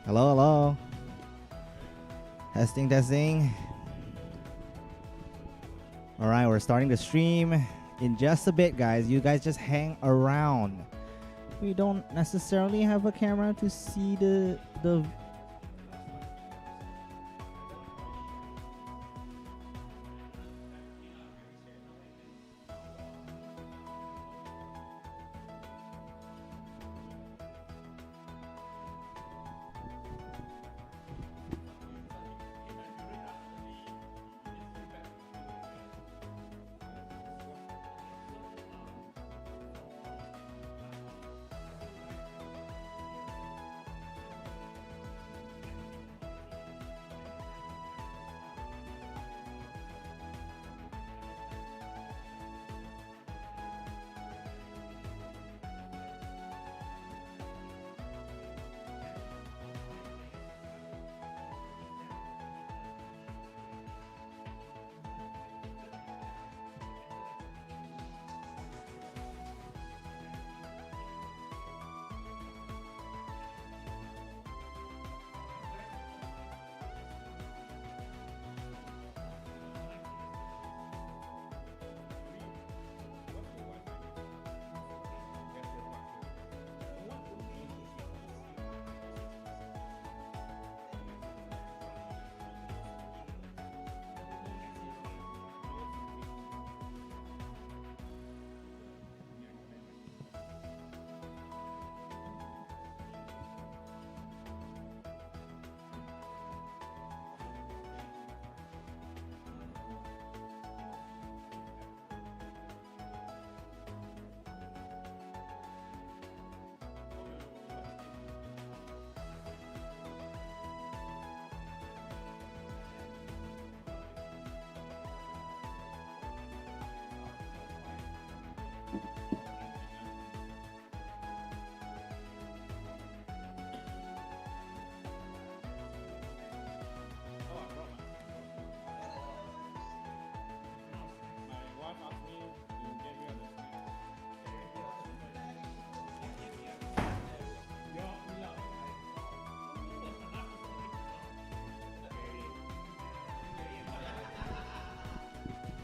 Hello, hello. Testing, testing. All right, we're starting the stream in just a bit, guys. You guys just hang around. We don't necessarily have a camera to see the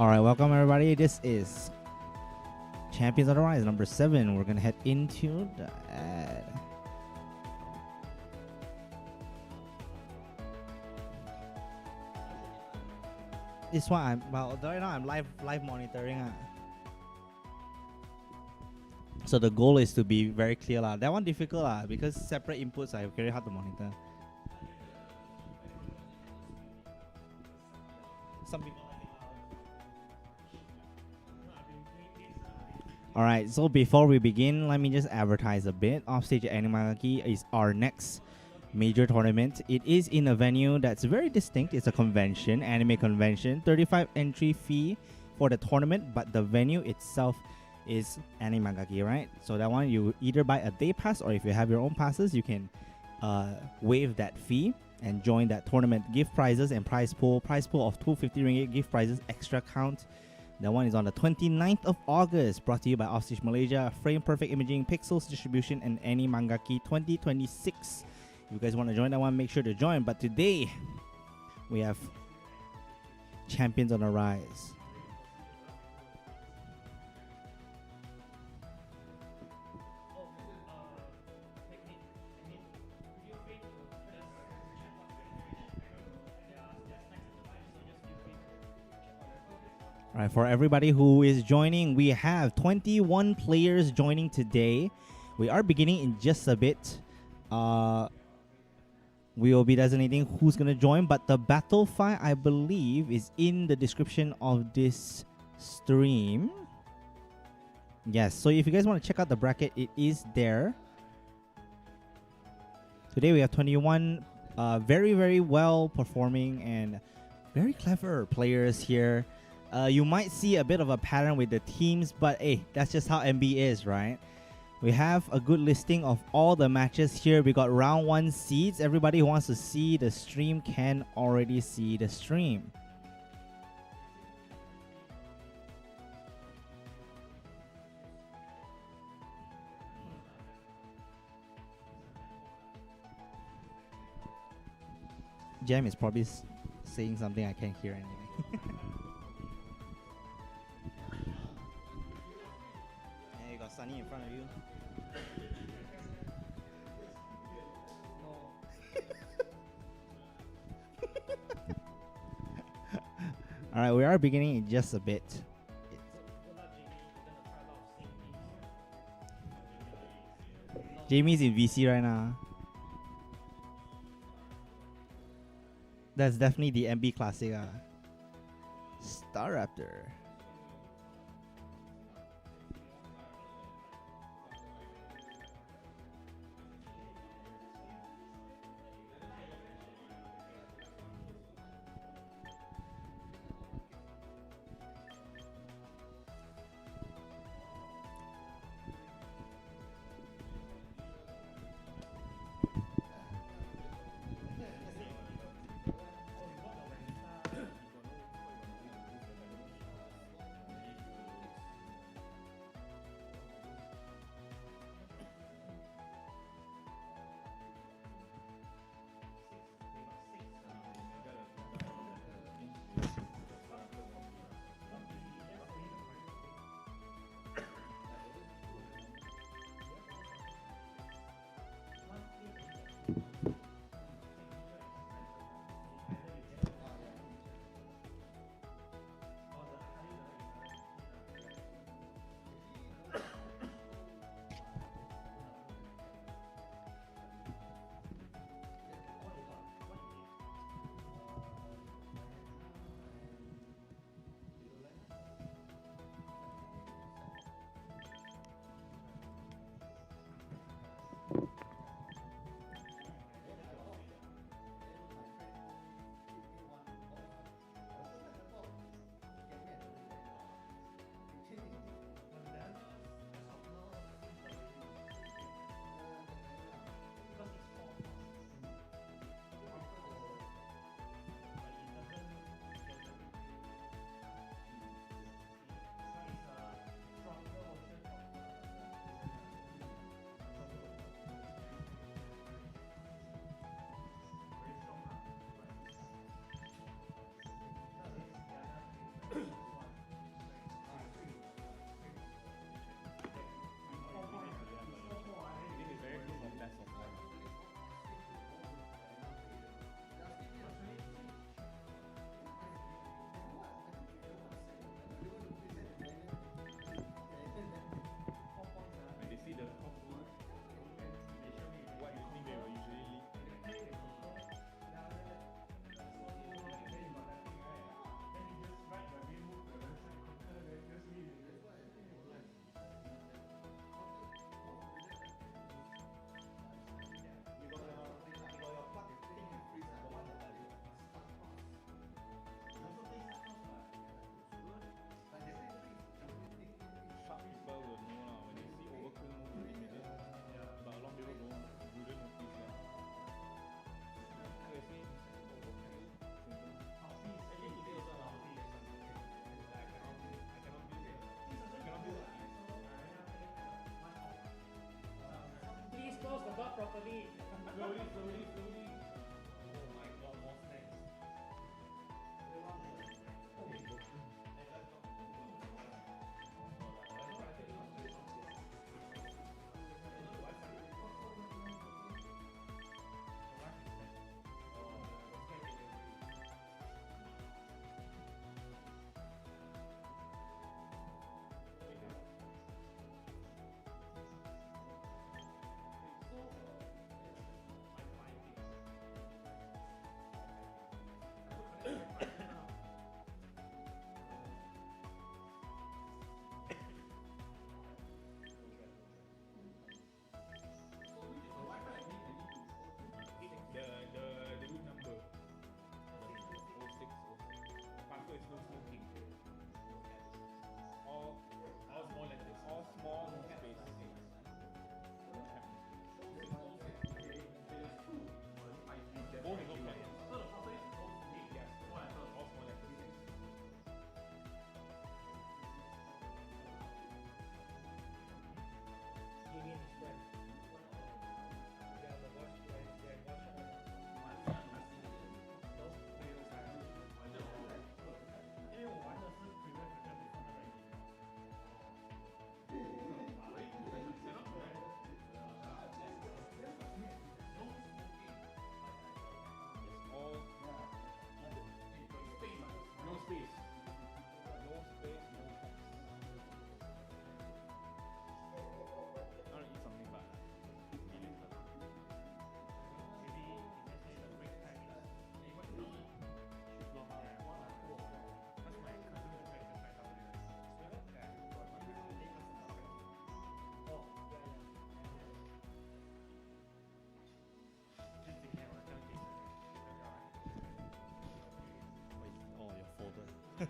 All right, welcome everybody. This is Champions of the Rise number 7. We're gonna head into the ad. This one, right now I'm live monitoring. So the goal is to be very clear lah. That one difficult lah because separate inputs are very hard to monitor. Some people. Alright, so before we begin, let me just advertise a bit. OffstageMY is our next major tournament. It is in a venue that's very distinct. It's a convention, anime convention. 35 entry fee for the tournament, but the venue itself is Animagaki, right? So that one, you either buy a day pass, or if you have your own passes, you can waive that fee and join that tournament. Gift prizes and prize pool of 250 ringgit, gift prizes, extra count. That one is on the 29th of August, brought to you by Offstage Malaysia, Frame Perfect Imaging, Pixels Distribution, and Animagaki 2026. If you guys want to join that one, make sure to join. But today, we have Champions on the Rise. All right, for everybody who is joining, we have 21 players joining today. We are beginning in just a bit. We will be designating who's going to join, but the battle file, I believe, is in the description of this stream. Yes, so if you guys want to check out the bracket, it is there. Today we have 21 very, very well performing and very clever players here. You might see a bit of a pattern with the teams, but hey, that's just how MB is, right? We have a good listing of all the matches here. We got round 1 seeds. Everybody who wants to see the stream can already see the stream. Jam is probably saying something I can't hear anyway. And you got Sunny in front of you. All right, we are beginning in just a bit. Jamie's in VC right now. That's definitely the MB Classic. Star Raptor.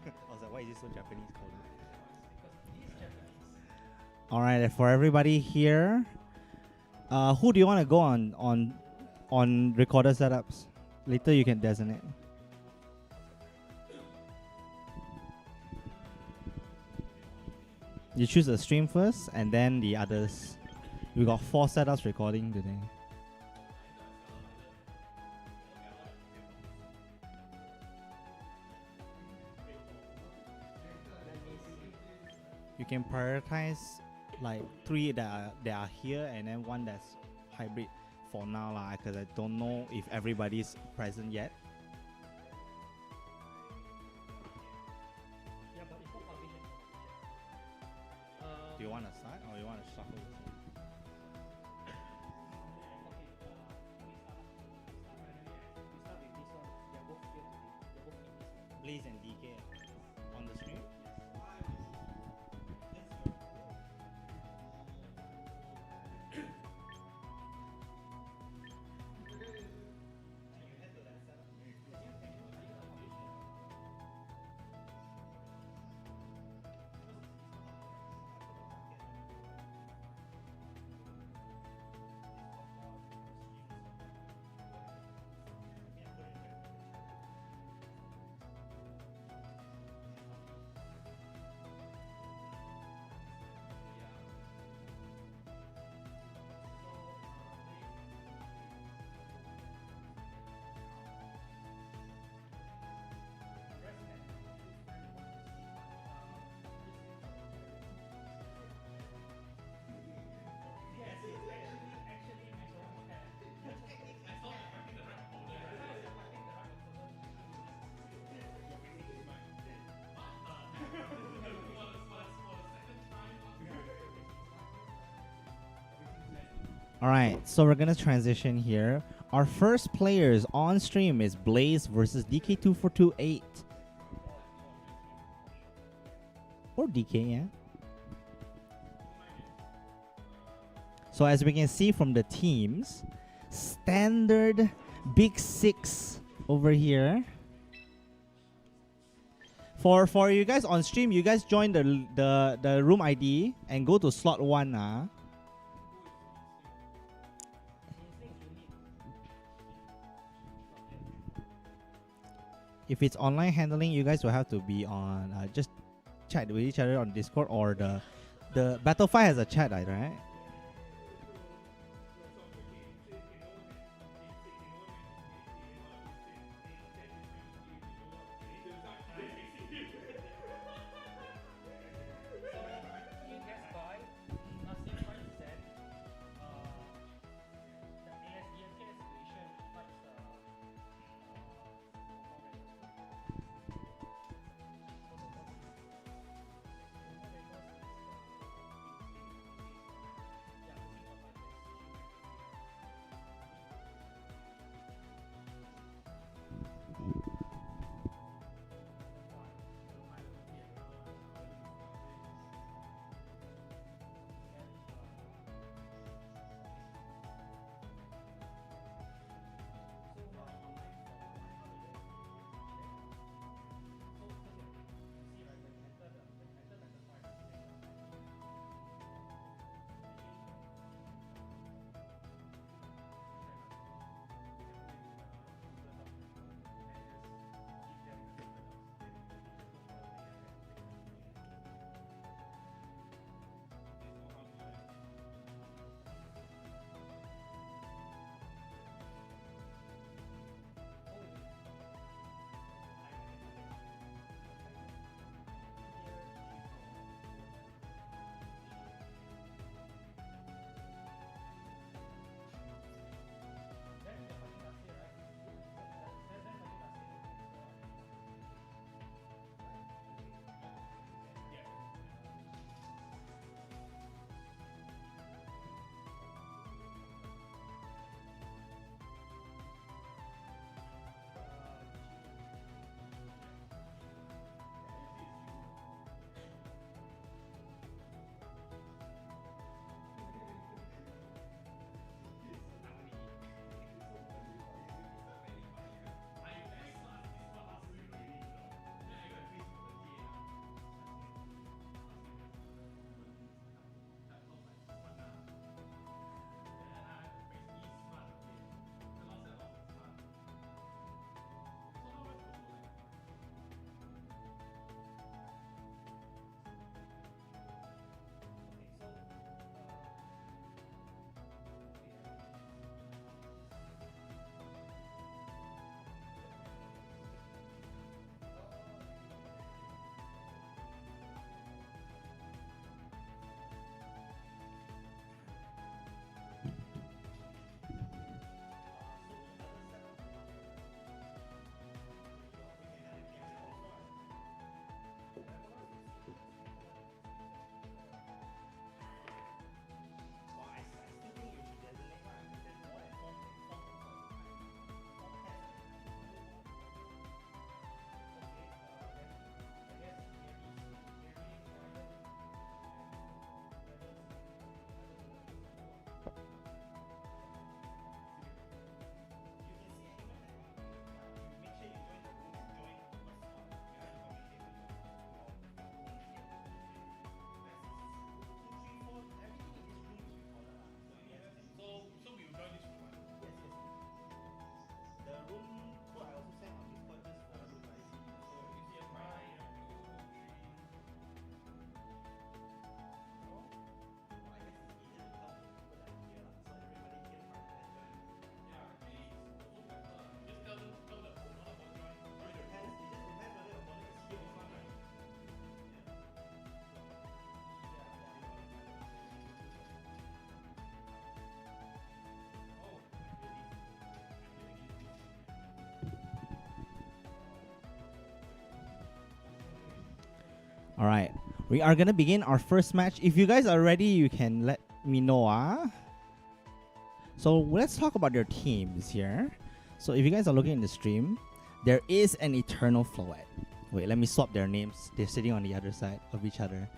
I was like, why is it so Japanese coding? All right, for everybody here, who do you want to go on recorder setups? Later you can designate. You choose a stream first, and then the others. We got 4 setups recording today. You can prioritize like 3 that are here, and then 1 that's hybrid for now lah, because I don't know if everybody's present yet. Do you want to start or you want to shuffle? Blaise and DK on the stream. Alright, so we're gonna transition here. Our first players on stream is Blaise versus DK2428. Or DK, yeah. So as we can see from the teams, standard big 6 over here. For you guys on stream, you guys join the room ID and go to slot 1. If it's online handling, you guys will have to be on just chat with each other on Discord, or the Battlefy has a chat, right? All right, we are gonna begin our first match. If you guys are ready, you can let me know. So let's talk about their teams here. So if you guys are looking in the stream, there is an Eternal Floet. Wait, let me swap their names. They're sitting on the other side of each other.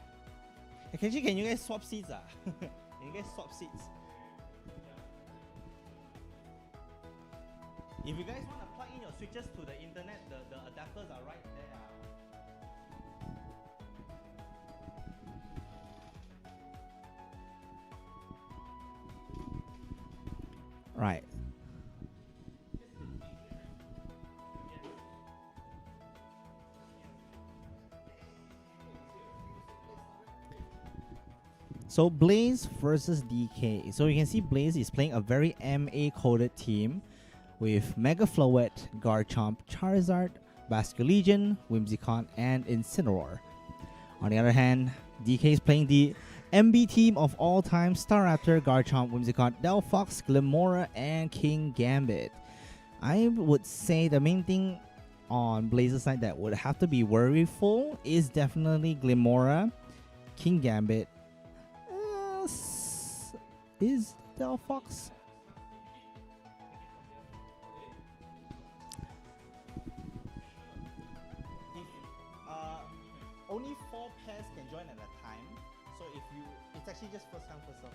Actually, can you guys swap seats? Can you guys swap seats? If you guys want to plug in your switches to the internet, the adapters are right there. Right. So Blaise versus DK. So you can see Blaise is playing a very MA coded team with Mega Floet, Garchomp, Charizard, Basculegion, Whimsicott, and Incineroar. On the other hand, DK is playing the MB team of all time: Staraptor, Garchomp, Whimsicott, Delphox, Glimmora, and King Gambit. I would say the main thing on Blaise's side that would have to be worryful is definitely Glimmora, King Gambit. Is Delphox? Only 4 pairs can join at a time. So if you, it's actually just first come first serve.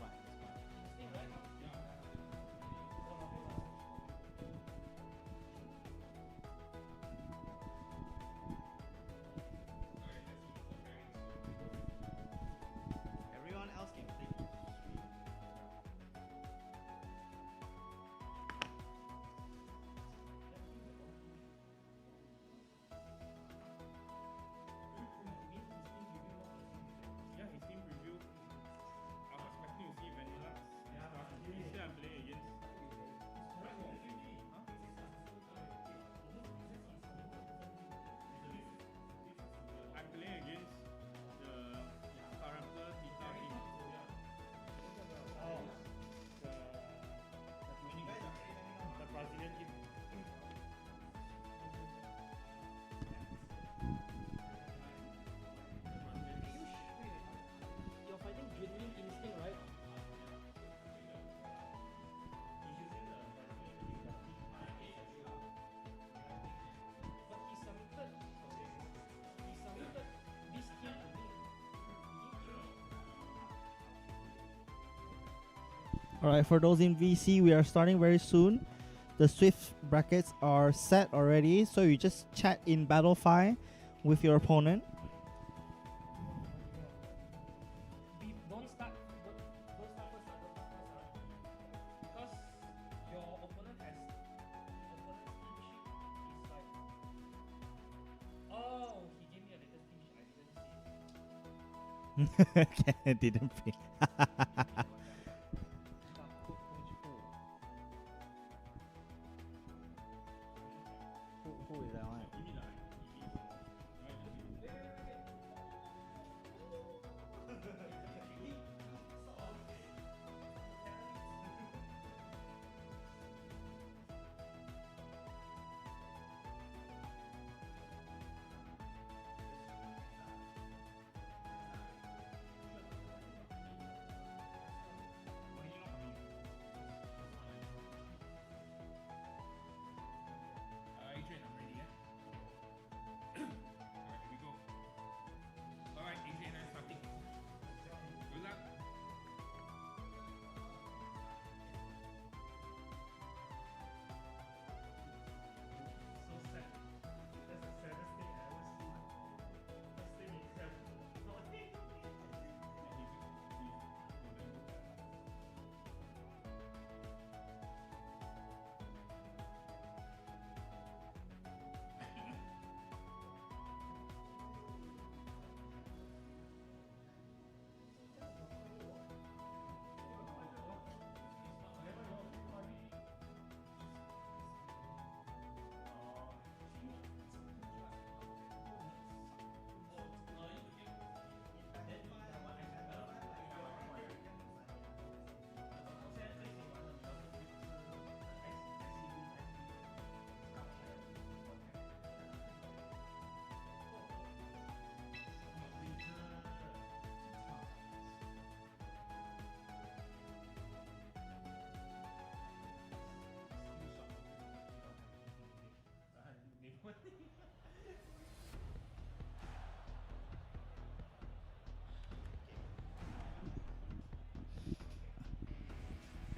Everyone else can play. Alright, for those in VC, we are starting very soon. The Swift brackets are set already, so you just chat in Battlefy with your opponent. Don't start first, because your opponent has is like, oh, he gave me a little finish, I didn't see. I didn't pay. Who is that one?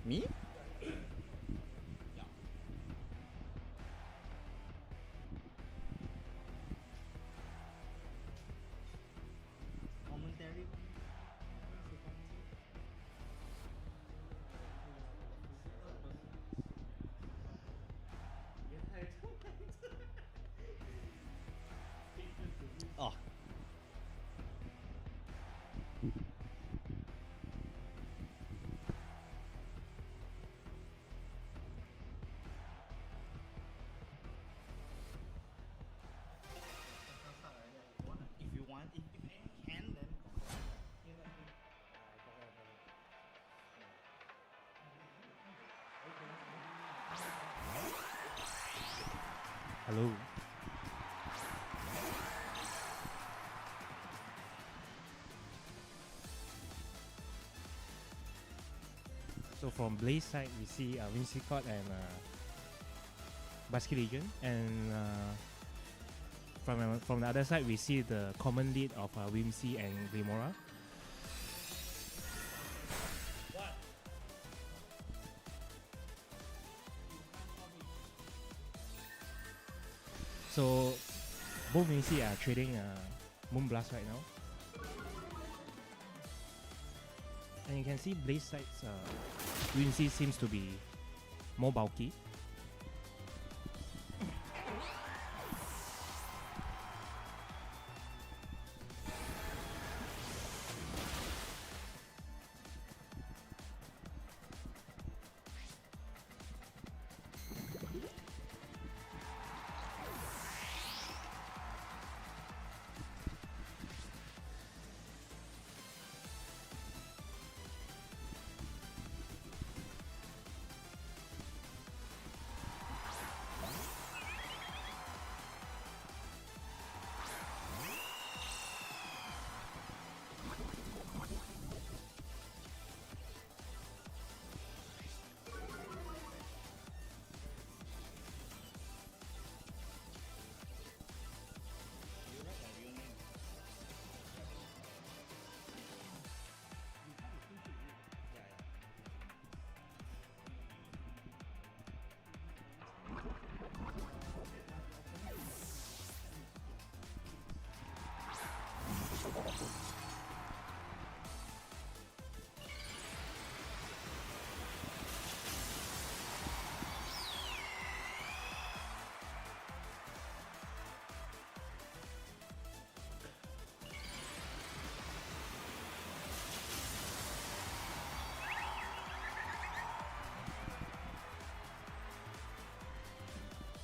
Me? Commentary. Oh. If you want, if anyone can, then Hello. So from Blaise side, we see Winsicott and Basket Legion, and from the other side, we see the common lead of Whimsy and Glimora. So both Whimsy are trading Moonblast right now. And you can see Blaise side's Whimsy seems to be more bulky.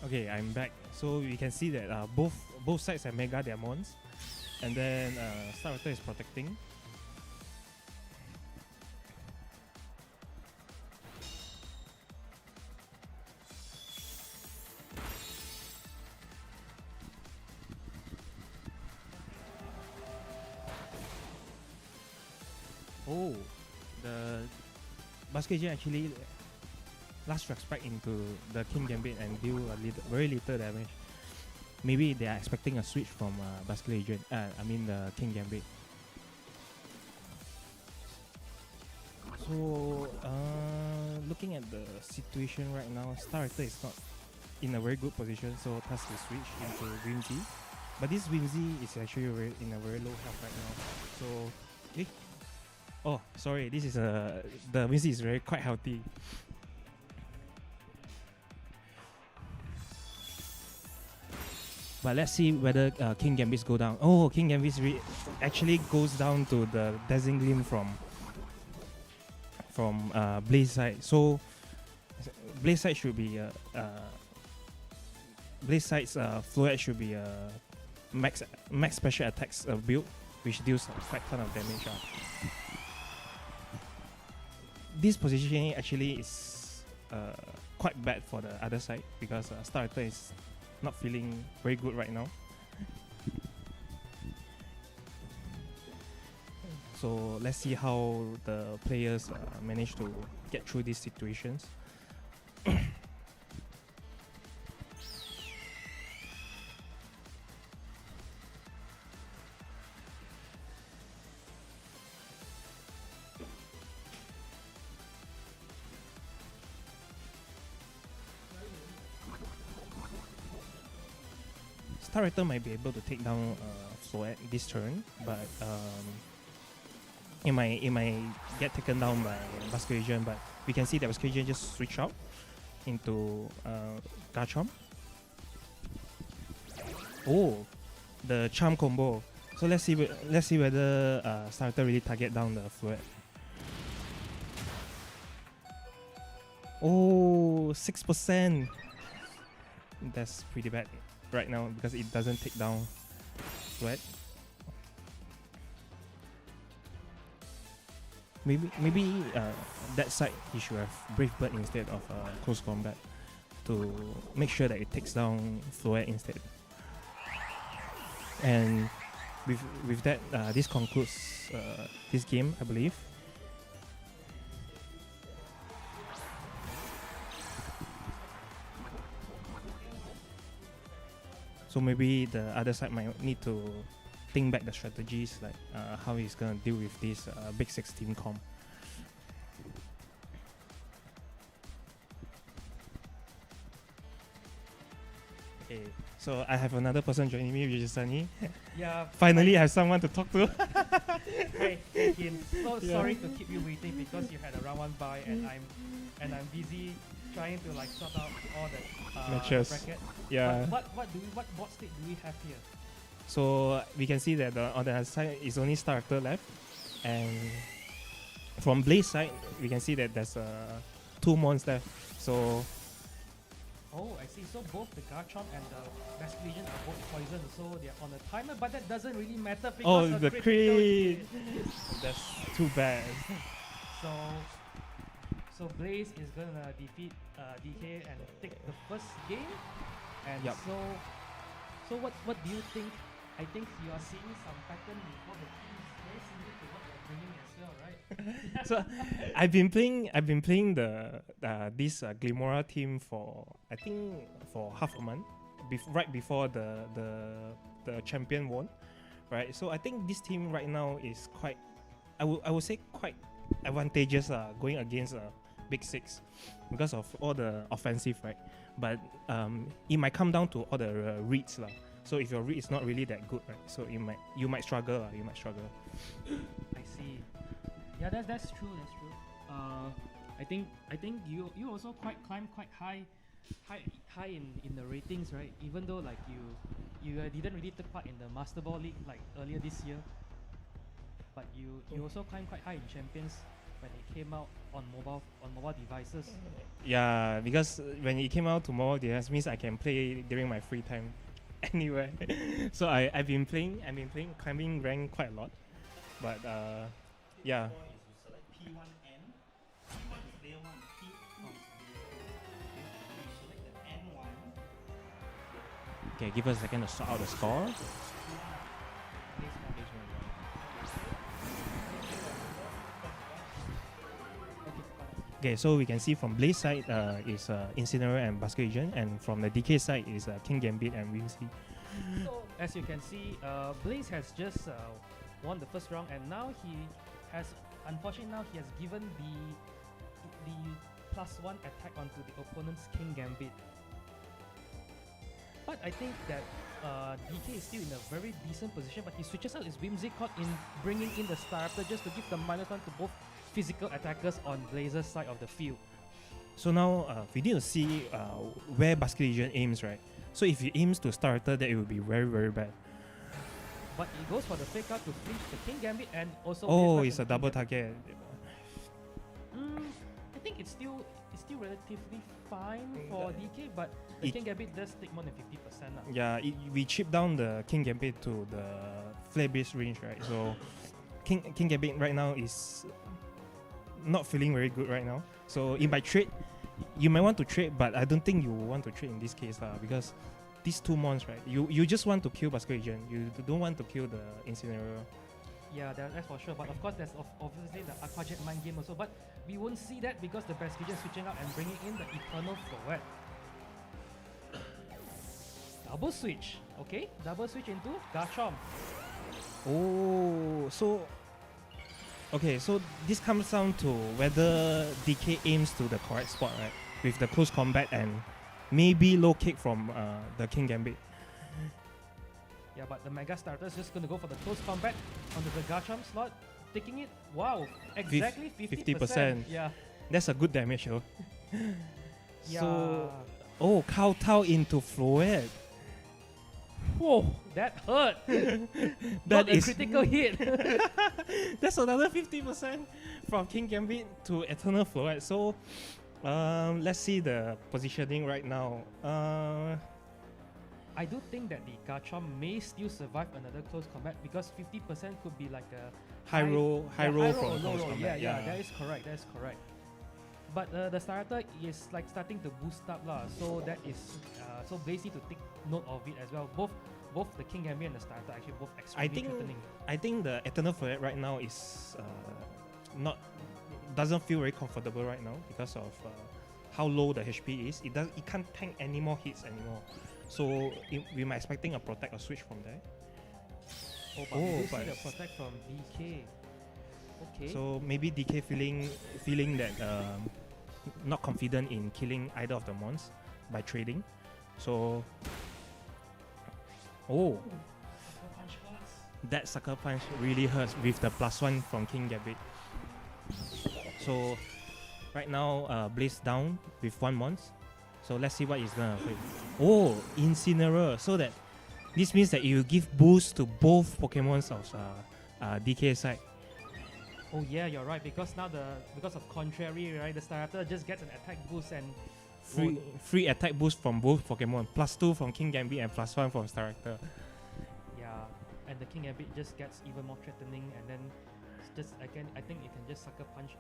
Okay, I'm back. So we can see that both sides have Mega Diamonds, and then Starter is protecting. Oh, the Basket actually last strike spike into the King Gambit and deal very little damage. Maybe they are expecting a switch from Basket Legion. I mean the King Gambit. So looking at the situation right now, Starter is not in a very good position, so has to switch into Whimsy. But this Whimsy is actually in a very low health right now. So, oh, sorry, this is the Whimsy is quite healthy. But let's see whether King Gambits go down. Oh, King Gambits actually goes down to the Dazzling Gleam from Blaise side. So Blaise side should be Blaise side's Floet should be max special attacks build, which deals quite a ton of damage. This positioning actually is quite bad for the other side because Starter is not feeling very good right now. So let's see how the players manage to get through these situations. Star Raptor might be able to take down Floet this turn, but it might get taken down by Basculation. But we can see that Basculation just switch out into Garchomp. Oh, the charm combo. So let's see whether Star Raptor really target down the Floet. Oh, 6%. That's pretty bad right now because it doesn't take down Floet. Maybe that side he should have Brave Bird instead of Close Combat to make sure that it takes down Floet instead. And with that, this concludes this game, I believe. So maybe the other side might need to think back the strategies, like how he's gonna deal with this Big 6 team comp. Okay, so I have another person joining me, which is Sunny. Yeah. Finally, I have someone to talk to. Hey, Kim. So sorry to keep you waiting because you had a round 1 bye and I'm busy trying to like sort out all the Matches. bracket. Yeah. What board state do we have here? So we can see that on the other side is only Star Raptor left, and from Blaze side we can see that there's 2 mons left. So Oh, I see. So both the Garchomp and the Basculation are both poisoned, so they're on a timer, but that doesn't really matter because of the critical crit. hit. That's too bad. So Blaze is gonna defeat DK and take the first game. And Yup. so what do you think? I think you are seeing some pattern before the teams very similar to what you're bringing as well, right? So I've been playing the this Glimora team for I think for half a month, right before the champion won, right? So I think this team right now is quite, I would say quite advantageous going against Big 6 because of all the offensive, right? But it might come down to all the reads lah. So if your read is not really that good, right? So you might struggle. You might struggle. I see. Yeah, that's true. That's true. I think you also climb quite high in the ratings, right? Even though like you didn't really take part in the Master Ball League like earlier this year, but you also climb quite high in champions when it came out on mobile devices. Yeah, because when it came out to mobile devices means I can play during my free time anywhere. So I've been playing climbing rank quite a lot, but yeah. Okay, give us a second to sort out the score. Okay, so we can see from Blaze side is Incineroar and Basculation, and from the DK side is King Gambit and Whimsy. So as you can see, Blaze has just won the first round, and now unfortunately he has given the +1 attack onto the opponent's King Gambit. But I think that DK is still in a very decent position, but he switches out his Whimsicott in bringing in the Star Raptor just to give the -1 to both physical attackers on Blaze's side of the field. So now we need to see where Basculation aims, right? So if he aims to Star Raptor, that it will be very, very bad. But he goes for the fake out to flinch the King Gambit and also... Oh, it's a double target. I think it's still relatively fine for DK, but the King Gambit does take more than 50%. Yeah, we chip down the King Gambit to the flare-based range, right? So King Gambit right now is not feeling very good right now. So in my trade, you might want to trade, but I don't think you want to trade in this case because these 2 mons, right? You just want to kill Basculation. You don't want to kill the Incineroar. Yeah, that's for sure. But of course, there's obviously the OffstageMY game also. But we won't see that because the Basculation switching out and bringing in the Eternal Floet. Double switch, okay? Double switch into Garchomp. Oh, so okay, so this comes down to whether DK aims to the correct spot, right? With the close combat and maybe low kick from the King Gambit. Yeah, but the Mega Starter is just going to go for the close combat onto the Garchomp slot, taking it. Wow, exactly 50%. Yeah. That's a good damage though. Yeah. So, oh, Kowtow into Floette. Whoa, that hurt. That Not a is critical hit. That's another 50% from King Gambit to Eternal Floette. So, let's see the positioning right now. I do think that the Garchomp may still survive another close combat because 50% could be like a high roll from low close roll. combat. Yeah, that is correct. That is correct. But the starter is like starting to boost up lah. So that is so Blaise need to take note of it as well. Both the King Gambit and the starter actually both extremely threatening. I think the Eternal Floette right now is doesn't feel very comfortable right now because of how low the HP is. It can't tank any more hits anymore. So we might expecting a protect or switch from there. Oh, we do see the protect from DK. Okay. So maybe DK feeling that not confident in killing either of the mons by trading. So that sucker punch really hurts with the +1 from King Gambit. So right now Blaise down with 1 mons. So let's see what he's gonna play. Oh, Incineroar. So that this means that it will give boost to both Pokemons of DK side. Oh yeah, you're right. Because now because of contrary, right, the starter just gets an attack boost and Free attack boost from both Pokemon. +2 from King Gambit and +1 from Starter. yeah, and the King Gambit just gets even more threatening, and then it's just again, I think it can just sucker punch.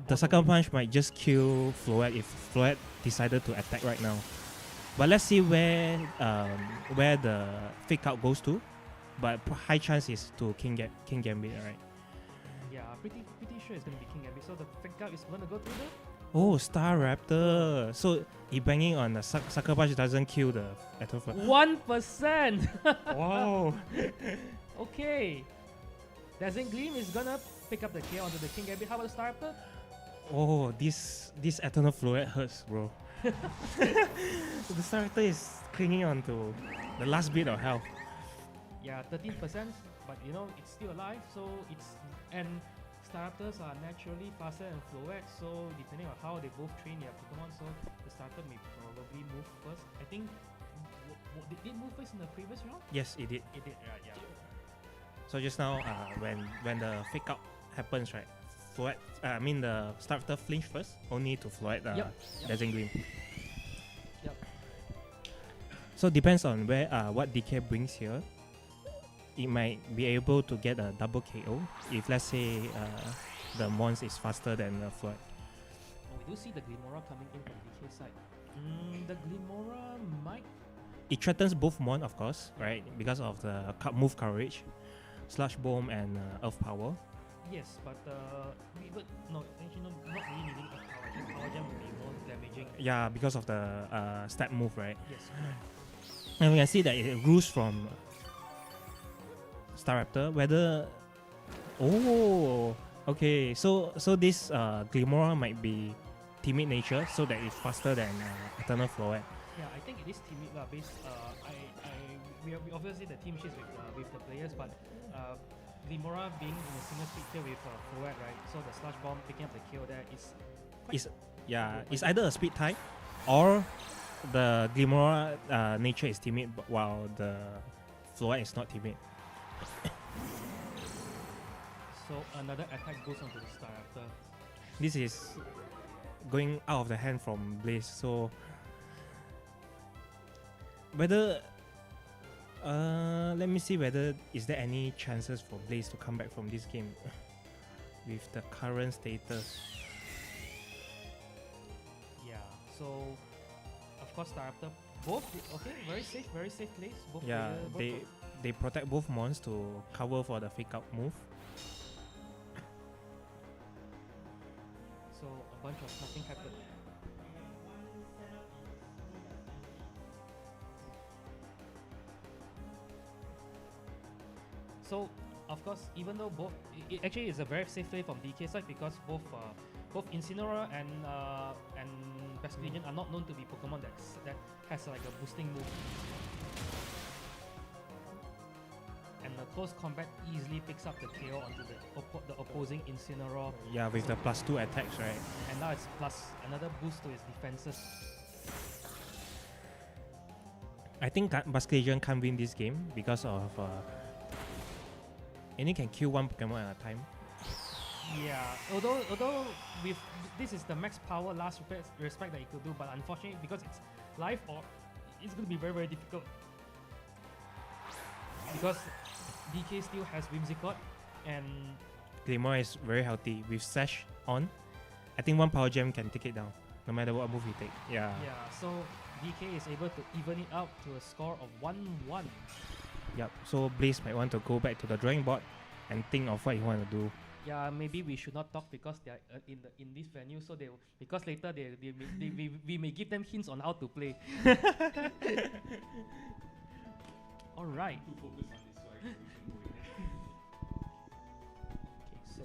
The sucker punch might just kill Floette if Floette decided to attack right now. But let's see where the fake out goes to. But high chance is to King Gambit, right? Yeah, pretty sure it's gonna be King Gambit. So the fake out is gonna go through the. Oh, Star Raptor. So he banging on the sucker punch doesn't kill the Eternal 1%. Wow. Okay. Dazzling Gleam is gonna pick up the kill onto the King Gambit. How about the Star Raptor? Oh, this Eternal Floette hurts, bro. The Star Raptor is clinging on to the last bit of health. Yeah, 13%, but you know it's still alive. So and Starters are naturally faster than Floette, so depending on how they both train their Pokemon, so the starter may probably move first. I think, did it move first in the previous round? Yes, it did. It did, right, yeah. So just now, when the fake out happens, right, Floette, the starter flinch first, only to Floette Dazzling Gleam. Yep. So depends on where what DK brings here. It might be able to get a double KO if, let's say, the Mons is faster than the Floette. Oh, we do see the Glimmora coming in from DK side. The Glimmora might. It threatens both Mon, of course, right? Because of the move coverage, Sludge Bomb and Earth Power. Yes, but not really needing Earth Power. Just Power Gem will be more damaging. Yeah, because of the step move, right? Yes. And we can see that it rules from Star Raptor, whether okay, so this Glimmora might be timid nature, so that it's faster than Eternal Floette. Yeah, I think it is timid lah. We obviously the team sheets with the players, but Glimmora being in a single speed tier with Floette, right? So the Sludge Bomb picking up the kill there is it's either a speed type or the Glimmora nature is timid while the Floette is not timid. So another attack goes onto the Star Raptor. This is going out of the hand from Blaise. So whether let me see whether is there any chances for Blaise to come back from this game with the current status. Yeah. So of course Star Raptor both very safe place. Both they protect both mons to cover for the fake out move. So a bunch of nothing happened. So of course, even though both, it actually is a very safe play from DK side because both Incineroar and Basculin are not known to be Pokemon that has like a boosting move. close combat easily picks up the KO onto the opposing Incineroar, Yeah, with the +2 attacks, right? and now it's plus another boost to his defenses. I think Basculation can't win this game because of and he can kill one Pokemon at a time. Yeah, although with this is the max power last respect that he could do, but unfortunately because it's live or it's going to be very, very difficult. Because DK still has Whimsicott and Glimmer is very healthy with Sash on. I think one Power Gem can take it down, no matter what move he take. Yeah. so DK is able to even it out to a score of 1-1. Yep. So Blaise might want to go back to the drawing board and think of what he want to do. Yeah, maybe we should not talk because they are in this venue, so because later we may give them hints on how to play. All right. Okay, so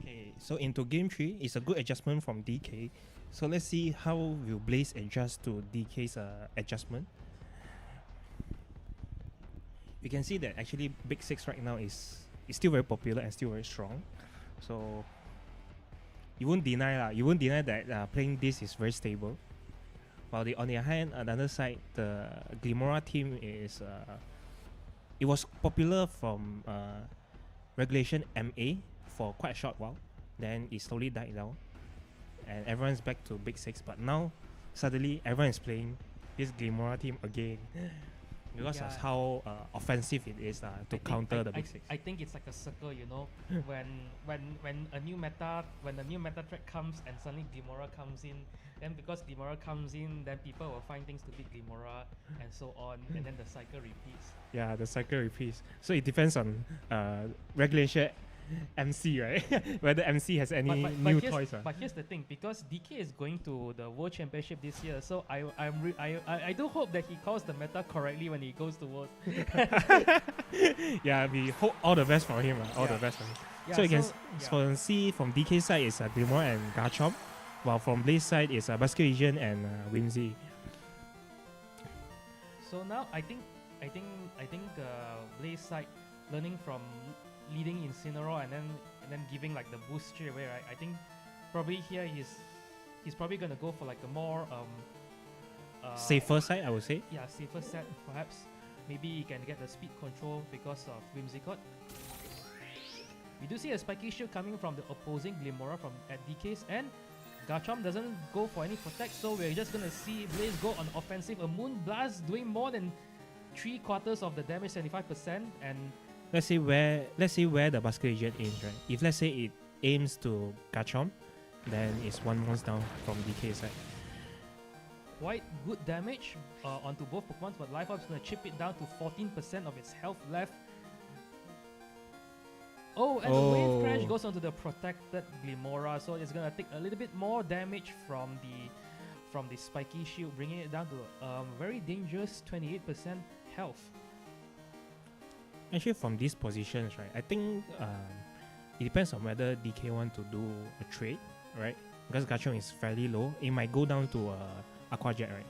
Okay, so into game 3, it's a good adjustment from DK. So let's see how will Blaise adjust to DK's adjustment. You can see that actually Big 6 right now is still very popular and still very strong. So you won't deny that playing this is very stable. While on the other side, the Glimmora team is it was popular from regulation MA for quite a short while. Then it slowly died down, and everyone's back to Big 6. But now suddenly everyone is playing this Glimmora team again. Because of how offensive it is to counter the Big 6. I think it's like a circle, you know, when a new meta track comes and suddenly Glimmora comes in, then because Glimmora comes in, then people will find things to beat Glimmora and so on, and then the cycle repeats. Yeah, the cycle repeats. So it depends on regulation MC, right? Whether MC has any new toys. But here's the thing, because DK is going to the World Championship this year, so I do hope that he calls the meta correctly when he goes to Worlds. Yeah, we hope all the best for him. All the best for him. Yeah, so you can see from DK side is Glimmora and Garchomp, while from Blaise side is Basculation and Whimsy. So now I think Blaise side learning from leading Incineroar and then giving like the boost straight away, right? I think probably here he's probably gonna go for like a more safer side, I would say. Yeah, safer set perhaps. Maybe he can get the speed control because of Whimsicott. We do see a spiky shield coming from the opposing Glimmora from at DK's end. Garchomp doesn't go for any protect, so we're just gonna see Blaise go on offensive. A Moon Blast doing more than 3/4 of the damage, 75%, and let's see where the Basculation aims, right? If let's say it aims to Garchomp, then it's one monster down from DK side. Quite good damage onto both Pokemon, but Life Orb is going to chip it down to 14% of its health left. Oh, and the Wave Crash goes onto the protected Glimmora, so it's going to take a little bit more damage from the spiky shield, bringing it down to very dangerous 28% health. Actually, from these positions, right, I think it depends on whether DK want to do a trade, right? Because Garchomp is fairly low, it might go down to Aqua Jet, right?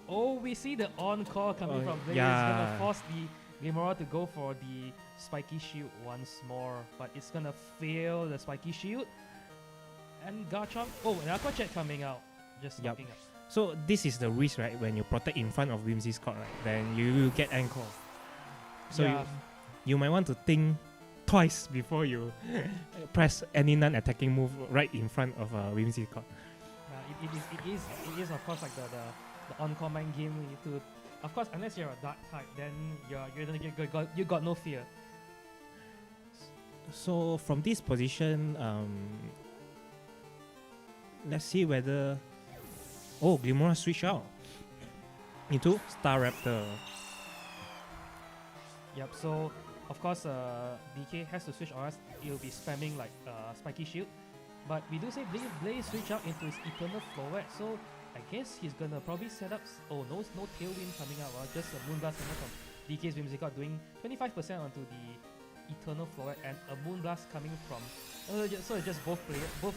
Oh, we see the on-call coming from Blaise. yeah. It's gonna force the Glimmora to go for the spiky shield once more, but it's gonna fail the spiky shield. And Garchomp, an Aqua Jet coming out, just knocking up. So this is the risk, right? When you protect in front of Whimsicott, right? Then you will get Encore. So you might want to think twice before you press any non-attacking move right in front of Whimsicott. It is of course like the on-call mind game. You need to, of course, unless you're a dark type, then you got no fear. So from this position, let's see whether Glimmora switch out into Staraptor. Yep, so of course DK has to switch or else he'll be spamming like Spiky Shield. But we do say Blaise switch out into his Eternal Floret, so I guess he's gonna probably set up... no Tailwind coming out, just a Moonblast coming from DK's Whimsicott doing 25% onto the Eternal Floret and a Moonblast coming from. So it's just both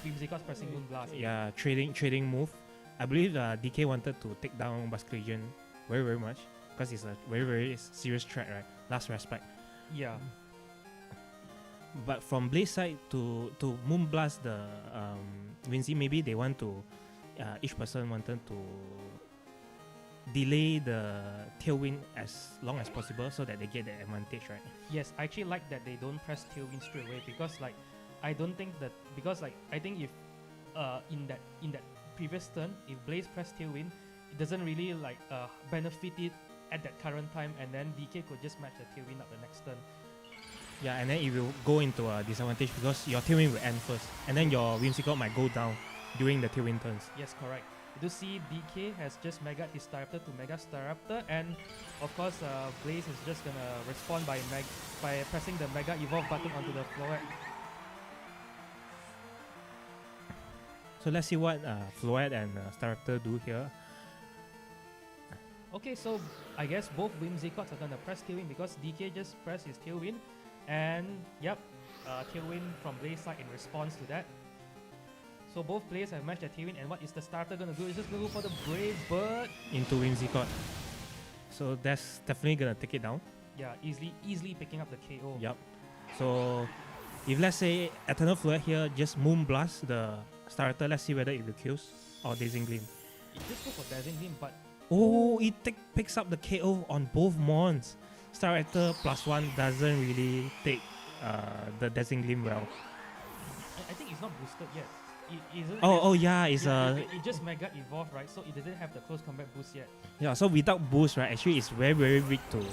Whimsicotts pressing Moonblast. Yeah, trading move. I believe DK wanted to take down Basculation very much because it's a very serious threat, right? Last respect. Yeah. But from Blaise side to Moonblast the Whimsy, maybe they want to each person wanted to delay the Tailwind as long as possible so that they get the advantage, right? Yes, I actually like that they don't press Tailwind straight away because like I don't think that because like I think if in that previous turn if Blaise press Tailwind, it doesn't really like benefit it at that current time, and then DK could just match the Tailwind up the next turn. Yeah, and then it will go into a disadvantage because your Tailwind will end first, and then your Whimsicott might go down during the Tailwind turns. Yes, correct. You do see DK has just Mega his Staraptor to Mega Staraptor, and of course Blaise is just gonna respond by pressing the Mega Evolve button onto the Floret. So let's see what Floret and Staraptor do here. Okay, so I guess both Whimsicotts are gonna press Tailwind because DK just pressed his Tailwind, and yep, Tailwind from Blaise side in response to that. So both players have matched their Tailwind, and what is the starter gonna do? Is just gonna go for the Brave Bird into Whimsicott. So that's definitely gonna take it down. Yeah, easily picking up the KO. Yep. So if let's say Eternal Floret here just Moonblast the starter, let's see whether it will kills or Dazzling Gleam. It just goes for Dazzling Gleam, but it picks up the KO on both Mons. Starter +1 doesn't really take the Dazzling Gleam well. I think it's not boosted yet. It isn't. It just Mega Evolve, right? So it doesn't have the close combat boost yet. Yeah, so without boost, right, actually it's very weak to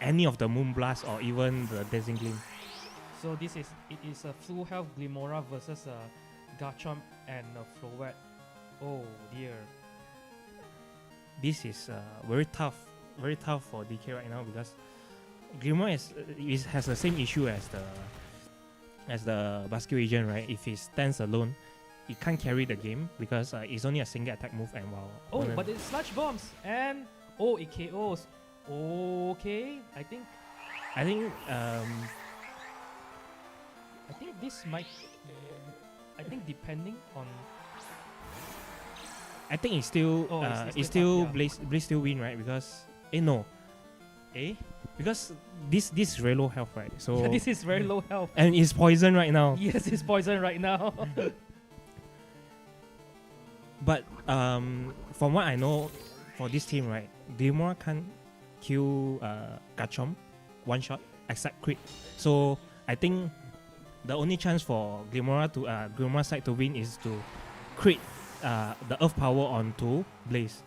any of the Moonblast or even the Dazzling Gleam. So it is a full health Glimora versus Garchomp and Floret. Oh dear. This is very tough for DK right now because Glimora has the same issue as the Basque Agent, right? If he stands alone, he can't carry the game because it's only a single attack move and while. But it's Sludge Bombs and it KOs. Okay, I think this might. I think depending on. I think it's still it's still tough, yeah. Blaise still win, right? Because because this is very low health, right? So this is very low health. And it's poison right now. Yes, it's poison right now. But from what I know for this team, right, Glimora can't kill Garchomp one shot except crit. So I think the only chance for Glimora side to win is to crit the Earth power onto Blaise.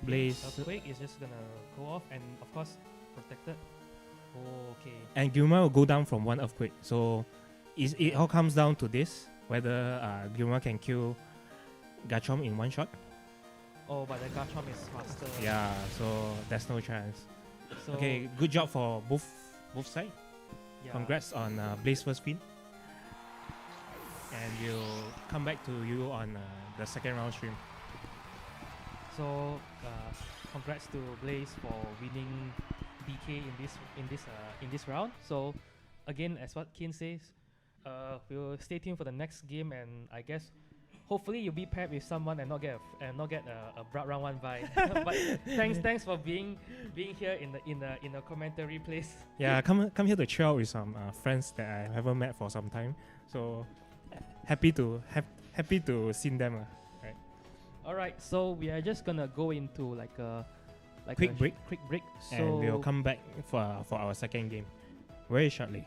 Earthquake is just gonna go off, and of course protected. Okay. And Glimora will go down from one Earthquake. So it all comes down to this, whether Glimora can kill Garchomp in one shot. Oh, but the Garchomp is faster. Yeah, so there's no chance. So Okay, good job for both sides. yeah. Congrats on Blaise first win. And we'll come back to you on the second round stream. So congrats to Blaise for winning DK in this round. So again, as what Kin says, we'll stay tuned for the next game, and I guess hopefully you'll be paired with someone and not get a Broad Round 1 vibe. But thanks for being here in the commentary place. Yeah, come here to chill with some friends that I haven't met for some time. So happy to see them. Right. All right, so we are just gonna go into like a Quick break. So And we'll come back for our second game very shortly.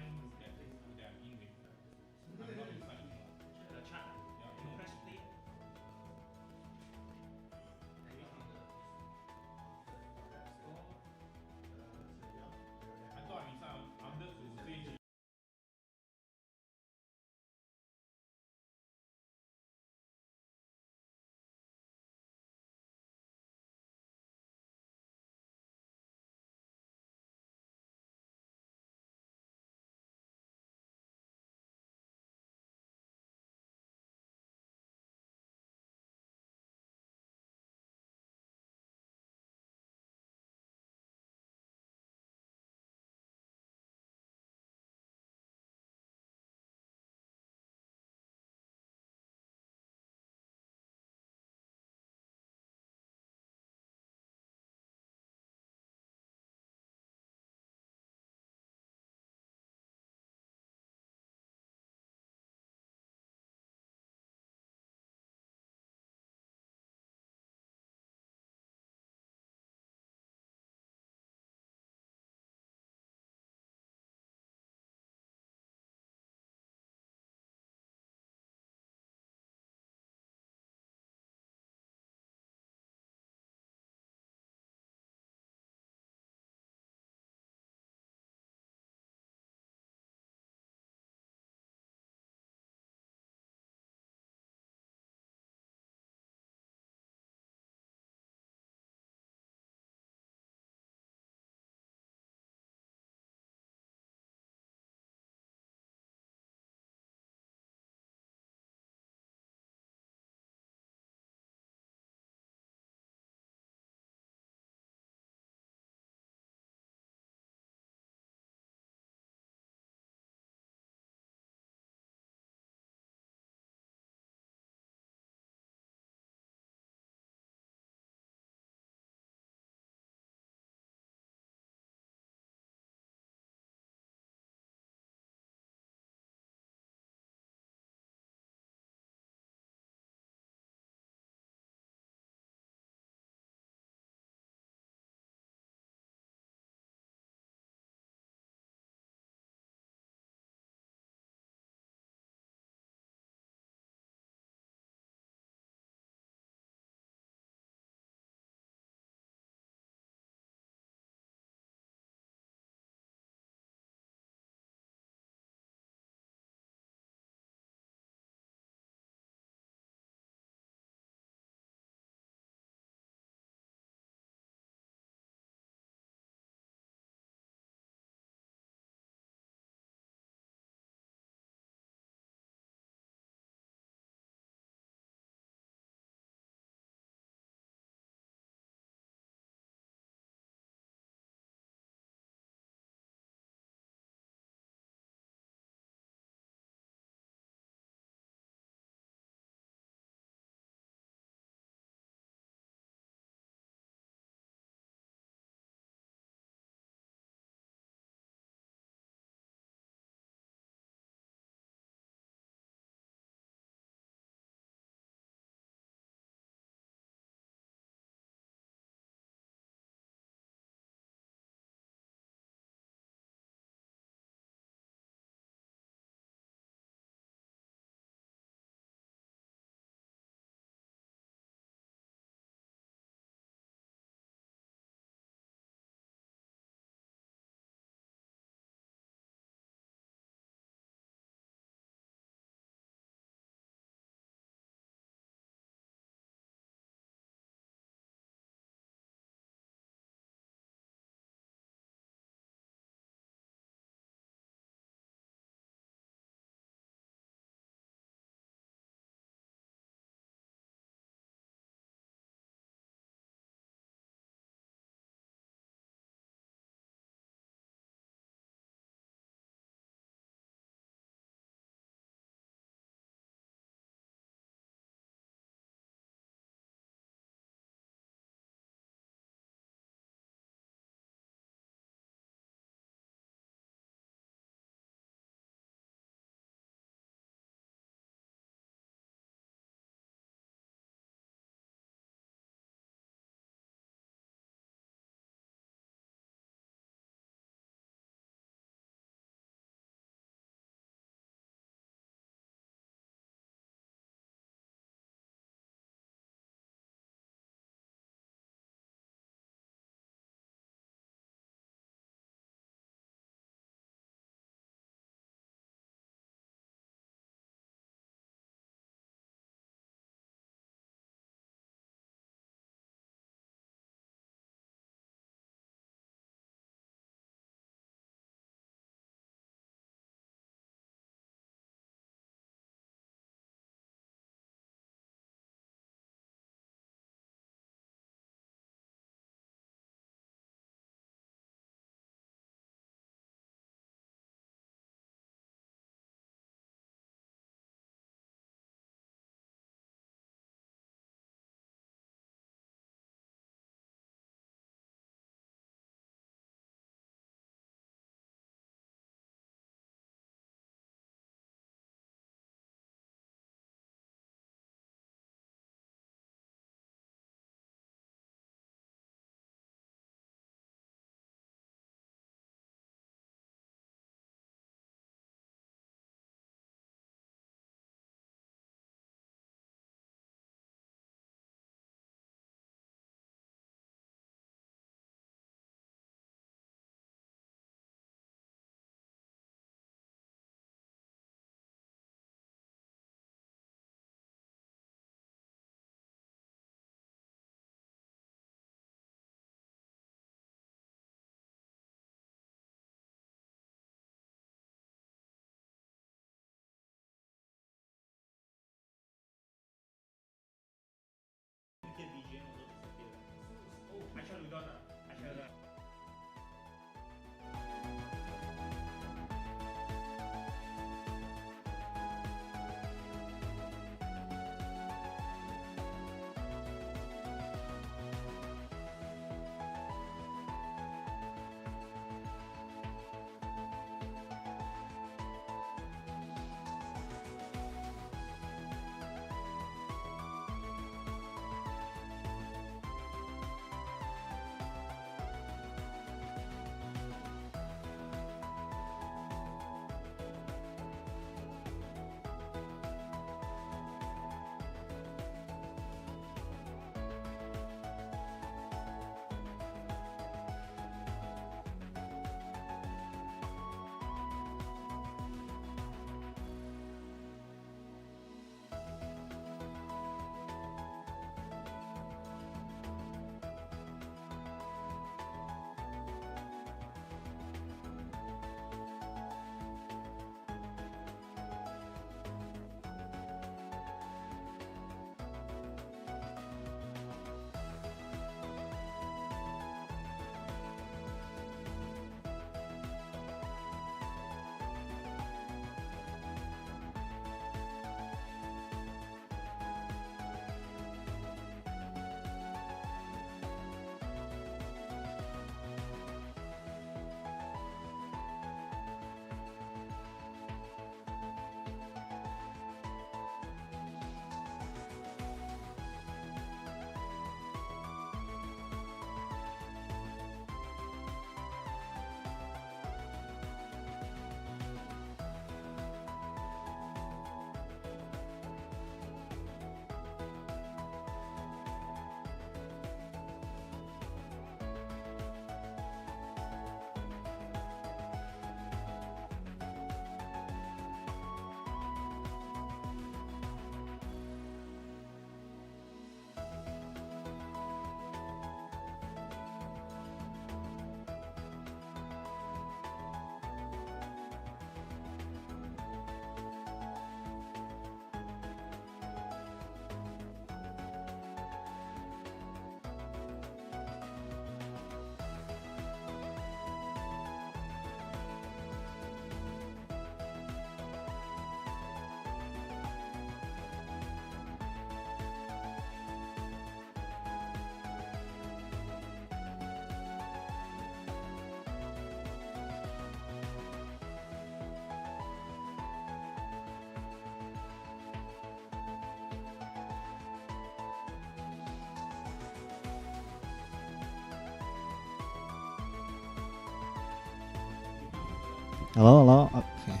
Hello, hello. Okay.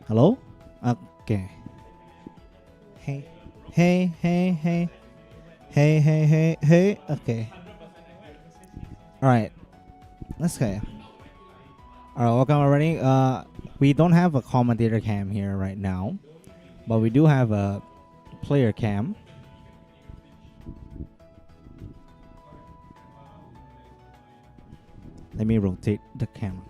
Hello? Okay. Hey. Hey, hey, hey. Hey, hey, hey, hey. Okay. Alright. Let's go. Alright, welcome already. We don't have a commentator cam here right now, but we do have a player cam. Let me rotate the camera.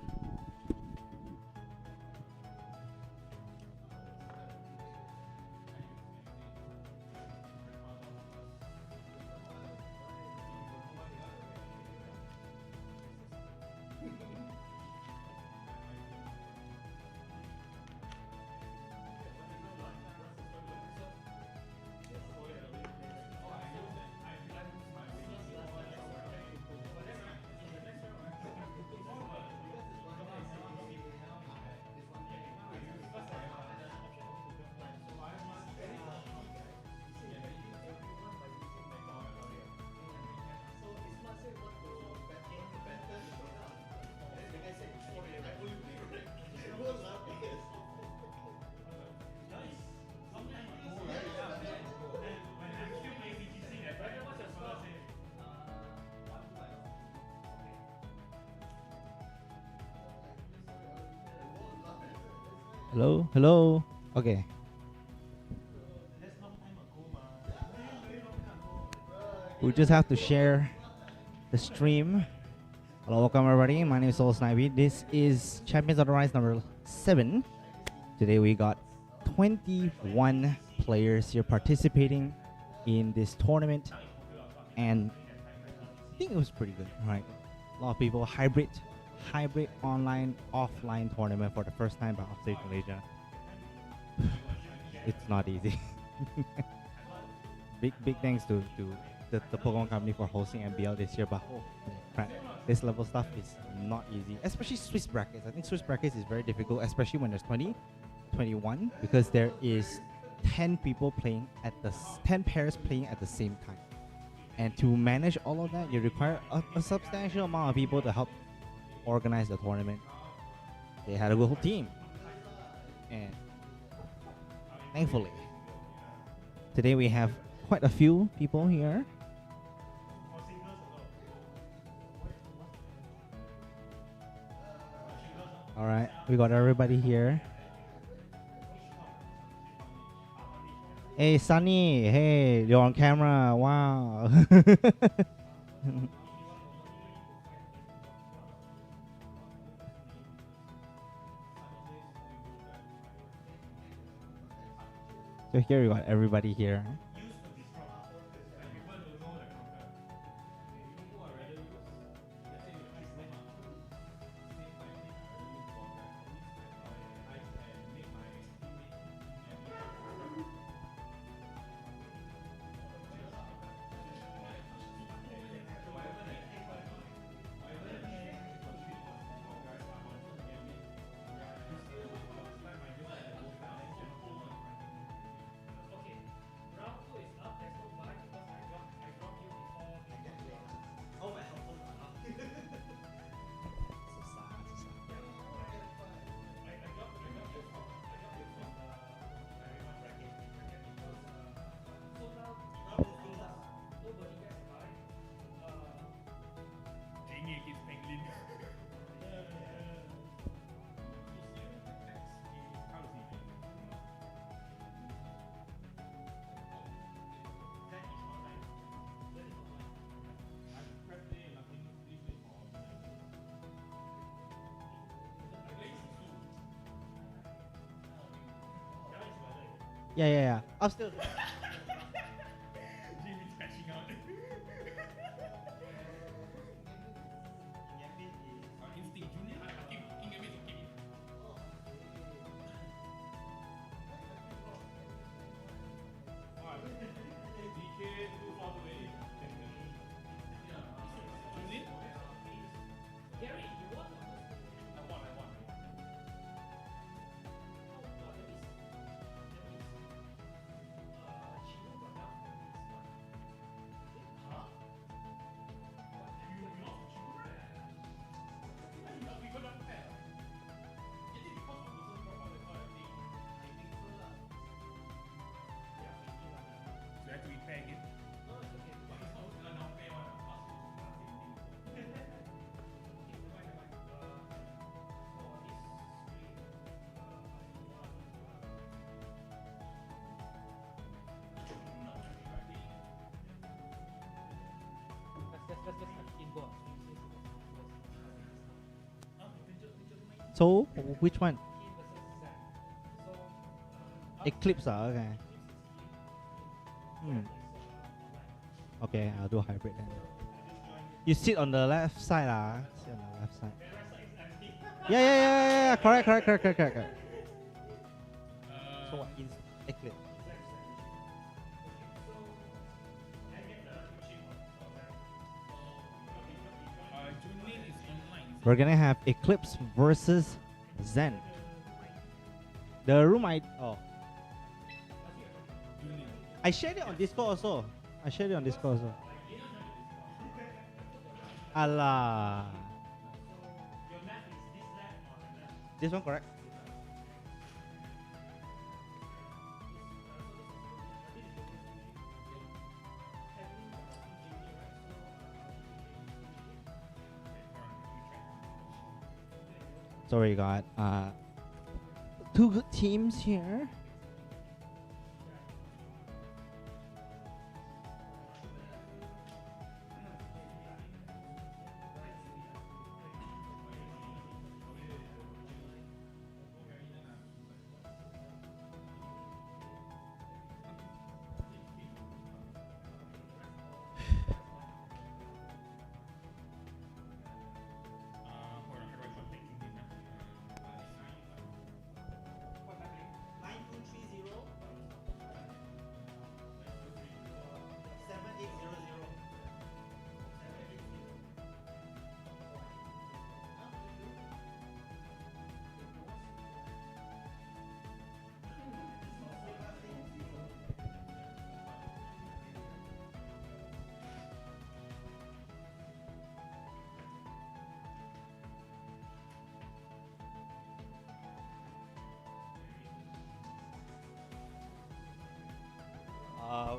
Hello, hello. Okay. We just have to share the stream. Hello, welcome everybody. My name is OffstageMY. This is Champions of the Rise number 7. Today we got 21 players here participating in this tournament, and I think it was pretty good. Right, a lot of people. Hybrid online offline tournament for the first time by Offstage Malaysia. It's not easy. big thanks to the Pokemon company for hosting MBL this year, but right, this level stuff is not easy, especially Swiss brackets. I think Swiss brackets is very difficult, especially when there's 20, 21, because there is 10 people playing at 10 pairs playing at the same time, and to manage all of that, you require a substantial amount of people to help organize the tournament. They had a whole team, and thankfully today we have quite a few people here. All right, we got everybody here. Hey Sunny, hey, you're on camera. Wow. So here we got everybody here. Yeah. I'm still. So which one? Eclipse, okay. Okay, I'll do hybrid then. You sit on the left side, Sit on the left side. Yeah. Correct. So what is Eclipse? We're gonna have Eclipse versus Zen. The room I shared it on Discord also. Allah. This one correct? So we got two good teams here.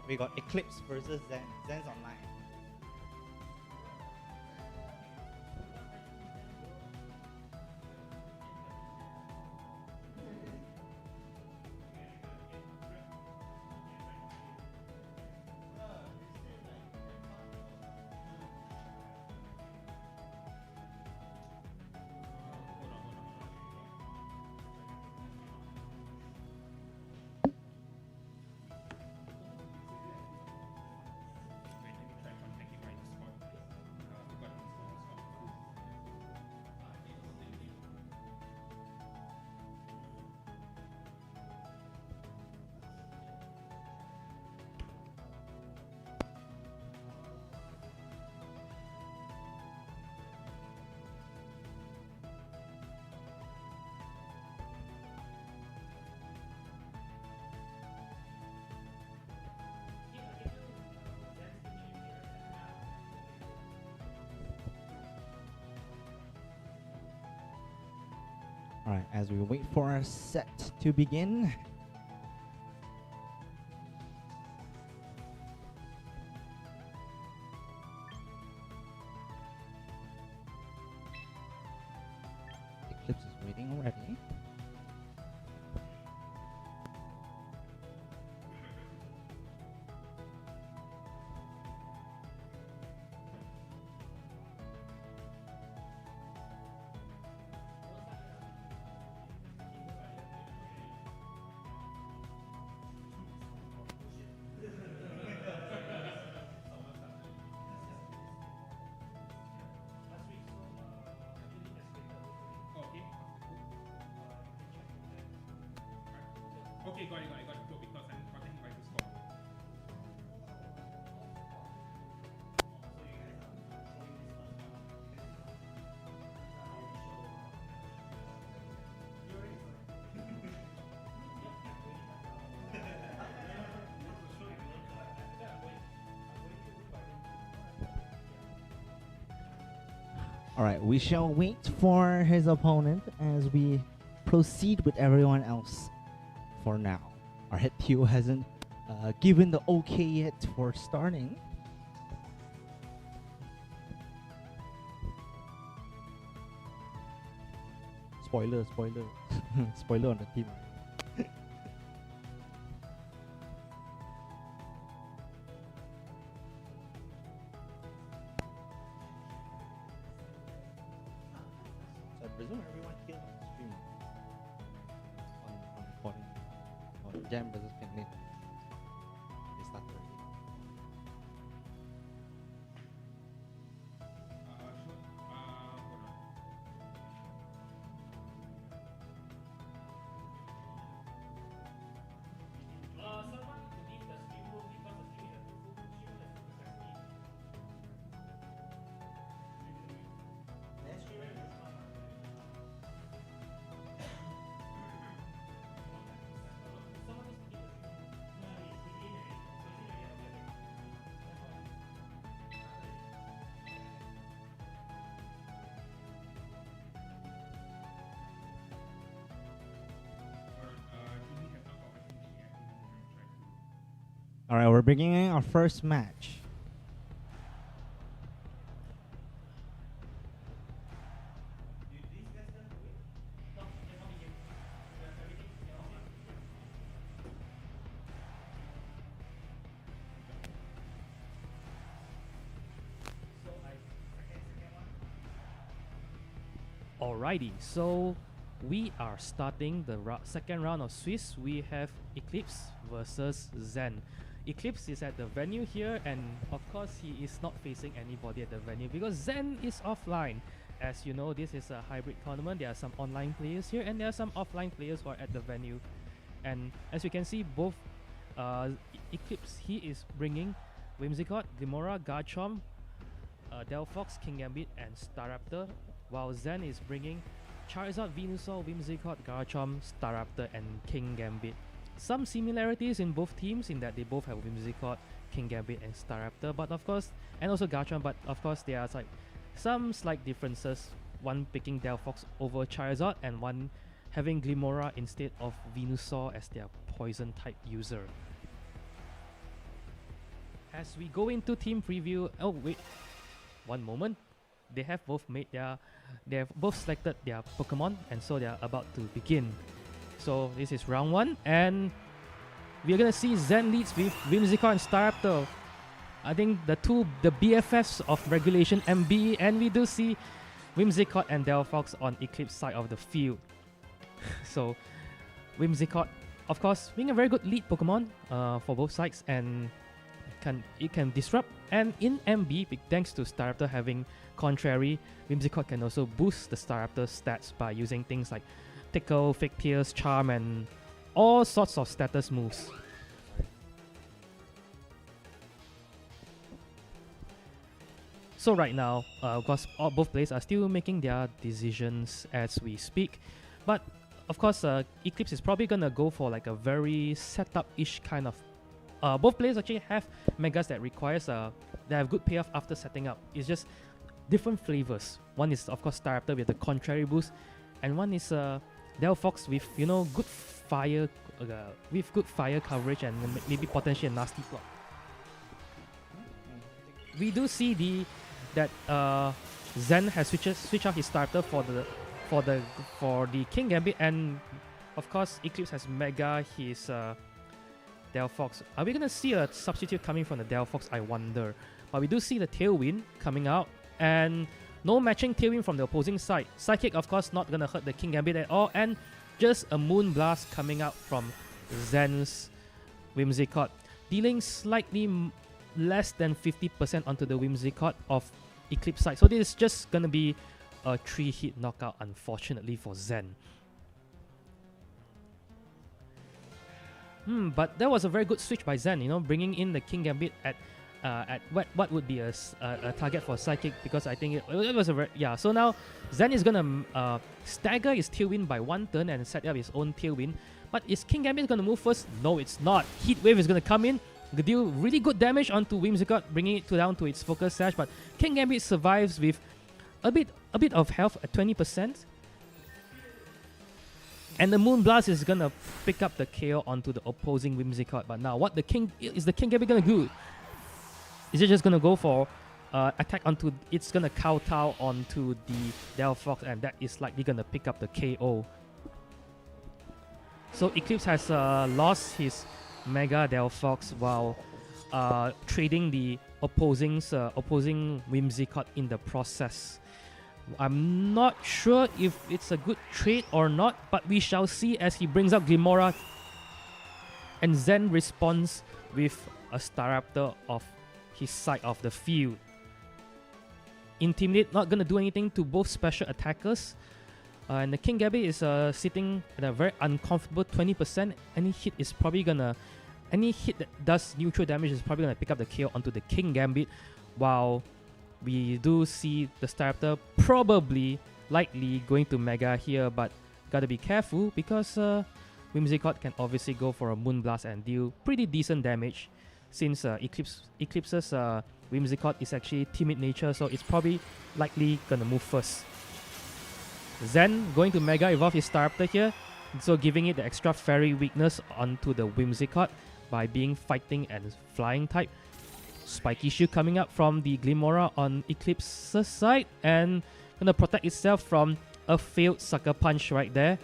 We got Eclipse versus Zen. Zen's online. Alright, as we wait for our set to begin. Eclipse is waiting already. Okay, got it. Because I'm protecting by the score. Alright, we shall wait for his opponent as we proceed with everyone else for now. Our head TO hasn't given the okay yet for starting. Spoiler. Spoiler on the team. Resume everyone here on stream. On recording. On Jam versus Penglin. They start already. Hold on. Someone to leave the stream room because the stream is a full stream that successfully. All right, we're beginning our first match. Alrighty, so we are starting the second round of Swiss. We have Eclipse versus Zen. Eclipse is at the venue here, and of course he is not facing anybody at the venue because Zen is offline. As you know, this is a hybrid tournament. There are some online players here and there are some offline players who are at the venue. And as you can see, both Eclipse, he is bringing Whimsicott, Glimora, Garchomp, Delphox, Kingambit, and Staraptor, while Zen is bringing Charizard, Venusaur, Whimsicott, Garchomp, Staraptor, and Kingambit. Some similarities in both teams in that they both have Whimsicott, Kingambit, and Staraptor, but of course, and also Garchomp, but of course there are like some slight differences. One picking Delphox over Charizard, and one having Glimora instead of Venusaur as their poison type user. As we go into team preview, oh wait, one moment. They have both selected their Pokemon, and so they are about to begin. So this is round 1, and we're gonna see Zen leads with Whimsicott and Staraptor. I think the BFFs of regulation MB, and we do see Whimsicott and Delphox on Eclipse side of the field. So Whimsicott, of course, being a very good lead Pokemon for both sides, and it can disrupt. And in MB, thanks to Staraptor having Contrary, Whimsicott can also boost the Staraptor stats by using things like Tickle, Fake Tears, Charm, and all sorts of status moves. So right now, of course, both players are still making their decisions as we speak. But of course, Eclipse is probably gonna go for like a very setup-ish kind of. Both players actually have megas that requires that have good payoff after setting up. It's just different flavors. One is of course Staraptor with the Contrary boost, and one is Delphox with good fire, coverage and maybe potentially a nasty block. We do see that Zen has switched out his Staraptor for the Kingambit, and of course Eclipse has mega his Delphox. Are we gonna see a substitute coming from the Delphox? I wonder. But we do see the Tailwind coming out, and no matching Tailwind from the opposing side. Psychic, of course, not gonna hurt the Kingambit at all, and just a Moonblast coming out from Zen's Whimsicott, dealing slightly less than 50% onto the Whimsicott of Eclipse side. So this is just gonna be a 3-hit knockout, unfortunately for Zen. But that was a very good switch by Zen, bringing in the Kingambit at what would be a target for Psychic, because I think it was a very, so now Zen is gonna stagger his Tailwind by 1 turn and set up his own Tailwind. But is Kingambit gonna move first? No, it's not. Heat Wave is gonna come in, deal really good damage onto Whimsicott, bringing it down to its Focus Sash. But Kingambit survives with a bit of health at 20%. And the Moonblast is gonna pick up the KO onto the opposing Whimsicott. But now, what the Kingambit gonna do? Is it just gonna go for attack onto? It's gonna kowtow onto the Delphox, and that is likely gonna pick up the KO. So Eclipse has lost his Mega Delphox while trading the opposing Whimsicott in the process. I'm not sure if it's a good trade or not, but we shall see as he brings out Glimora. And Zen responds with a Staraptor of his side of the field. Intimidate not gonna do anything to both special attackers. And the King Gambit is sitting at a very uncomfortable 20%. Any hit that does neutral damage is probably gonna pick up the KO onto the King Gambit, while we do see the Staraptor probably likely going to Mega here, but gotta be careful because Whimsicott can obviously go for a Moonblast and deal pretty decent damage, since Eclipse's Whimsicott is actually timid nature, so it's probably likely gonna move first. Zen going to Mega Evolve his Staraptor here, so giving it the extra fairy weakness onto the Whimsicott by being fighting and flying type. Spiky Shield coming up from the Glimora on Eclipse's side and gonna protect itself from a failed Sucker Punch right there.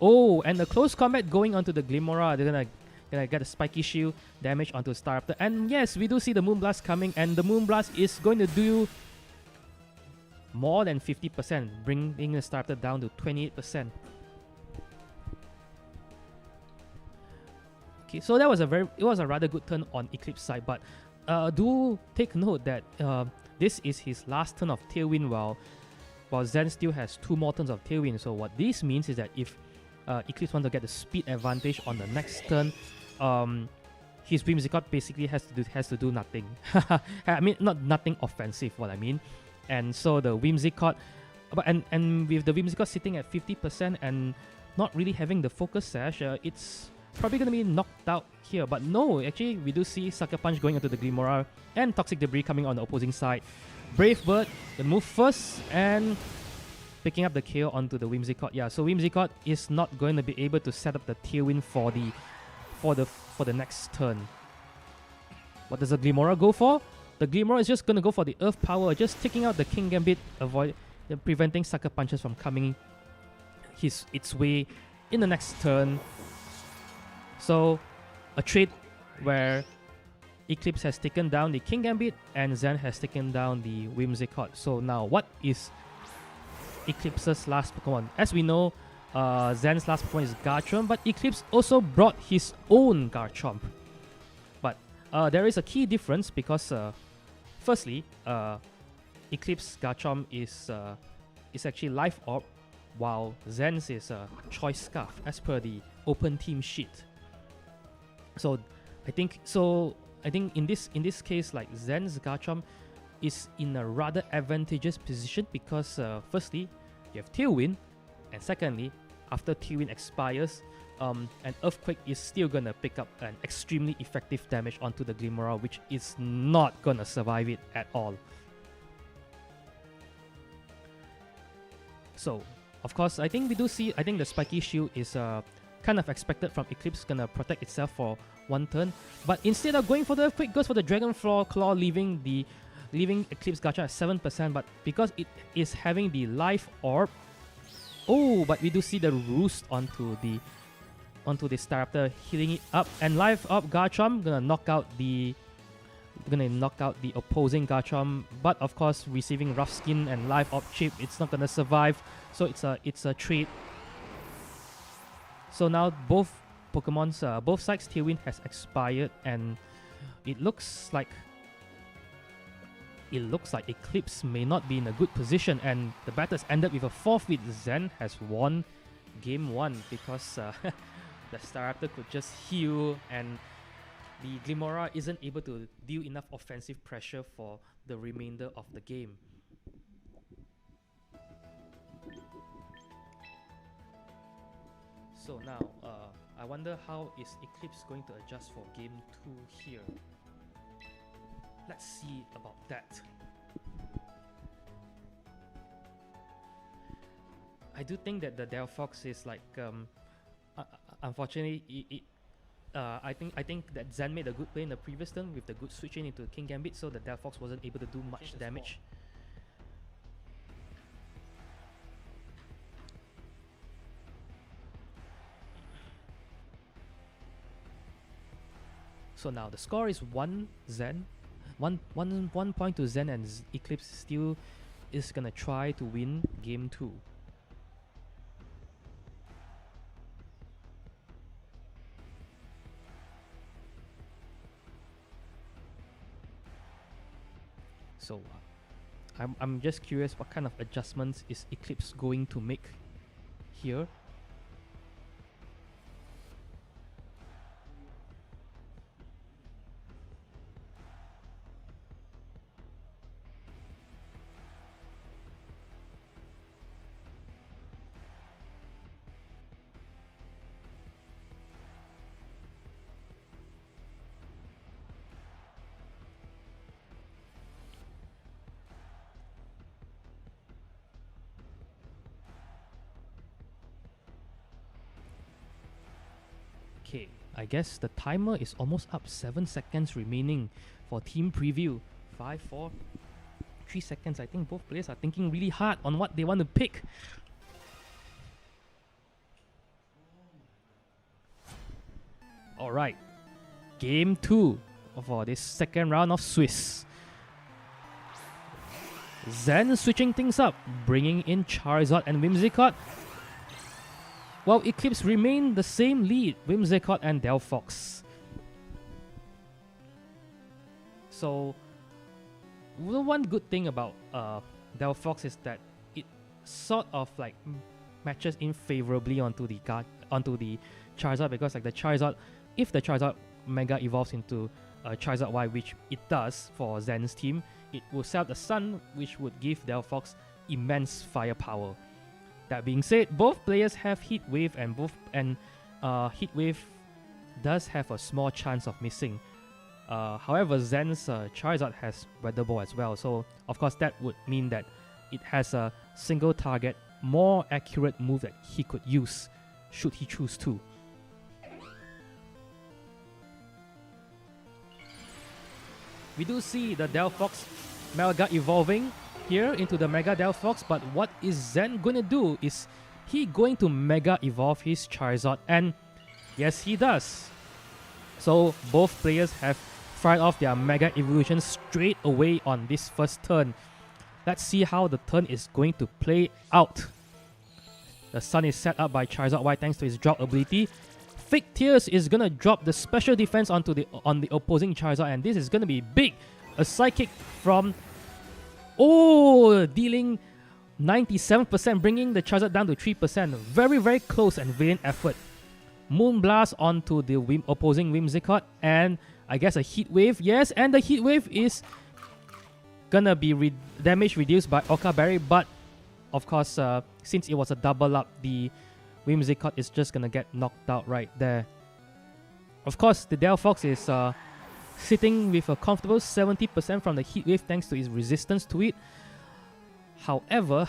Oh, and the close combat going onto the Glimora. They're gonna get a Spiky Shield damage onto Staraptor. And yes, we do see the Moonblast coming, and the Moonblast is going to do more than 50%, bringing the Staraptor down to 28%. Okay, so that was it was a rather good turn on Eclipse side, but do take note that this is his last turn of Tailwind, while Zen still has 2 more turns of Tailwind. So what this means is that if Eclipse wants to get the speed advantage on the next turn, his Whimsicott basically has to do nothing. I mean, not nothing offensive, what I mean. And so the Whimsicott, and with the Whimsicott sitting at 50% and not really having the focus sash, it's probably going to be knocked out here. But no, actually we do see Sucker Punch going into the Glimora and Toxic Debris coming on the opposing side. Brave Bird the move first and picking up the KO onto the Whimsicott. Yeah, so Whimsicott is not going to be able to set up the Tailwind for the next turn. What does the Glimora go for? The Glimora is just going to go for the Earth Power, just taking out the King Gambit, preventing Sucker Punches from coming its way in the next turn. So, a trade where Eclipse has taken down the King Gambit and Zen has taken down the Whimsicott. So now, what is Eclipse's last Pokemon? As we know, Zen's last Pokemon is Garchomp, but Eclipse also brought his own Garchomp. But there is a key difference because, firstly, Eclipse Garchomp is actually Life Orb, while Zen's is Choice Scarf, as per the Open Team sheet. So I think in this case, like, Zen's Garchomp is in a rather advantageous position because firstly you have Tailwind, and secondly, after Tailwind expires, an Earthquake is still gonna pick up an extremely effective damage onto the Glimora, which is not gonna survive it at all. So of course, I think the Spiky Shield is kind of expected from Eclipse, gonna protect itself for 1 turn, but instead of going for the Earthquake, goes for the Dragon Claw, leaving Eclipse Garchomp at 7%, but because it is having the Life Orb, but we do see the Roost onto the Staraptor, healing it up, and Life Orb Garchomp gonna knock out the opposing Garchomp, but of course receiving Rough Skin and Life Orb Chip, it's not gonna survive, so it's a trade. So now both sides Tailwind has expired, and it looks like Eclipse may not be in a good position, and the battle's ended with a forfeit. Zen has won game 1 because the Staraptor could just heal, and the Glimora isn't able to deal enough offensive pressure for the remainder of the game. So now, I wonder how is Eclipse going to adjust for game 2 here. Let's see about that. I do think that the Delphox is like, unfortunately, I think that Zen made a good play in the previous turn with the good switch in into King Gambit, so the Delphox wasn't able to do much damage. So now the score is 1 Zen, one point to Zen, and Eclipse still is gonna try to win game 2. So I'm just curious what kind of adjustments is Eclipse going to make here. Okay, I guess the timer is almost up. 7 seconds remaining for team preview. 5, 4, 3 seconds. I think both players are thinking really hard on what they want to pick. Alright, game 2 for this second round of Swiss. Zen switching things up, bringing in Charizard and Whimsicott. While Eclipse remain the same lead, Whimsicott and Delphox. So, one good thing about Delphox is that it sort of like matches in favorably onto the Charizard, because like the Charizard, if the Charizard Mega evolves into Charizard Y, which it does for Zen's team, it will set up the Sun, which would give Delphox immense firepower. That being said, both players have Heat Wave, and Heat Wave does have a small chance of missing. However, Zen's Charizard has Weather Ball as well, so of course that would mean that it has a single target, more accurate move that he could use should he choose to. We do see the Delphox Mega evolving here into the Mega Delphox, but what is Zen going to do? Is he going to Mega evolve his Charizard? And yes, he does. So both players have fired off their Mega evolution straight away on this first turn. Let's see how the turn is going to play out. The Sun is set up by Charizard Y thanks to his drop ability. Fake Tears is going to drop the special defense on the opposing Charizard, and this is going to be big. A Psychic from... Oh, dealing 97%, bringing the Charizard down to 3%. Very, very close and valiant effort. Moonblast onto the opposing Whimsicott, and I guess a Heat Wave. Yes, and the Heat Wave is gonna be damage reduced by Orca Berry, but of course, since it was a double up, the Whimsicott is just gonna get knocked out right there. Of course, the Delphox is sitting with a comfortable 70% from the Heat Wave thanks to his resistance to it. However,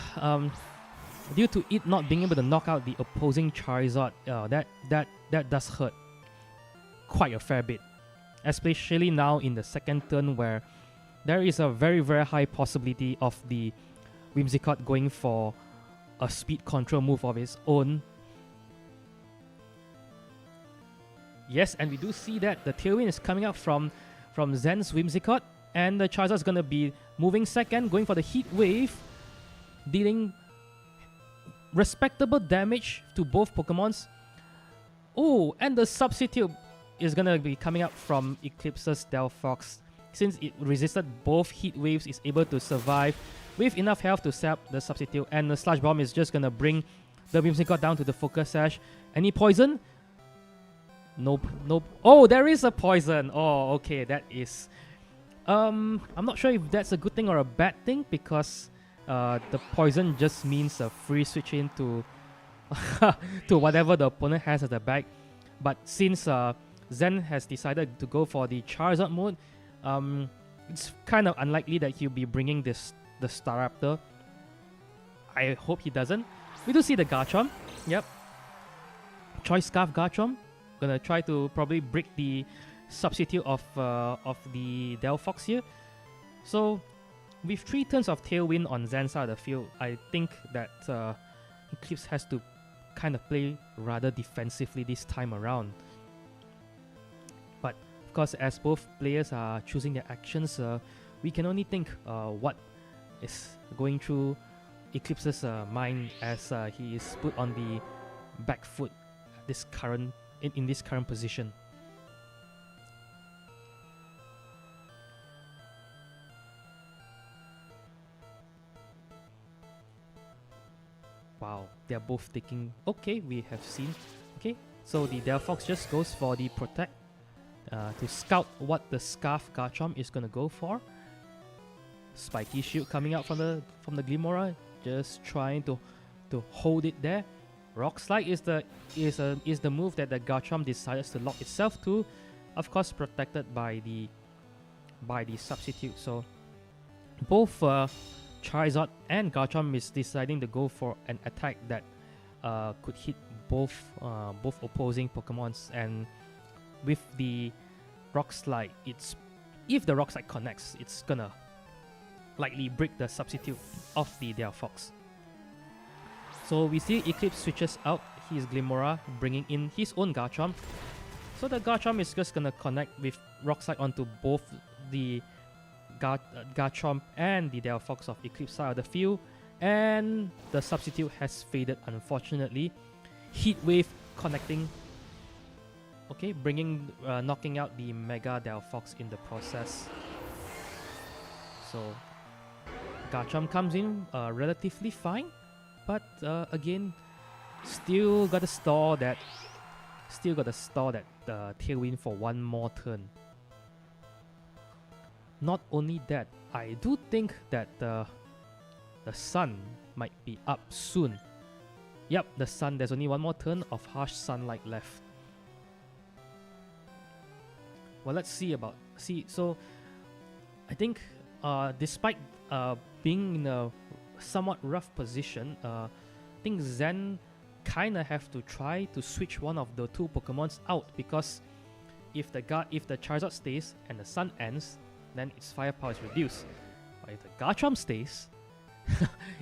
due to it not being able to knock out the opposing Charizard, that does hurt quite a fair bit. Especially now in the second turn, where there is a very, very high possibility of the Whimsicott going for a speed control move of its own. Yes, and we do see that the Tailwind is coming out from Zen's Whimsicott, and the Charizard is going to be moving second, going for the Heat Wave, dealing respectable damage to both Pokemons. Oh, and the Substitute is going to be coming out from Eclipse's Delphox. Since it resisted both Heat Waves, it's able to survive with enough health to set up the Substitute, and the Sludge Bomb is just going to bring the Whimsicott down to the Focus Sash. Any poison? Nope, nope. Oh, there is a poison. Oh, okay, that is... I'm not sure if that's a good thing or a bad thing, because the poison just means a free switch into to whatever the opponent has at the back. But since Zen has decided to go for the Charizard mode, it's kind of unlikely that he'll be bringing the Staraptor. I hope he doesn't. We do see the Garchomp. Yep. Choice Scarf Garchomp. Gonna try to probably break the substitute of the Delphox here. So with 3 turns of Tailwind on Zen's side of the field, I think that Eclipse has to kind of play rather defensively this time around. But of course, as both players are choosing their actions, we can only think what is going through Eclipse's mind as he is put on the back foot this current in this current position. Wow, they are both taking. Okay, we have seen. Okay, so the Delphox just goes for the protect to scout what the Scarf Garchomp is gonna go for. Spiky shield coming out from the Glimora, just trying to hold it there. Rock Slide is the move that the Garchomp decides to lock itself to, of course protected by the substitute. So both Charizard and Garchomp is deciding to go for an attack that could hit both opposing Pokemons, and with the Rock Slide, if the Rock Slide connects, it's gonna likely break the substitute of the Delphox. So we see Eclipse switches out his Glimora, bringing in his own Garchomp. So the Garchomp is just gonna connect with Rock Slide onto both the Garchomp and the Delphox of Eclipse side of the field, and the substitute has faded unfortunately. Heat Wave connecting, okay, knocking out the Mega Delphox in the process. So Garchomp comes in relatively fine, but again, still gotta store that Tailwind for one more turn. Not only that, I do think that the sun might be up soon. Yep, the sun, there's only one more turn of harsh sunlight left. Well, let's see. So I think despite being in a somewhat rough position, I think Zen kinda have to try to switch one of the two Pokemons out, because if the Charizard stays and the sun ends, then its firepower is reduced. But if the Garchomp stays,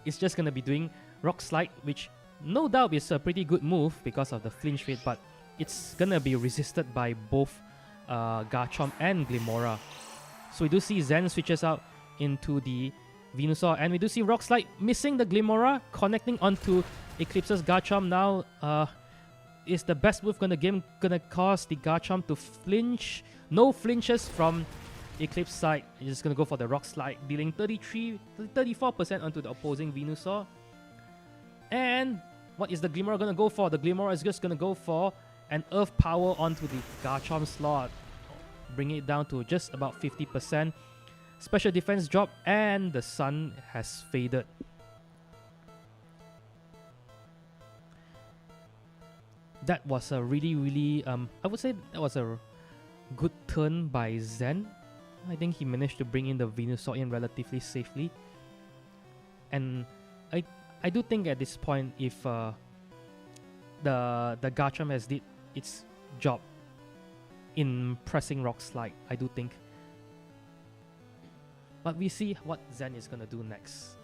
it's just gonna be doing Rock Slide, which no doubt is a pretty good move because of the flinch rate, but it's gonna be resisted by both Garchomp and Glimora. So we do see Zen switches out into the Venusaur, and we do see Rock Slide missing the Glimora, connecting onto Eclipse's Garchomp. Now is the best move gonna cause the Garchomp to flinch? No flinches from Eclipse side. It's just gonna go for the Rock Slide, dealing 34% onto the opposing Venusaur. And what is the Glimora gonna go for? The Glimora is just gonna go for an Earth Power onto the Garchomp slot, bringing it down to just about 50%. Special defense drop, and the sun has faded. That was a really, I would say that was a good turn by Zen. I think he managed to bring in the Venusaur in relatively safely. And I do think at this point, if the Garchomp has did its job in pressing Rock Slide, I do think. But we see what Zen is gonna do next.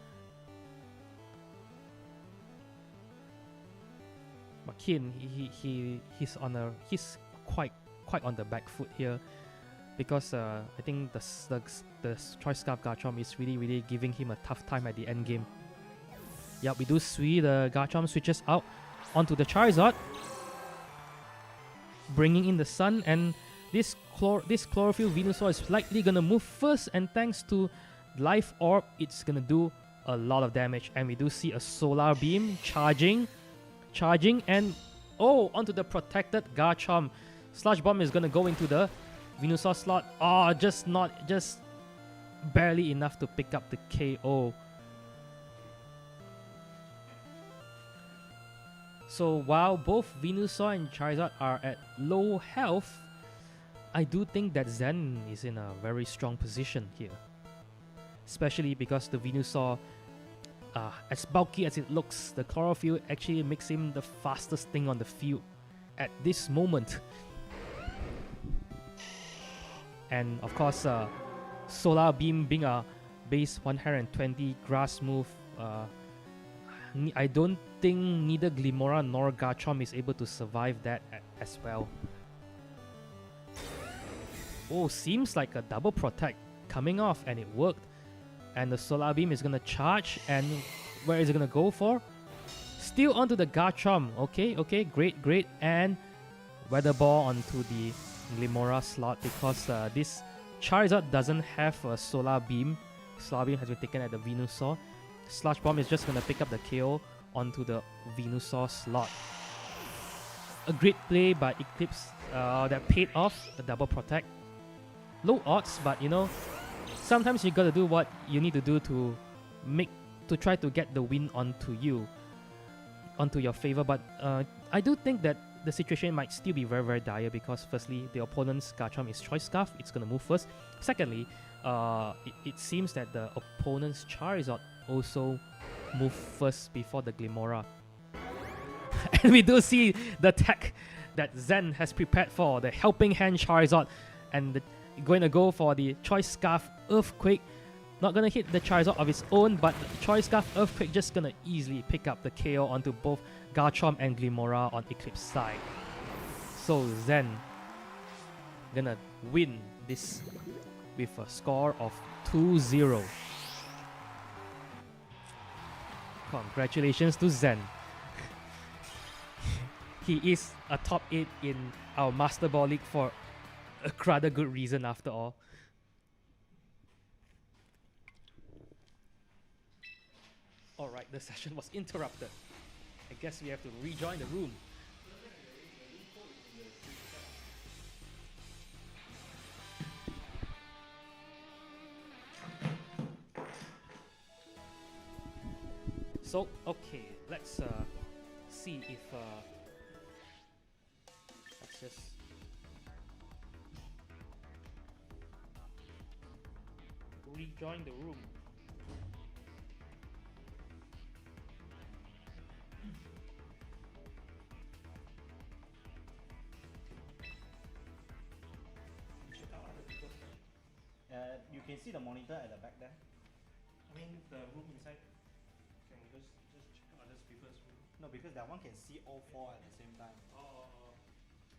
McKean, he's quite on the back foot here, because I think the Choice Scarf Garchomp is really giving him a tough time at the end game. Yeah, we do see the Garchomp switches out onto the Charizard, bringing in the sun, and this Chlorophyll Venusaur is likely gonna move first, and thanks to Life Orb, it's gonna do a lot of damage. And we do see a Solar Beam charging, and onto the protected Garchomp. Sludge Bomb is gonna go into the Venusaur slot. Just barely enough to pick up the KO. So while both Venusaur and Charizard are at low health, I do think that Zen is in a very strong position here. Especially because the Venusaur, as bulky as it looks, the Chlorophyll actually makes him the fastest thing on the field at this moment. And of course, Solar Beam being a base 120 grass move, I don't think neither Glimora nor Garchomp is able to survive that as well. Seems like a double protect coming off, and it worked. And the Solar Beam is gonna charge, and where is it gonna go for? Still onto the Garchomp. Okay, great. And Weather Ball onto the Glimora slot because this Charizard doesn't have a Solar Beam. Solar Beam has been taken at the Venusaur. Sludge Bomb is just gonna pick up the KO onto the Venusaur slot. A great play by Eclipse that paid off, the double protect. Low odds, but you know, sometimes you gotta do what you need to do to try to get the win onto your favor. But I do think that the situation might still be very, very dire because firstly, the opponent's Garchomp is Choice Scarf, it's gonna move first. Secondly, it seems that the opponent's Charizard also move first before the Glimora. And we do see the tech that Zen has prepared for the Helping Hand Charizard, and going to go for the Choice Scarf Earthquake. Not gonna hit the Charizard of its own, but the Choice Scarf Earthquake just gonna easily pick up the KO onto both Garchomp and Glimora on Eclipse side. So Zen gonna win this with a score of 2-0. Congratulations to Zen. He is a top 8 in our Master Ball League for a rather good reason after all. Alright, the session was interrupted. I guess we have to rejoin the room. So, okay, let's see if let's just rejoin the room. You can see the monitor at the back there. I mean, the room inside. Can we just check out other people's room? No, because that one can see all four at the same time. Oh.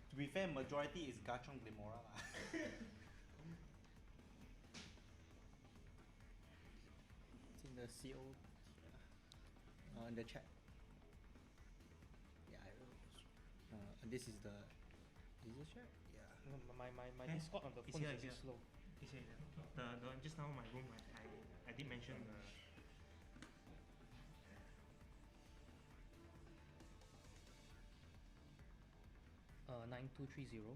To be fair, majority is Garchomp Glimora lah. It's in the CO in the chat. Yeah, this is the. Is this chat? Yeah. No, my Eh, Discord on the it's phone here, is it's slow. The just now my room I did mention 9230.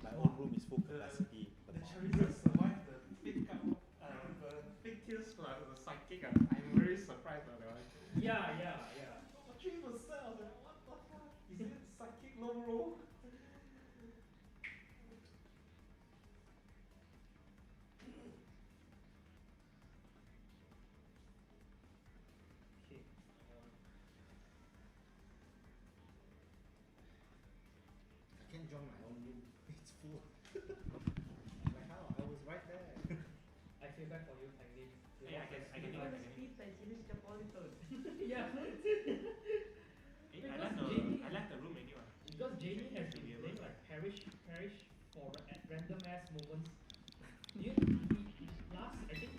My own room is full capacity. the Charizard survived the big tears plus the psychic. I'm very surprised by that one. Yeah. 3%. I was like, what the fuck? Is it psychic low roll? Okay. I can't join my own room. It's full. Like how? I was right there. I feel bad for you, Penglin. Yeah, I can do it. Yeah. I like the room anyway. Because Jamie has been playing like perish for at random ass moments. I think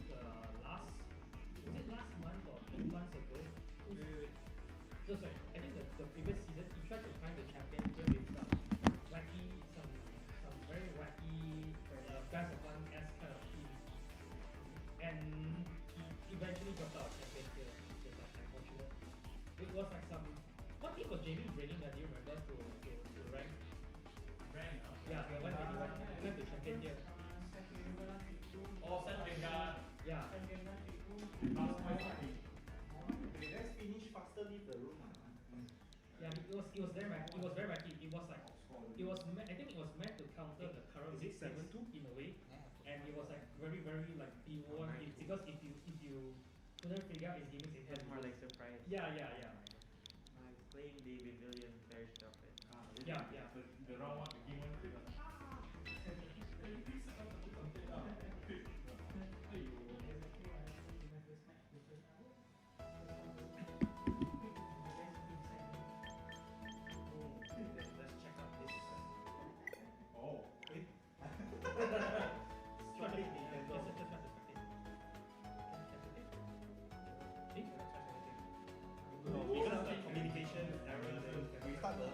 last month or 2 months ago? So sorry, I think the previous season he tried to find the champion here with some very wacky best of one S kind of teams. And he eventually dropped out of champion here, which is like unfortunate. It was like some. What team was Jamie bringing? Do you remember to rank? Yeah, the one that he went to champion here. Oh, Penglin. Yeah. Okay, let's finish faster. Leave the room. Yeah, it was very wacky. It was very wacky. It was like I think it was meant to counter the current Is it 7-2? in a way, and it was like very like P1 because if you couldn't figure out his gimmicks, it It's more like surprise. Yeah. Playing the Pavilion Fair stuff. Yeah. The wrong one, the game one. So because the communication error, then restart the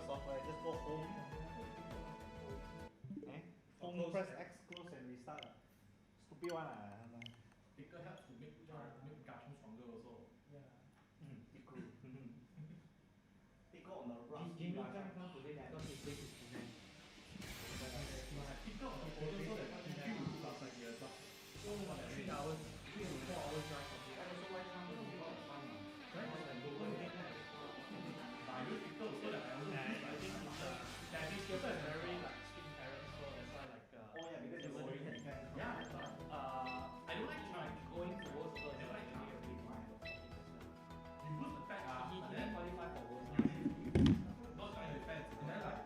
software. Just go home. Home, press X, close and restart. Stupid one Picker helps to make Gato stronger also. Pickle. Pickle on the rough. Jamie can't come today because his leg is behind. Pick up the photo so that he will do last like years. So 3 hours, 3 to 4 hours drive from here. Right? I use Pickle so that I also I think his daughter is very like strict parents, so that's why like Oh yeah, because you already had defense. yeah, but I don't like trying Going to Worlds also, I don't like actually a big one. you lose the back He and didn't then qualify for Worlds. not trying to defend and then like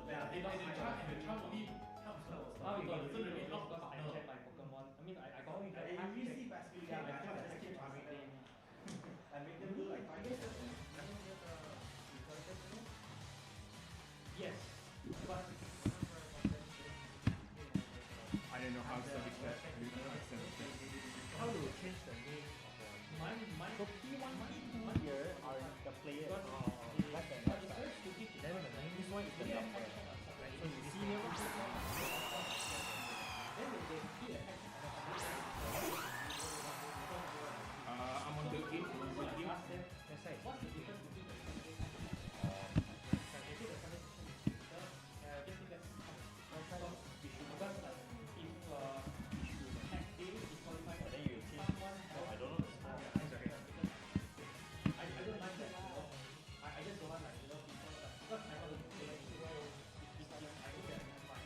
Yeah, and the charm only helps her. Now we got it to doesn't really help because the I partner. checked my Pokemon. I mean, I got I usually see best speed. yeah, I I just checked keep my charming them. Pokemon. I make them do like 5 years. Yes, but I don't know how to service that. I don't know how to service that. How to change the name of the mine So P1, P2 here are the players. Left and but right it's side. very stupid. Then the name, this one is the number. So you see here, Then they did a hack. I'm on the 8. I asked them, what's the difference between the they did the just think that's because like if hack A is qualified for then you change. someone No, I don't know the score. I don't like that, you know. I just don't want like, you know, people like, because I got to play it, so if I look at my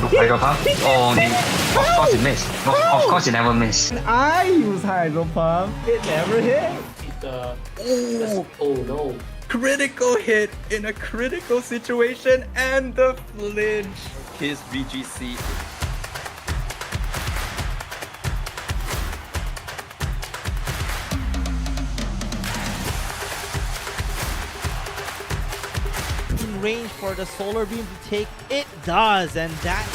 Hydro Pump? Oh, of course it missed. Of course it never missed. I use Hydro Pump. It never hit. Oh no. Critical hit in a critical situation and the flinch. His VGC. In range for the solar beam to take, it does, and that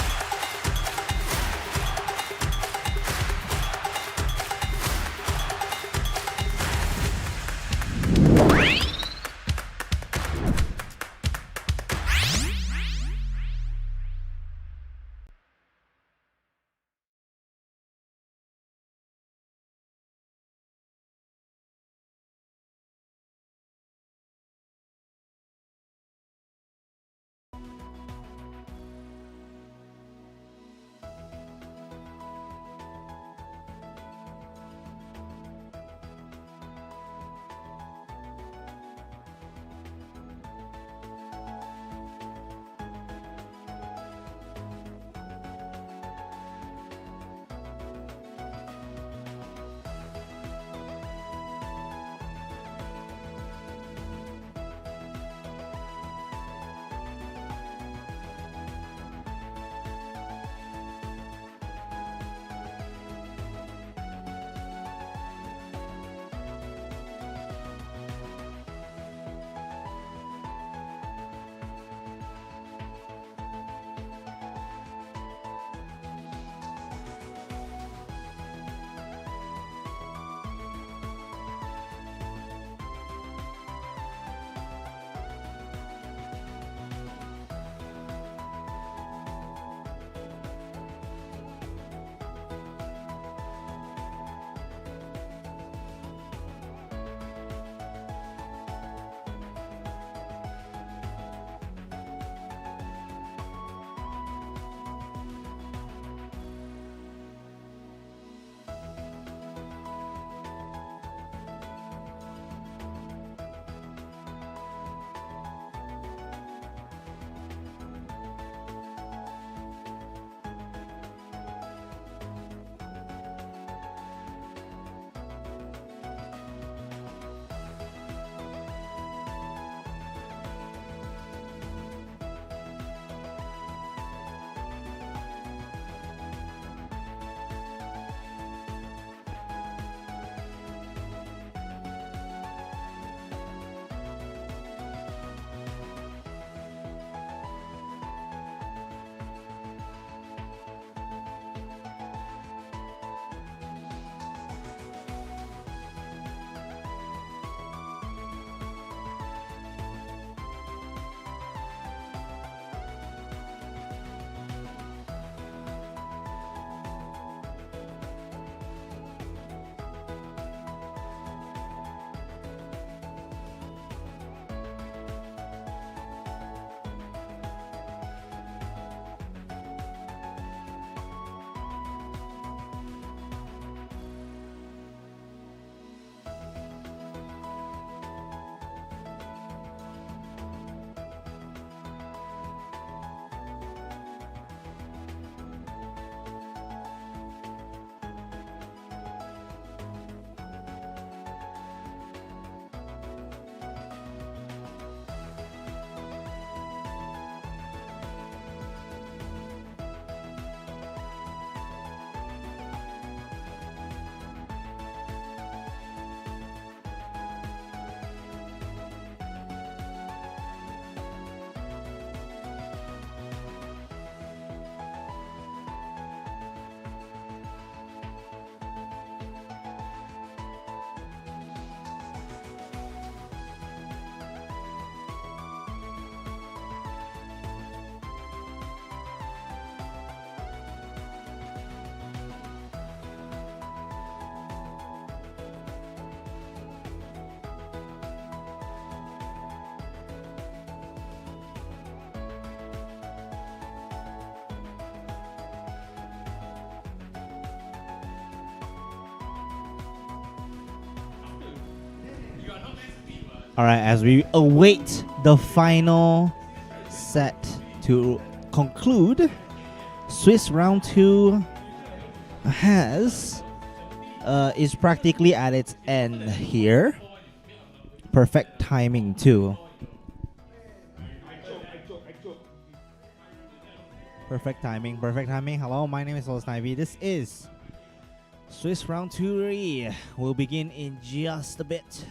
All right, as we await the final set to conclude, Swiss round 2 is practically at its end here. Perfect timing too. Perfect timing, perfect timing. Hello, my name is OffstageMY. This is Swiss round 2. Will begin in just a bit.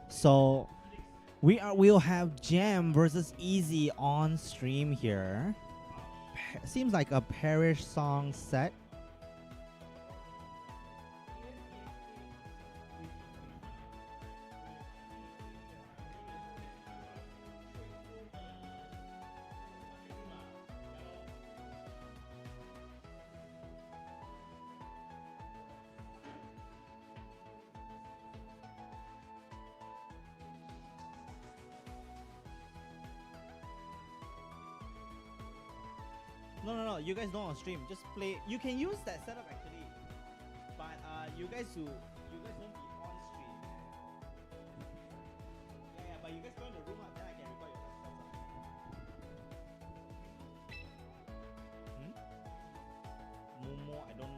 So we'll have Jam versus Easy on stream here. Seems like a Parish song set. No, you guys don't on stream. Just play. You can use that setup actually, but you guys won't be on stream. Yeah, but you guys go in the room, then I can record your Momo, I don't.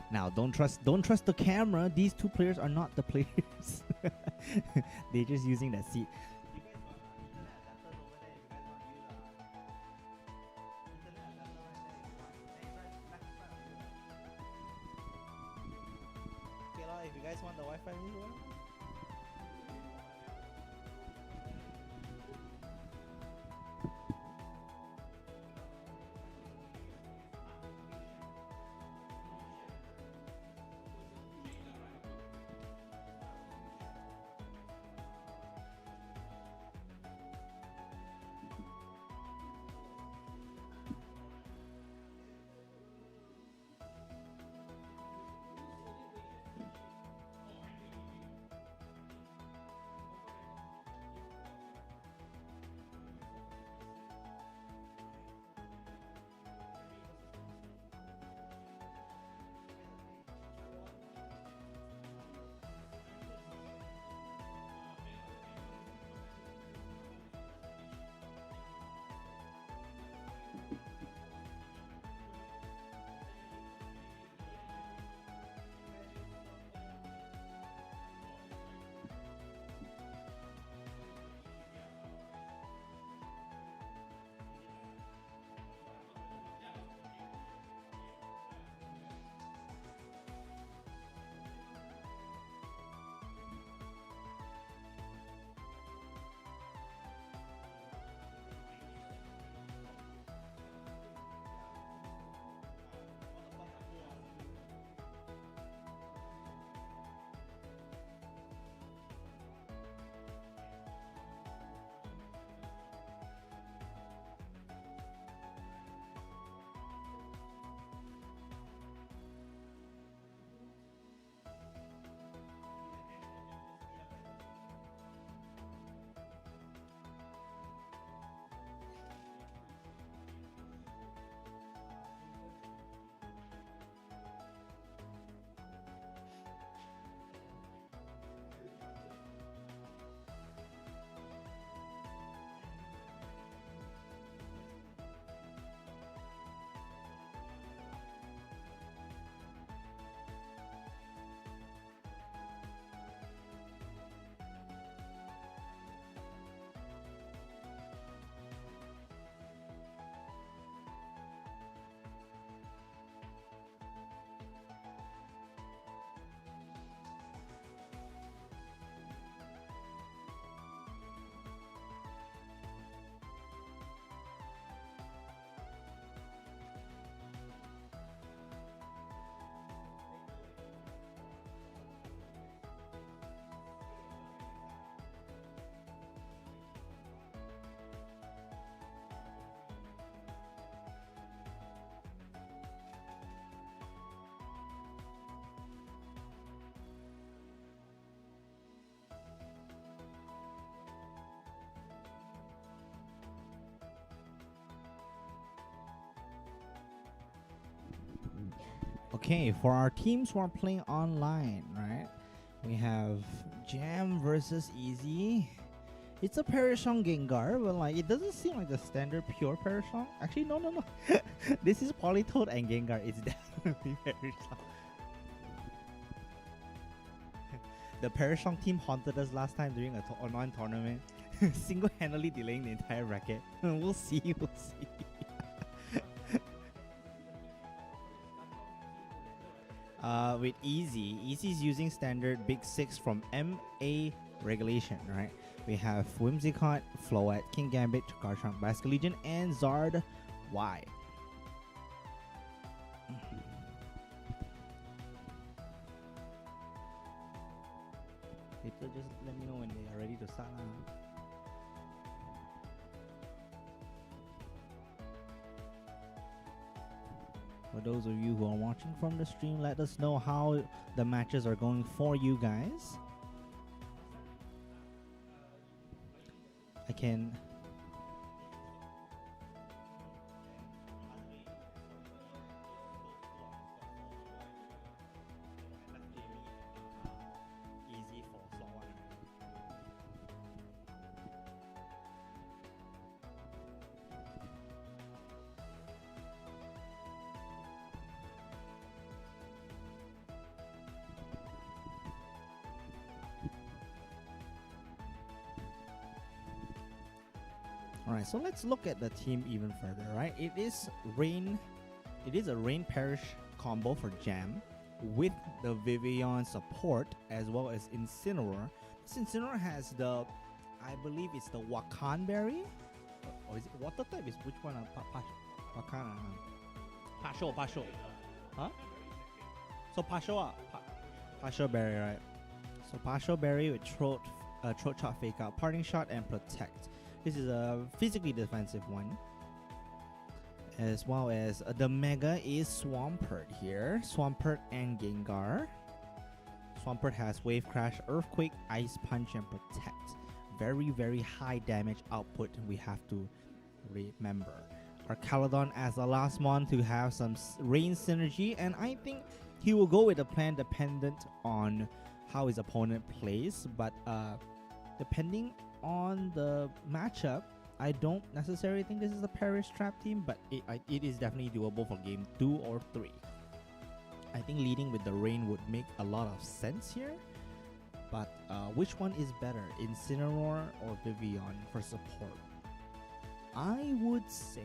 Now, don't trust the camera. These two players are not the players. They're just using that seat. If you guys want the Wi-Fi, Okay, for our teams who are playing online, right? We have Jam versus Easy. It's a Perishong Gengar, but like it doesn't seem like the standard pure Perishong. Actually, no. This is Politoed and Gengar. It's definitely Perishong. The Perishong team haunted us last time during a online tournament, single-handedly delaying the entire bracket. We'll see. With Easy's using standard Big 6 from MA regulation, right? We have Whimsicott, Floette, King Gambit, Garchomp, Basculegion, and Zard Y. People just let me know when they are ready to start. For those of you who are watching from the stream, let us know how the matches are going for you guys. Alright, so let's look at the team even further, right? It is a Rain Parish combo for Jam with the Vivian support as well as Incineroar. This Incineroar has the, I believe it's the Wakan Berry? Or is it water type? Is which one? Wakan. Pasho. Huh? So Pasho, Pasho Berry, right? So Pasho Berry with Throat Chop Fake Out, Parting Shot, and Protect. This is a physically defensive one. As well as the Mega is Swampert here. Swampert and Gengar. Swampert has Wave Crash, Earthquake, Ice Punch, and Protect. Very, very high damage output we have to remember. Our Caledon as the last one to have some rain synergy, and I think he will go with a plan dependent on how his opponent plays, but depending on the matchup, I don't necessarily think this is a Parish Trap team, but it is definitely doable for game 2 or 3. I think leading with the rain would make a lot of sense here, but which one is better, Incineroar or Vivian for support? I would say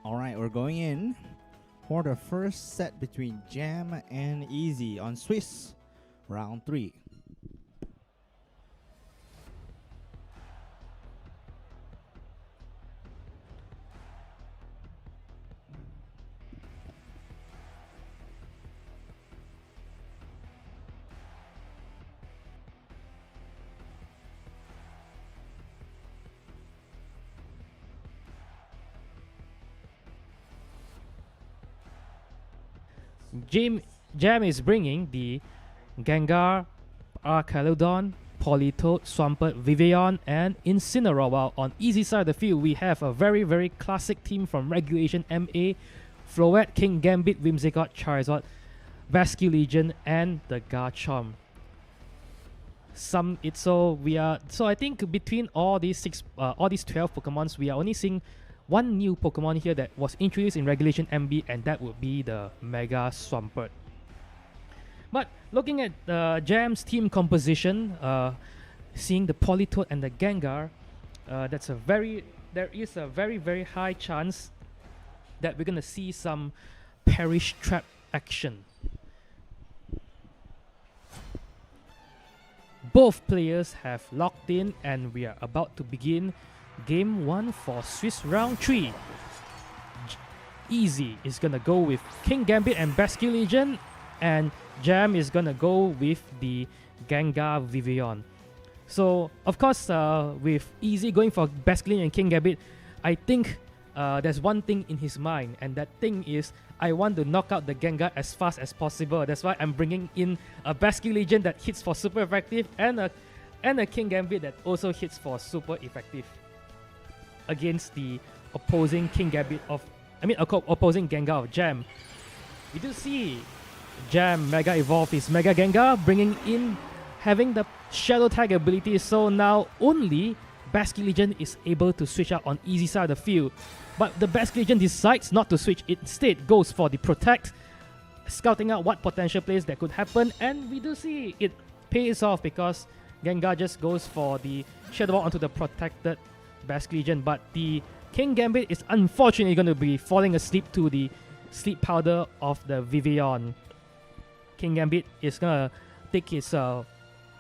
Alright, we're going in for the first set between Jam and Easy on Swiss round 3. Jam is bringing the Gengar, Archaludon, Politoed, Swampert, Vivian, and Incineroar. While on easy side of the field, we have a very, very classic team from Regulation MA, Floette, King Gambit, Whimsicott, Charizard, Vasculegion, and the Garchomp. So I think between all these 12 Pokemons, we are only seeing one new Pokemon here that was introduced in Regulation MB, and that would be the Mega Swampert. But looking at Jam's team composition, seeing the Politoed and the Gengar, there is a very, very high chance that we're gonna see some Parish Trap action. Both players have locked in, and we are about to begin Game 1 for Swiss round 3. Easy is gonna go with King Gambit and Basque Legion, and Jam is gonna go with the Gengar Vivillon. So, of course, with Easy going for Basque Legion and King Gambit, I think there's one thing in his mind, and that thing is I want to knock out the Gengar as fast as possible. That's why I'm bringing in a Basque Legion that hits for super effective and a King Gambit that also hits for super effective against the opposing opposing Gengar of Jam. We do see Jam Mega Evolve his Mega Gengar, bringing in having the Shadow Tag ability, so now only Basque Legion is able to switch out on easy side of the field. But the Basque Legion decides not to switch, it instead goes for the Protect, scouting out what potential plays that could happen, and we do see it pays off because Gengar just goes for the Shadow Ball onto the protected Basque Legion, but the King Gambit is unfortunately going to be falling asleep to the sleep powder of the Vivillon. King Gambit is going to take his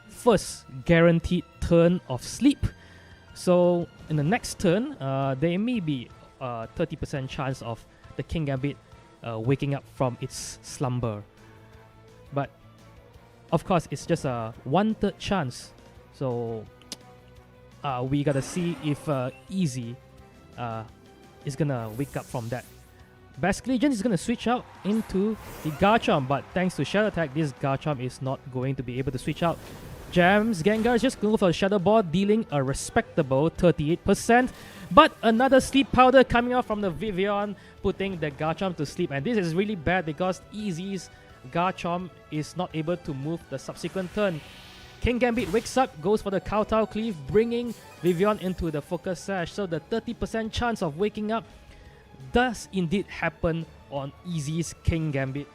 first guaranteed turn of sleep. So in the next turn, there may be a 30% chance of the King Gambit waking up from its slumber. But of course, it's just a 1/3 chance. So we gotta see if Easy is gonna wake up from that. Basque Legion is gonna switch out into the Garchomp, but thanks to Shadow Attack, this Garchomp is not going to be able to switch out. Jam's Gengar is just going for a Shadow Ball, dealing a respectable 38%. But another Sleep Powder coming out from the Vivillon, putting the Garchomp to sleep. And this is really bad because Easy's Garchomp is not able to move the subsequent turn. King Gambit wakes up, goes for the Kowtow Cleave, bringing Vivillon into the Focus Sash. So the 30% chance of waking up does indeed happen on Easy's King Gambit.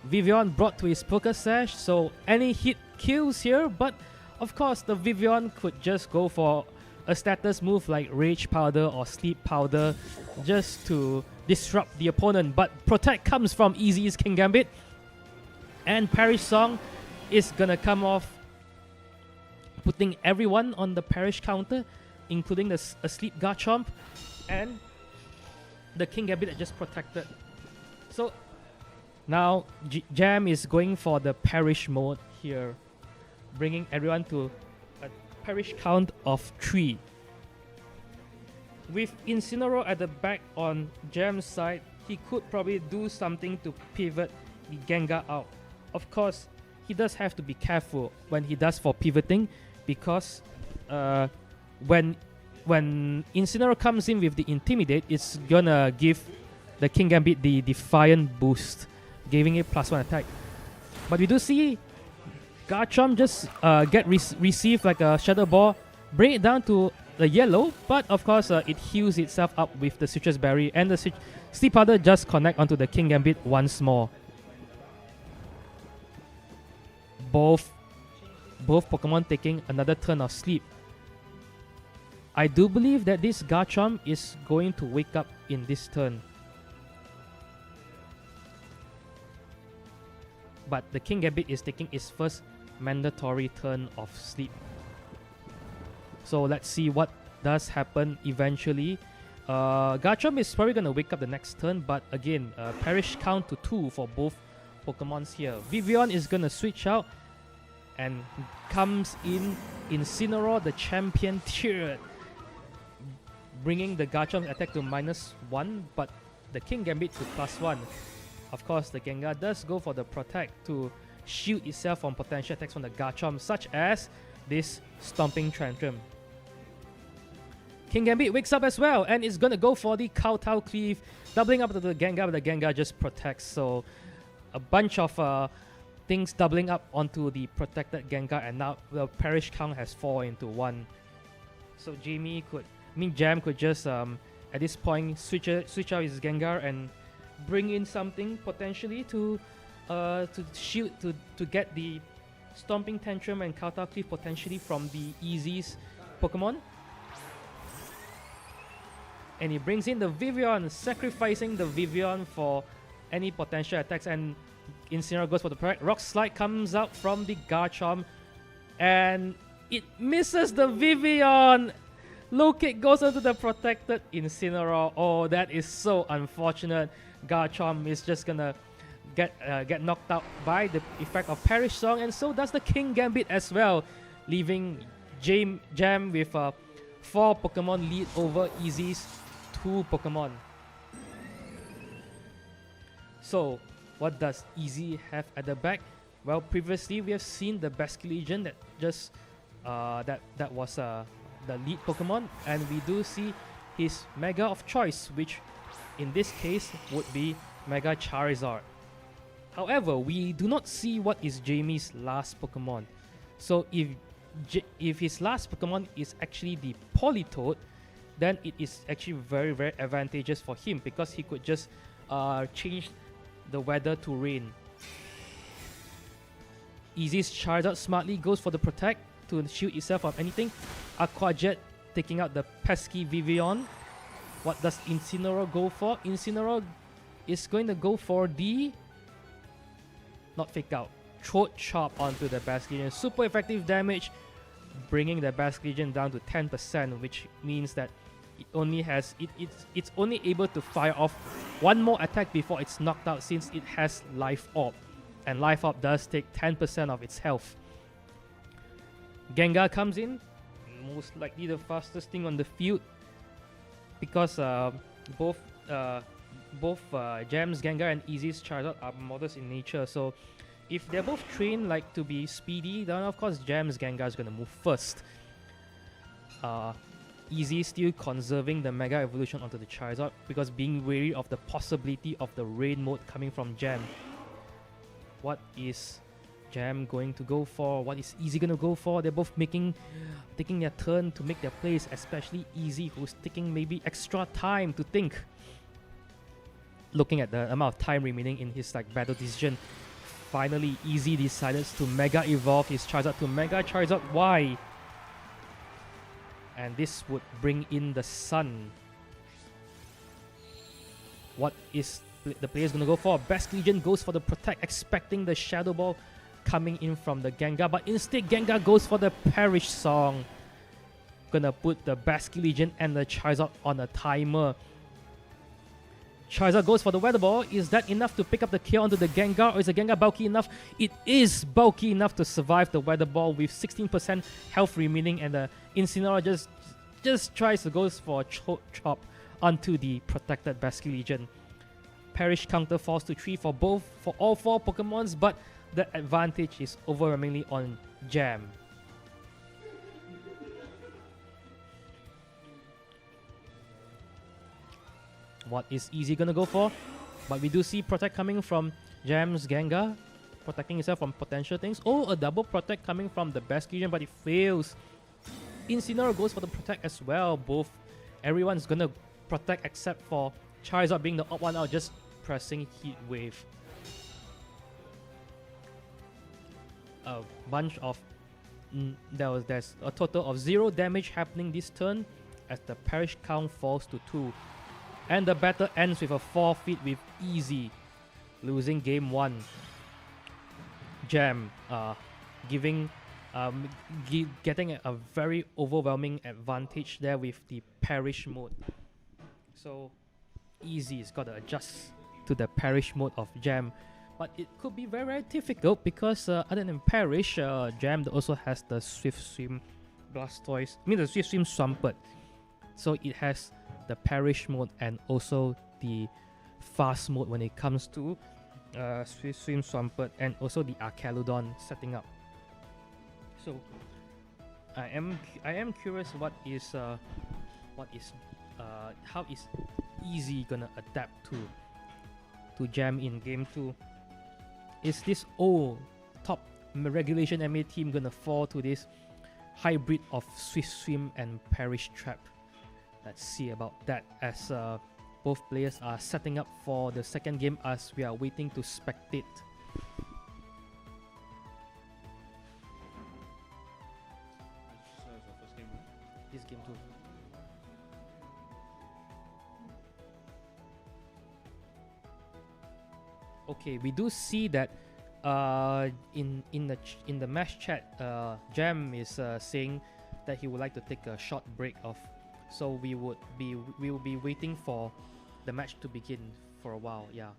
Vivillon brought to his Focus Sash, so any hit kills here, but of course the Vivillon could just go for a status move like Rage Powder or Sleep Powder just to disrupt the opponent, but Protect comes from Easy's King Gambit, and Perish Song is gonna come off, putting everyone on the Perish counter, including the Asleep Garchomp and the King Gambit that just protected. So now Jam is going for the Perish mode here, bringing everyone to a Perish count of 3. With Incineroar at the back on Jam's side, he could probably do something to pivot the Gengar out. Of course, he does have to be careful when he does for pivoting, because when Incineroar comes in with the Intimidate, it's gonna give the King Gambit the Defiant boost, giving it +1 attack. But we do see Garchomp just receive like a Shadow Ball, bring it down to the yellow, but of course it heals itself up with the Citrus Berry, and the Sleep Powder just connect onto the King Gambit once more. Both Pokemon taking another turn of sleep. I do believe that this Garchomp is going to wake up in this turn. But the King Gambit is taking its first mandatory turn of sleep. So let's see what does happen eventually. Garchomp is probably going to wake up the next turn, but again, Perish count to 2 for both Pokemons here. Vivillon is going to switch out and comes in Incineroar, the champion tier, bringing the Garchomp attack to -1, but the King Gambit to +1. Of course, the Gengar does go for the Protect to shield itself from potential attacks from the Garchomp, such as this Stomping Tantrum. King Gambit wakes up as well and is gonna go for the Kowtow Cleave, doubling up to the Gengar, but the Gengar just protects. So a bunch of things doubling up onto the protected Gengar, and now the Perish count has 4 into 1. So Jam could just at this point switch out his Gengar and bring in something potentially to shield to get the Stomping Tantrum and Kowtow Cleave potentially from the Easy's Pokemon. And he brings in the Vivillon, sacrificing the Vivillon for any potential attacks, and Incineroar goes for the Rock Slide comes out from the Garchomp, and It misses the Vivian. Low kick goes into the protected Incineroar. Oh, that is so unfortunate. Garchomp is just gonna get knocked out by the effect of Perish Song, and so does the King Gambit as well, leaving Jam with a 4 Pokemon lead over Easy's 2 Pokemon. So, what does Easy have at the back? Well, previously we have seen the Basculegion that just that was the lead Pokemon, and we do see his Mega of choice, which in this case would be Mega Charizard. However, we do not see what is Jamie's last Pokemon. So if his last Pokemon is actually the Politoed, then it is actually very, very advantageous for him, because he could just change the weather to rain. Easy's Charizard smartly goes for the Protect to shield itself from anything. Aqua Jet taking out the pesky Vivian. What does Incineroar go for? Incineroar is going to go for the... not Fake Out. Throat Chop onto the Basculegion. Super effective damage, bringing the Basculegion down to 10%, which means that it only has it's only able to fire off one more attack before it's knocked out, since it has Life Orb, and Life Orb does take 10% of its health. Gengar comes in, most likely the fastest thing on the field, because both Jam's Gengar and Easy's Charizard are modest in nature. So if they're both trained like to be speedy, then of course Jam's Gengar is gonna move first. Easy still conserving the Mega Evolution onto the Charizard, because being wary of the possibility of the Rain mode coming from Jam. What is Jam going to go for? What is Easy going to go for? They're both taking their turn to make their plays, especially Easy, who's taking maybe extra time to think. Looking at the amount of time remaining in his battle decision, finally Easy decided to Mega Evolve his Charizard to Mega Charizard Y. And this would bring in the Sun. What is the player going to go for? Basculegion goes for the Protect, expecting the Shadow Ball coming in from the Gengar, but instead Gengar goes for the Perish Song. Gonna put the Basculegion and the Charizard on a timer. Charizard goes for the Weather Ball. Is that enough to pick up the kill onto the Gengar, or is the Gengar bulky enough? It is bulky enough to survive the Weather Ball with 16% health remaining, and the Incineroar just tries to go for a chop onto the protected Basculegion. Perish counter falls to 3 for all 4 Pokemons, but the advantage is overwhelmingly on Jam. What is Easy gonna go for? But we do see Protect coming from Jam's Gengar, protecting itself from potential things. Oh, a double Protect coming from the Basculegion, but it fails. Incineroar goes for the Protect as well. Everyone's gonna Protect except for Charizard being the odd one out, just pressing Heat Wave. A bunch of there's a total of 0 damage happening this turn as the Perish count falls to 2. And the battle ends with a forfeit with Easy losing game 1. Jam getting a very overwhelming advantage there with the Perish mode. So Easy's got to adjust to the Perish mode of Jam. But it could be very, very difficult, because other than Perish, Jam also has the Swift Swim Blastoise. The Swift Swim Swampert. So it has the Perish mode and also the fast mode when it comes to Swift Swim Swampert, and also the Archaludon setting up. So I am curious how is Easy gonna adapt to Jam in game 2. Is this top regulation MA team gonna fall to this hybrid of Swift Swim and Perish Trap? Let's see about that, as both players are setting up for the second game as we are waiting to spectate. This game 2. Okay, we do see that In the match chat, Jam is saying that he would like to take a short break of, so we will be waiting for the match to begin for a while. Yeah.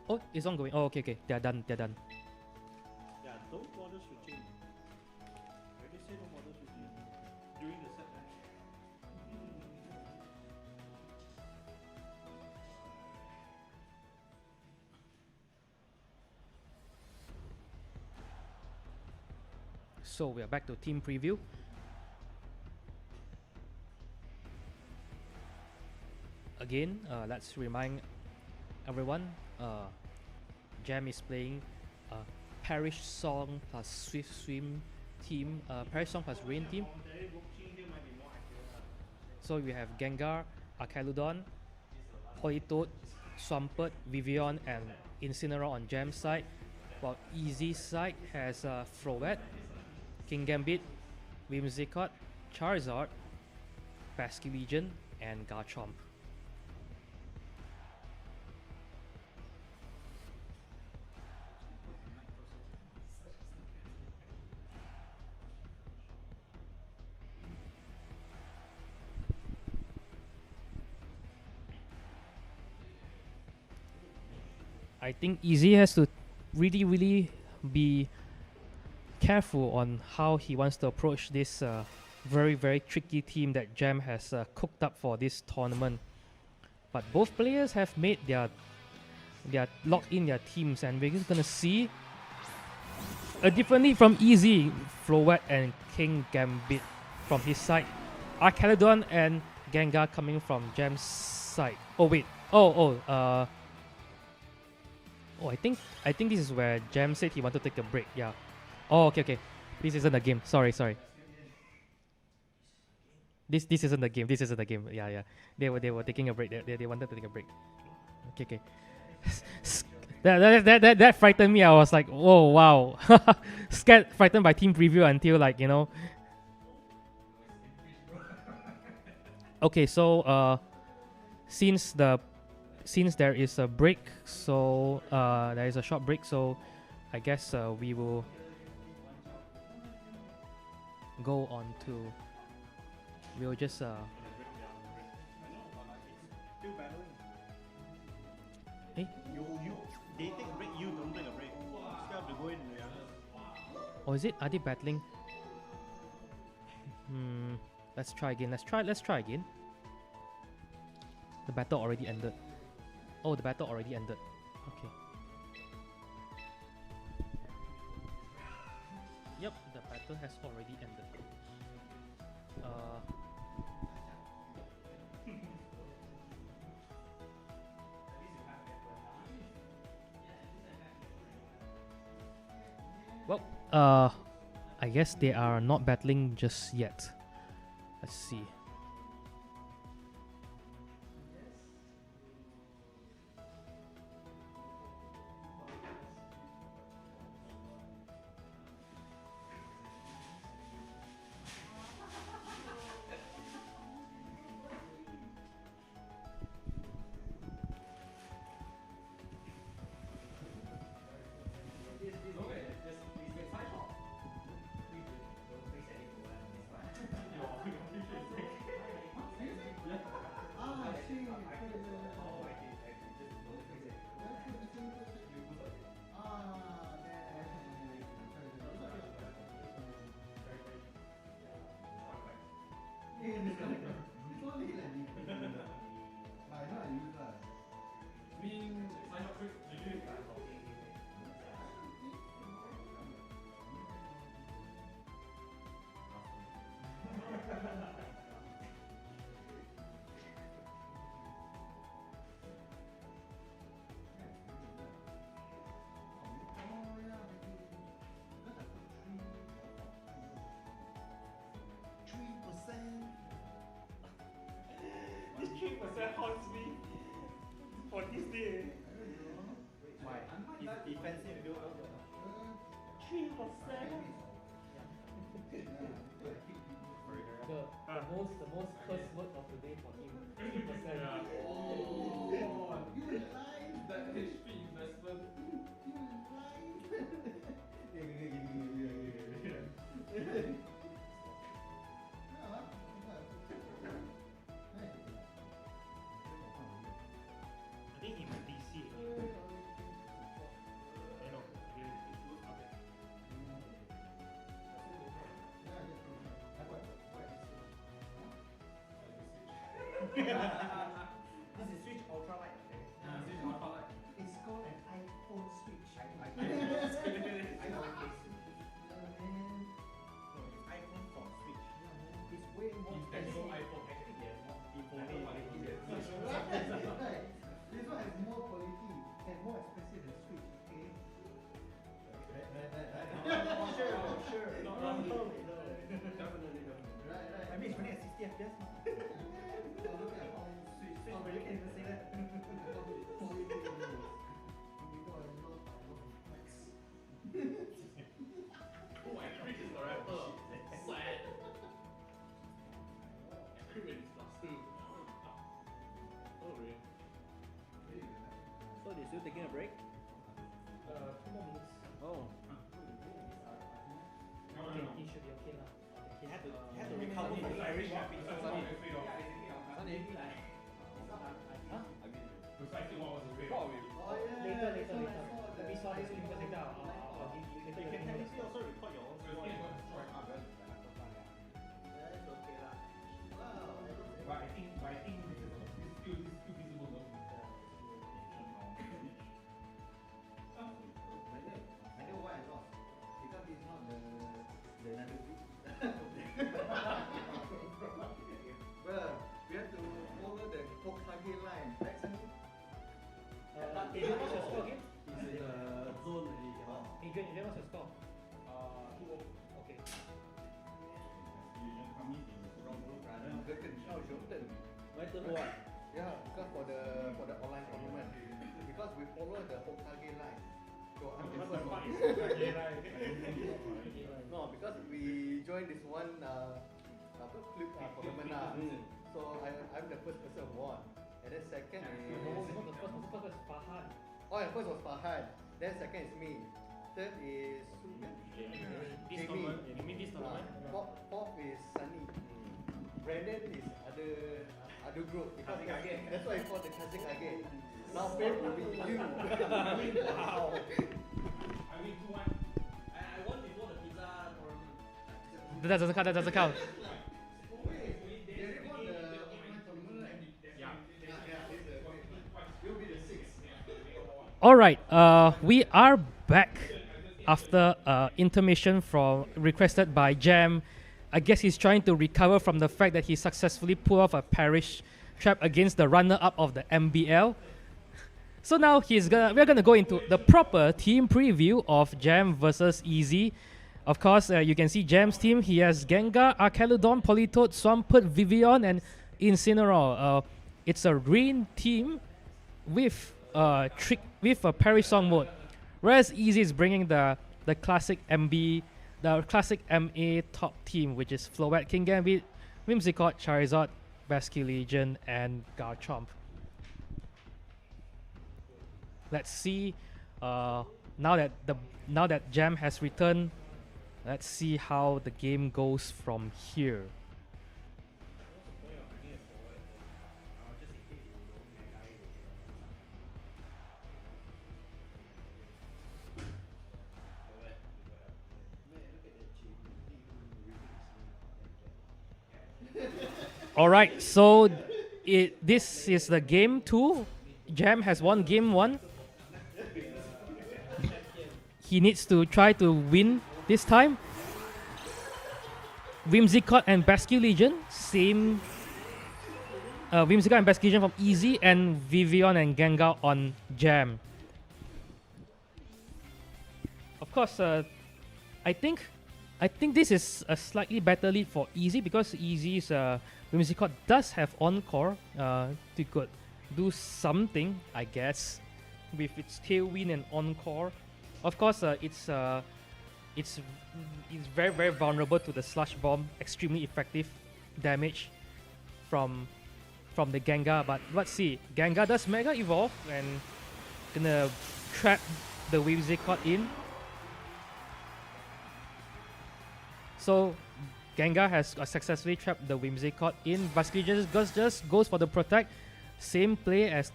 Oh, it's ongoing. Oh, okay. They're done. Yeah, don't bother switching. I already say don't bother switching during the set match. So we are back to team preview. Again, let's remind everyone, Jam is playing Parish Song plus Swift Swim team, Parish Song plus Rain team. So we have Gengar, Archaludon, Politoed, Swampert, Vivian, and Incineroar on Jam's side, while Easy's side has Frowet, King Gambit, Whimsicott, Charizard, Pesky Legion, and Garchomp. I think Easy has to really be careful on how he wants to approach this very tricky team that Jam has cooked up for this tournament. But both players have made their locked in their teams, and we're just gonna see differently from Easy, Flowet and King Gambit from his side, Archaludon and Gengar coming from Jam's side. Oh wait, I think this is where Jam said he wanted to take a break. Yeah. Oh, okay. This isn't a game. Sorry. This isn't the game. This isn't the game. Yeah. They were taking a break. They wanted to take a break. Okay. That frightened me. I was like, oh wow, scared, frightened by team preview until like, you know. Okay, so since there is a break, so there is a short break, so I guess we will go on to. We'll just Still battling. Hey? They take a break, you don't take a break. Still have to go in. Yeah. Oh, is it? Are they battling? Let's try again. Let's try again. The battle already ended. Oh, the battle already ended. Okay. Yep, the battle has already ended. Well, I guess they are not battling just yet. Let's see. This 3% haunts me for this day. Why? His defensive build up. 3%. the most cursed word of the day for him. 3%. You lied. That HP investment. I think he might DC. This is Switch Ultra Light. Switch Ultra Light. It's called an iPhone Switch. iPhone case. No, it's iPhone for Switch. It's way more expensive. iPhone. Actually, yes. This one has more quality and more expensive than Switch. Okay. Sure. Definitely. Right. I mean, it's running at 60 FPS. Oh, but you can't even say that. Oh, Eclipse is the rapper. Sad. Eclipse is plus 2. Oh, really? So they're still taking a break? 2 more minutes. Oh. Okay, he should be okay now. He had to recover from the Irish rapid. Precisely what was the grade? Later. Let me saw this thing first later. I'll give you later. You can technically also record your own score. But I think this is still visible though. I know why I lost. Because it's not the another group. Bruh, we have to follow the Hokage line. Right, Sunny? Adrian, what's your score again? It's in the zone already. Adrian, what's your score? 2-0. Okay. ，Yeah, because for the online tournament, because we follow the Hokage line. So I'm the first one. No, because we joined this one flip tournament So I'm the first person who won. And then second is The first was Farhan. Oh, yeah, first was Farhan. Then second is me. Third is This tournament? You mean this tournament? Fourth is Sunny. Brandon is other group because that's why I call the Kazekage. Now fifth will be you. Wow. I mean 2-1. I won before the pizza tournament. That doesn't count. All right, we are back after intermission requested by Jam. I guess he's trying to recover from the fact that he successfully pulled off a parish trap against the runner-up of the MBL. So now we're gonna go into the proper team preview of Jam versus Easy. Of course, you can see Jam's team. He has Gengar, Archaludon, Politoed, Swampert, Vivian, and Incineroar. It's a rain team with a Parry Song mode, whereas Easy is bringing the classic MA top team, which is Floette, Kingambit, Whimsicott, Charizard, Basculegion, and Garchomp. Let's see. Now that Jam has returned, let's see how the game goes from here. All right, so this is the game 2. Jam has won game 1. He needs to try to win this time. Whimsicott and Basculegion, same. Whimsicott and Basculegion from Easy, and Vivian and Gengar on Jam. Of course, I think this is a slightly better lead for Easy because Easy's Whimsicott does have Encore to do something, I guess, with its Tailwind and Encore. Of course, it's very, very vulnerable to the Slush Bomb, extremely effective damage from the Gengar, but let's see. Gengar does Mega Evolve and gonna trap the Whimsicott in. So Gengar has successfully trapped the Whimsicott in. Basically just goes for the Protect. Same play as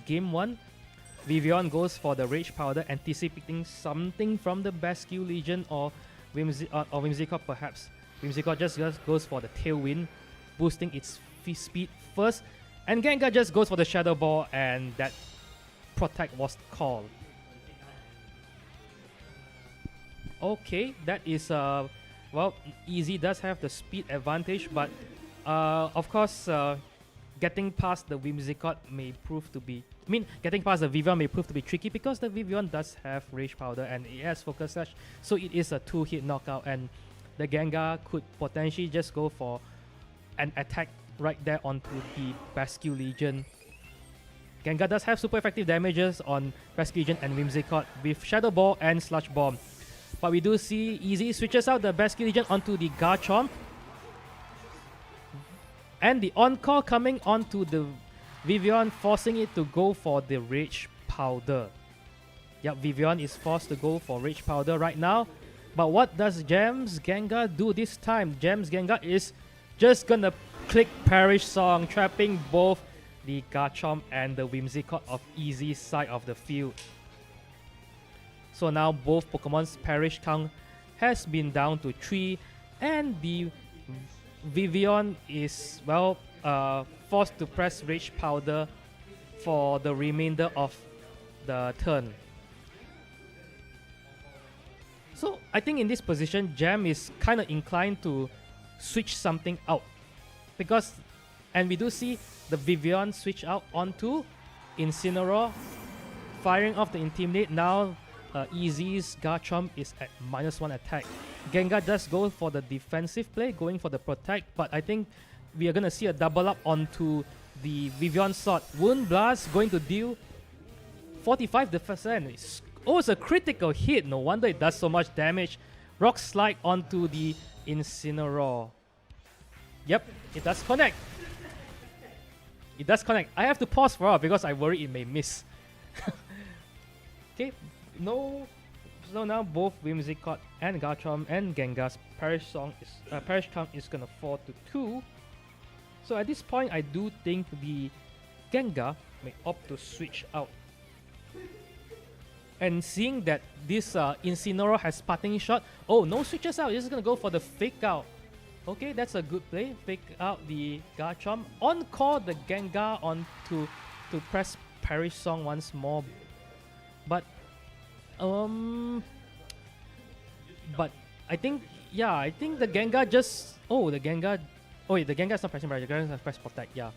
game 1. Vivian goes for the Rage Powder, anticipating something from the Basque Legion or Whimsicott perhaps. Whimsicott just goes for the Tailwind, boosting its speed first. And Gengar just goes for the Shadow Ball, and that Protect was called. Okay, that is well, Easy does have the speed advantage, but of course getting past the Whimsicott may prove to be, getting past the Vivian may prove to be tricky because the Vivian does have Rage Powder and it has Focus Sash, so it is a 2-hit knockout, and the Gengar could potentially just go for an attack right there onto the Basque Legion. Gengar does have super effective damages on Basque Legion and Whimsicott with Shadow Ball and Sludge Bomb. But we do see Easy switches out the Basque Legion onto the Garchomp. And the Encore coming onto the Vivian, forcing it to go for the Rage Powder. Yep, Vivian is forced to go for Rage Powder right now. But what does Gems Gengar do this time? Gems Gengar is just gonna click Perish Song, trapping both the Garchomp and the Whimsicott of Easy's side of the field. So now both Pokemon's Perish count has been down to 3, and the Vivian is, well, forced to press Rage Powder for the remainder of the turn. So I think in this position, Jam is kind of inclined to switch something out, because, and we do see the Vivian switch out onto Incineroar, firing off the Intimidate. Now Easy's Garchomp is at -1 attack. Gengar does go for the defensive play, going for the Protect, but I think we are going to see a double up onto the Vivian Sword. Wound Blast going to deal 45%. It's a critical hit. No wonder it does so much damage. Rock Slide onto the Incineroar. Yep, it does connect. It does connect. I have to pause for a while because I worry it may miss. Okay, no. So now both Whimsicott and Garchomp and Gengar's Perish count is gonna fall to 2. So at this point, I do think the Gengar may opt to switch out. And seeing that this Incineroar has Parting Shot, oh, no switches out. This is gonna go for the Fake Out. Okay, that's a good play. Fake out the Garchomp. Encore the Gengar on to press Perish Song once more. But I think the Gengar just, the Gengar is not pressing Perish, the Gengar has pressed Protect, yeah.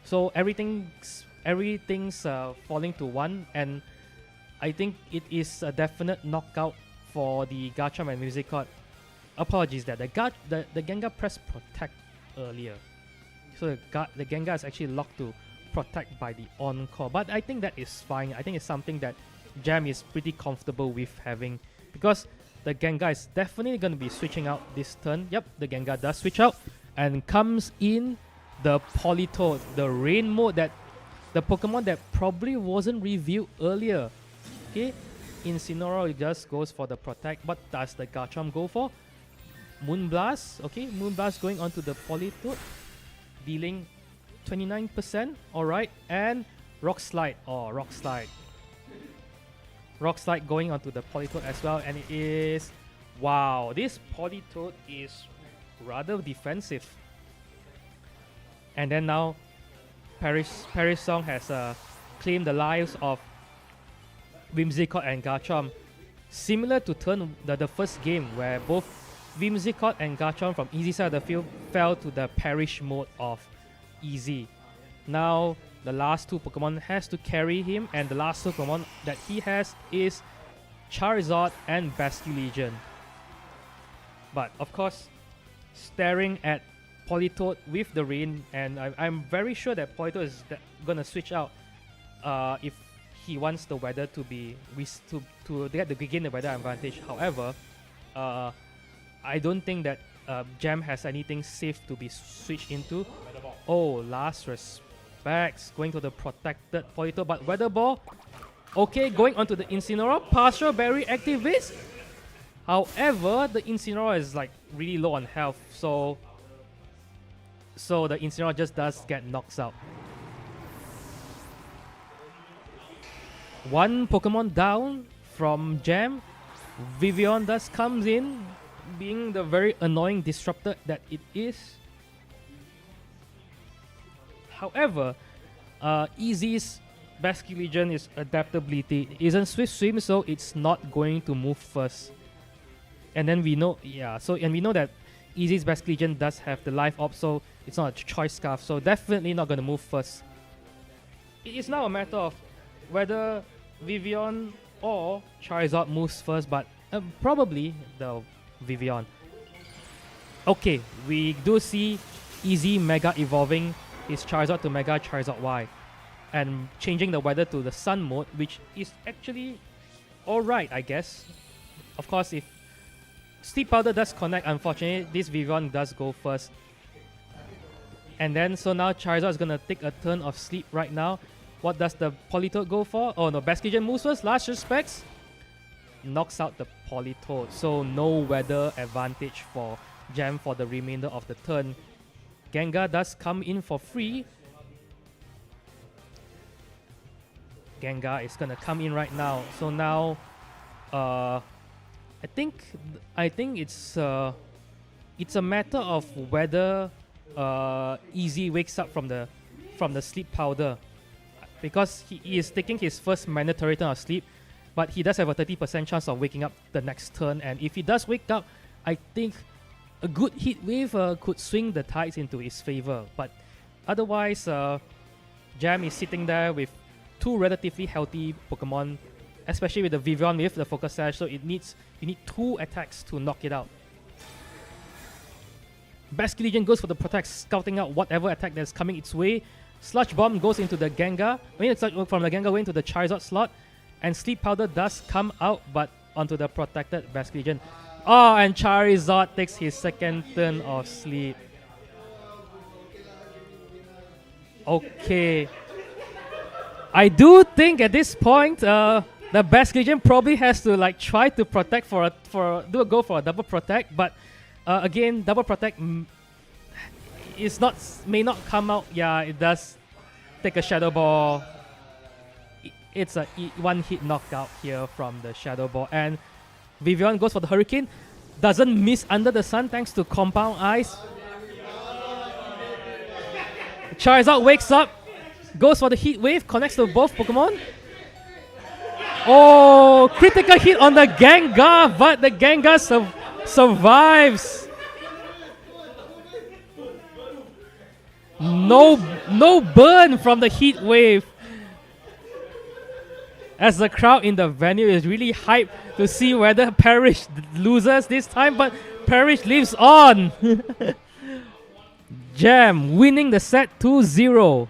So everything's falling to 1, and I think it is a definite knockout for the Garchomp and Whimsicott. Apologies that the Gengar pressed Protect earlier, so the Gengar is actually locked to Protect by the Encore. But I think that is fine. I think it's something that Jam is pretty comfortable with having, because the Gengar is definitely going to be switching out this turn. Yep, the Gengar does switch out and comes in the Politoed, the Rain mode, that the Pokemon that probably wasn't revealed earlier. Okay, Incineroar just goes for the Protect. What does the Garchomp go for? Moonblast. Okay, Moonblast going onto the Politoed, dealing 29%. Alright, and Rock Slide. Rock Slide going onto the Politoed as well, and it is, wow, this Politoed is rather defensive. And then now Perish Song has claimed the lives of Whimsicott and Garchomp, similar to the first game where both Whimsicott and Garchomp from Easy side of the field fell to the Perish mode of Easy. Now the last 2 Pokemon has to carry him, and the last 2 Pokemon that he has is Charizard and Basque Legion. But of course, staring at Politoed with the Rain, and I'm very sure that Politoed is gonna switch out if he wants the weather to be to gain the weather advantage. However, I don't think that Jam has anything safe to be switched into. Oh, last respects going to the protected Polito, but Weather Ball. Okay, going onto the Incineroar. Partial Berry activates. However, the Incineroar is like really low on health, so the Incineroar just does get knocked out. One Pokemon down from Jam. Vivian thus comes in, being the very annoying disruptor that it is. However, Easy's best skill region is adaptability. It isn't Swift Swim, so it's not going to move first. And then we know, and we know that Easy's best skill region does have the life op, so it's not a choice scarf, so definitely not going to move first. It is now a matter of whether Vivian or Charizard moves first, but probably the Vivian. Okay, we do see Easy Mega evolving his Charizard to Mega Charizard Y and changing the weather to the Sun mode, which is actually alright, I guess. Of course, if Sleep Powder does connect, unfortunately, this Vivian does go first. And then, so now Charizard is going to take a turn of sleep right now. What does the Politoed go for? Oh no, Basculin moves first, last respects. Knocks out the Politoed. So no weather advantage for Jam for the remainder of the turn. Gengar does come in for free. Gengar is gonna come in right now. So now, I think it's a matter of whether Easy wakes up from the sleep powder, because he is taking his first mandatory turn of sleep, but he does have a 30% chance of waking up the next turn. And if he does wake up, I think a good heat wave could swing the tides into his favor. But otherwise, Jam is sitting there with two relatively healthy Pokemon, especially with the Vivian with the Focus Sash, so you need two attacks to knock it out. Basculin Legion goes for the Protect, scouting out whatever attack that's coming its way. Sludge Bomb goes into the Gengar. From the Gengar going to the Charizard slot. And Sleep Powder does come out, but onto the protected Basculin Legion. Oh, and Charizard takes his second turn of sleep. Okay. I do think at this point, the Basculin Legion probably has to like try to protect do a go for a double protect, but again, double protect may not come out. Yeah, it does take a Shadow Ball. It's a one hit knockout here from the Shadow Ball, and Vivian goes for the Hurricane. Doesn't miss under the sun thanks to Compound Ice. Charizard wakes up, goes for the Heat Wave, connects to both Pokemon. Oh, critical hit on the Gengar, but the Gengar survives. No burn from the Heat Wave. As the crowd in the venue is really hyped to see whether Parrish loses this time, but Parrish lives on. Jam winning the set 2-0.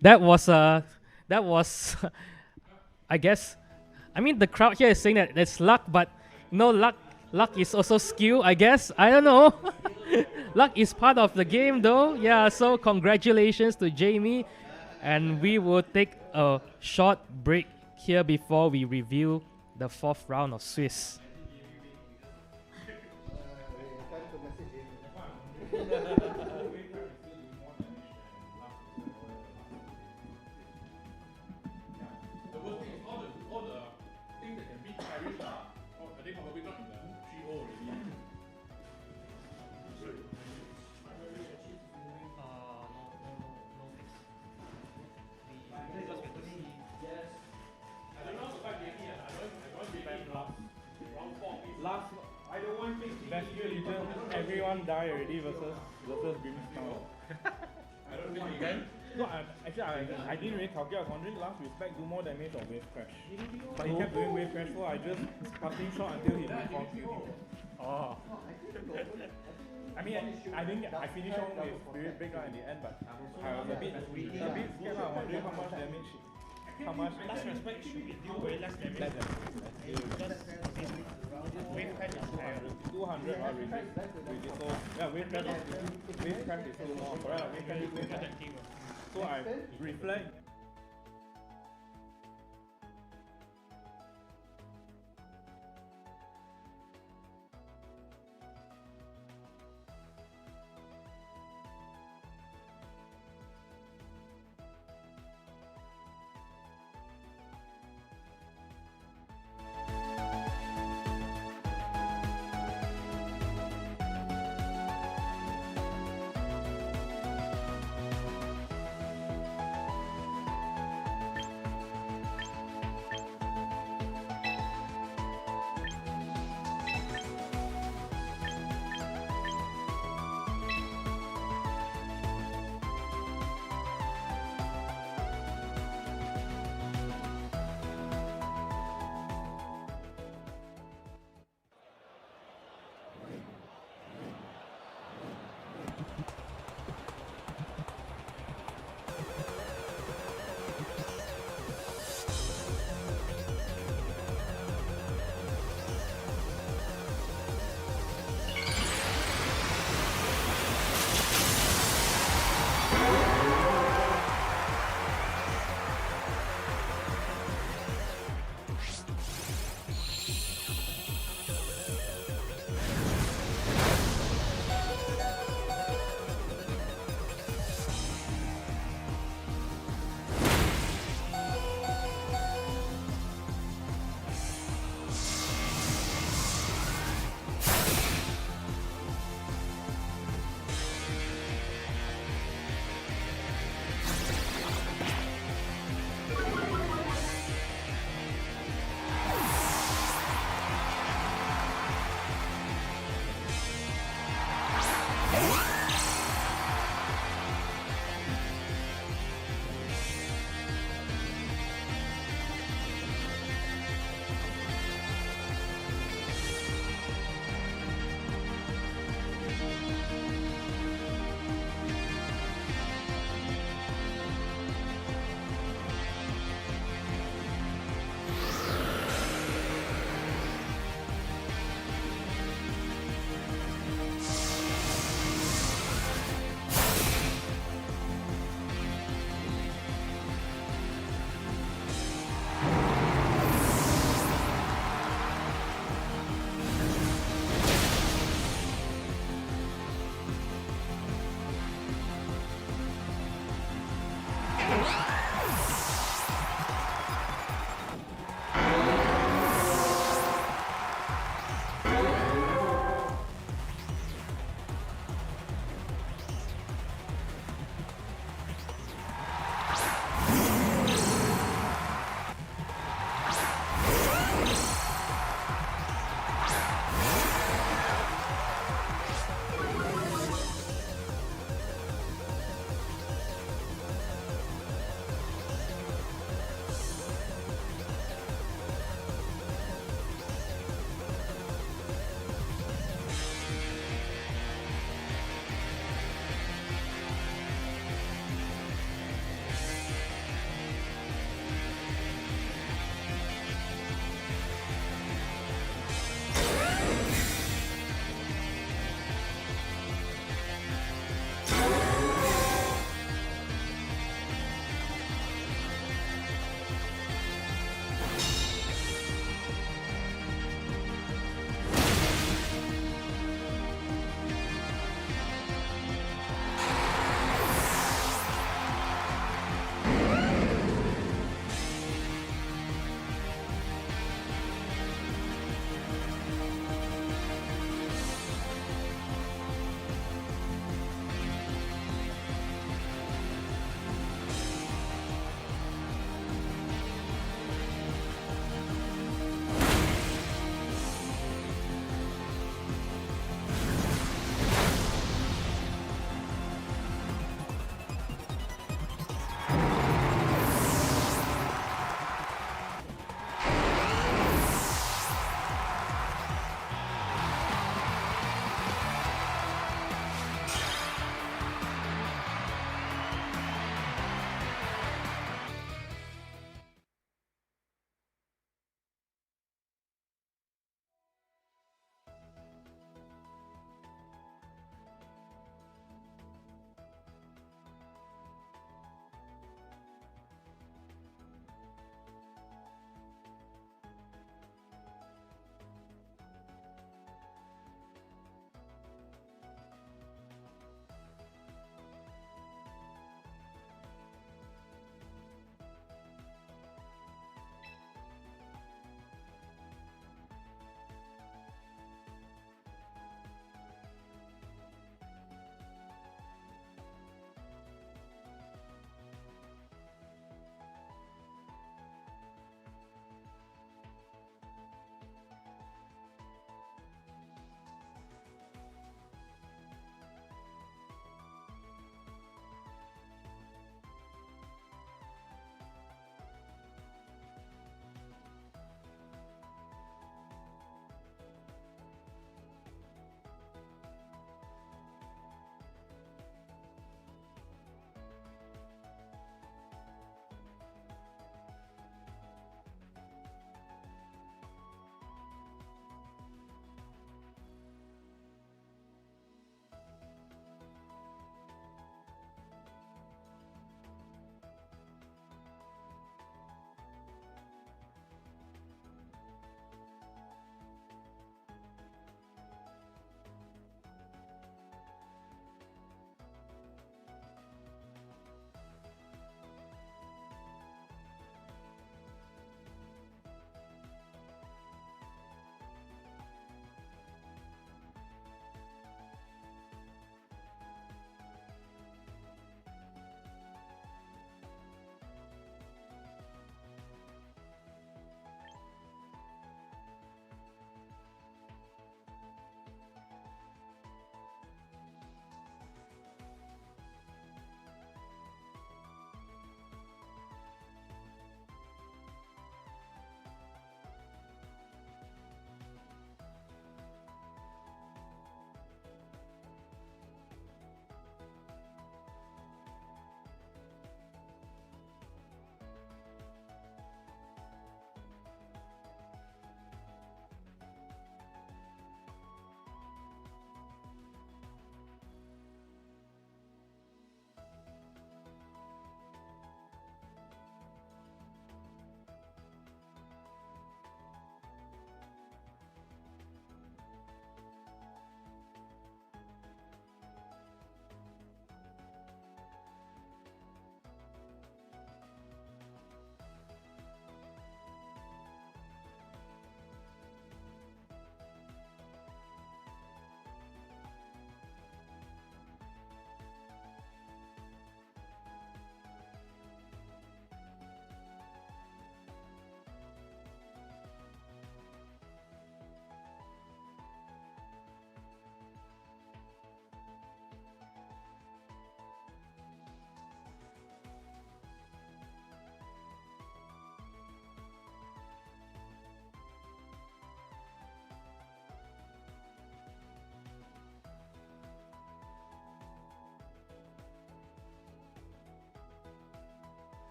That was I guess, I mean, the crowd here is saying that it's luck, but no luck. Luck is also skill, I guess. I don't know. Luck is part of the game though. Yeah, so congratulations to Jamie. And we will take a short break here before we review the fourth round of Swiss. Everyone die already versus Brimstone. I don't think you guys. No, I didn't really calculate. I was wondering last respect do more damage or Wave Crash. But he kept doing Wave Crash, so I just cutting short until he reformed you. Oh. I mean, I finished on with Spirit Break at the end, but I was a bit scared. I was wondering how much damage How much? Last respect should be deal very less damage. Less than Wave crash is higher. 200 or resist. So yeah, wave crash is 2 more. Correct. Wave crash is 2 more. So I reflect.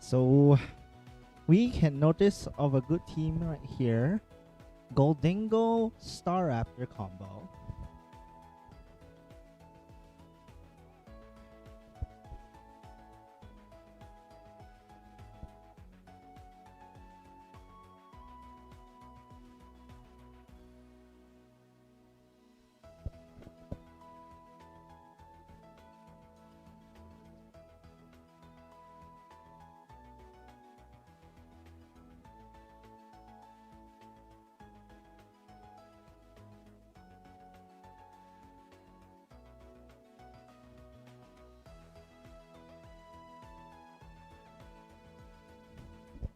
so we can notice of a good team right here. Goldingo Star Raptor combo.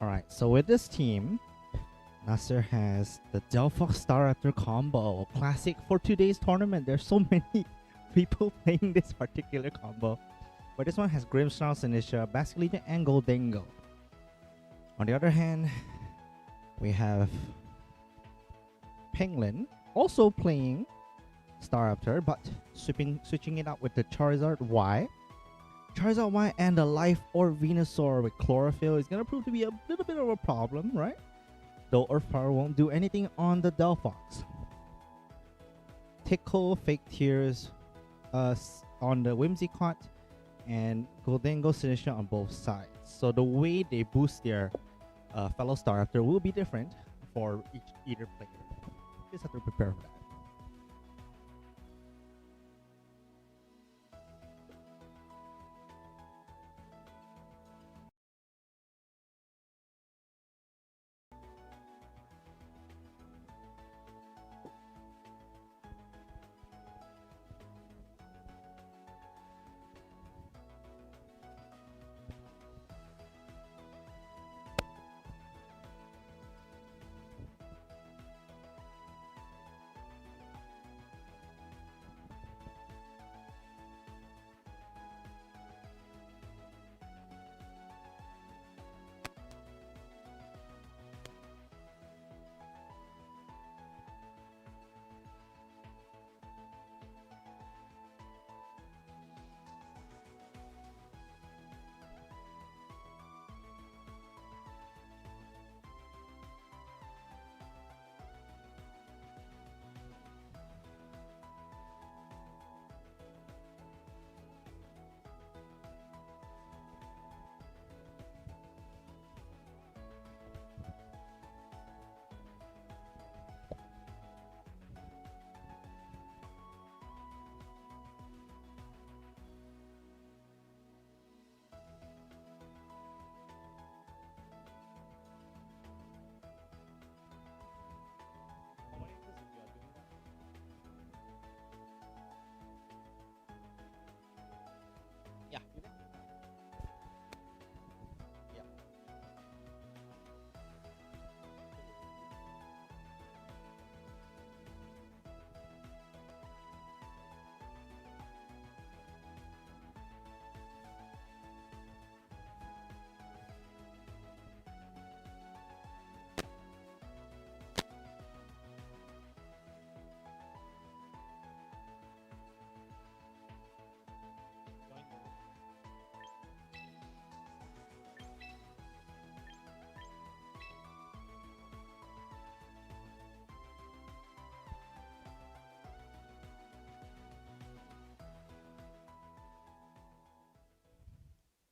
Alright, so with this team, Nasser has the Delphox Star Raptor combo. Classic for today's tournament. There's so many people playing this particular combo. But this one has Grimmsnarl, Sinistra, Basilica, and Goldingo. On the other hand, we have Penglin also playing Star Raptor, but switching it out with the Charizard Y. Charizard Y and the Life Orb Venusaur with Chlorophyll is gonna prove to be a little bit of a problem, right? Though Earth Power won't do anything on the Delphox. Tickle, Fake Tears on the Whimsicott, and Goldingo Sinistra on both sides. So the way they boost their fellow Star Raptor will be different for either player. Just have to prepare for that.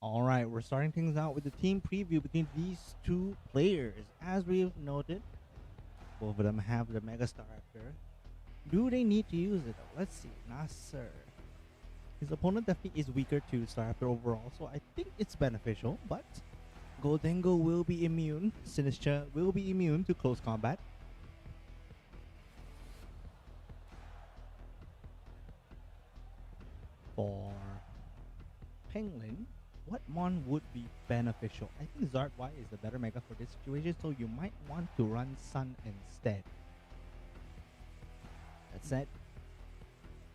All right, we're starting things out with the team preview between these two players. As we've noted, both of them have the Mega Star Raptor. Do they need to use it? Let's see. Nasser. His opponent definitely is weaker to Star Raptor overall, so I think it's beneficial, but Goldingo will be immune. Sinistra will be immune to close combat. For Penglin, what mon would be beneficial? I think Zard Y is the better mega for this situation, so you might want to run Sun instead. That said,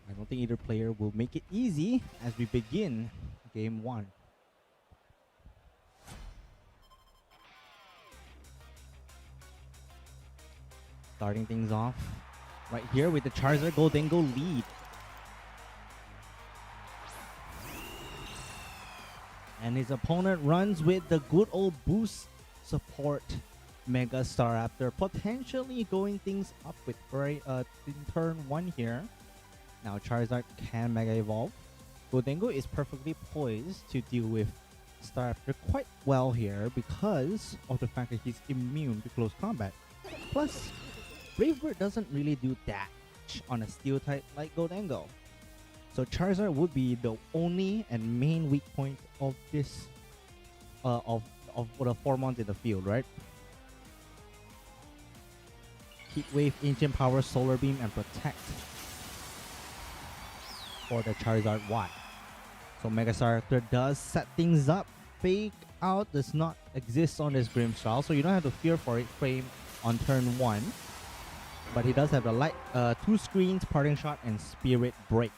I don't think either player will make it easy as we begin game 1. Starting things off right here with the Charizard Goldingo lead. And his opponent runs with the good old boost support Mega Staraptor, potentially going things up with in turn 1 here. Now Charizard can Mega Evolve. Gholdengo is perfectly poised to deal with Staraptor quite well here because of the fact that he's immune to close combat. Plus, Brave Bird doesn't really do that much on a Steel type like Gholdengo. So Charizard would be the only and main weak point of this of the 4 mons in the field, right? Heat Wave, Ancient Power, Solar Beam, and Protect for the Charizard Y. So Mega Staraptor does set things up. Fake Out does not exist on this Grimmsnarl, so you don't have to fear for it frame on turn 1. But he does have the light 2 screens, Parting Shot, and Spirit Break.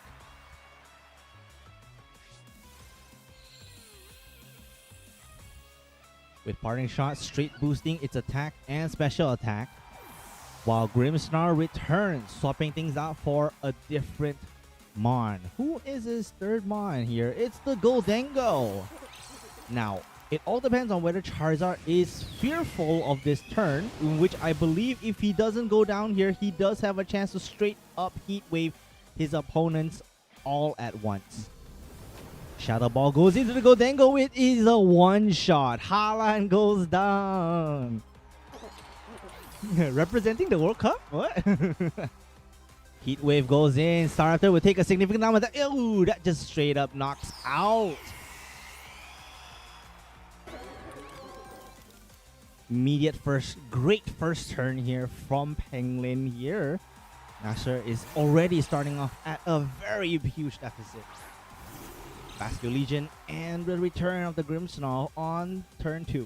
With Parting Shot straight boosting its attack and special attack, while Grimmsnarl returns, swapping things out for a different Mon. Who is his third Mon here? It's the Gholdengo. Now, it all depends on whether Charizard is fearful of this turn, in which I believe if he doesn't go down here, he does have a chance to straight up Heat Wave his opponents all at once. Shadow Ball goes into the Gholdengo. It is a one-shot. Haaland goes down. Representing the World Cup? What? Heat Wave goes in. Staraptor will take a significant amount of that. Ew, that just straight up knocks out. Immediate great first turn here from Penglin here. Nasser is already starting off at a very huge deficit. Vascular Legion and the return of the Grimmsnarl on turn 2.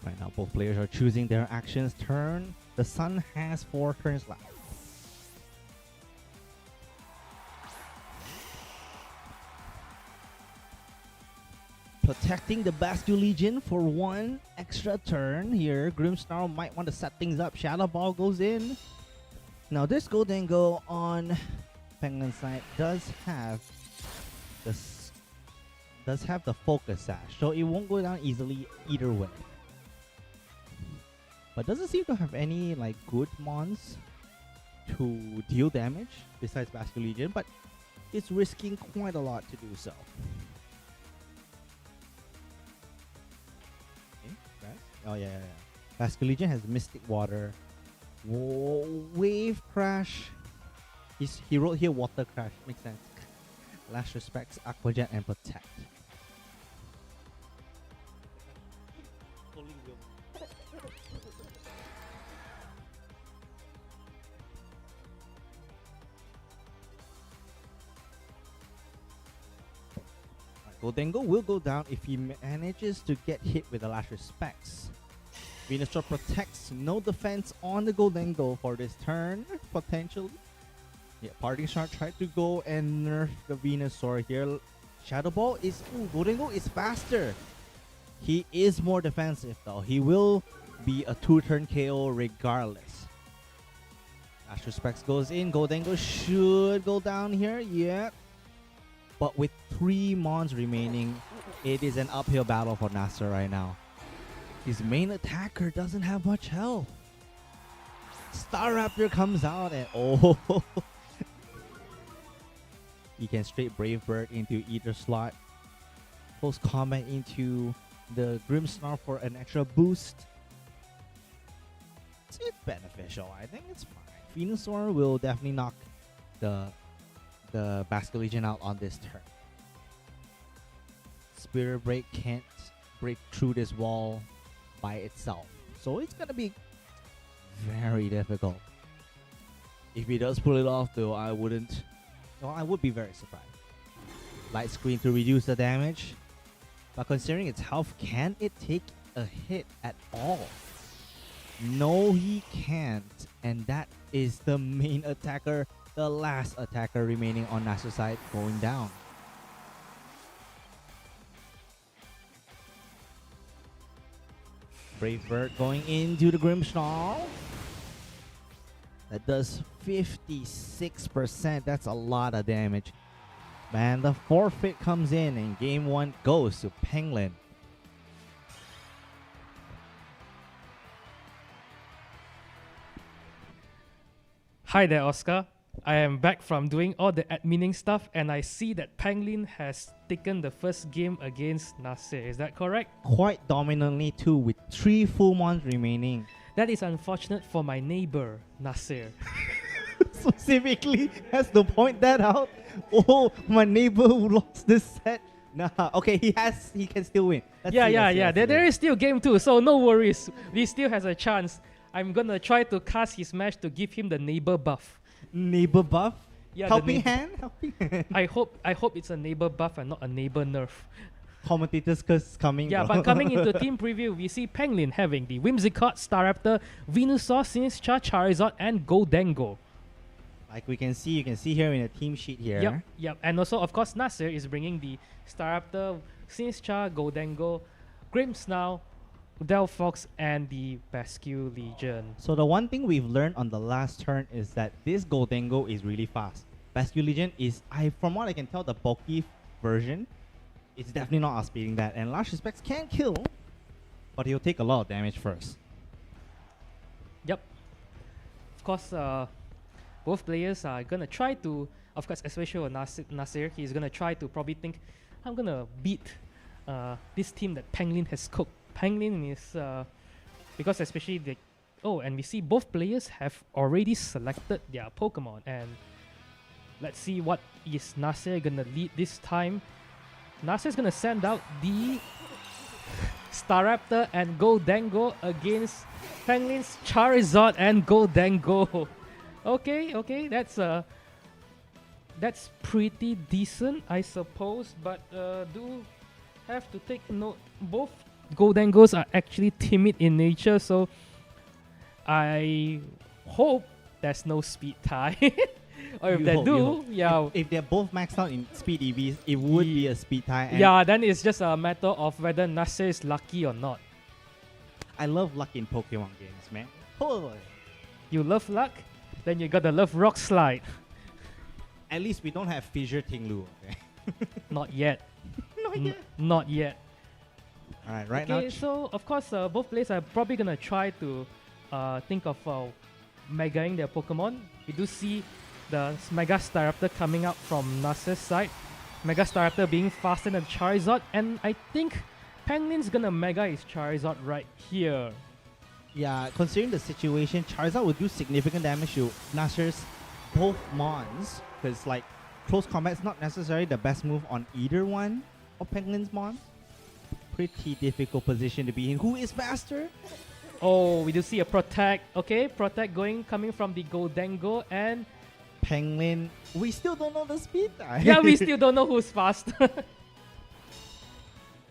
Right now, both players are choosing their actions turn. The Sun has 4 turns left. Protecting the Bascu Legion for 1 extra turn here. Grimmsnarl might want to set things up. Shadow Ball goes in. Now this Gholdengo on Penglin side does have the focus sash, so it won't go down easily either way. But doesn't seem to have any like good mons to deal damage besides Bascu Legion, but it's risking quite a lot to do so. Oh yeah. Bascu Legion has Mystic Water. Whoa, Wave Crash. He wrote here Water Crash. Makes sense. Last Respects, Aqua Jet, and Protect. Gholdengo will go down if he manages to get hit with the Last Respects. Venusaur protects, no defense on the Gholdengo for this turn, potentially. Yeah, Parting Shot tried to go and nerf the Venusaur here. Shadow Ball is... Ooh, Gholdengo is faster. He is more defensive though. He will be a 2-turn KO regardless. Last Respects goes in. Gholdengo should go down here. Yeah. But with 3 mons remaining, it is an uphill battle for Nasser right now. His main attacker doesn't have much health. Staraptor comes out and oh, he can straight Brave Bird into either slot. Close combat into the Grimmsnarl for an extra boost. It's beneficial. I think it's fine. Venusaur will definitely knock the Bascu Legion out on this turn. Spirit Break can't break through this wall by itself, so it's gonna be very difficult. If he does pull it off though, I would be very surprised. Light Screen to reduce the damage, but considering its health, can it take a hit at all? No, he can't, and that is the main attacker, the last attacker remaining on Nasser's side going down. Brave Bird going into the Grimmsnarl. That does 56%. That's a lot of damage. Man, the forfeit comes in and game 1 goes to Penglin. Hi there, Oscar. I am back from doing all the adminning stuff, and I see that Penglin has taken the first game against Nasser. Is that correct? Quite dominantly too, with 3 full mons remaining. That is unfortunate for my neighbor, Nasser. Specifically has to point that out. Oh, my neighbor who lost this set. Nah, okay, he can still win. There is still game 2, so no worries. We still has a chance. I'm gonna try to cast his match to give him the neighbor buff. Neighbor buff? Yeah, helping hand? Helping hand. I hope it's a neighbor buff and not a neighbor nerf. Commentators curse coming. Yeah, bro. but coming into team preview, we see Penglin having the Whimsicott, Staraptor, Venusaur, Sinistcha, Charizard, and Goldengo. Like you can see here in the team sheet here. Yep. And also, of course, Nasser is bringing the Staraptor, Sinistcha, Goldengo, Grimmsnarl, Delphox, and the Bascule Legion. So the one thing we've learned on the last turn is that this Goldengo is really fast. Bascule Legion is, from what I can tell, the bulky version. It's definitely not outspeeding that. And Large Respects can kill, but he'll take a lot of damage first. Yep. Of course, both players are gonna try to, of course, especially with Nasser, he's gonna try to probably think, I'm gonna beat this team that Penglin has cooked. Penglin is, because especially the, and we see both players have already selected their Pokemon, and let's see what is Nasser gonna lead this time. Nasser is gonna send out the Staraptor and Goldengo against Penglin's Charizard and Goldengo. Okay, that's pretty decent, I suppose, but do have to take note, both Goldengos are actually timid in nature, so I hope there's no speed tie. Or if they do, If they're both maxed out in speed EVs, it would be a speed tie. Yeah, then it's just a matter of whether Nasser is lucky or not. I love luck in Pokemon games, man. Oh. You love luck? Then you gotta love Rock Slide. At least we don't have Fissure Tinglu, okay? Not yet. Not yet. Alright, right okay, now. So of course, both players are probably gonna try to think of megaing their Pokemon. We do see the Mega Staraptor coming out from Nasser's side. Mega Staraptor being faster than Charizard, and I think Penglin's gonna Mega his Charizard right here. Yeah, considering the situation, Charizard would do significant damage to Nasser's both Mons, because like close combat's not necessarily the best move on either one of Penglin's Mons. Pretty difficult position to be in. Who is faster? Oh, we do see a Protect. Okay, Protect coming from the Goldengo, and Penglin. We still don't know the speed tie. Yeah, we still don't know who's faster.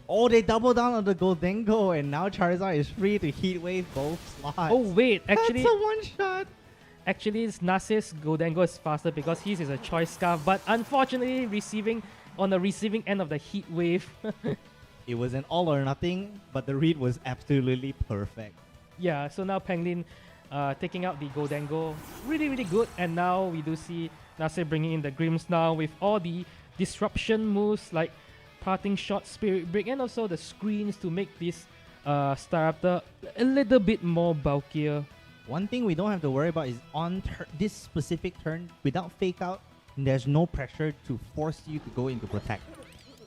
Oh, they double down on the Goldengo, and now Charizard is free to Heat Wave both slots. Oh wait, actually, that's a one shot. Actually, Nasser's Goldengo is faster because his is a Choice Scarf, but unfortunately, on the receiving end of the Heat Wave. It was an all or nothing, but the read was absolutely perfect. Yeah, so now Penglin taking out the Goldengo, really good, and now we do see Nasser bringing in the Grimmsnarl with all the disruption moves like Parting Shot, Spirit Break, and also the screens to make this Staraptor a little bit more bulkier. One thing we don't have to worry about is on this specific turn, without Fake Out, there's no pressure to force you to go into Protect.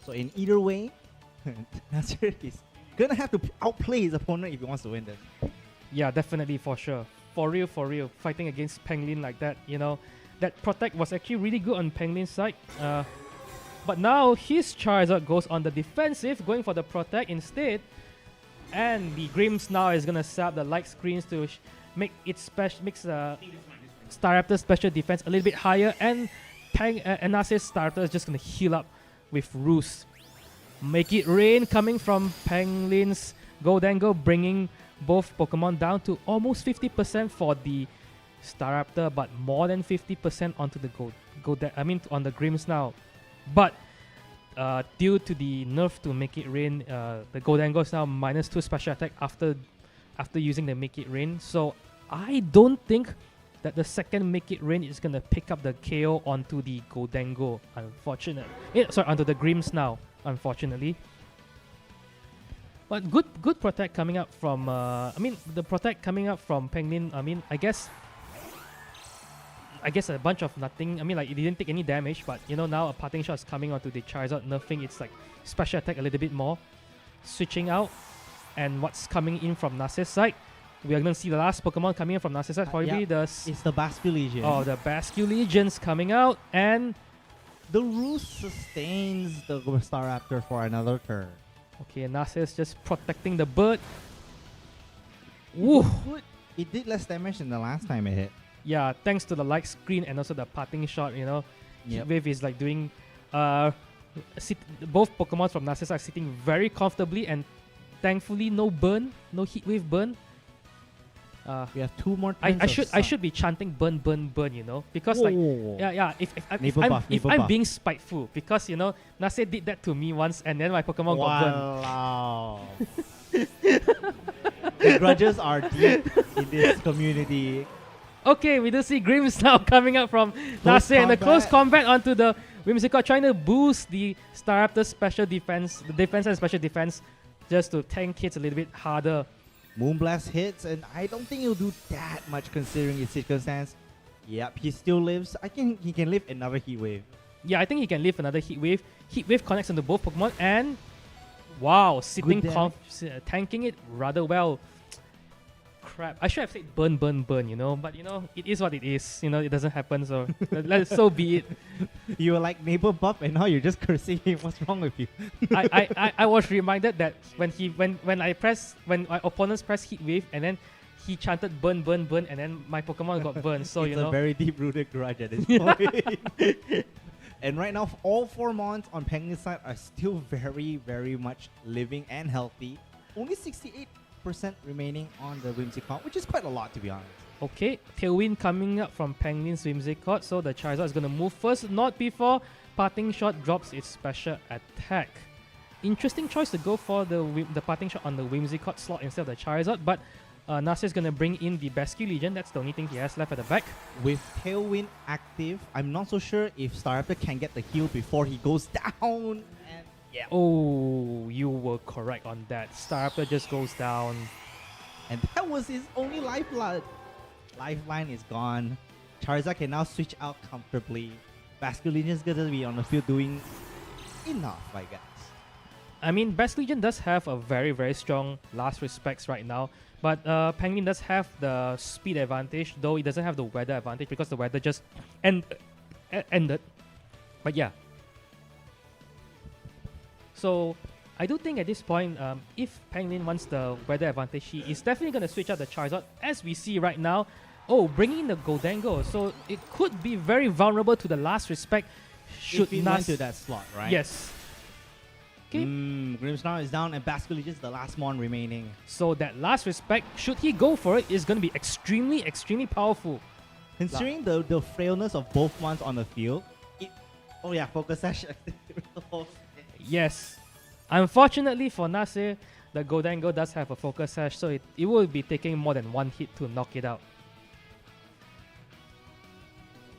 So in either way, Nasser is gonna have to outplay his opponent if he wants to win this. Yeah, definitely, for sure. For real. Fighting against Penglin like that, that Protect was actually really good on Penglin's side. But now his Charizard goes on the defensive, going for the Protect instead. And the Grimmsnarl is gonna set up the light screens to make its Staraptor's special defense a little bit higher, and Nasser's Staraptor is just gonna heal up with Roost. Make It Rain coming from Penglin's Goldengo, bringing both Pokemon down to almost 50% for the Staraptor, but more than 50% onto the on the Grimmsnarl. But due to the nerf to Make It Rain, the Goldengo is now -2 special attack after after using the Make It Rain. So I don't think that the second Make It Rain is gonna pick up the KO onto the Gholdengo. Onto the Grims now, unfortunately. But good protect coming up from the protect coming up from Penglin. I guess a bunch of nothing. It didn't take any damage, but now a parting shot is coming onto the Charizard, nerfing its like special attack a little bit more. Switching out, and what's coming in from Nasser's side? We are going to see the last Pokemon coming in from Nasser's side. Probably it's the Basculegion. Oh, the Basculegions coming out, and the Roost sustains the Staraptor for another turn. Okay, Nasser's just protecting the bird. Woo! It did less damage than the last time it hit. Yeah, thanks to the light screen and also the parting shot, Heatwave is like doing both Pokemon from Nasser are sitting very comfortably, and thankfully no Heatwave burn. We have 2 more I turns. should be chanting burn, because if I'm being spiteful, because Nasser did that to me once and then my Pokemon got burned. Wow. The grudges are deep in this community. Okay, we do see Grims now coming up from Nasser, and the close combat onto the Whimsicott, trying to boost the Staraptor's special defense, the defense and special defense, just to tank hits a little bit harder. Moonblast hits, and I don't think he'll do that much considering its circumstance. Yep, he still lives. He can live another Heat Wave. Yeah, I think he can live another Heat Wave. Heat Wave connects onto both Pokemon, and wow, tanking it rather well. Crap, I should have said burn, but it is what it is. It doesn't happen, so so be it. You were like neighbor buff, and now you're just cursing him. What's wrong with you? I was reminded that when my opponents press Heat Wave and then he chanted burn, and then my Pokemon got burned. So it's a very deep-rooted grudge at this point. And right now, all 4 mons on Penglin's side are still very, very much living and healthy. Only 68% remaining on the Whimsicott, which is quite a lot, to be honest. Okay, Tailwind coming up from Penglin's Whimsicott, so the Charizard is going to move first, not before Parting Shot drops its special attack. Interesting choice to go for the Parting Shot on the Whimsicott slot instead of the Charizard, but Nasser is going to bring in the Basculegion. That's the only thing he has left at the back. With Tailwind active, I'm not so sure if Staraptor can get the heal before he goes down. And yeah. Oh, you were correct on that. Staraptor just goes down. And that was his only lifeblood. Lifeline is gone. Charizard can now switch out comfortably. Basculegion is going to be on the field doing enough, I guess. Basculegion does have a very, very strong last respects right now. But Penglin does have the speed advantage, though it doesn't have the weather advantage because the weather just ended. But yeah. So I do think at this point, if Penglin wants the weather advantage, he is definitely going to switch out the Charizard, as we see right now. Oh, bringing in the Gholdengo. So it could be very vulnerable to the last respect. If he went to that slot, right? Yes. Okay. Grimmsnarl is down and Basculegion is the last mon remaining. So that last respect, should he go for it, is going to be extremely, extremely powerful. Considering the frailness of both ones on the field, Focus Sash. Yes. Unfortunately for Nasser, the Gholdengo does have a Focus Sash, so it will be taking more than 1 hit to knock it out.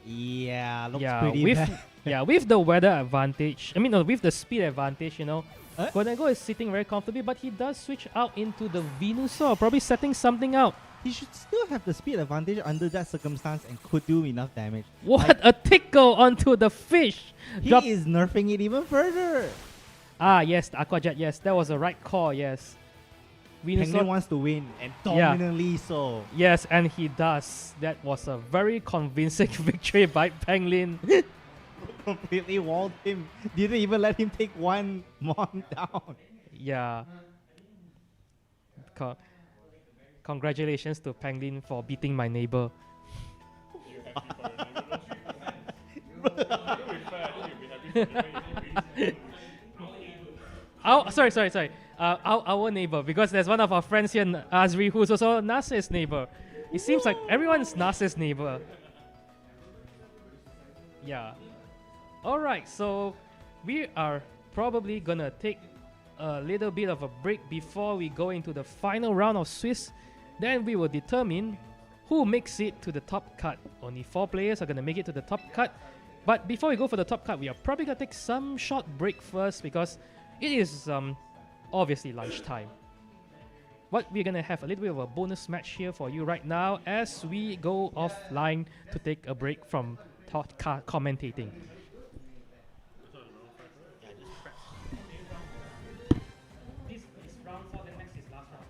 Yeah, looks pretty bad. Yeah, with the weather advantage, with the speed advantage, Gholdengo is sitting very comfortably, but he does switch out into the Venusaur, probably setting something out. He should still have the speed advantage under that circumstance and could do enough damage. What a tickle onto the fish! He is nerfing it even further. Ah, yes, the Aqua Jet, yes. That was the right call, yes. Penglin wants to win, and dominantly so. Yes, and he does. That was a very convincing victory by Penglin. Completely walled him. Didn't even let him take one mon down. Yeah. Congratulations to Penglin for beating my neighbor. Sorry. Our neighbor, because there's one of our friends here, Azri, who's also Nasser's neighbor. It seems like everyone's Nasser's neighbor. Yeah. Alright, so we are probably gonna take a little bit of a break before we go into the final round of Swiss Then we will determine who makes it to the top cut. Only 4 players are going to make it to the top cut. But before we go for the top cut, we are probably going to take some short break first because it is obviously lunchtime. But we're going to have a little bit of a bonus match here for you right now as we go offline to take a break from top cut commentating. This is round 4, then next is last round.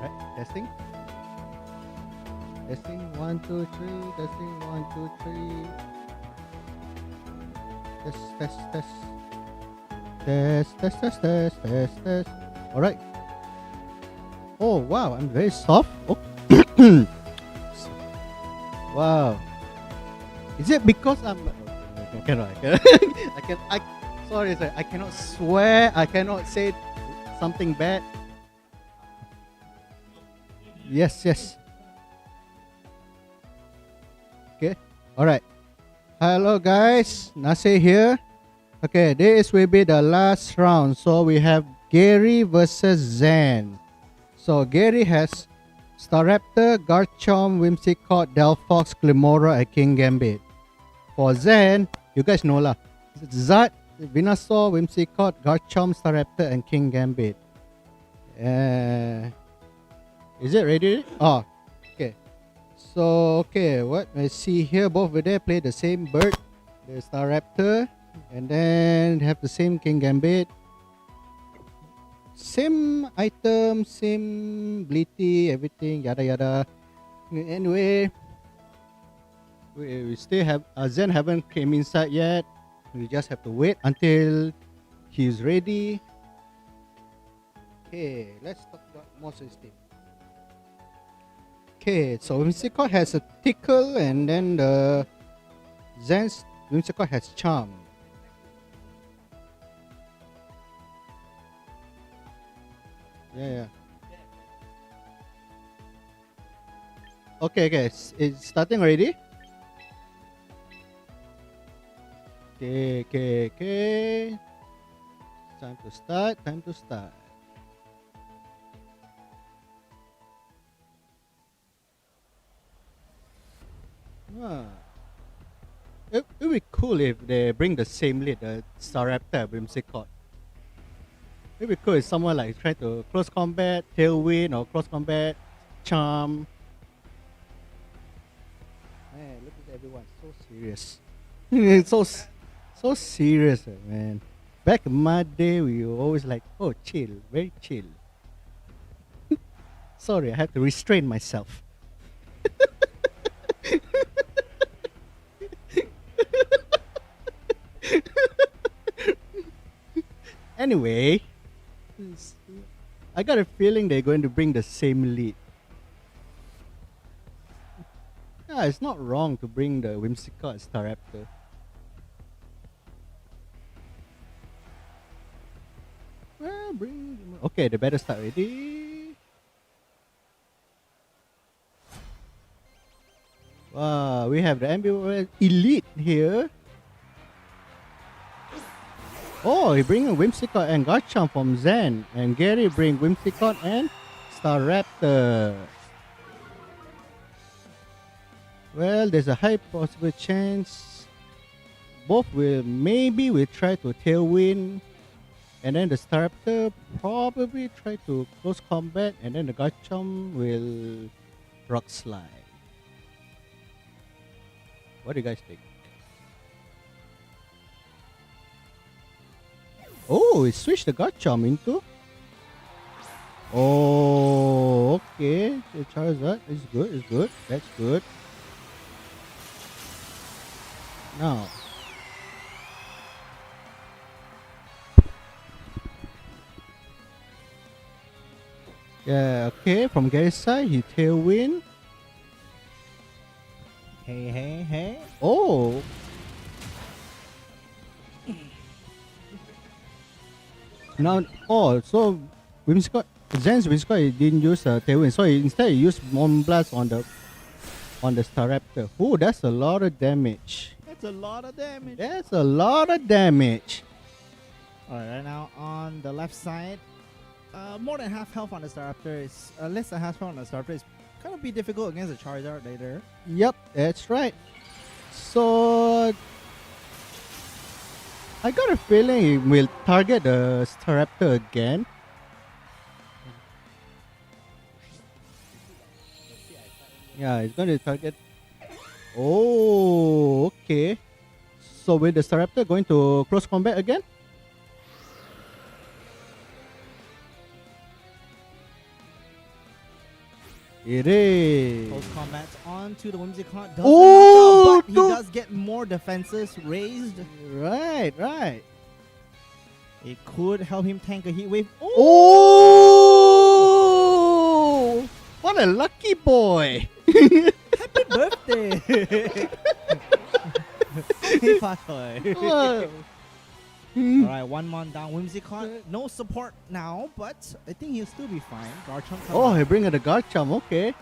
Right, testing. Testing 1, 2, 3. Testing 1, 2, 3. Test. All right. Oh wow, I'm very soft. Oh. Wow. Is it because I'm? I cannot. Sorry, sir. I cannot swear. I cannot say something bad. Yes. Okay. All right. Hello, guys. Nasser here. Okay, this will be the last round. So we have Gary versus Zen. So Gary has Staraptor, Garchomp, Whimsicott, Delphox, Glimora, and King Gambit. For Zen, you guys know lah. Zard, Venusaur, Whimsicott, Garchomp, Staraptor, and King Gambit. Is it ready? Oh, okay. So, okay, what I see here, both of them play the same bird, the Staraptor, and then have the same King Gambit. Same item, same ability, everything, yada yada. Anyway, we still have Zen haven't came inside yet. We just have to wait until he's ready. Okay, let's talk about more system. Okay, so Whimsicott has a Tickle, and then the Zen's Whimsicott has Charm. Yeah. Okay, it's starting already. Okay. Time to start. It would be cool if they bring the same lead, the Staraptor, Whimsicott. It would be cool if someone like try to close combat, tailwind, or cross combat, charm. Man, look at everyone, so serious. so serious, man. Back in my day, we were always like, oh, chill, very chill. Sorry, I had to restrain myself. Anyway, I got a feeling they're going to bring the same lead. Yeah, it's not wrong to bring the Whimsicott Staraptor. Well, okay, they better start ready. Wow, we have the Ambivert Elite here. Oh, he bring a Whimsicott and Garchomp from Zen, and Gary bring Whimsicott and Staraptor. Well, there's a high possible chance both will try to tailwind, and then the Staraptor probably try to close combat, and then the Garchomp will rock slide. What do you guys think? Oh, it switched the Garchomp into. Oh, okay. The Charizard is good. That's good. Now, yeah, okay. From Gary's side, he tailwind. Hey. Oh. Now, so Zen's Whimsicott, he didn't use tailwind, so instead he used Moonblast on the Staraptor. Oh, that's a lot of damage. That's a lot of damage. Alright, right now on the left side, more than half health on the Staraptor is less than half health on the Staraptor is kind of be difficult against the Charizard later. Yep, that's right. So I got a feeling he will target the Staraptor again. Yeah, he's going to target. Oh, okay. So with the Staraptor going to close combat again? It is. Close combat onto the Whimsicott. Doesn't Oh, knock out, but he does get more defenses raised. Right, right. It could help him tank a heat wave. Oh! What a lucky boy. Happy birthday! Happy birthday. Wow. Alright, one mon down. Whimsicott, no support now, but I think he'll still be fine. Garchomp Oh, he bring the Garchomp. Okay.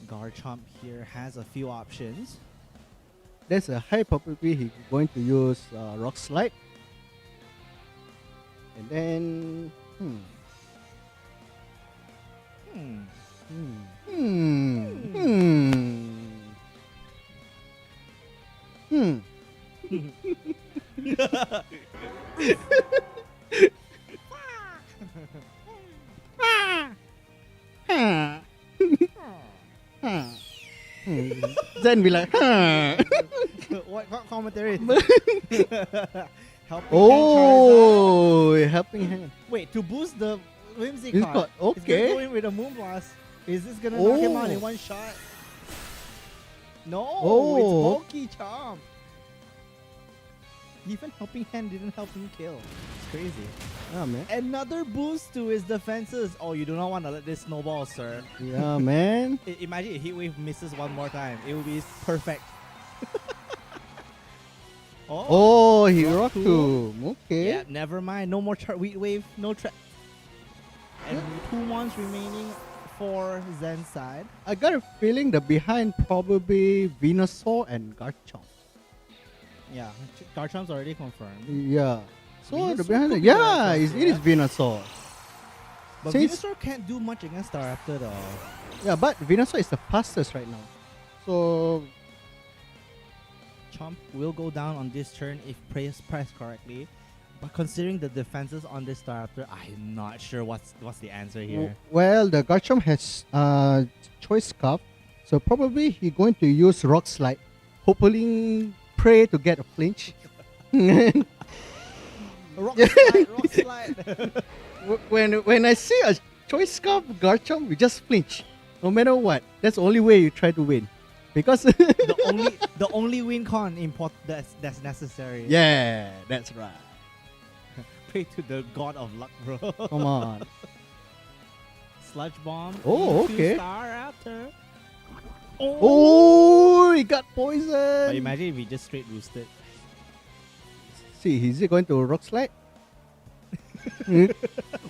Garchomp here has a few options. There's a high probability he's going to use Rock Slide. And then... Hmm. Then be like, What commentary? Helping oh, helping hand. Wait, to boost the He's Whimsicott. got- It's okay. gonna go in with a Moonblast. Is this gonna knock him out in Oh. one shot? No, Oh. it's Bulky Chomp. Even helping hand didn't help him kill. It's crazy. Yeah, man. Another boost to his defenses. Oh, you do not want to let this snowball, sir. Yeah, man. Imagine if Heat Wave misses one more time. It would be perfect. Oh, he Rock rocked Tomb. to. Okay. Yeah, never mind. No more Heat Wave. No trap. And 2 months remaining for Zen's side. I got a feeling the behind probably Venusaur and Garchomp. Yeah, Garchomp's already confirmed. Yeah. So Venusaur the behind, could be yeah, Garchomp, it is Venusaur. But Since- Venusaur can't do much against Staraptor though. Yeah, but Venusaur is the fastest right now. So Chomp will go down on this turn if pressed correctly. But considering the defenses on this Staraptor, I'm not sure what's the answer here. well, the Garchomp has choice scarf, so probably he's going to use Rock Slide, hopefully pray to get a flinch. Rock slide, rock slide. when I see a choice scarf Garchomp, we just flinch. No matter what, that's the only way you try to win, because the only win con that's necessary. yeah, that's right. Pray to the god of luck, bro. Come on. Sludge bomb. Oh, into okay. Staraptor. Oh, he got poisoned. But imagine if he just straight roosted. See, is he going to Rock Slide?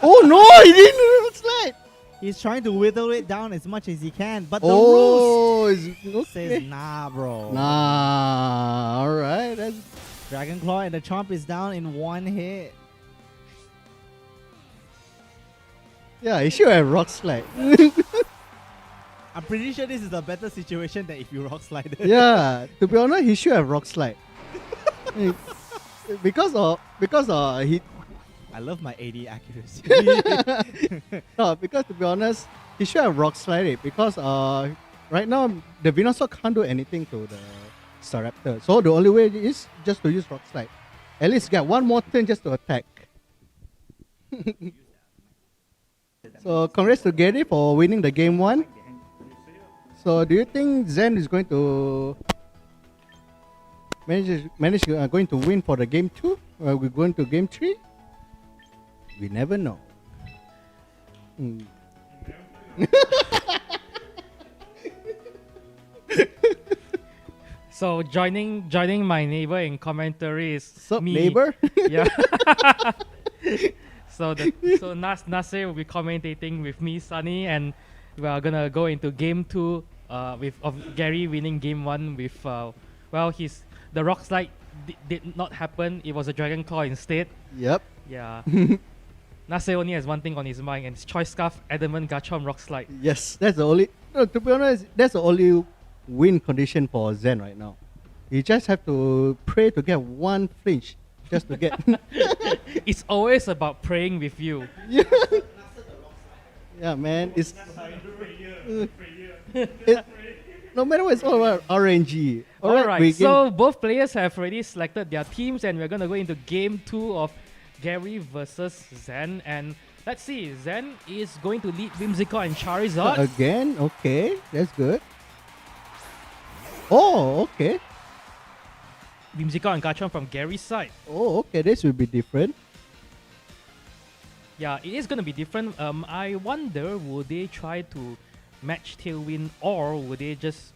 Oh no, he didn't Rock Slide. He's trying to whittle it down as much as he can, but the Oh, is roost says okay. nah, bro. Nah, all right. That's Dragon Claw and the Chomp is down in one hit. yeah. He should have Rock Slide. I'm pretty sure this is a better situation than if you rock slide it. Yeah, to be honest, he should have Rock Slide. because he I love my AD accuracy. no, because to be honest, he should have Rock Slide it because right now the Venusaur can't do anything to the Staraptor. So the only way is just to use Rock Slide. At least get one more turn just to attack. So congrats to Gary for winning the game 1. So do you think Zen is going to manage going to win for the game 2? Or we're going to game 3? We never know. So joining my neighbor in commentary is Sup, me. neighbor? Yeah. so Nasser will be commentating with me, Sunny, and we are gonna go into game 2 with of Gary winning game 1 with the rock slide did not happen. It was a Dragon Claw instead. Yep. Yeah. Nasser only has one thing on his mind, and it's Choice Scarf, Adamant, Garchomp, Rock Slide. Yes, that's the only. No, to be honest, that's the only win condition for Zen right now. You just have to pray to get one flinch, just to get. It's always about praying with you. Yeah, man. It's. No matter what, it's all about RNG. Alright, so both players have already selected their teams, and we're gonna go into game 2 of Gary versus Zen. And Let's see. Zen is going to lead Whimsicott and Charizard. Again, okay, that's good. Oh, okay. Whimsicott and Garchomp from Gary's side. Oh, okay, this will be different. Yeah, it is going to be different. I wonder, would they try to match Tailwind, or would they just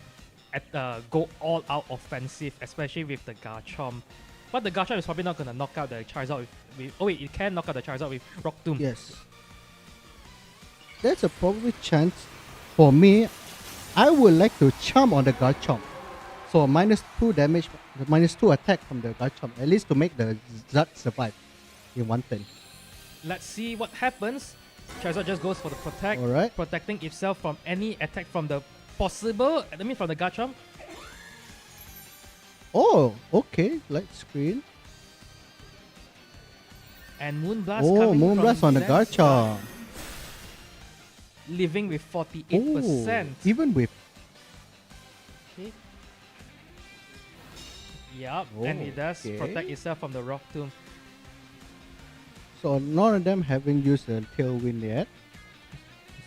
go all out offensive, especially with the Garchomp? But the Garchomp is probably not going to knock out the Charizard with... Oh wait, it can knock out the Charizard with Rock Tomb. Yes. There's a probably chance for me. I would like to charm on the Garchomp. So -2 damage, -2 attack from the Garchomp, at least to make the Zard survive in one turn. Let's see what happens. Charizard just goes for the protect, Alright. protecting itself from any attack from the possible, from the Garchomp. Oh, okay, light screen. And Moonblast Oh, coming Moonblast from on the Zen's Garchomp. side, living with 48%. Oh, even with... Okay. Yup, Oh, and it does okay. protect itself from the Rock Tomb. So none of them having used the Tailwind yet.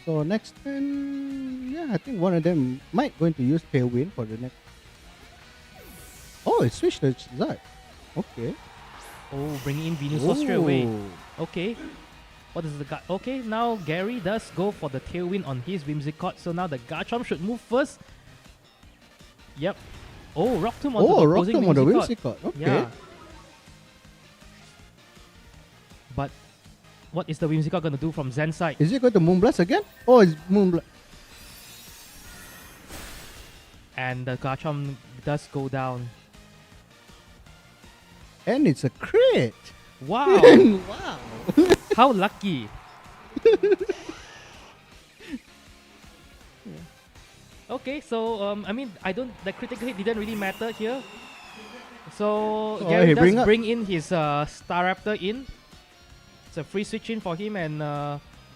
So next turn, yeah, I think one of them might going to use Tailwind for the next. Oh, it switched the Zard. Okay. Oh, bringing in Venusaur straight away. Oh. Okay. What is the guy? Okay, now Gary does go for the Tailwind on his Whimsicott. So now the Garchomp should move first. Yep. Oh, Rock Tomb onto Oh, the Rock opposing Tomb on the Whimsicott. Whimsicott. Okay. Yeah. But what is the Whimsicott going to do from Zen's side? Is it going to Moonblast again? Oh, it's Moonblast. And the Garchomp does go down. And it's a crit. Wow. Wow. How lucky. Okay, so I mean, the critical hit didn't really matter here. So Oh, Gary he does bring bring in his Staraptor in. It's a free switch in for him, and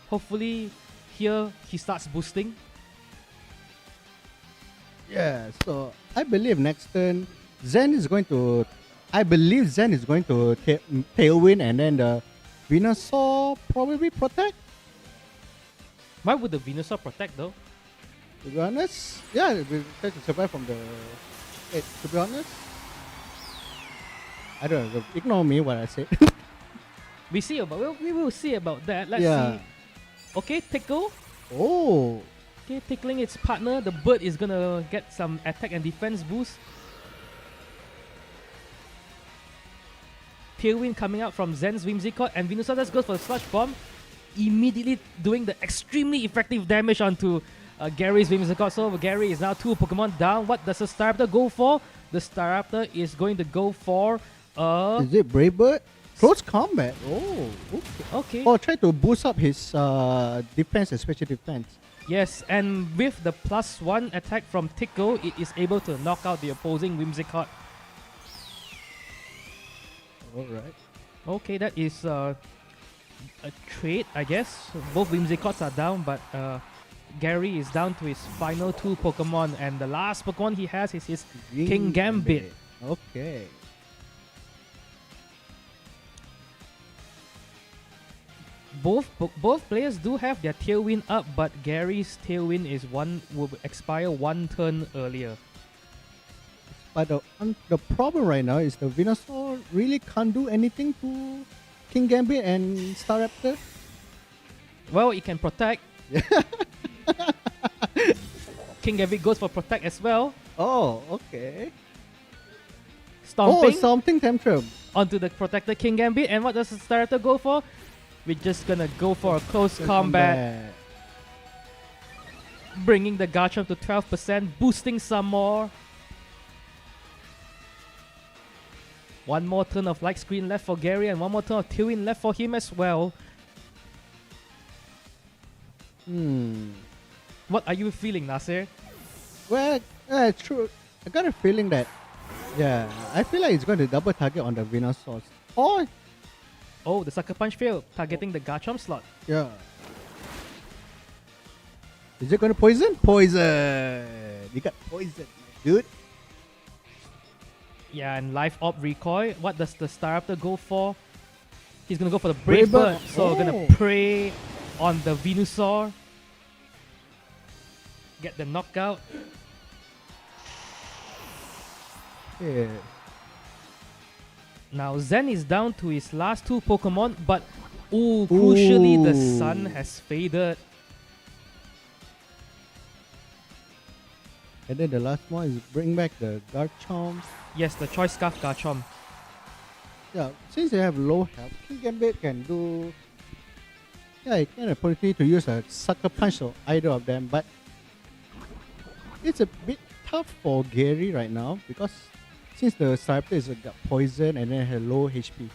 hopefully here he starts boosting. Yeah, so I believe next turn Zen is going to. I believe Zen is going to Tailwind, and then the Venusaur probably protect. Why would the Venusaur protect though? To be honest, yeah, we try to survive from the. To be honest, I don't know. Ignore me what I said. We will see about that. Let's Yeah. see. Okay, Tickle. Oh, Okay, tickling its partner. The bird is gonna get some attack and defense boost. Tailwind coming out from Zen's Whimsicott, and Venusaur just goes for the Sludge Bomb, immediately doing the extremely effective damage onto Gary's Whimsicott. So Gary is now 2 Pokemon down. What does the Staraptor go for? The Staraptor is going to go for is it Brave Bird? Close combat. Oh, okay. Okay. Oh, try to boost up his defense, especially defense. Yes, and with the +1 attack from Tickle, it is able to knock out the opposing Whimsicott. Alright. Okay, that is a trade, I guess. Both Whimsicotts are down, but Gary is down to his final 2 Pokemon, and the last Pokemon he has is his King Gambit. Okay. Both players do have their Tailwind up, but Gary's Tailwind will expire 1 turn earlier. But the problem right now is the Venusaur really can't do anything to King Gambit and Staraptor. Well, it can protect. King Gambit goes for protect as well. Oh, okay. Stomping Oh, Stomping Tantrum. onto the protected King Gambit, and what does the Staraptor go for? We're just gonna go for a close combat, bringing the Garchomp to 12%, boosting some more. One more turn of light screen left for Gary, and one more turn of Tailwind left for him as well. What are you feeling, Nasser? Well, true. I got a feeling that, yeah, I feel like it's going to double target on the Venusaur. Oh, the Sucker Punch failed, targeting the Garchomp slot. Yeah. Is it going to poison? Poison! You got poison, dude. Yeah, and Life Orb Recoil. What does the Staraptor go for? He's gonna go for the Brave Bird. Bird. So Oh. gonna prey on the Venusaur. Get the knockout. Yeah. Now Zen is down to his last two Pokemon, but crucially the Ooh. sun has faded. And then the last one is bring back the Garchomp. Yes, the Choice Scarf Garchomp. Yeah, since they have low health, King Gambit can do. Yeah, it can opportunity to use a Sucker Punch or either of them, but it's a bit tough for Gary right now because since the Staraptor is got poison and then has low HP.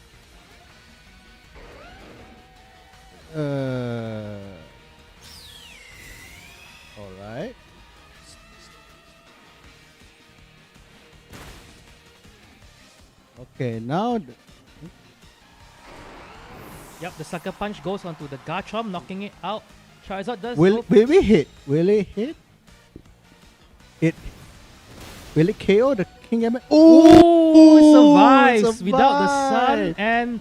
Alright. Okay, now Yep, the Sucker Punch goes onto the Garchomp, knocking it out. Charizard does will we hit? Will it hit? Will it KO the King Gambit? Ooh, survives without the sun and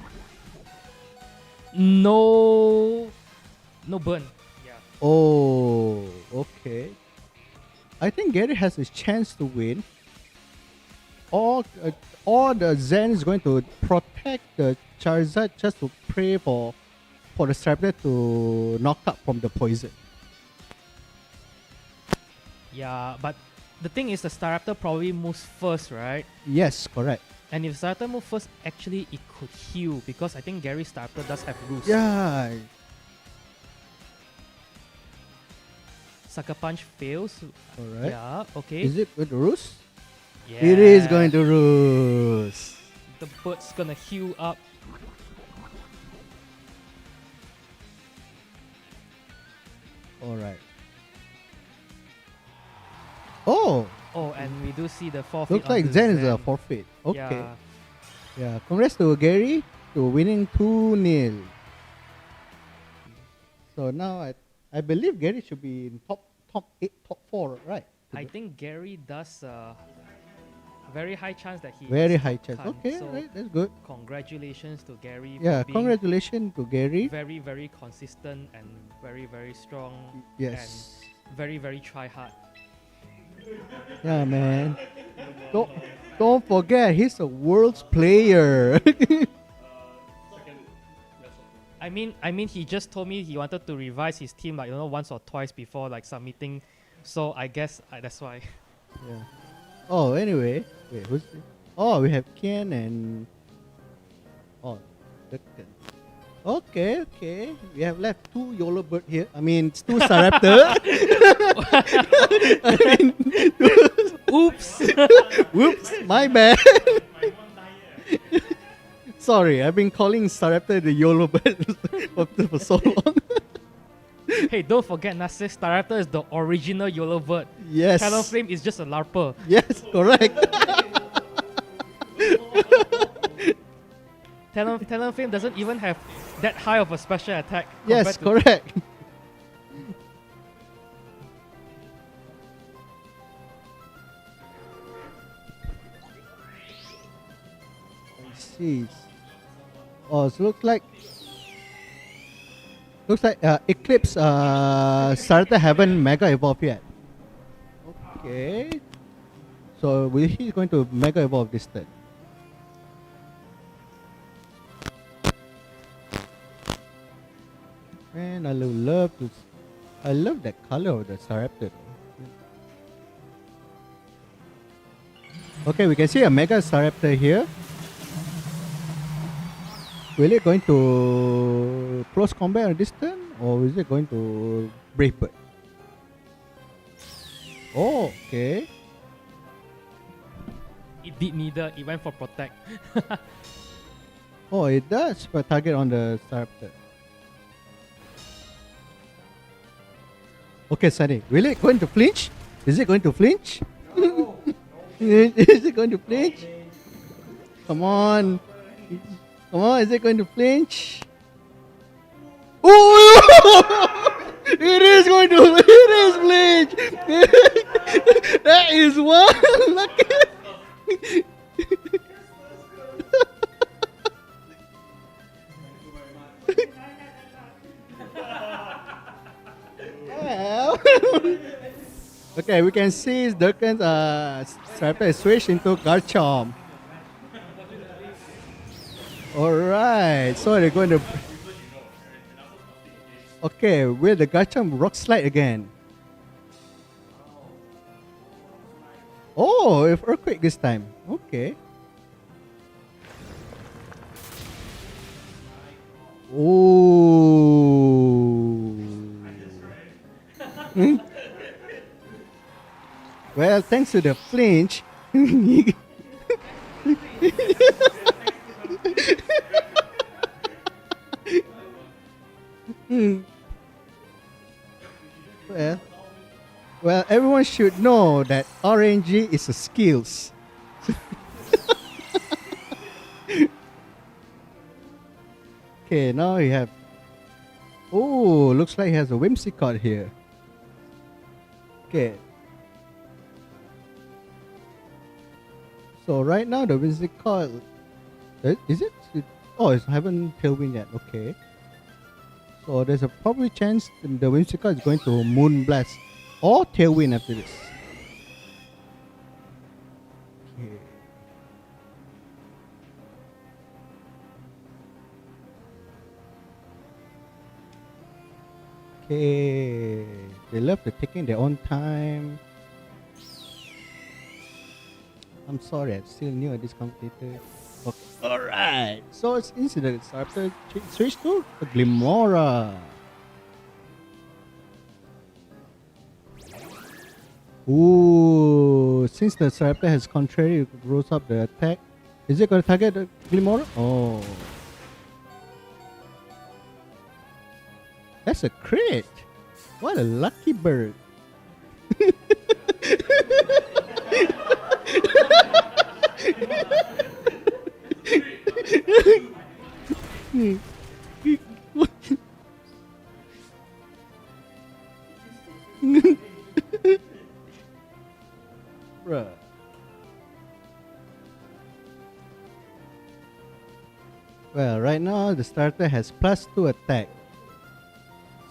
no burn. Yeah. Oh, okay. I think Gary has a chance to win. Or the Zen is going to protect the Charizard just to pray for the Staraptor to knock out from the poison. Yeah, but the thing is the Staraptor probably moves first, right? Yes, correct. And if Staraptor moves first, actually it could heal because I think Gary's Staraptor does have roost. Yeah. Sucker Punch fails. Alright. Yeah, okay. Is it going to roost? Yeah. It is going to roost. The bird's gonna heal up. Alright. Oh! Oh, and we do see the forfeit. Looks like onto Zen is a forfeit. Okay. Yeah. Yeah, congrats to Gary to winning 2-0. So now I believe Gary should be in top 8, top 4, right? I think Gary does very high chance that he Very is high top chance. 10. Okay, So right, that's good. congratulations to Gary. Yeah, for being congratulations to Gary. very, very consistent and very, very strong. Yes. And very, very try hard. Yeah, man. Don't forget, he's a world's player. I mean, he just told me he wanted to revise his team like once or twice before like submitting. So I guess that's why. Yeah. Oh, anyway, wait, who's? Oh, we have Ken and. Oh, Duncan. Okay. We have left 2 YOLO bird here. I mean, 2 Staraptor. Oops. Whoops, my bad. Sorry, I've been calling Staraptor the YOLO bird for so long. Hey, don't forget, Nasser, Staraptor is the original YOLO bird. Yes. Talonflame is just a LARPer. Yes, correct. Talonflame doesn't even have that high of a special attack. Yes, compared correct. I see. Oh, so looks like Eclipse started haven't Mega Evolve yet. Okay. So he's going to Mega Evolve this turn. Man, I love that color of the Staraptor. Okay, we can see a Mega Staraptor here. Will it going to close combat on this turn, or is it going to Brave Bird? Oh, okay. It did neither. It went for Protect. Oh, it does put target on the Staraptor. Okay, Sunny. Will it going to flinch? Is it going to flinch? No. Is it going to flinch? Come on. Come on, is it going to flinch? Oh! It is going to flinch! That is one lucky. Well, okay, we can see Durkan's Staraptor is switched into Garchomp. Alright, so they're going to. Okay, will the Garchomp Rock Slide again? Oh, if Earthquake this time. Okay. Oh. Well, thanks to the flinch. Well, everyone should know that RNG is a skills. Okay, now we have. Oh, looks like he has a Whimsicott here. Okay. So right now the Whimsicott, is it? Oh, it's haven't Tailwind yet. Okay. So there's a probably chance the Whimsicott is going to Moonblast or Tailwind after this. Okay. Okay. They love to taking their own time. I'm sorry, I'm still new at this computer. Okay. Alright. So it's incident. So after switch to the Glimora. Ooh, since the Staraptor has contrary, it rolls up the attack. Is it going to target the Glimora? Oh. That's a crit. What a lucky bird. Bruh. Well, right now the starter has +2 attack.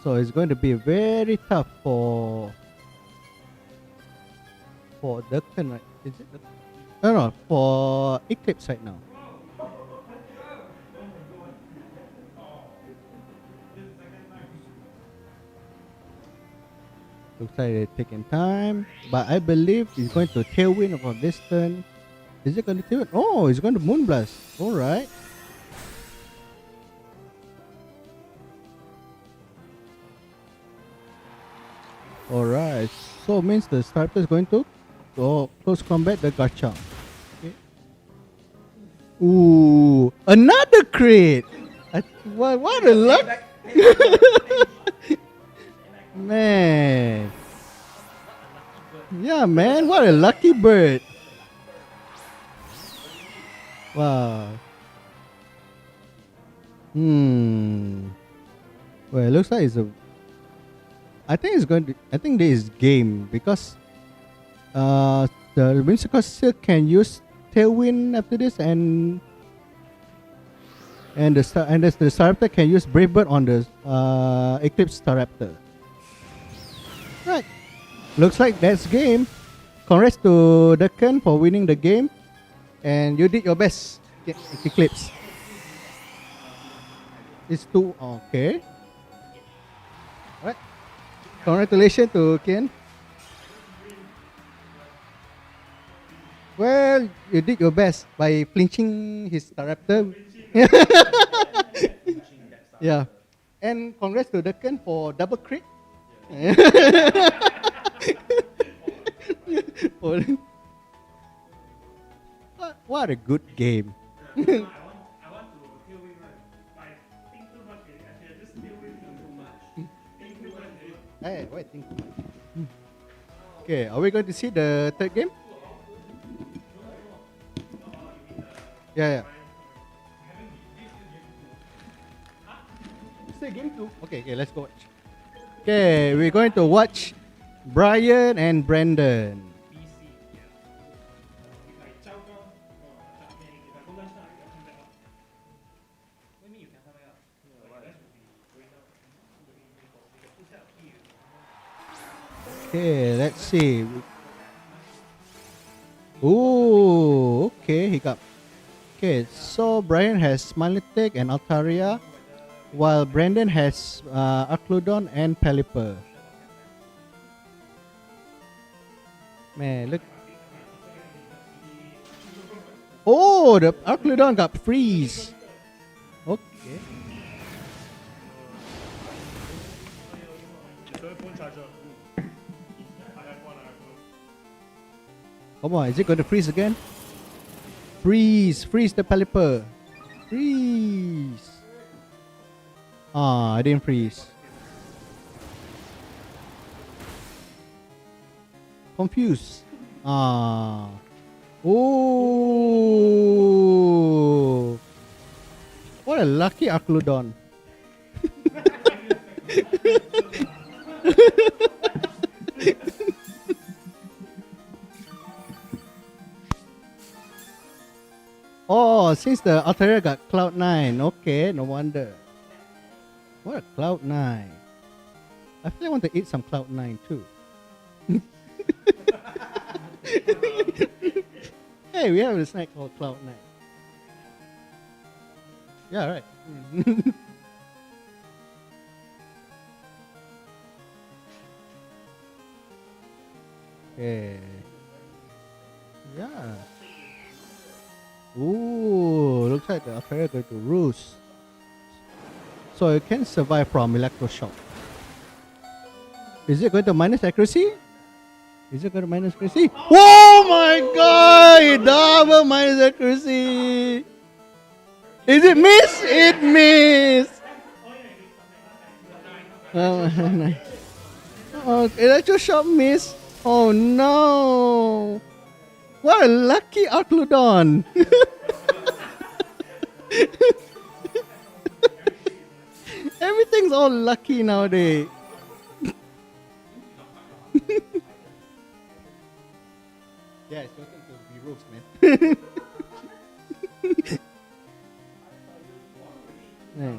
So it's going to be very tough for Duckton, right? Is it? No, for Eclipse right now. Looks like they're taking time, but I believe he's going to Tailwind for this turn. Is it going to Tailwind? Oh, he's going to Moonblast. All right. Alright, so means the starter is going to go close combat the Garchomp. Okay. Ooh, another crit! What a luck! Man. Yeah, man, what a lucky bird. Wow. Well, it looks like it's a. I think it's going to. I think this is game because the Whimsicott still can use Tailwind after this, and the Staraptor can use Brave Bird on the Eclipse Staraptor. Right. Looks like that's game. Congrats to Ducken for winning the game, and you did your best, Eclipse. It's 2. Okay. Alright. Congratulations to Ken. Well, you did your best by flinching his Staraptor. Yeah. And congrats to Ducken for double crit. What a good game. Hey, wait, think too much. Okay, are we going to see the third game? Yeah. Say game 2. Okay, let's go watch. Okay, we're going to watch Brian and Brandon. Okay, let's see. Ooh, okay, he got. Okay, so Brian has Smiley and Altaria, while Brandon has Arcludon and Pelipper. Man, look. Oh, the Arcludon got freeze. Okay. Come on, is it going to freeze again? Freeze the Pelipper. Freeze. Ah, I didn't freeze. Confused. Ah. Oh. What a lucky Arcludon. Oh, since the Altaria got Cloud 9. Okay, no wonder. What a Cloud 9. I feel I want to eat some Cloud 9 too. Hey, we have a snack called Cloud 9. Yeah, right. Okay. Yeah. Ooh, looks like the Altaria going to roost. So it can survive from electroshock. Is it going to minus accuracy? Is it going to minus accuracy? Oh my god! Double minus accuracy! Is it miss? It missed! Oh, electroshock miss. Oh no! What a lucky Arcludon! Everything's all lucky nowadays. Yeah, it's going to be roast, man. Yeah.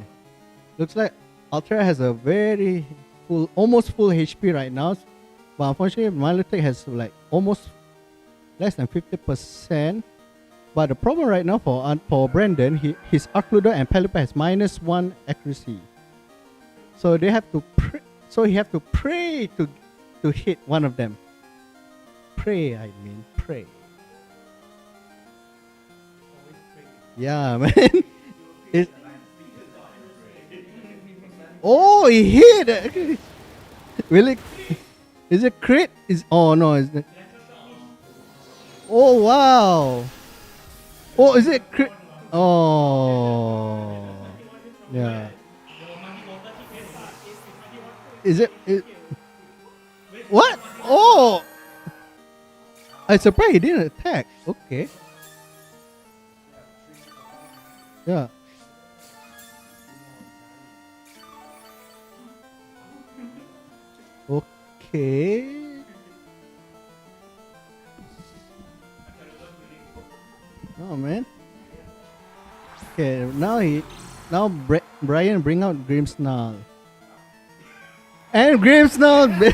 Looks like Altaria has a very full, almost full HP right now. But unfortunately, Milotic has like almost less than 50%. But the problem right now for Brandon, his Arcludon and Pelipper has -1 accuracy. So they have to he have to pray to hit one of them. Pray. Yeah, man. Oh, he hit! Will it? Is it crit? Oh no! Is it? Oh wow! Oh, is it crit? Oh, yeah. Is it? What? Oh! I'm surprised he didn't attack. Okay. Yeah. Okay. Oh man. Okay, now Brian bring out Grimmsnarl. And Grimmsnarl.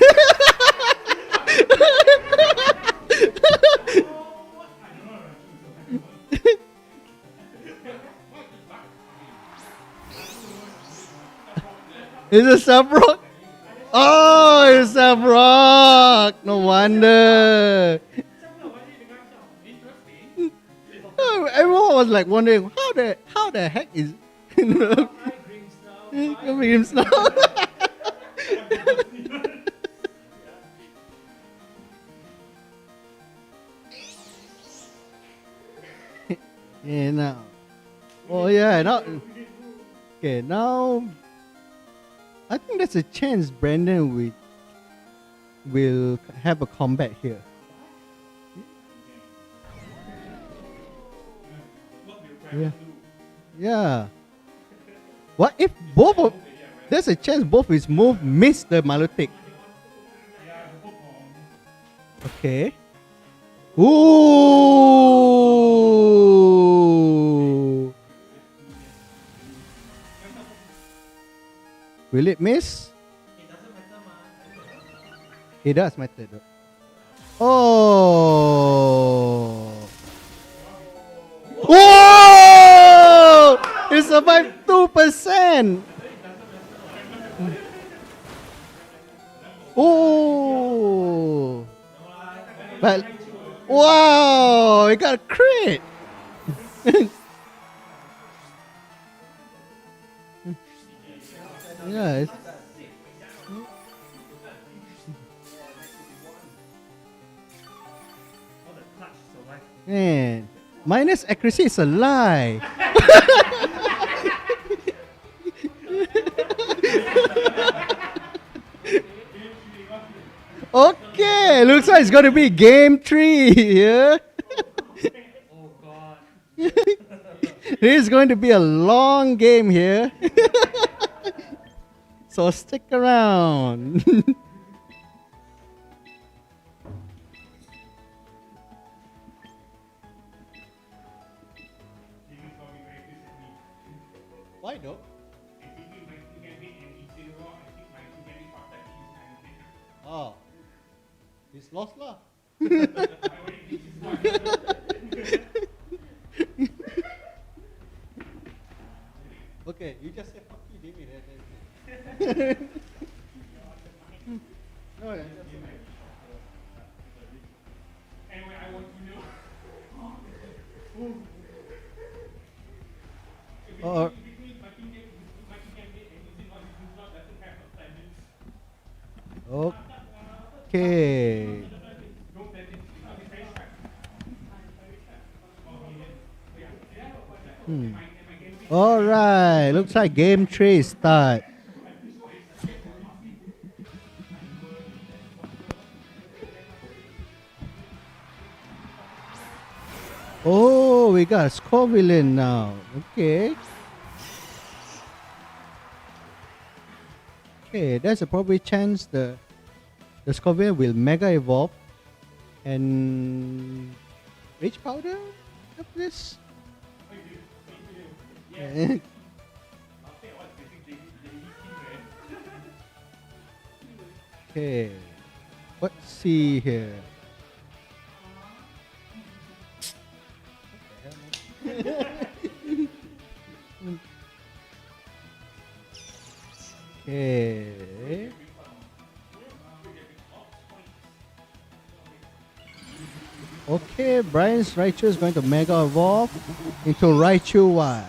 Is it Sabrock? Oh, it's Sabrock. No wonder. Everyone was like wondering how the heck is Grimmsnarl. Yeah, now. Oh yeah, now. Okay, now. I think there's a chance Brandon will have a comeback here. Yeah. Yeah. What if both of... There's a chance both his move miss the Milotic. Okay. Ooh. Will it miss? It does matter though. Oh! Whoa! It survived 2%! Oh! But, wow! It got a crit! Yeah, it's, man, minus accuracy is a lie. Okay, looks like it's gonna be game 3 here. Oh god. This is going to be a long game here. So stick around. Why though? Oh, he's lost lah. Okay, you just say fuck you, David. No, Anyway, I want to know. Okay. All right, looks like game 3 start. Oh, we got Scovillain now. Okay. Okay, there's a probably chance the Scovillain will mega evolve and reach powder of this. Yeah. Okay, let's see here. Okay. Okay, Brian's Raichu is going to mega evolve into Raichu Y.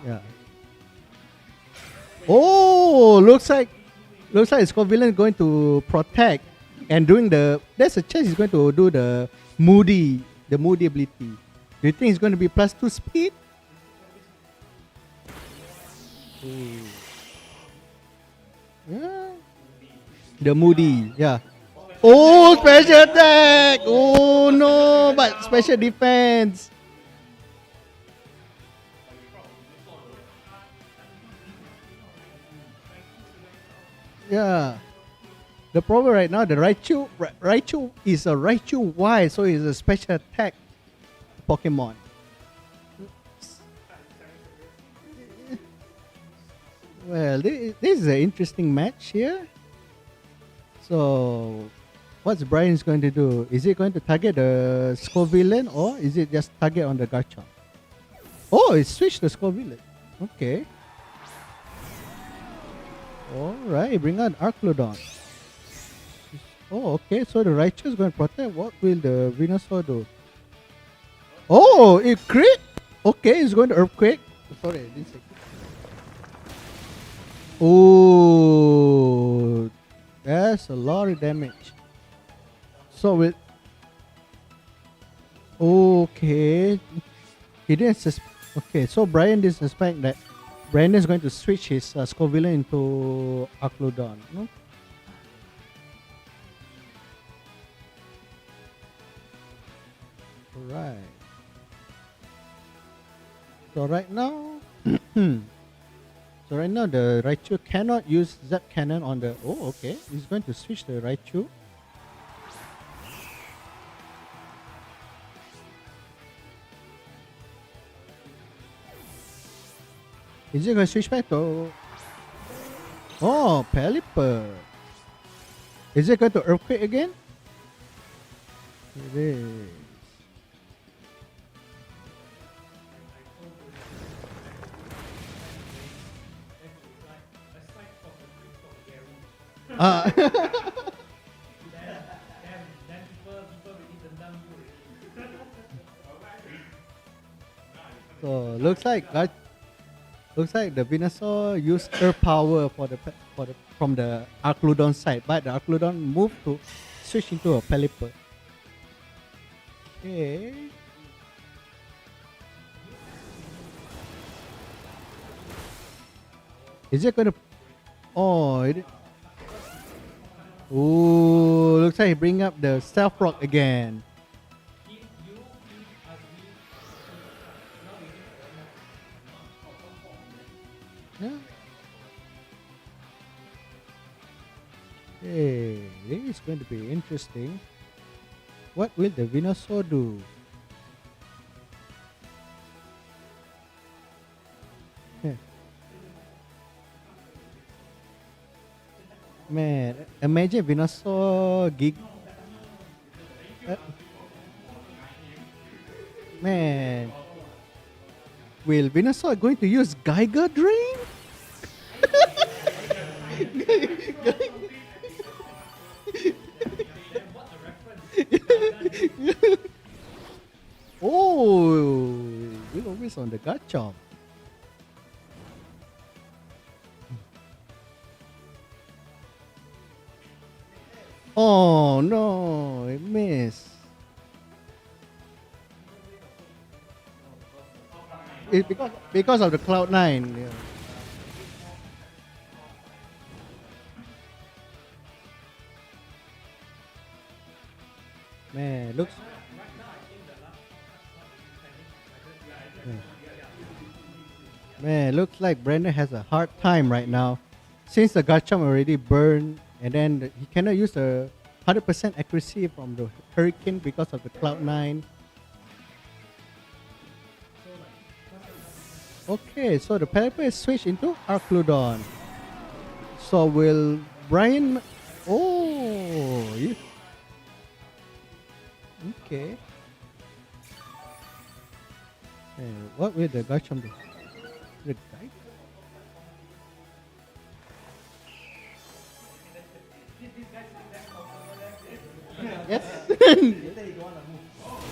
Yeah. Oh, looks like Scovillain is going to protect and doing the. There's a chance he's going to do the moody ability. Do you think it's going to be +2 speed? Yeah. The moody, yeah. Oh, special attack! Oh no, but special defense. Yeah. The problem right now, the Raichu is a Raichu Y, so it's a special attack Pokemon. Well, this is an interesting match here. So, what's Brian's going to do? Is he going to target the Scovillain or is it just target on the Garchomp? Oh, it switched the Scovillain. Okay. Alright, bring out Arclodon. Oh, okay, so the Raichu is going to protect. What will the Venusaur do? Oh, it crit? Okay, it's going to Earthquake. Sorry, I didn't say. Oh, that's a lot of damage. So with okay, he didn't suspect. Okay, so Brian didn't suspect that Brandon is going to switch his Scovillain into Arclodon. No? Right. So right now. So right now the Raichu cannot use Zap Cannon on the... Oh, okay. He's going to switch the Raichu. Is he going to switch back to... Oh, Pelipper. Is it going to Earthquake again? It is. Ah. So looks like the Venusaur used Earth power from the Archludon side, but the Archludon moved to switch into a Pelipper. Okay. Is it gonna? Oh, ooh, looks like he bring up the Stealth Rock again. Yeah. Hey, this is going to be interesting. What will the Venusaur do? Man, imagine Venusaur gig. Man, will Venusaur going to use Geiger Drain? Oh, we're always on the Garchomp. Oh no, it missed. It's because of the Cloud9. Yeah. Man, looks. Man, looks like Brandon has a hard time right now, since the Garchomp already burned, and then he cannot use the 100% accuracy from the Hurricane because of the Cloud9. Okay, so the Pelipper is switched into Archludon. So will Brian? Oh, okay. What will the Garchomp do? The guy? Yes.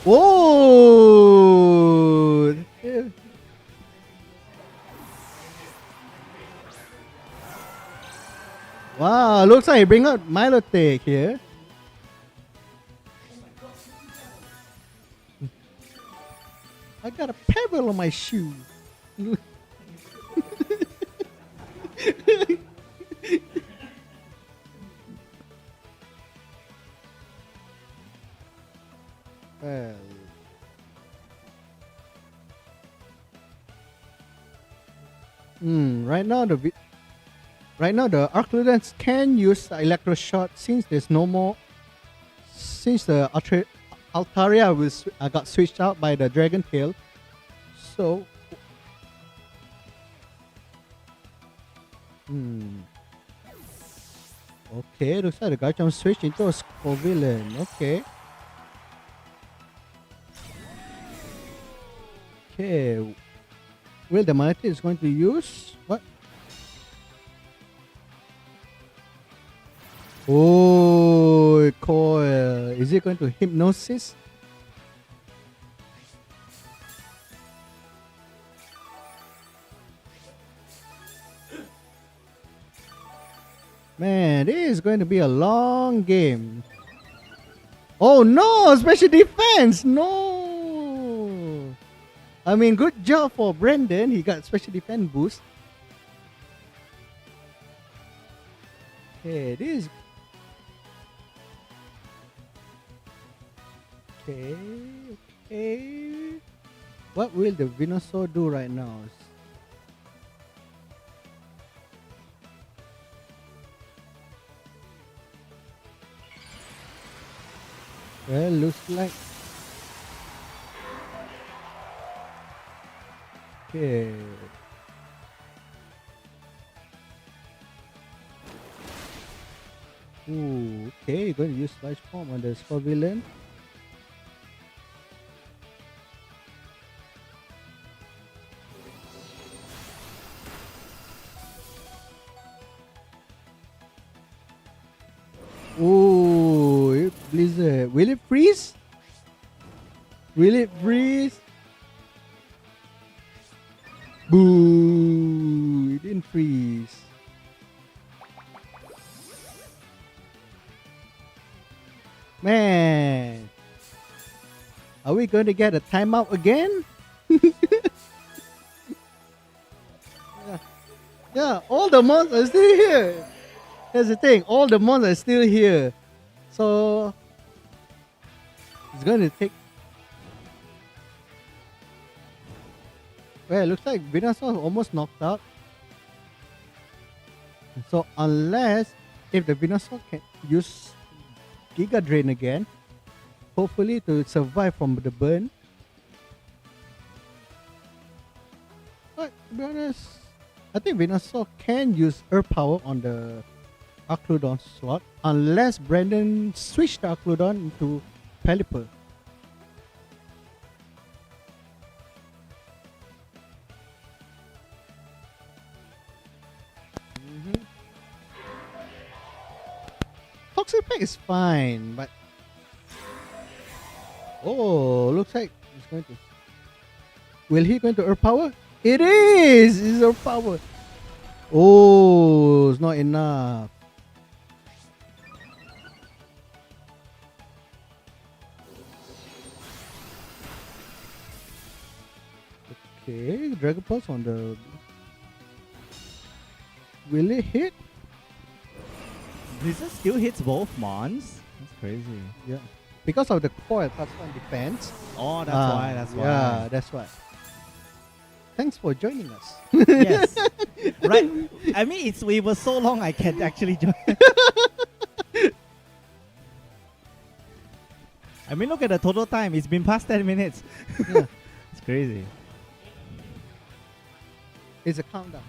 Oh. Wow, looks like he bring out Milotic here. I got a pebble on my shoe. Well, right now the Archludons can use Electroshock since there's no more. Since the Altaria got switched out by the Dragon Tail, so okay, looks like the Garchomp switched into a Scovillain. Okay. Okay. Will the Milotic is going to use what? Oh, Coil. Is it going to Hypnosis? Man, this is going to be a long game. Oh no, special defense. No. I mean, good job for Brandon. He got special defense boost. Okay, this is... Okay. What will the Venusaur do right now? Well, looks like... Okay. Ooh, okay, going to use Slice Bomb on the Scorvillain. Ooh, Blizzard. Will it freeze? Will it freeze? Boo! It didn't freeze. Man, are we going to get a timeout again? yeah, all the mons are still here. Here's the thing, all the mons are still here. So, it's going to take... Well, it looks like Venusaur almost knocked out. So, unless if the Venusaur can use Giga Drain again, hopefully to survive from the burn. But to be honest, I think Venusaur can use Earth Power on the Arcludon slot unless Brandon switched the Arcludon into Pelipper. Toxic Pack is fine, but oh, looks like he's going to. Will he going to Earth Power? It is! It's Earth Power. Oh, it's not enough. Okay, Dragon Pulse on the. Will it hit? Blizzard still hits both mons. That's crazy. Yeah. Because of the coil touchdown defense. Oh, that's why. That's why. Yeah, that's why. Thanks for joining us. Yes. Right. I mean, it was so long I can't actually join. I mean, look at the total time. It's been past 10 minutes. Yeah. It's crazy. It's a countdown.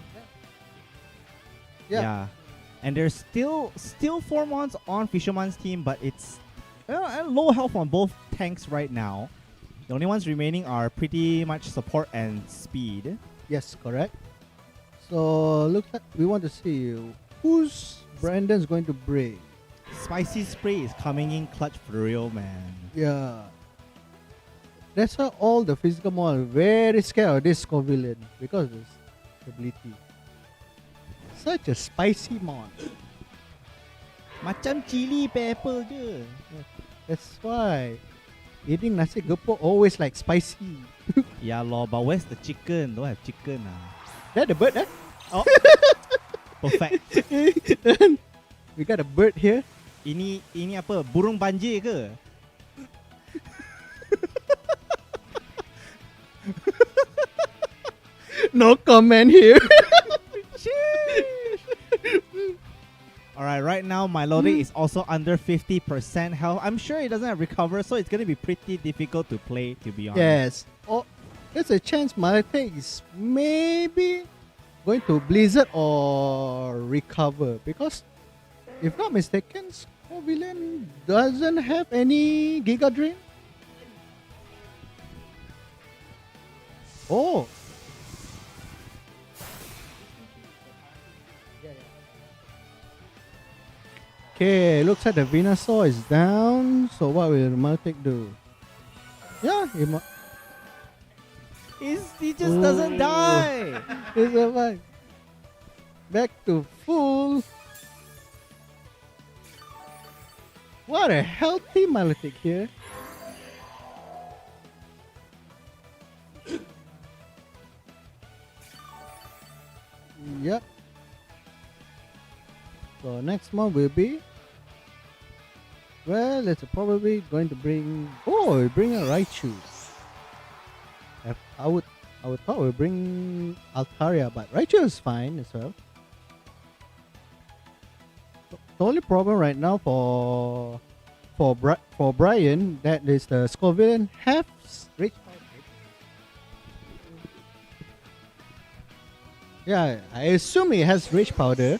Yeah. And there's still 4 mons on Fishuman's team, but it's low health on both tanks right now. The only ones remaining are pretty much support and speed. Yes, correct. So looks like we want to see who's Brandon's going to bring. Spicy Spray is coming in clutch for real, man. Yeah. That's why all the physical mon are very scared of this Scorvillain because of his ability. Such a spicy mon. Macam chili pepper je. That's why eating nasi gepok always like spicy. Yeah, lor, but where's the chicken? Don't have chicken. That the bird, eh? Oh. Perfect. We got a bird here. Ini apa? Burung banjir ke? No comment here. Alright, right now my loading is also under 50% health. I'm sure it doesn't have recover, so it's gonna be pretty difficult to play, to be honest. Yes. Oh, there's a chance Malate is maybe going to Blizzard or recover because if not mistaken, Scorvillain doesn't have any Giga Drain. Oh. Okay, looks like the Venusaur is down. So what will Maltic do? Yeah, He just doesn't die. He survived. Back to full. What a healthy Maltic here. Yep. So next one will be. Well, it's probably going to bring. Oh, bring a Raichu. I would thought we'd bring Altaria, but Raichu is fine as well. The only problem right now for Brian that is the Scorvillain have Rage Powder. Yeah, I assume it has Rage Powder.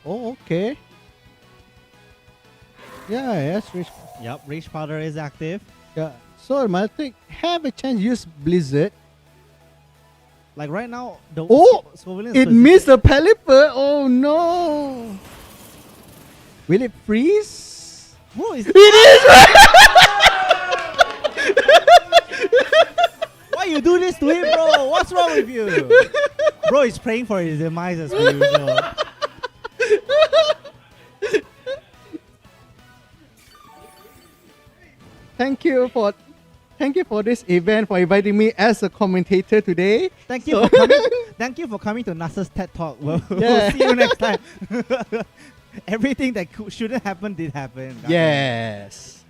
Oh, okay. Yeah, yes, Rage. Yep, Rage Powder is active. Yeah. So Maltic have a chance to use Blizzard. Like right now, the Oh! Scovillain's It position- missed the Pelipper. Oh no! Will it freeze? Bro, it's It is! why you do this to him, bro? What's wrong with you? Bro, he's praying for his demise as per usual. Thank you for this event, for inviting me as a commentator today. Thank you for coming. Thank you for coming to Nasser's TED Talk. We'll Yeah. see you next time. Everything that shouldn't happen did happen. God damn. Yes.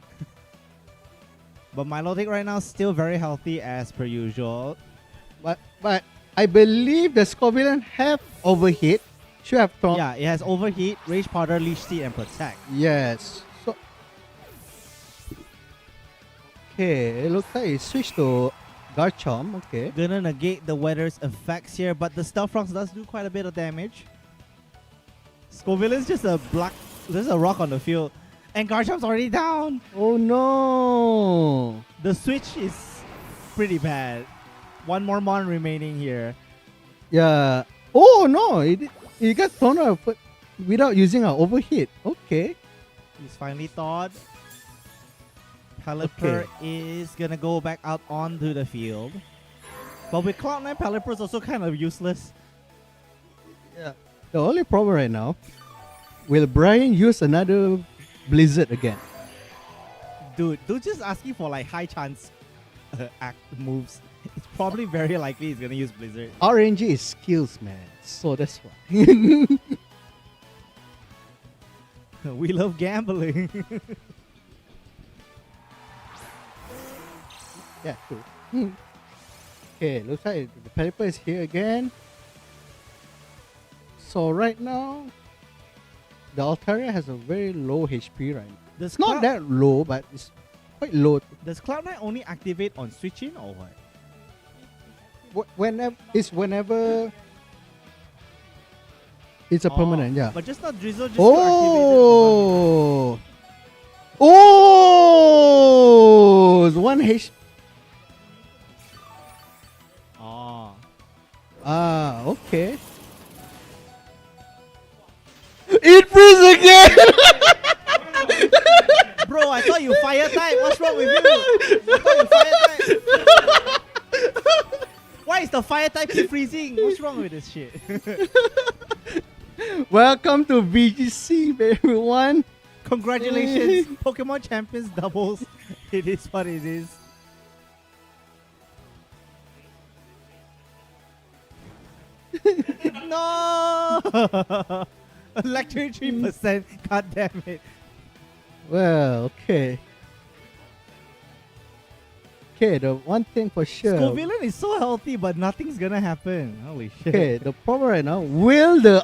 But Milotic right now is still very healthy as per usual. But I believe the Scovillain have overhit. Should have thrown. Yeah, it has overheat, Rage Powder, Leech Seed, and Protect. Yes. So okay, it looks like it switched to Garchomp. Okay. Gonna negate the weather's effects here, but the Stealth Rocks does do quite a bit of damage. Scovillain's just a rock on the field. And Garchomp's already down. Oh no! The switch is pretty bad. One more mon remaining here. Yeah. Oh no! It got thrown out without using an overhit. Okay. He's finally thawed. Pelipper is gonna go back out onto the field. But with Cloud9, Pelipper is also kind of useless. Yeah. The only problem right now, will Brian use another Blizzard again? Dude just asking for like high chance act moves. It's probably very likely he's gonna use Blizzard. RNG is skills, man. So that's why. We love gambling. Yeah, true. Okay, looks like the Pelipper is here again. So right now, the Altaria has a very low HP right now. Does It's not that low, but it's quite low. Does Cloud9 only activate on switching or what? Whenever it's a permanent, yeah. But just not Drizzle, just Oh! Oh! It's 1 HP. Oh. Ah, okay. It freeze again! Bro, I thought you fire type. What's wrong with you? I thought you fire type. Why is the fire type keep freezing? What's wrong with this shit? Welcome to VGC, everyone. Congratulations, Pokemon Champions doubles. It is what it is. No! Electric 3%. God damn it. Well, okay. Okay, the one thing for sure. Scovillain is so healthy, but nothing's gonna happen. Holy shit. Okay, the problem right now, will the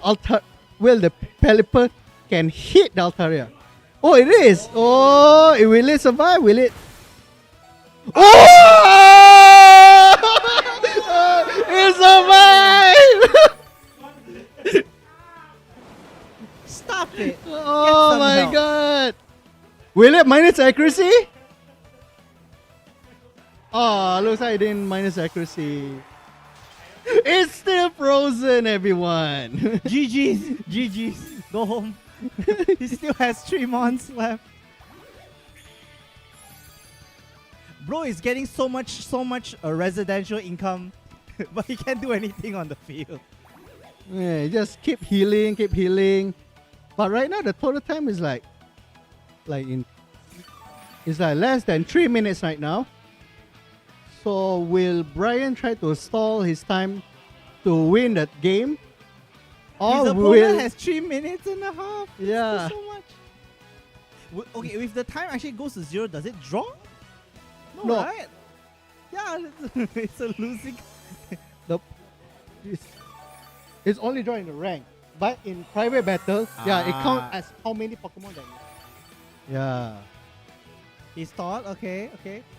Pelipper can hit the Altaria? Oh, it is! Oh, will it survive? Will it? Oh! It survived! Stop it! Oh some my help. god! Will it minus accuracy? Oh, looks like it didn't minus accuracy. It's still frozen, everyone. GG's. GG's. Go home. He still has 3 months left. Bro is getting so much residential income, but he can't do anything on the field. Yeah, just keep healing. But right now the total time is it's like less than 3 minutes right now. So will Brian try to stall his time to win that game? Or His will opponent has 3 minutes and a half. Yeah. That's so much. Okay, if the time actually goes to 0, does it draw? No. Right? Yeah, it's a losing. it's only drawing the rank. But in private battle, yeah, it counts as how many Pokemon that you. Yeah. He's thought, okay.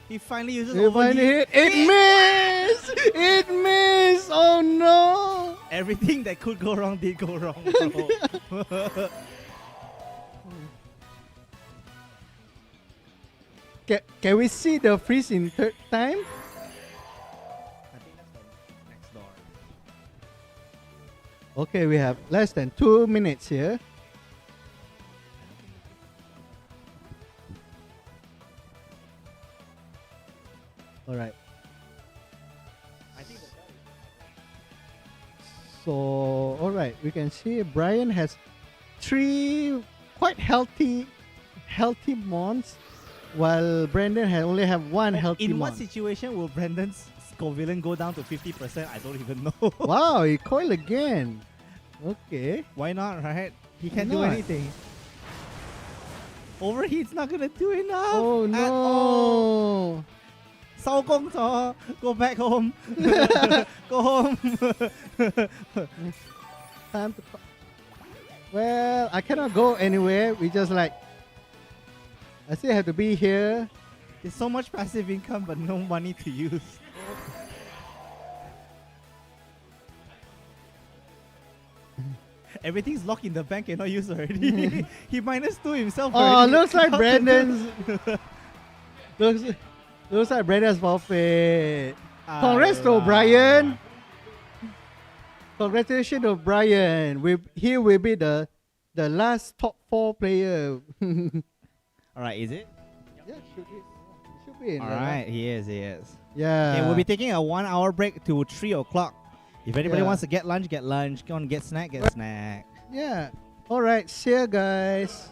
He finally uses It finally overheat. hit. It missed! It missed! Oh no! Everything that could go wrong did go wrong, bro. Can we see the freeze in third time? I think that's the next door. Okay, we have less than 2 minutes here. All right. I think So, all right, we can see Brian has 3 quite healthy mons, while Brandon only have 1 healthy in mon. what situation will Brandon's covalent go down to 50%? I don't even know. Wow, he coiled again. Okay. Why not, right? He Why can't do not? anything. Overheat's not gonna do enough. Oh at all. no. 收工咗, go back home. Go home. Time to well, I cannot go anywhere. We just like I still have to be here. There's so much passive income but no money to use. Everything's locked in the bank, cannot use already. He -2 himself Oh, already. looks like How to do- Brandon's looks like Brandon's forfeit. Congrats to Alah. Brian. Congratulations to Brian. He will be the last top 4 player. Alright, is it? Yeah, should be in. Alright, he is. Yeah. Okay, we'll be taking a 1 hour break to 3 o'clock. If anybody Yeah. wants to get lunch, get lunch. Go on, get snack, get snack. Yeah. All right. See ya, guys.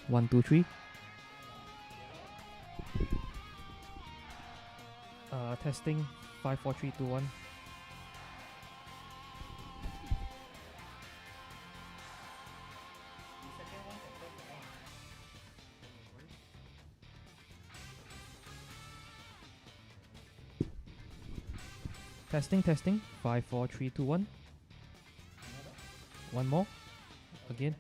1, 2, 3. Testing 5, 4, 3, 2, 1. Testing 5, 4, 3, 2, 1. One more. Again.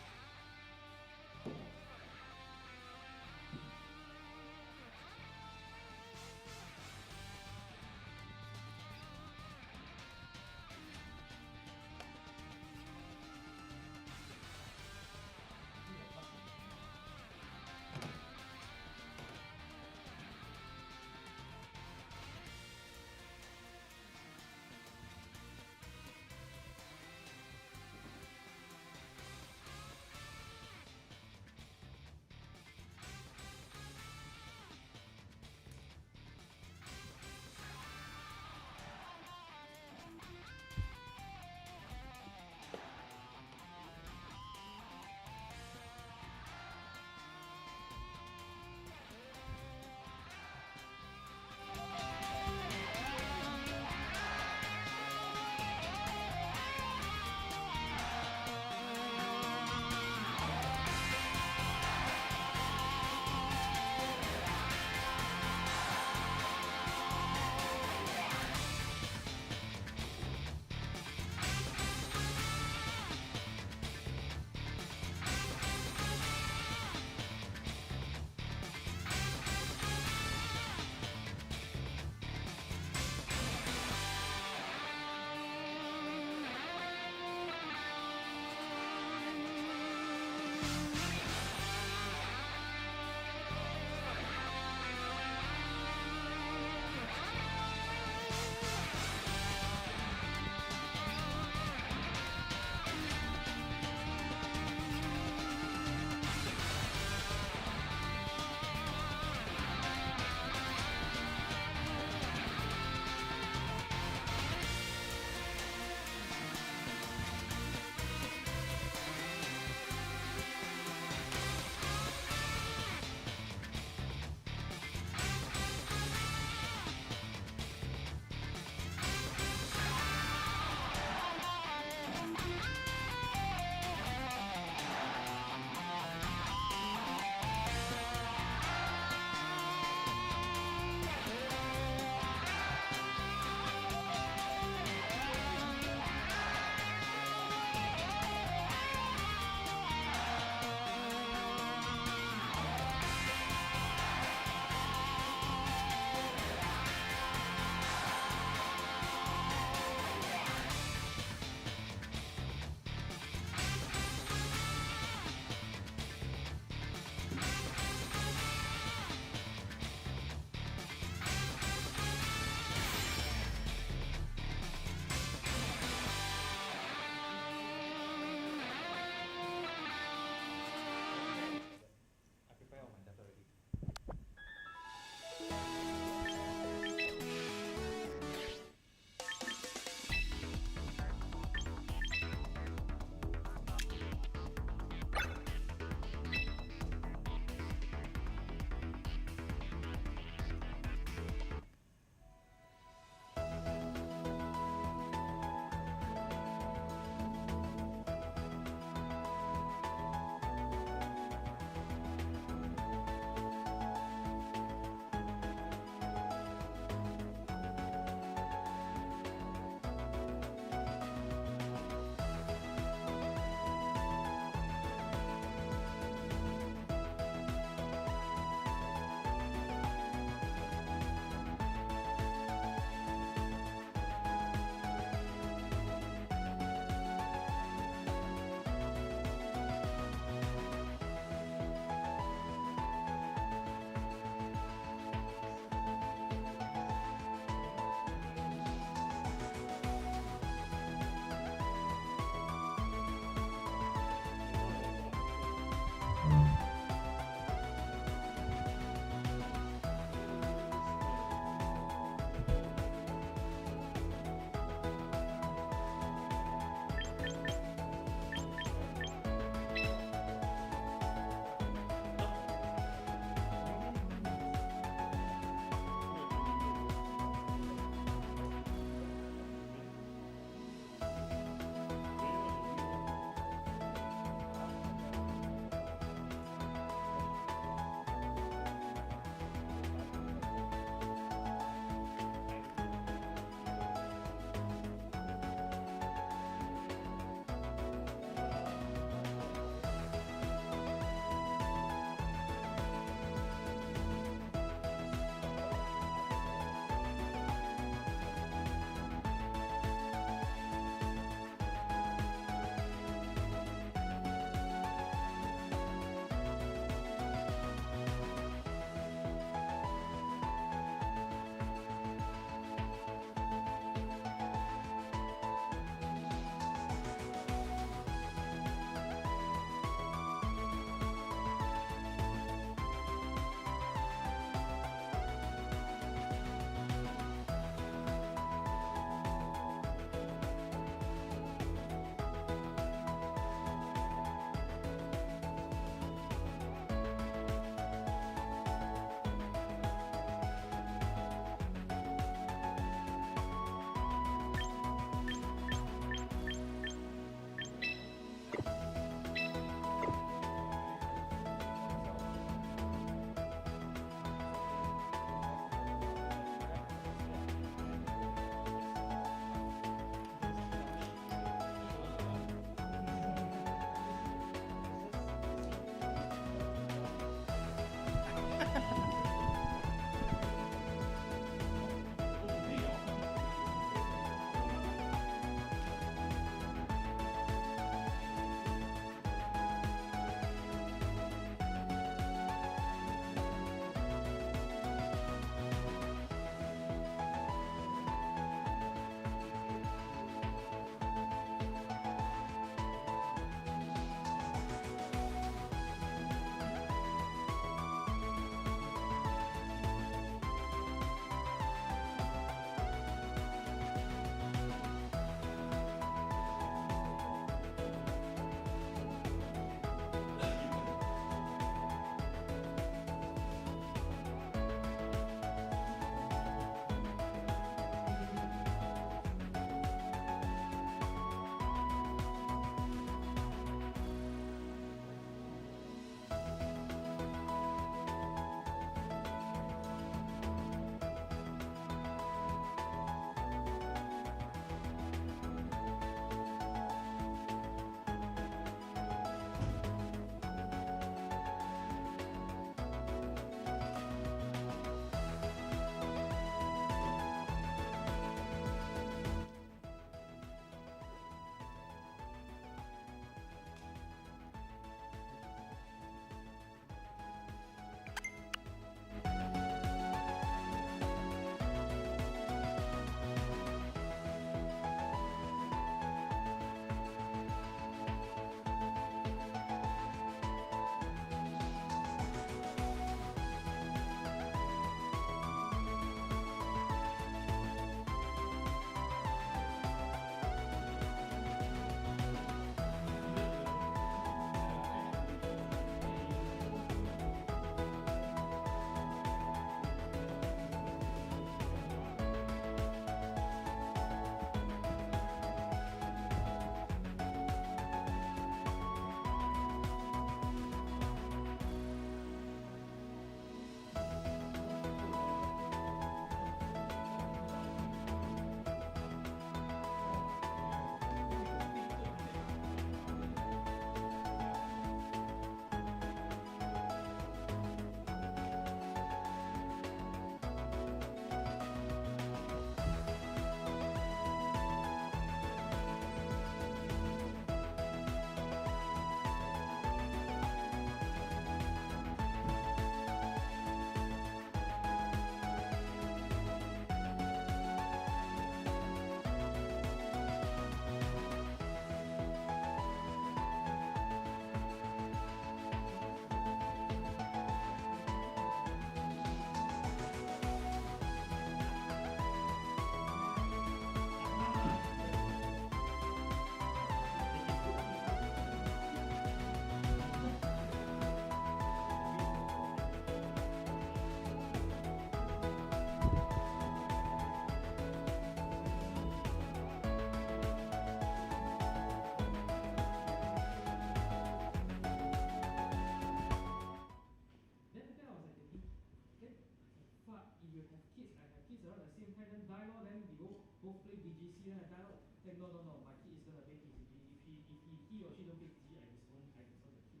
you have kids, I have kids around the same time, then die lor, then we both play VGC, then I die lor. Then no, my kid is gonna play PCG. If he or she don't play PCG, I disown the kid.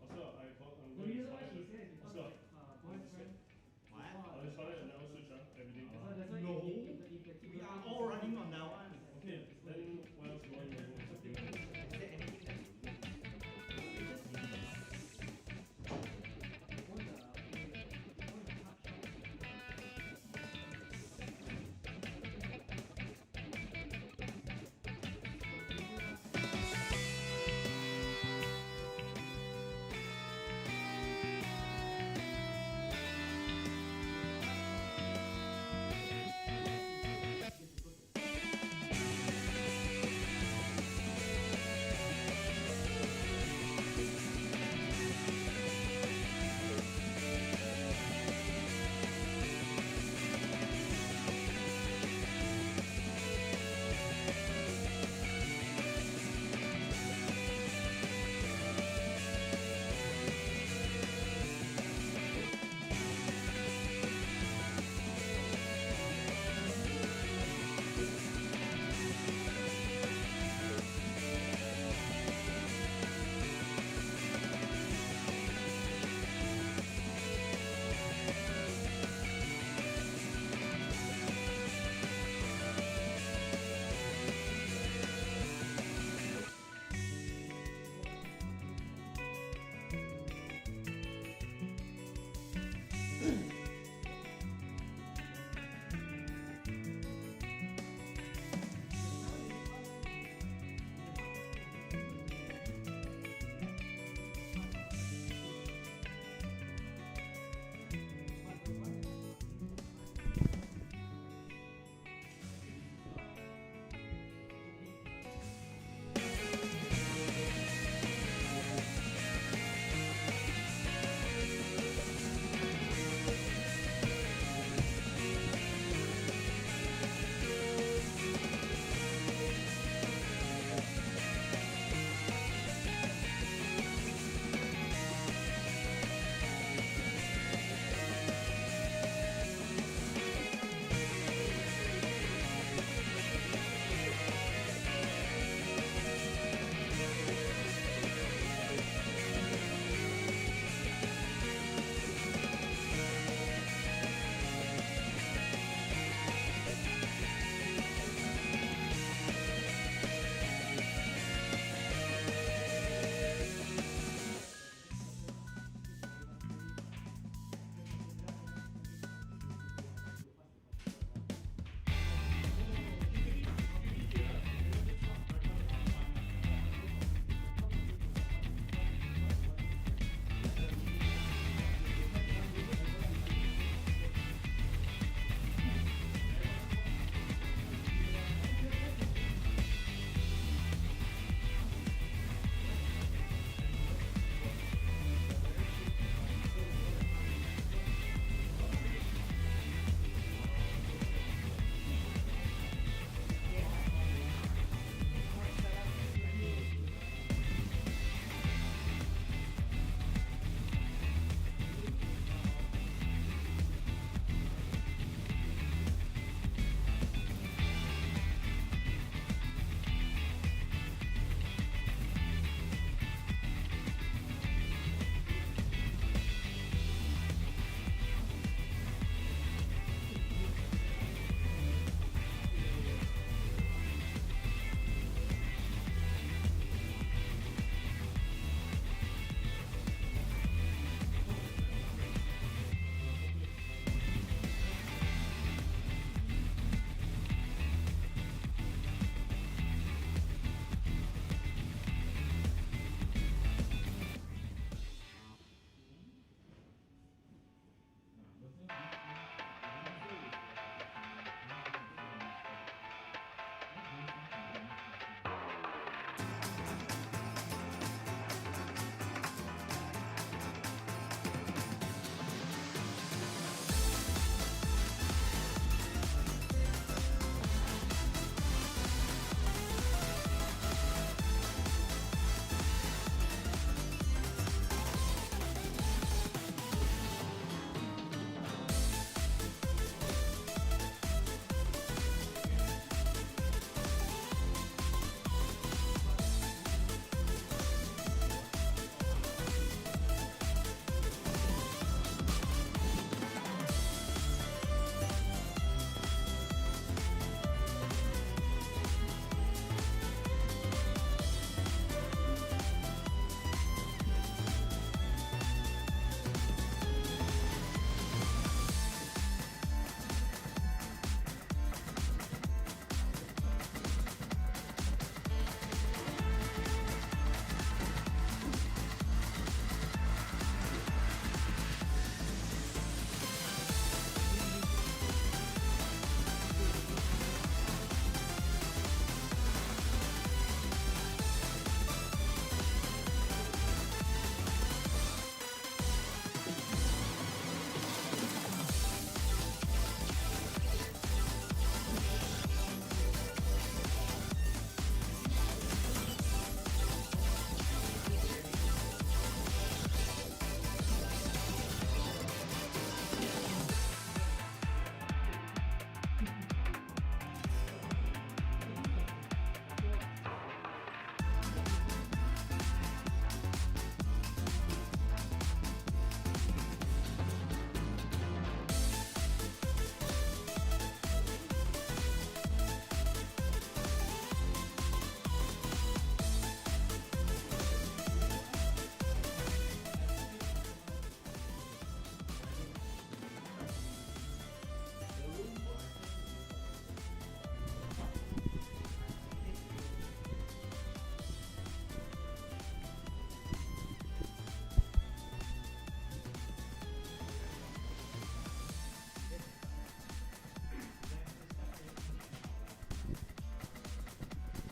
Also, I thought I'm The going to reason why start she it. says is because Also, like boyfriend. I'll just start it and never switch on everything. That's why No. if the kid We don't are play all PCG, running on that one. Okay, then what else do you want to do? Is there anything that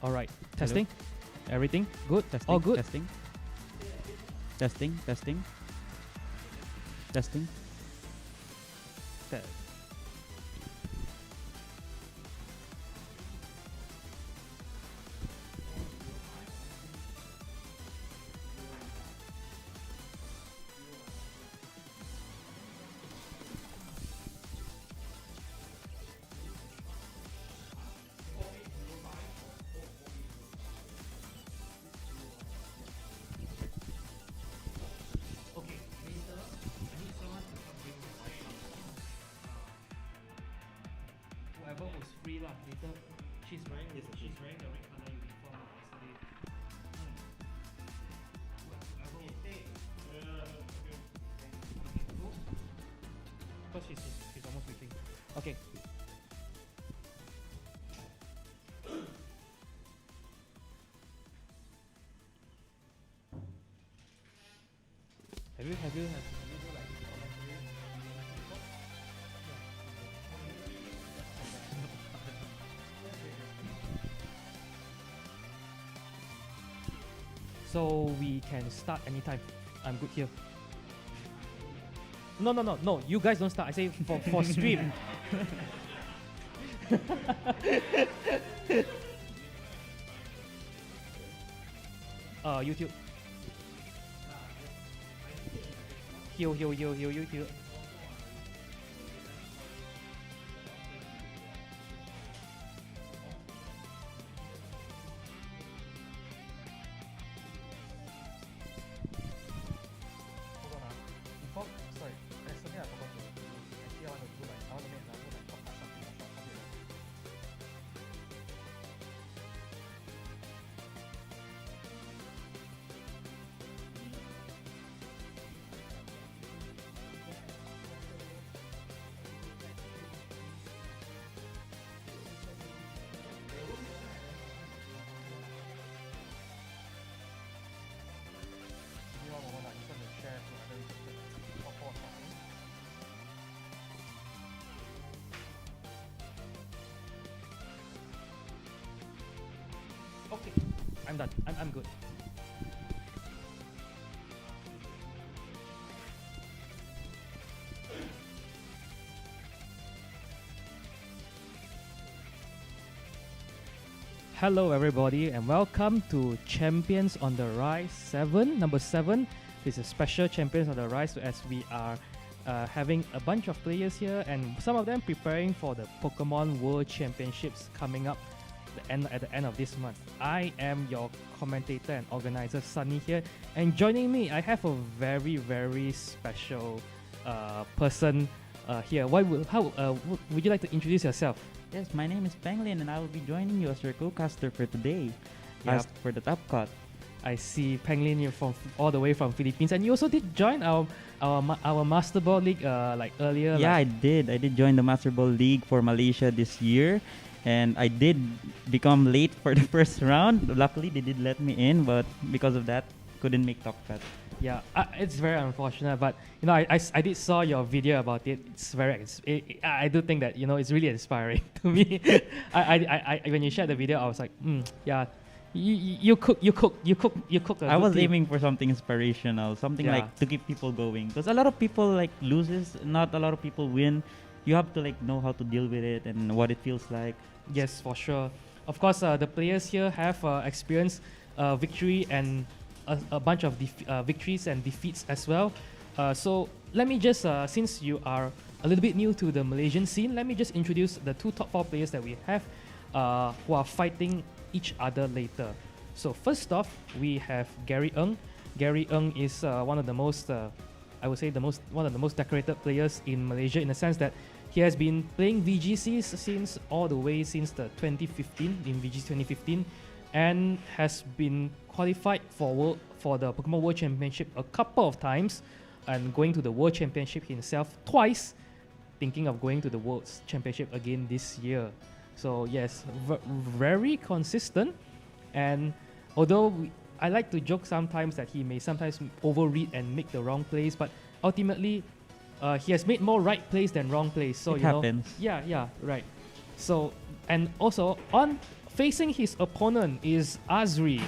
All right. Testing. Everything good. Testing. All good. Testing. Testing. Testing. Testing. Okay, later I need someone to come bring my wife out. Whoever was free lah. Later, she's wearing the red color uniform yesterday. Whoever was free. Okay, go. Because she's almost waiting. Okay. Have you do like commentary? So we can start anytime. I'm good here. No. You guys don't start. I say for stream. YouTube. Heal. Before, sorry, there's something I forgot to do. Actually, I want to do like, I want to make another like podcast something or something. Give me one moment, I just want to share to other people before talking. Okay, I'm done. I'm good. Hello everybody and welcome to Champions on the Rise 7, number 7. This is special Champions on the Rise as we are having a bunch of players here and some of them preparing for the Pokemon World Championships coming up at the end of this month. I am your commentator and organizer Sunny here, and joining me I have a very special person here. How would you like to introduce yourself? Yes, my name is Penglin and I will be joining you as your co-caster for today. As for the top cut. I see Penglin, you're from all the way from Philippines, and you also did join our Master Ball League like earlier. Yeah, like I did. I did join the Master Ball League for Malaysia this year, and I did become late for the first round. Luckily, they did let me in, but because of that, couldn't make top cut. Yeah, it's very unfortunate, but you know, I did saw your video about it. It's very, I do think that it's really inspiring to me. I when you shared the video, I was like, yeah, you cook. I was aiming for something inspirational, something like to keep people going, because a lot of people like loses, not a lot of people win. You have to like know how to deal with it and what it feels like. Yes, for sure. Of course, the players here have experienced victory and a bunch of victories and defeats as well. So let me just, since you are a little bit new to the Malaysian scene, let me just introduce the two top 4 players that we have who are fighting each other later. So first off, we have Gary Ng. Gary Ng is one of the most, I would say, one of the most decorated players in Malaysia, in the sense that he has been playing VGCs since the 2015, in VGC 2015, and has been qualified for the Pokemon World Championship a couple of times, and going to the World Championship himself twice, thinking of going to the World Championship again this year. So yes, very consistent, and although I like to joke sometimes that he may sometimes overread and make the wrong plays, but ultimately he has made more right plays than wrong plays. So it happens. Yeah, right. So, and also facing his opponent is Azri.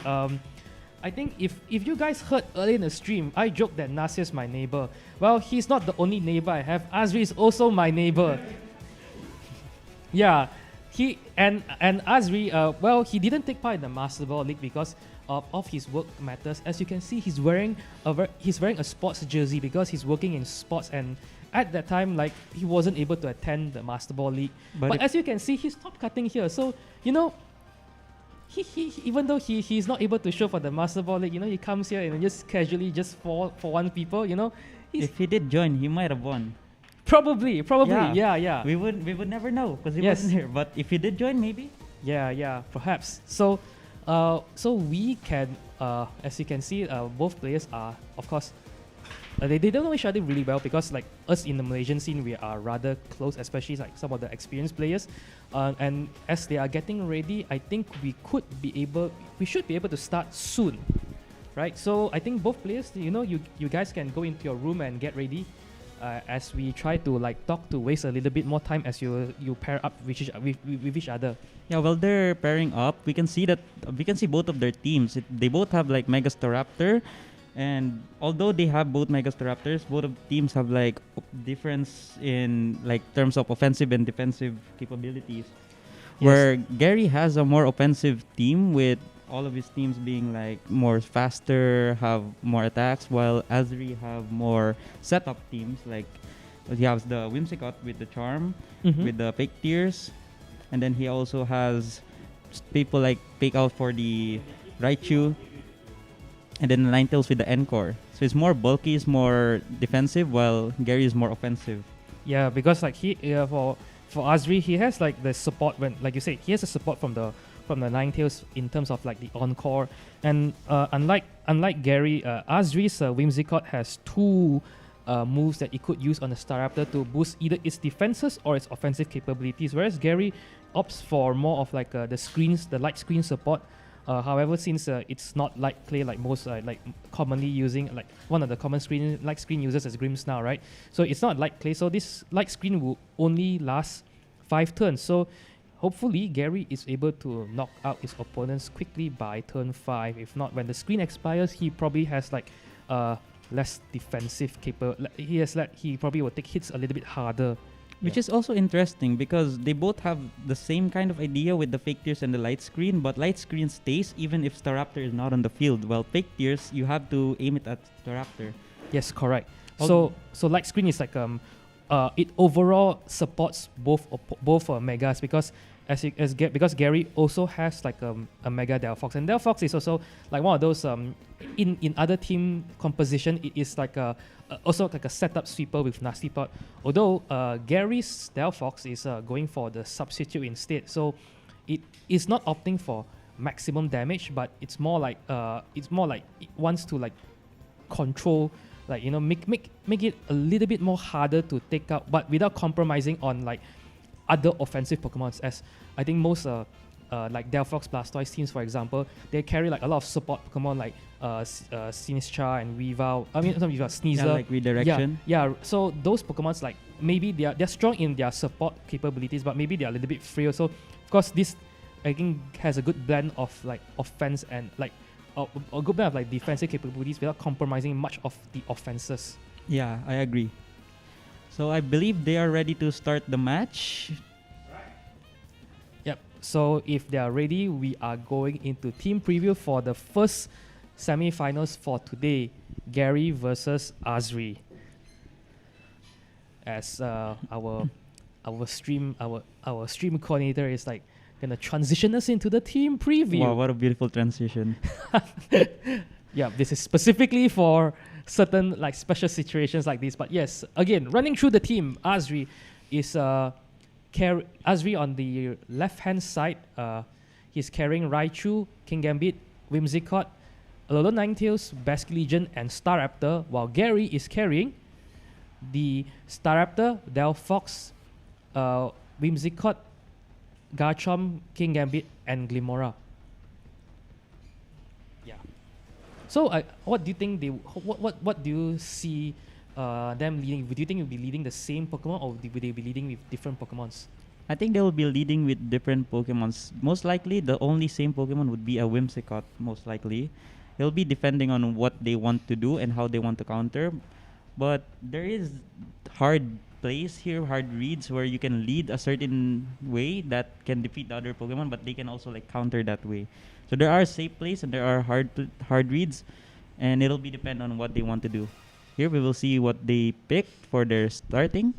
I think if you guys heard earlier in the stream, I joked that Nasser is my neighbor. Well, he's not the only neighbor I have. Azri is also my neighbor. Yeah, he and Azri. Well, he didn't take part in the Master Ball League because of his work matters. As you can see, he's wearing a sports jersey because he's working in sports, and at that time, like, he wasn't able to attend the Master Ball League. But as you can see, he's top cutting here. So, you know, he even though he's not able to show for the Master Ball League, you know, he comes here and just casually just for one people, you know. If he did join, he might have won. Probably, yeah. We would never know because he wasn't here. But if he did join, maybe. Yeah, perhaps. So, we can, as you can see, both players are, of course, they don't know each other really well because, like, us in the Malaysian scene, we are rather close, especially like some of the experienced players. And as they are getting ready, I think we should be able to start soon, right? So I think both players, you know, you guys can go into your room and get ready. As we try to talk to waste a little bit more time as you pair up with each other. Yeah, while they're pairing up, we can see both of their teams. They both have like Megastaraptor, and although they have both Megastaraptors, both of teams have like difference in like terms of offensive and defensive capabilities. Yes. Where Gary has a more offensive team with all of his teams being like more faster, have more attacks, while Azri have more setup teams. Like he has the Whimsicott with the charm, with the fake tears, and then he also has people like fake out for the Raichu, and then the Ninetales with the Encore. So it's more bulky, it's more defensive, while Gary is more offensive. Yeah, because like for Azri, he has like the support when, like you say, he has a support from the Ninetales in terms of like the Encore, and unlike Gary, Azri's Whimsicott has two moves that he could use on the Staraptor to boost either its defenses or its offensive capabilities, whereas Gary opts for more of like the light screen support. However, since it's not light clay like most like commonly using, like one of the common light screen users is Grimm's now, right? So it's not light clay, so this light screen will only last 5 turns. So hopefully, Gary is able to knock out his opponents quickly by turn 5. If not, when the screen expires, he probably has like less defensive he probably will take hits a little bit harder. Which is also interesting because they both have the same kind of idea with the fake tears and the light screen, but light screen stays even if Staraptor is not on the field, while fake tears, you have to aim it at Staraptor. Yes, correct. So light screen is like it overall supports both megas because because Gary also has like a Mega Delphox, and Delphox is also like one of those in other team composition, it is like also like a setup sweeper with Nasty Pot. Although Gary's Delphox is going for the substitute instead, so it is not opting for maximum damage, but it's more like it wants to like control, like, you know, make it a little bit more harder to take out, but without compromising on like other offensive Pokemons. As I think most like Delphox Blastoise teams, for example, they carry like a lot of support Pokemon like Sinistcha and Weavile. I mean, not Weavile, Sneasel. Yeah, like redirection. Yeah. So those Pokemons, like, maybe they're strong in their support capabilities, but maybe they're a little bit frail. So of course this, I think, has a good blend of like offense and like a good blend of like defensive capabilities without compromising much of the offenses. Yeah, I agree. So I believe they are ready to start the match. Yep. So if they are ready, we are going into team preview for the first semi-finals for today, Gary versus Azri. As our stream coordinator is like gonna transition us into the team preview. Wow, what a beautiful transition. Yeah, this is specifically for certain like special situations like this. But yes, again, running through the team, Azri is Azri on the left-hand side. He's carrying Raichu, Kingambit, Whimsicott, Alolan Ninetales, Basculegion, and Staraptor, while Gary is carrying the Staraptor, Delphox, Whimsicott, Garchomp, Kingambit, and Glimmora. Yeah. So, what do you think what do you see them leading? Do you think you'll be leading the same Pokemon, or will they be leading with different Pokemons? I think they will be leading with different Pokemons. Most likely, the only same Pokemon would be a Whimsicott, most likely. It'll be depending on what they want to do and how they want to counter. But there is hard plays here, hard reads, where you can lead a certain way that can defeat the other Pokemon, but they can also like counter that way. So there are safe plays and there are hard reads, and it'll be depend on what they want to do. Here we will see what they picked for their starting.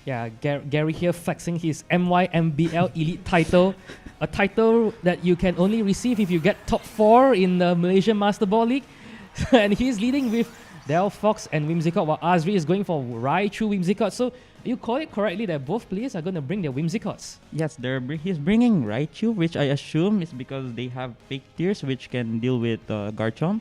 Yeah, Gary here flexing his MYMBL Elite title, a title that you can only receive if you get top 4 in the Malaysian Master Ball League. And he's leading with Delphox and Whimsicott, while Azri is going for Raichu Whimsicott. So you call it correctly that both players are going to bring their Whimsicotts. Yes, he's bringing Raichu, which I assume is because they have fake tears, which can deal with Garchomp.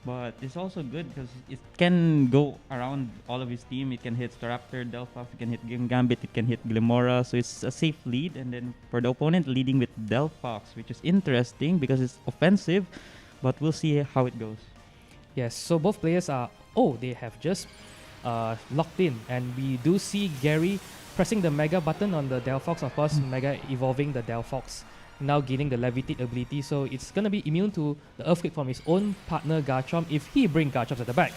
But it's also good because it can go around all of his team. It can hit Staraptor, Delphox, it can hit Gambit, it can hit Glimora. So it's a safe lead. And then for the opponent, leading with Delphox, which is interesting because it's offensive. But we'll see how it goes. Yes, so both players are... Oh, they have just locked in. And we do see Gary pressing the Mega button on the Delphox. Of course, Mega evolving the Delphox. Now gaining the Levitate ability, so it's gonna be immune to the Earthquake from his own partner Garchomp if he brings Garchomp at the back.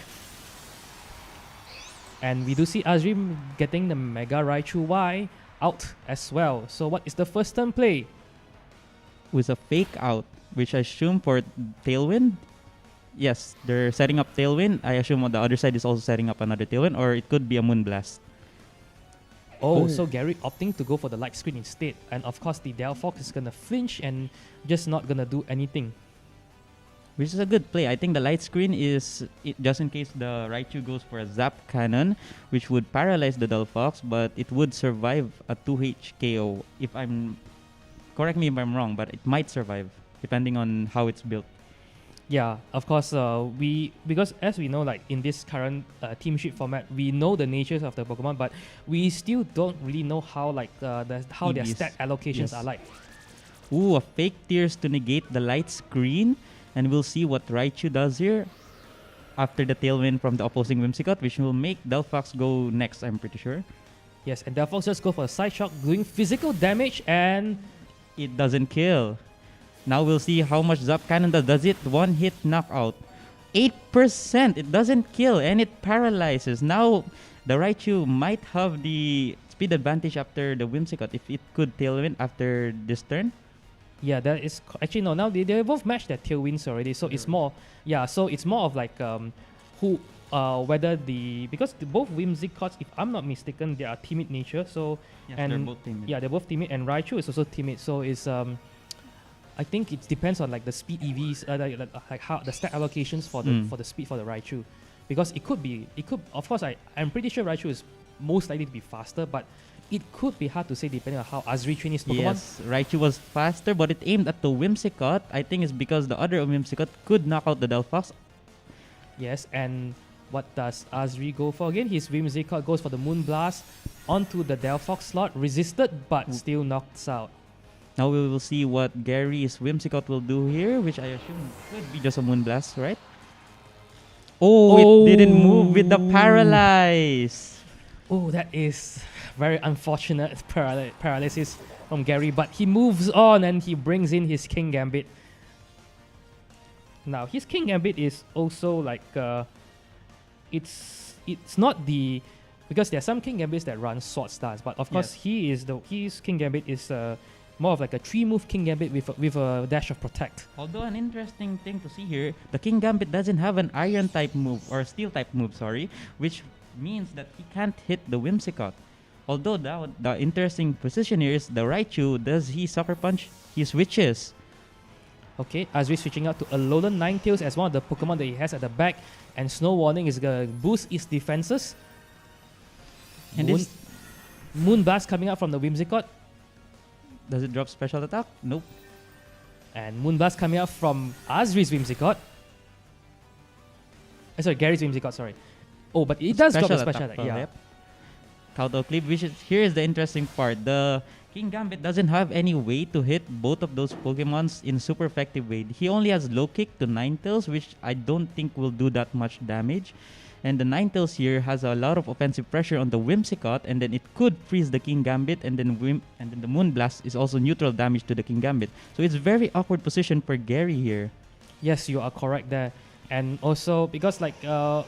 And we do see Azri getting the Mega Raichu Y out as well. So what is the first turn play? With a fake out, which I assume for Tailwind. Yes, they're setting up Tailwind. I assume on the other side is also setting up another Tailwind, or it could be a Moonblast. Oh, so Gary opting to go for the light screen instead. And of course, the Delphox is going to flinch and just not going to do anything. Which is a good play. I think the light screen is just in case the Raichu goes for a Zap Cannon, which would paralyze the Delphox, but it would survive a 2H KO. Correct me if I'm wrong, but it might survive depending on how it's built. Yeah, of course, because as we know, like in this current team sheet format, we know the natures of the Pokemon, but we still don't really know how their stat allocations are like. Ooh, a fake tears to negate the light screen, and we'll see what Raichu does here after the Tailwind from the opposing Whimsicott, which will make Delphox go next, I'm pretty sure. Yes, and Delphox just go for a Side Shock, doing physical damage, and it doesn't kill. Now we'll see how much Zap Cannon does. Does it one hit knockout? 8%. It doesn't kill and it paralyzes. Now the Raichu might have the speed advantage after the Whimsicott if it could Tailwind after this turn. Yeah, that is actually no. Now they both matched their Tailwinds already, so it's more. Yeah, so it's more of like because both Whimsicotts, if I'm not mistaken, they are timid nature. So yes, they're both timid. Yeah, they're both timid, and Raichu is also timid. So it's I think it depends on like the speed EVs, like how the stat allocations for the speed for the Raichu, because it could of course I'm pretty sure Raichu is most likely to be faster, but it could be hard to say depending on how Azri trained his Pokemon. Yes, Raichu was faster, but it aimed at the Whimsicott. I think it's because the other Whimsicott could knock out the Delphox. Yes, and what does Azri go for again? His Whimsicott goes for the Moonblast onto the Delphox slot, resisted but still knocks out. Now we will see what Gary's Whimsicott will do here, which I assume could be just a Moonblast, right? Oh, it didn't move with the Paralyze. Oh, that is very unfortunate paralysis from Gary, but he moves on and he brings in his King Gambit. Now, his King Gambit is also like, it's not the, because there are some King Gambits that run Sword Stars, but of course his King Gambit is more of like a 3-move King Gambit with a dash of Protect. Although an interesting thing to see here, the King Gambit doesn't have an Iron type move, or Steel type move, sorry, which means that he can't hit the Whimsicott. Although the interesting position here is the Raichu, does he Sucker Punch? He switches. Okay, Azri switching out to Alolan Ninetales as one of the Pokemon that he has at the back, and Snow Warning is going to boost its defenses. And Moonblast coming out from the Whimsicott. Does it drop special attack? Nope. And Moonblast coming out from Azri's Whimsicott. Sorry, Gary's Whimsicott, sorry. Oh, but it does drop a special attack. Yeah. Yep. Counter Clip, here is the interesting part. The King Gambit doesn't have any way to hit both of those Pokemons in super effective way. He only has low kick to Ninetales, which I don't think will do that much damage. And the Ninetales here has a lot of offensive pressure on the Whimsicott, and then it could freeze the King Gambit, and then the Moonblast is also neutral damage to the King Gambit. So it's very awkward position for Gary here. Yes, you are correct there. And also because like I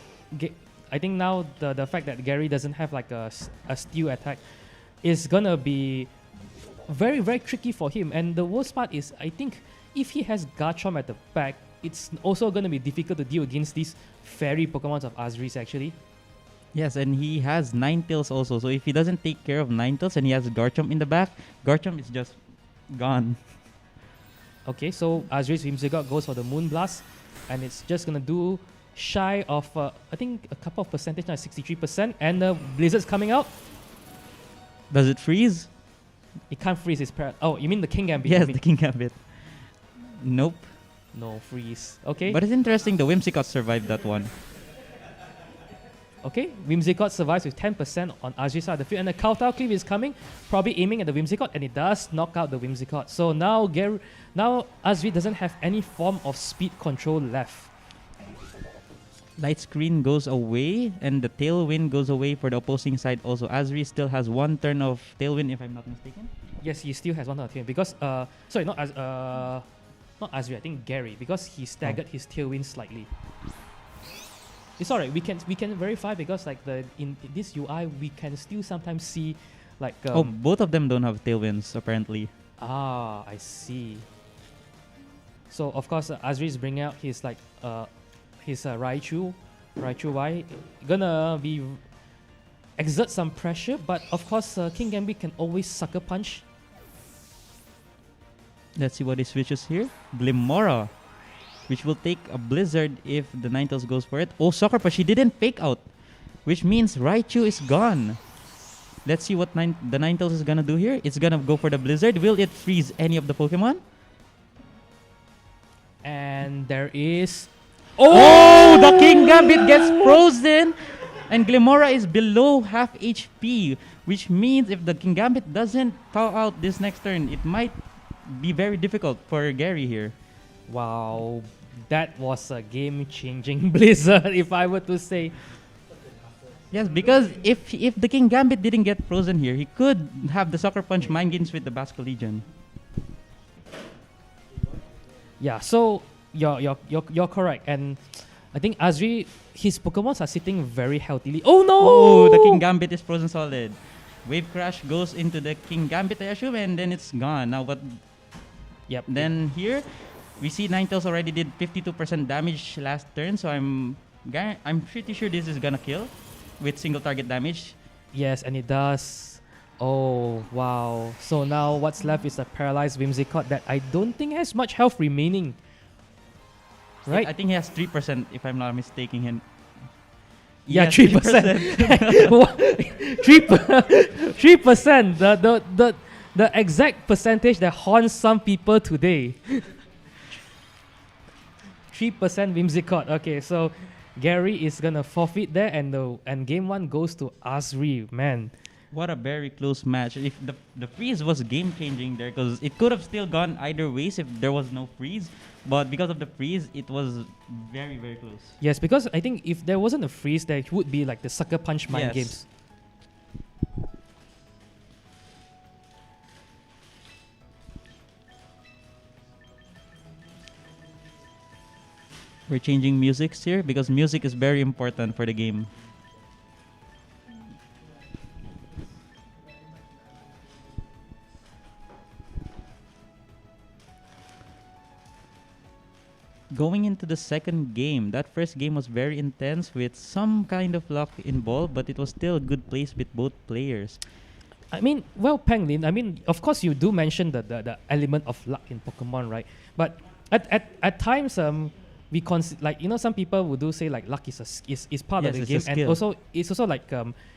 think now the fact that Gary doesn't have like a steal attack is gonna be very, very tricky for him. And the worst part is, I think if he has Garchomp at the back, it's also gonna be difficult to deal against these fairy Pokemons of Azri's actually. Yes, and he has Ninetales also. So if he doesn't take care of Ninetales and he has Garchomp in the back, Garchomp is just gone. Okay, so Azri's Whimsicott goes for the Moonblast, and it's just gonna do shy of I think a couple of percentage now, 63%, and the Blizzard's coming out. Does it freeze? It can't freeze. It's oh, you mean the King Gambit? Yes, the King Gambit. Nope. No freeze. Okay. But it's interesting the Whimsicott survived that one. Okay, Whimsicott survives with 10% on Azri's side of the field, and the Kowtow Cleave is coming, probably aiming at the Whimsicott, and it does knock out the Whimsicott. So now Azri doesn't have any form of speed control left. Light Screen goes away, and the Tailwind goes away for the opposing side also. Azri still has one turn of Tailwind, if I'm not mistaken. Yes, he still has one turn of Tailwind because sorry, not Azri. I think Gary, because he staggered his Tailwind slightly. It's alright. We can verify because like in this UI we can still sometimes see like both of them don't have Tailwinds apparently. Ah, I see. So of course Azri is bringing out his like his Raichu Y, gonna be exert some pressure, but of course King Gambit can always sucker punch. Let's see what he switches here. Glimmora, which will take a Blizzard if the Ninetales goes for it. Oh, Sucker Punch, he didn't fake out, which means Raichu is gone. Let's see what the Ninetales is gonna do here. It's gonna go for the Blizzard. Will it freeze any of the Pokemon? And there is... Oh, the King Gambit gets frozen! And Glimmora is below half HP, which means if the King Gambit doesn't thaw out this next turn, it might be very difficult for Gary here. Wow, that was a game-changing Blizzard, if I were to say. Yes, because if the King Gambit didn't get frozen here, he could have the Sucker Punch Mind Games with the Basco Legion. Yeah, so you're correct, and I think Azri, his Pokemons are sitting very healthily. Oh no! Oh, the King Gambit is frozen solid. Wave Crash goes into the King Gambit, I assume, and then it's gone. Now what? Yep. Then here, we see Ninetales already did 52% damage last turn, so I'm pretty sure this is gonna kill with single target damage. Yes, and it does. Oh, wow. So now what's left is a paralyzed Whimsicott that I don't think has much health remaining. Right? I think he has 3%, if I'm not mistaken him. Yeah, 3%. 3%. The exact percentage that haunts some people today. 3% Whimsicott. Okay, so Gary is gonna forfeit there, and game one goes to Azri. Man, what a very close match. If the freeze was game changing there, because it could have still gone either ways if there was no freeze, but because of the freeze, it was very, very close. Yes, because I think if there wasn't a freeze, there would be like the Sucker Punch Mind Games. We're changing musics here because music is very important for the game. Going into the second game, that first game was very intense with some kind of luck involved, but it was still a good place with both players. I mean, well, Penglin, I mean, of course you do mention the element of luck in Pokemon, right? But at times, we like, you know, some people would do say like luck is part of the game, and also it's also like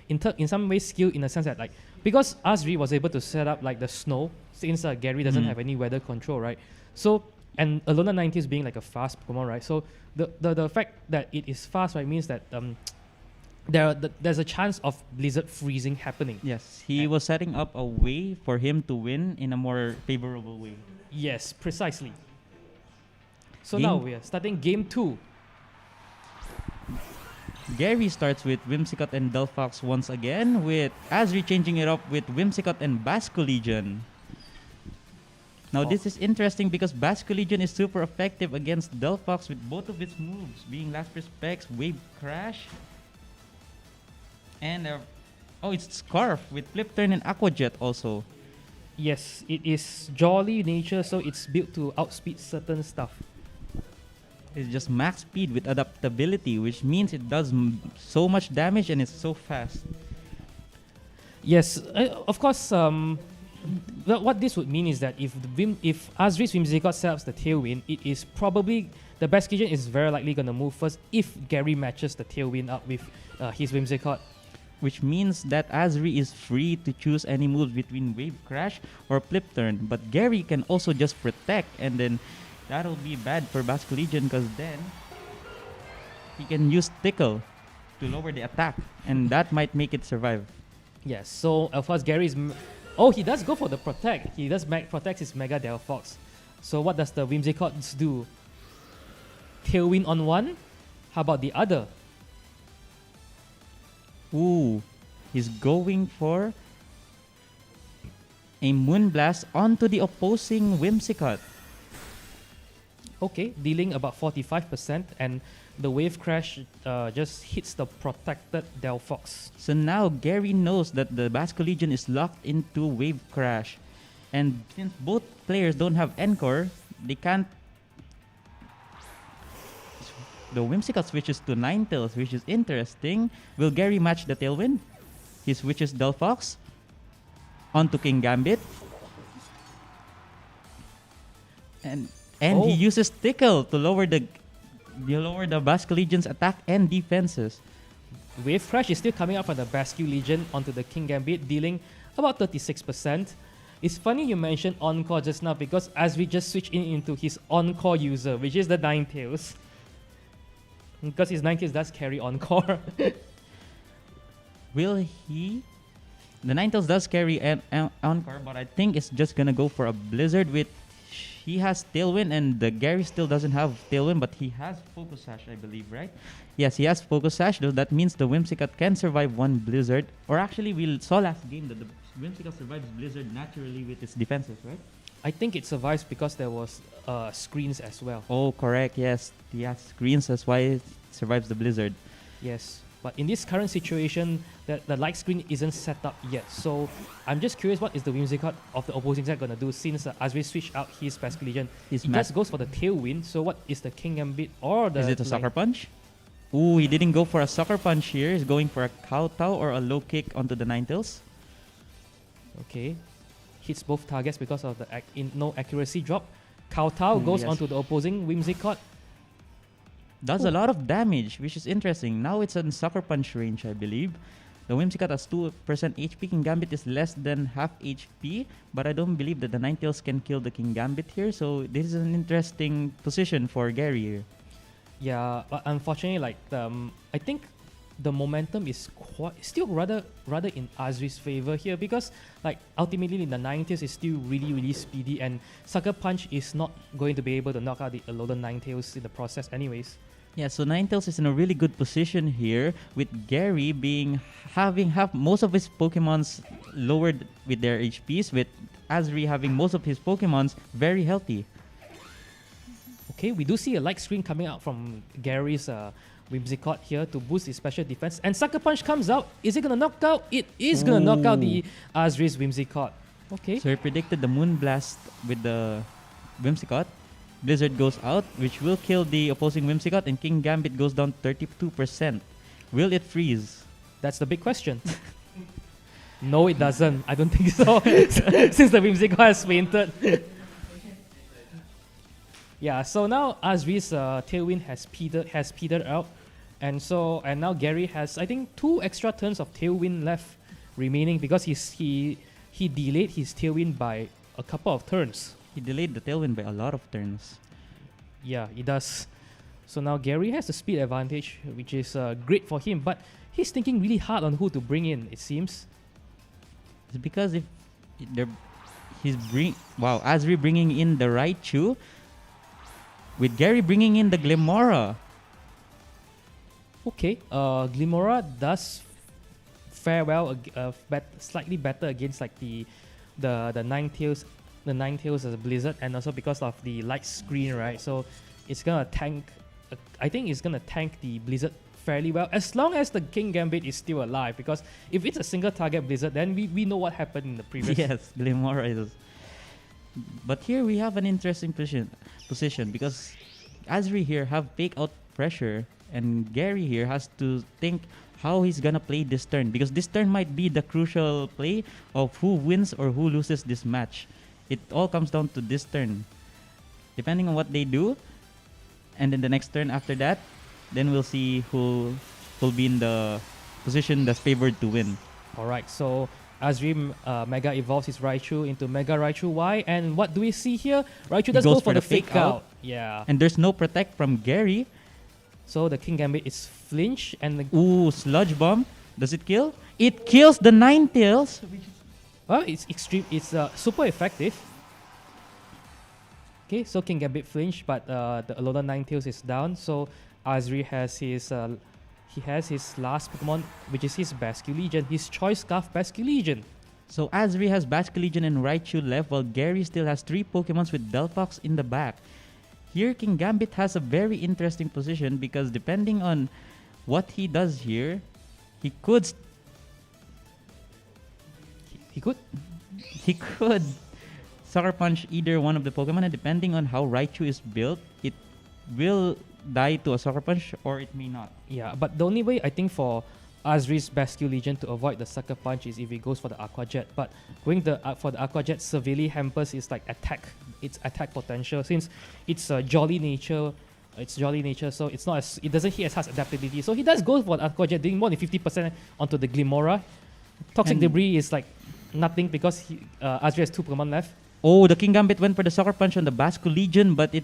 in some ways skill in the sense that like, because Azri was able to set up like the snow since Gary doesn't have any weather control, right? So, and Alola 90 is being like a fast Pokemon, right? So the fact that it is fast, right, means that there's a chance of Blizzard freezing happening. Yes, he was setting up a way for him to win in a more favorable way. Yes, precisely. So now we are starting game 2. Gary starts with Whimsicott and Delphox once again, with Azri changing it up with Whimsicott and Basco Legion. Now this is interesting because Basco Legion is super effective against Delphox with both of its moves being Last Respects, Wave Crash, and it's Scarf with Flip Turn and Aqua Jet also. Yes, it is jolly nature, so it's built to outspeed certain stuff. It's just max speed with adaptability, which means it does so much damage and it's so fast. Yes, of course. What this would mean is that if Azri's Whimsicott sets up the Tailwind, it is probably the Basco Legion is very likely gonna move first if Gary matches the Tailwind up with his Whimsicott. Which means that Azri is free to choose any moves between Wave Crash or Flip Turn. But Gary can also just protect, and then that'll be bad for Basco Legion because then he can use Tickle to lower the attack, and that might make it survive. Yes, so of course Gary's... he does go for the Protect. He does protect his Mega Delphox. So what does the Whimsicott do? Tailwind on one? How about the other? Ooh, he's going for a Moonblast onto the opposing Whimsicott. Okay, dealing about 45%, and the Wave Crash just hits the protected Delphox. So now Gary knows that the Basco Legion is locked into Wave Crash. And since both players don't have Encore, they can't... The Whimsicott switches to Ninetales, which is interesting. Will Gary match the Tailwind? He switches Delphox onto King Gambit. And he uses Tickle to lower the Basco Legion's attack and defenses. Wave Crash is still coming up from the Basco Legion onto the King Gambit, dealing about 36%. It's funny you mentioned Encore just now because as we just switched into his Encore user, which is the Ninetales. Because his Ninetales does carry Encore. Will he? The Ninetales does carry an Encore, but I think it's just gonna go for a Blizzard with... He has Tailwind, and the Gary still doesn't have Tailwind, but he has Focus Sash, I believe, right? Yes, he has Focus Sash, though that means the Whimsicott can survive one Blizzard. Or actually, we saw last game that the Whimsicott survives Blizzard naturally with its defenses, right? I think it survives because there was screens as well. Oh, correct, yes. He has screens, that's why it survives the Blizzard. Yes, but in this current situation, the light screen isn't set up yet. So I'm just curious, what is the Whimsicott of the opposing side going to do since Azri switched out his Basco Legion? He just goes for the Tailwind, so what is the King Gambit or the... Is it a Sucker Punch? Ooh, he didn't go for a Sucker Punch here. He's going for a Kowtow or a low kick onto the Ninetales. Okay. Hits both targets because of the no accuracy drop. Kowtow goes onto the opposing Whimsicott. Does a lot of damage, which is interesting. Now it's in Sucker Punch range, I believe. The Whimsicott has 2% HP. King Gambit is less than half HP, but I don't believe that the Ninetales can kill the King Gambit here. So this is an interesting position for Gary here. Yeah, but unfortunately, I think the momentum is still rather in Azri's favor here because ultimately the Ninetales is still really speedy, and Sucker Punch is not going to be able to knock out the loaded Ninetales in the process anyways. Yeah, so Ninetales is in a really good position here with Gary having most of his Pokemons lowered with their HPs, with Azri having most of his Pokemons very healthy. Okay, we do see a light screen coming out from Gary's Whimsicott here to boost his special defense. And Sucker Punch comes out. Is it going to knock out? It is going to knock out the Azri's Whimsicott. Okay. So he predicted the Moonblast with the Whimsicott. Blizzard goes out, which will kill the opposing Whimsicott, and King Gambit goes down 32%. Will it freeze? That's the big question. No, it doesn't. I don't think so. Since the Whimsicott has fainted. Yeah, so now Azri's Tailwind has petered out. And now Gary has, I think, 2 extra turns of Tailwind left remaining because he delayed his Tailwind by a couple of turns. He delayed the Tailwind by a lot of turns. Yeah, he does. So now Gary has the speed advantage, which is great for him. But he's thinking really hard on who to bring in, it seems. It's because Azri bringing in the Raichu, with Gary bringing in the Glimmora. Okay, Glimora does fare well, slightly better against like the Ninetales, the Ninetales as a Blizzard, and also because of the light screen, right? So it's gonna tank. I think it's gonna tank the Blizzard fairly well, as long as the King Gambit is still alive. Because if it's a single target Blizzard, then we know what happened in the previous. Yes, Glimora is. But here we have an interesting position because Azri here have fake out pressure, and Gary here has to think how he's gonna play this turn, because this turn might be the crucial play of who wins or who loses this match. It all comes down to this turn. Depending on what they do, and then the next turn after that, then we'll see who will be in the position that's favored to win. Alright, so Azri Mega evolves his Raichu into Mega Raichu Y, and what do we see here? Raichu does go for the fake out. Yeah. And there's no protect from Gary. So the King Gambit is flinch, and the ooh, Sludge Bomb. Does it kill? It kills the Ninetales. Well, it's extreme. It's super effective. Okay, so King Gambit flinch, but the Alola Ninetales is down. So Azri has his last Pokemon, which is his Basculegion, his Choice Scarf Basculegion. So Azri has Basculegion and Raichu left, while Gary still has 3 Pokemons with Delphox in the back. Here, King Gambit has a very interesting position because depending on what he does here, he could Sucker Punch either one of the Pokemon, and depending on how Raichu is built, it will die to a Sucker Punch or it may not. Yeah, but the only way I think for Azri's Basculegion to avoid the Sucker Punch is if he goes for the Aqua Jet. But going for the Aqua Jet severely hampers its its attack potential, since it's a jolly nature. So it doesn't hit as hard adaptability. So he does go for the Aqua Jet, doing more than 50% onto the Glimora. Toxic Debris is like nothing because Azri has 2 Pokemon left. Oh, the King Gambit went for the Sucker Punch on the Basculegion, but it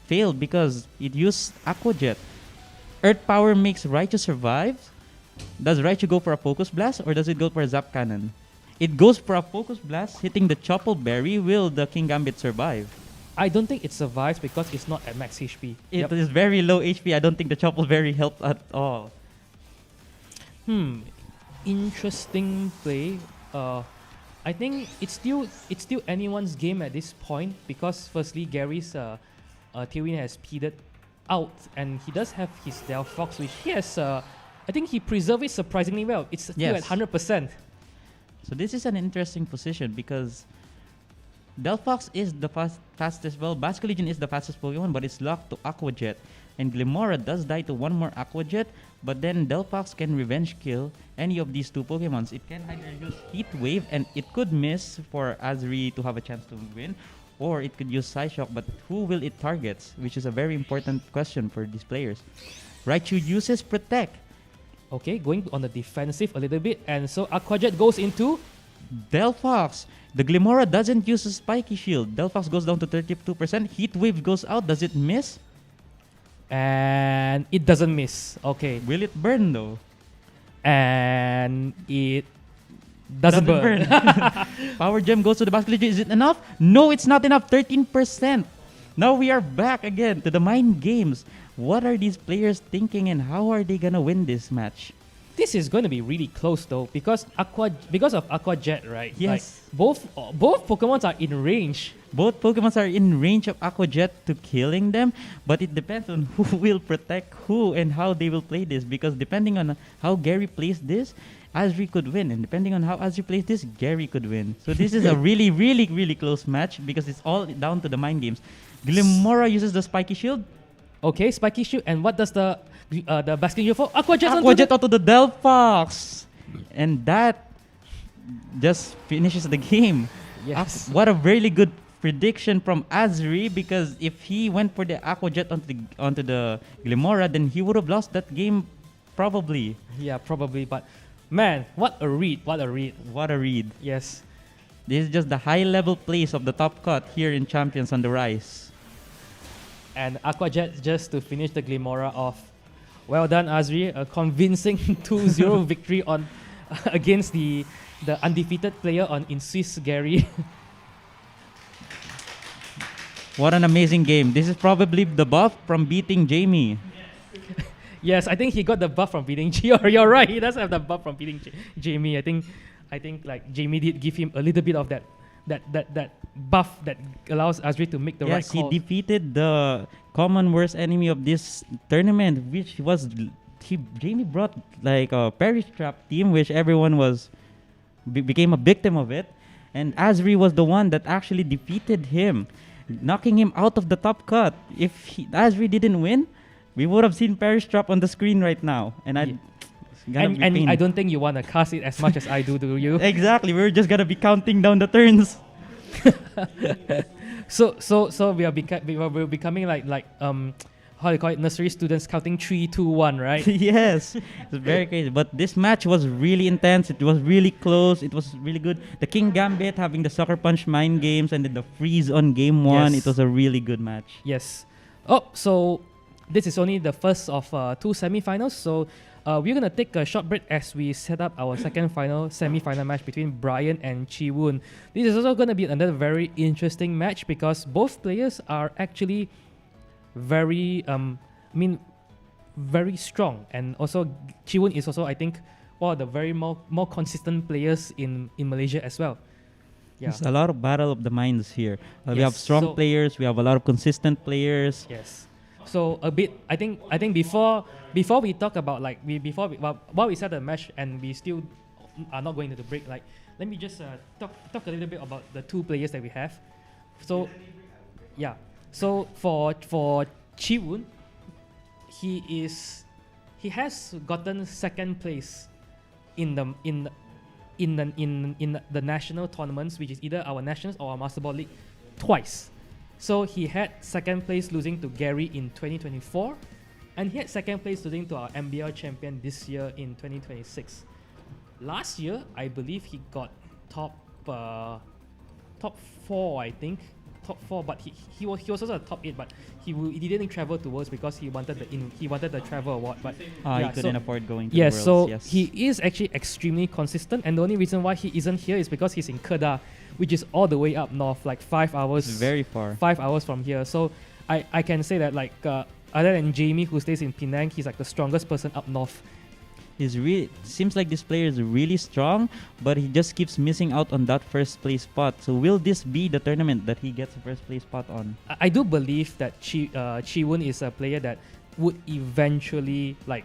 failed because it used Aqua Jet. Earth Power makes Raichu survive. Does Raichu go for a Focus Blast or does it go for a Zap Cannon? It goes for a Focus Blast, hitting the Chople Berry. Will the King Gambit survive? I don't think it survives because it's not at max HP. It is very low HP. I don't think the Chople Berry helped at all. Interesting play. I think it's still anyone's game at this point because firstly Gary's Tailwind has peeded out, and he does have his Delphox, which he has. I think he preserved it surprisingly well. It's still at 100%. So this is an interesting position because Delphox is the fastest. Well, Basculegion is the fastest Pokemon, but it's locked to Aqua Jet, and Glimora does die to one more Aqua Jet. But then Delphox can revenge kill any of these 2 Pokemons. It can either use Heat Wave and it could miss for Azri to have a chance to win, or it could use Psyshock, but who will it target? Which is a very important question for these players. Raichu uses Protect. Okay, going on the defensive a little bit, and so Aqua Jet goes into Delphox. The Glimora doesn't use a Spiky Shield. Delphox goes down to 32%. Heat Wave goes out. Does it miss? And it doesn't miss. Okay. Will it burn though? And it doesn't burn. Power Gem goes to the Basculegion. Is it enough? No, it's not enough. 13%. Now we are back again to the mind games. What are these players thinking and how are they gonna win this match? This is going to be really close though because of Aqua Jet, right? Yes. Like, both Pokemons are in range. Both Pokemons are in range of Aqua Jet to killing them, but it depends on who will protect who and how they will play this, because depending on how Gary plays this, Azri could win, and depending on how Azri plays this, Gary could win. So this is a really, really, really close match because it's all down to the mind games. Glimora uses the Spiky Shield. Okay, Spiky Shield, and what does the Basculegion for? Aqua Jet onto the Delphox, and that just finishes the game. Yes. What a really good prediction from Azri, because if he went for the Aqua Jet onto the Glimora, then he would have lost that game probably. Yeah, probably. But man, what a read! What a read! What a read! Yes. This is just the high level plays of the top cut here in Champions on the Rise. And Aqua Jet just to finish the Glimora off. Well done, Azri. A convincing 2-0 victory on against the undefeated player in Swiss, Gary. What an amazing game. This is probably the buff from beating Jamie. Yes, I think he got the buff from beating G. You're right. He does have the buff from beating Jamie. I think like Jamie did give him a little bit of that buff that allows Azri to make the right Yes, he call. defeated the common worst enemy of this tournament, which was Jamie brought like a Perish Trap team, which everyone became a victim of it, and Azri was the one that actually defeated him, knocking him out of the top cut. If Azri didn't win, we would have seen Perish Trap on the screen right now, and And I don't think you want to cast it as much as I do you? Exactly, we're just gonna be counting down the turns. So we're becoming like how do you call it, nursery students counting 3, 2, 1, right? Yes, it's very crazy. But this match was really intense. It was really close. It was really good. The King Gambit having the Sucker Punch mind games and then the freeze on game 1. Yes. It was a really good match. Yes. Oh, so this is only the first of 2 semi-finals. So we're gonna take a short break as we set up our second semi-final match between Brian and Chi-Woon. This is also gonna be another very interesting match because both players are actually very very strong, and also Chi-Woon is also, I think, one of the very more consistent players in Malaysia as well. Yeah. There's a lot of battle of the minds here. We Yes, have strong so- players. We have a lot of consistent players. Yes. So a bit, I think before we talk about like while we set the match and we still are not going to the break, like let me just talk a little bit about the 2 players that we have. So yeah. So for Chi-Woon, he has gotten second place in the national tournaments, which is either our nationals or our Master Ball League, twice. So he had second place losing to Gary in 2024, and he had second place losing to our MBL champion this year in 2026. Last year, I believe he got top 4, I think. Top 4, but he was also a top 8, but he didn't travel to Worlds because he wanted the travel award, but He couldn't afford going to yes, the so Worlds. Yes, he is actually extremely consistent, and the only reason why he isn't here is because he's in Kedah, which is all the way up north, like 5 hours. It's very far. 5 hours from here. So I can say that like other than Jamie, who stays in Penang, he's like the strongest person up north. Seems like this player is really strong, but he just keeps missing out on that first place spot. So will this be the tournament that he gets a first place spot on? I do believe that Chi-Woon is a player that would eventually like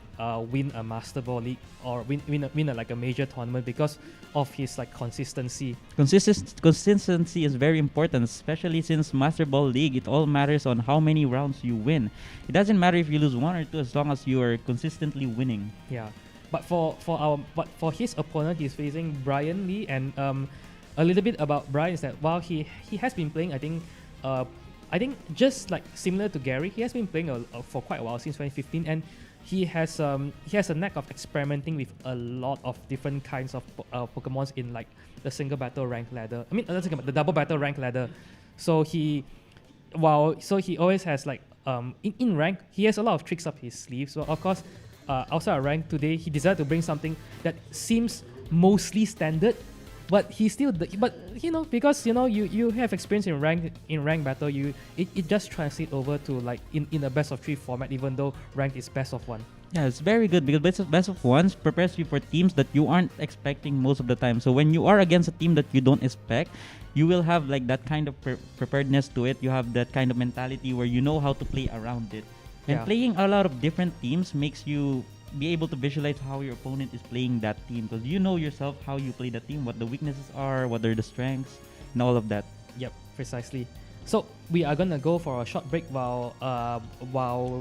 win a Master Ball League or win a major tournament because of his like consistency. Consistency is very important, especially since Master Ball League, it all matters on how many rounds you win. It doesn't matter if you lose 1 or 2 as long as you are consistently winning. Yeah. But for his opponent, he's facing Brian Lee, and a little bit about Brian is that while he has been playing, I think just like similar to Gary, he has been playing for quite a while, since 2015, and he has a knack of experimenting with a lot of different kinds of Pokemons in like the single battle rank ladder. I mean, the double battle rank ladder. So he always has like in rank, he has a lot of tricks up his sleeve. So of course, outside of rank today, he decided to bring something that seems mostly standard, but he still because you have experience in rank battle, it just translates over to like in a best of 3 format, even though rank is best of 1. Yeah, it's very good because best of ones prepares you for teams that you aren't expecting most of the time. So when you are against a team that you don't expect, you will have like that kind of preparedness to it. You have that kind of mentality where you know how to play around it. And playing a lot of different teams makes you be able to visualize how your opponent is playing that team, because you know yourself how you play the team, what the weaknesses are, what are the strengths, and all of that. Yep, precisely. So we are gonna go for a short break while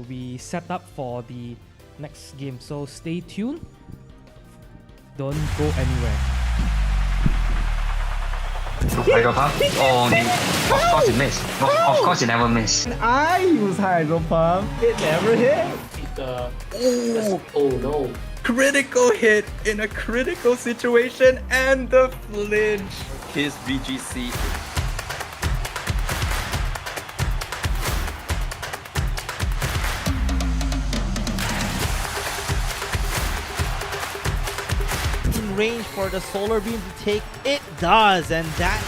we set up for the next game. So stay tuned. Don't go anywhere. Hydro Pump? Oh, of course it missed. Of course it never missed. I use Hydro Pump. It never hit. Oh no. Critical hit in a critical situation and the flinch. His VGC. In range for the solar beam to take, it does, and that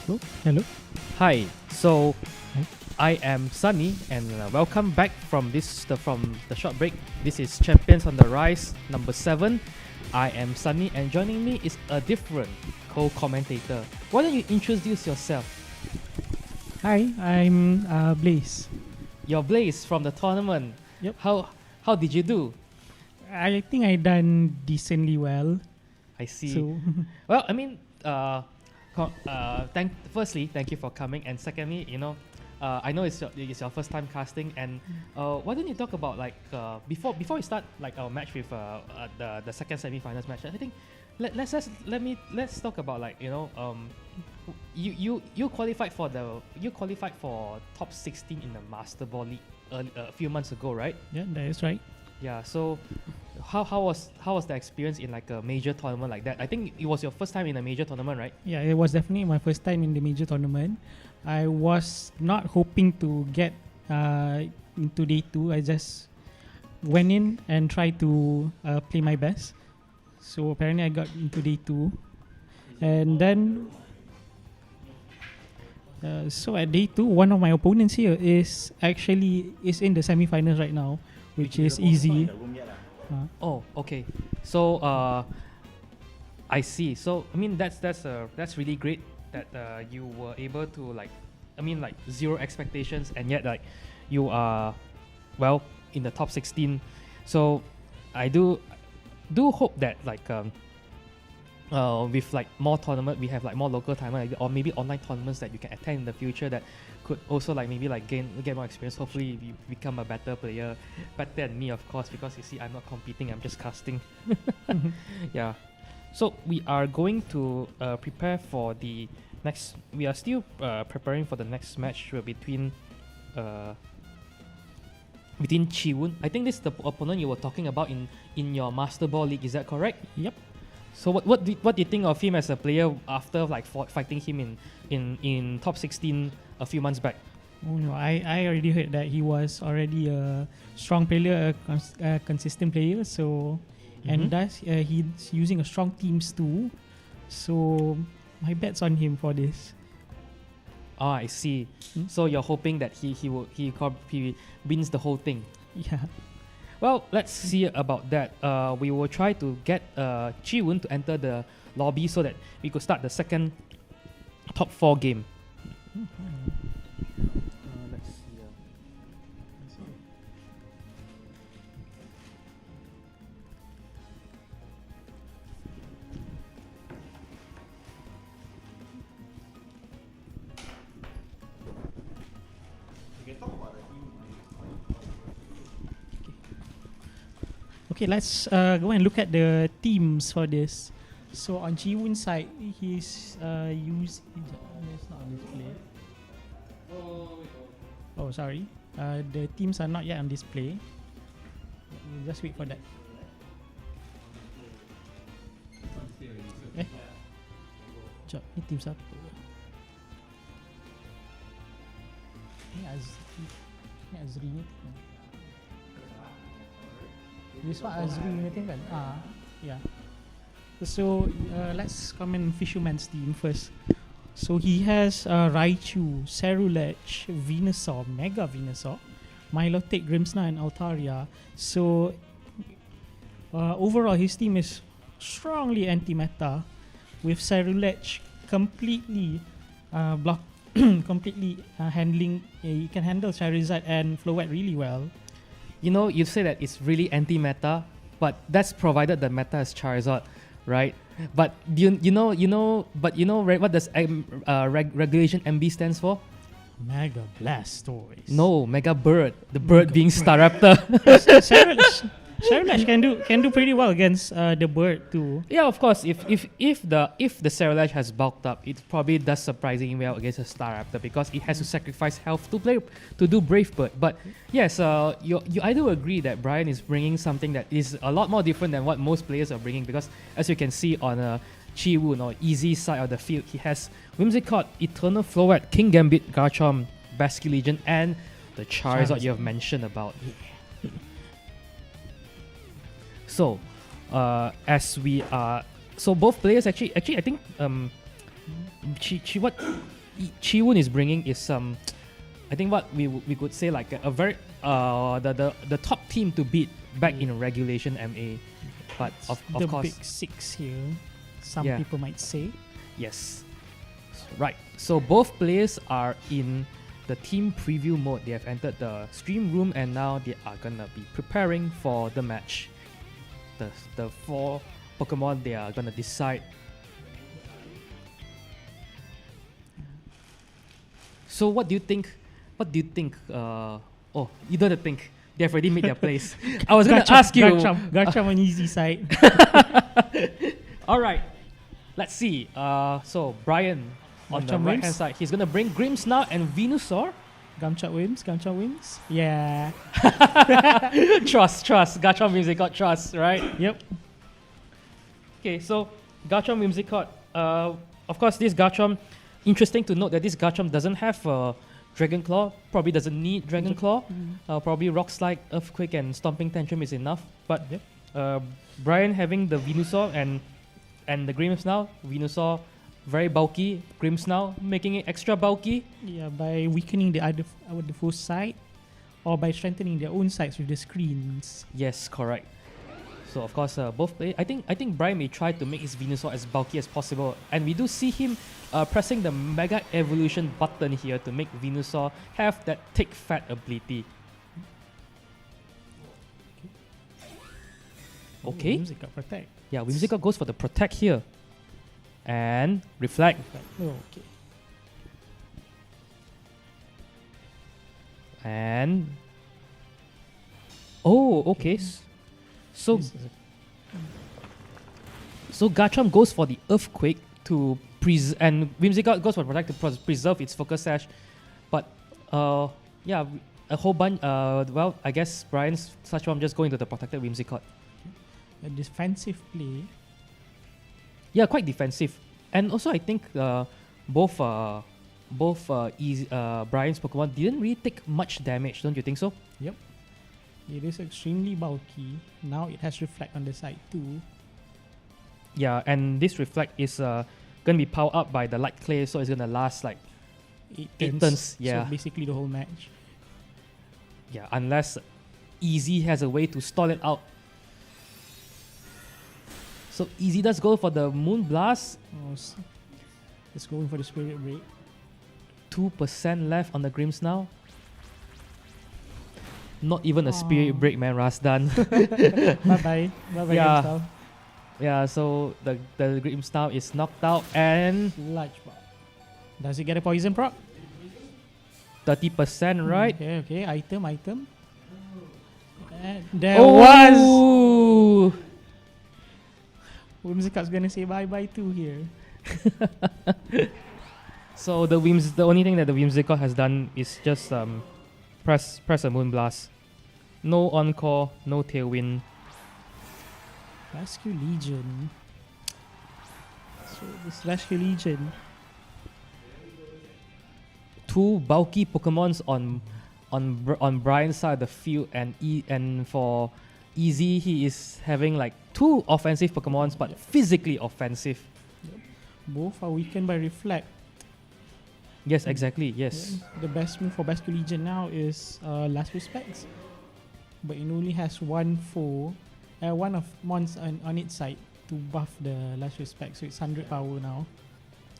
Oh, hello. Hi. So, I am Sunny, and welcome back from the short break. This is Champions on the Rise number 7. I am Sunny, and joining me is a different co-commentator. Why don't you introduce yourself? Hi, I'm Blaise. You're Blaise from the tournament. Yep. How did you do? I think I done decently well. I see. So Well, I mean, firstly, thank you for coming, and secondly, I know it's your first time casting, and why don't you talk about before we start our match with the second semi-finals match? I think let's talk about you qualified for top 16 in the Master Ball League a few months ago, right? yeah, that is right. Yeah. So how was the experience in a major tournament like that? I think it was your first time in a major tournament, right? Yeah, it was definitely my first time in the major tournament. I was not hoping to get into day 2. I just went in and tried to play my best. So apparently I got into day 2, and then so at day 2, one of my opponents here is in the semi-finals right now, which is easy. Oh, okay. So I see. So I mean that's really great that you were able to zero expectations, and yet you are in the top 16. So I do hope that with more tournament, we have more local tournament, or maybe online tournaments that you can attend in the future that could also get more experience. Hopefully you become a better player, better than me, of course, because you see I'm not competing, I'm just casting. Yeah. So we are going to prepare for the next. We are still preparing for the next match between Chiwun. I think this is the opponent you were talking about in your Master Ball League. Is that correct? Yep. So what do you think of him as a player after fighting him in top 16 a few months back? Oh no, I already heard that he was already a strong player, a consistent player. So and he's using a strong teams too. So my bet's on him for this. Oh, I see. So you're hoping that he wins the whole thing. Yeah. Well, let's see about that. We will try to get Chiwun to enter the lobby so that we could start the second top 4 game. Let's see. Okay, let's go and look at the teams for this. So on Jiwun's side, he's using. It's not on display. Oh, sorry. The teams are not yet on display. We'll just wait for that. Jom, ni team siapa? Ni Azri ni. This one Azri ni kan? Yeah. So let's comment Fishuman's team first. So he has Raichu, Cerulege, Venusaur, Mega Venusaur, Milotic, Grimmsnar, and Altaria. So overall, his team is strongly anti-meta, with Cerulege completely handling. He can handle Charizard and Floette really well. You say that it's really anti-meta, but that's provided the meta is Charizard, right? But you know what does regulation MB stands for? Mega Blastoise. No, Mega Bird. The bird being Staraptor. Cerulege can do pretty well against the bird too. Yeah, of course. If the Cerulege has bulked up, it probably does surprisingly well against a Staraptor because it has to sacrifice health to do Brave Bird. But yes, you either agree that Brian is bringing something that is a lot more different than what most players are bringing, because as you can see on Chiwun or easy side of the field, he has Whimsicott, Eternal Floette, King Gambit, Garchomp, Basculegion, and the Charizard you have mentioned about. So, as we are, so both players actually, I think, Chiwon is bringing is some, I think what we could say like a very the top team to beat back in regulation MA, but of the course big six here, some Yeah. people might say. yes, right. So both players are in the team preview mode. They have entered the stream room and now they are gonna be preparing for the match. The 4 Pokemon they are gonna decide. So what do you think? What do you think? Oh, you don't think they have already made their place. I was gonna ask you. Garchomp on easy side. All right, let's see. So Brian on the Garchomp right hand wins. side, he's gonna bring Grimmsnarl and Venusaur. Garchomp wins. Yeah. Trust. Garchomp Whimsicott, trust, right? Yep. Okay, so Garchomp Whimsicott. Of course, this Garchomp. Interesting to note that this Garchomp doesn't have Dragon Claw. Probably doesn't need Dragon Claw. Probably Rock Slide, Earthquake, and Stomping Tantrum is enough. But Brian having the Venusaur and the Grimmsnarl. Venusaur very bulky. Grimmsnarl making it extra bulky. Yeah, by weakening the full side, or by strengthening their own sides with the screens. Yes, correct. So of course, both play. I think Brian may try to make his Venusaur as bulky as possible, and we do see him pressing the Mega Evolution button here to make Venusaur have that thick fat ability. Okay. Whimsicott protect. Yeah, Whimsicott goes for the protect here, and reflect. Oh, okay. And oh, okay. So Garchomp goes for the Earthquake to and Whimsicott goes for protect to preserve its Focus Sash, but yeah, a whole bunch. Well, I guess Brian's Sachwam just going to the protected Whimsicott. A defensive play. Yeah, quite defensive, and also I think both Brian's Pokemon didn't really take much damage. Don't you think so? Yep. It is extremely bulky. Now it has reflect on the side too. Yeah, and this reflect is gonna be powered up by the light clay, so it's gonna last like 8 turns. Yeah. So basically the whole match. Yeah, unless Easy has a way to stall it out. So Easy does go for the Moon Blast. Oh, it's going for the Spirit Break. 2% left on the Grimmsnarl. Not even a Spirit Break, man. Rasdan. Bye bye. Yeah. Grimmsnarl. Yeah, so the Grimmsnarl is knocked out and Large Ball. Does it get a poison proc? 30%, right? Okay. Item. And there was. Whimsicott's gonna say bye too here. So the only thing that the Whimsicott has done is just press a Moonblast. No Encore, no Tailwind. Rescue Legion. So this Rescue Legion. 2 bulky Pokemons on Brian's side of the field, and for Easy he is having like 2 offensive Pokemons, but physically offensive. Yep. Both are weakened by Reflect. Yes, exactly. Yes. Yeah. The best move for Rescue Legion now is Last Respects, but it only has one of Mons on its side to buff the Last Respect, so it's 100 power now.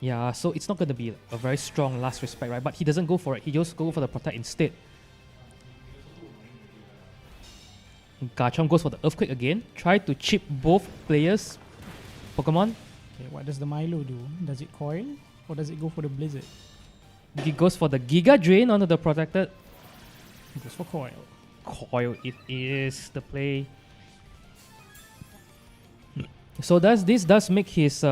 Yeah, so it's not going to be a very strong Last Respect, right? But he doesn't go for it. He just go for the Protect instead. Garchomp goes for the Earthquake again. Try to chip both players' Pokemon. Okay, what does the Milo do? Does it coil or does it go for the Blizzard? He goes for the Giga Drain onto the Protected. It goes for coil. Coil, it is the play. So this does make his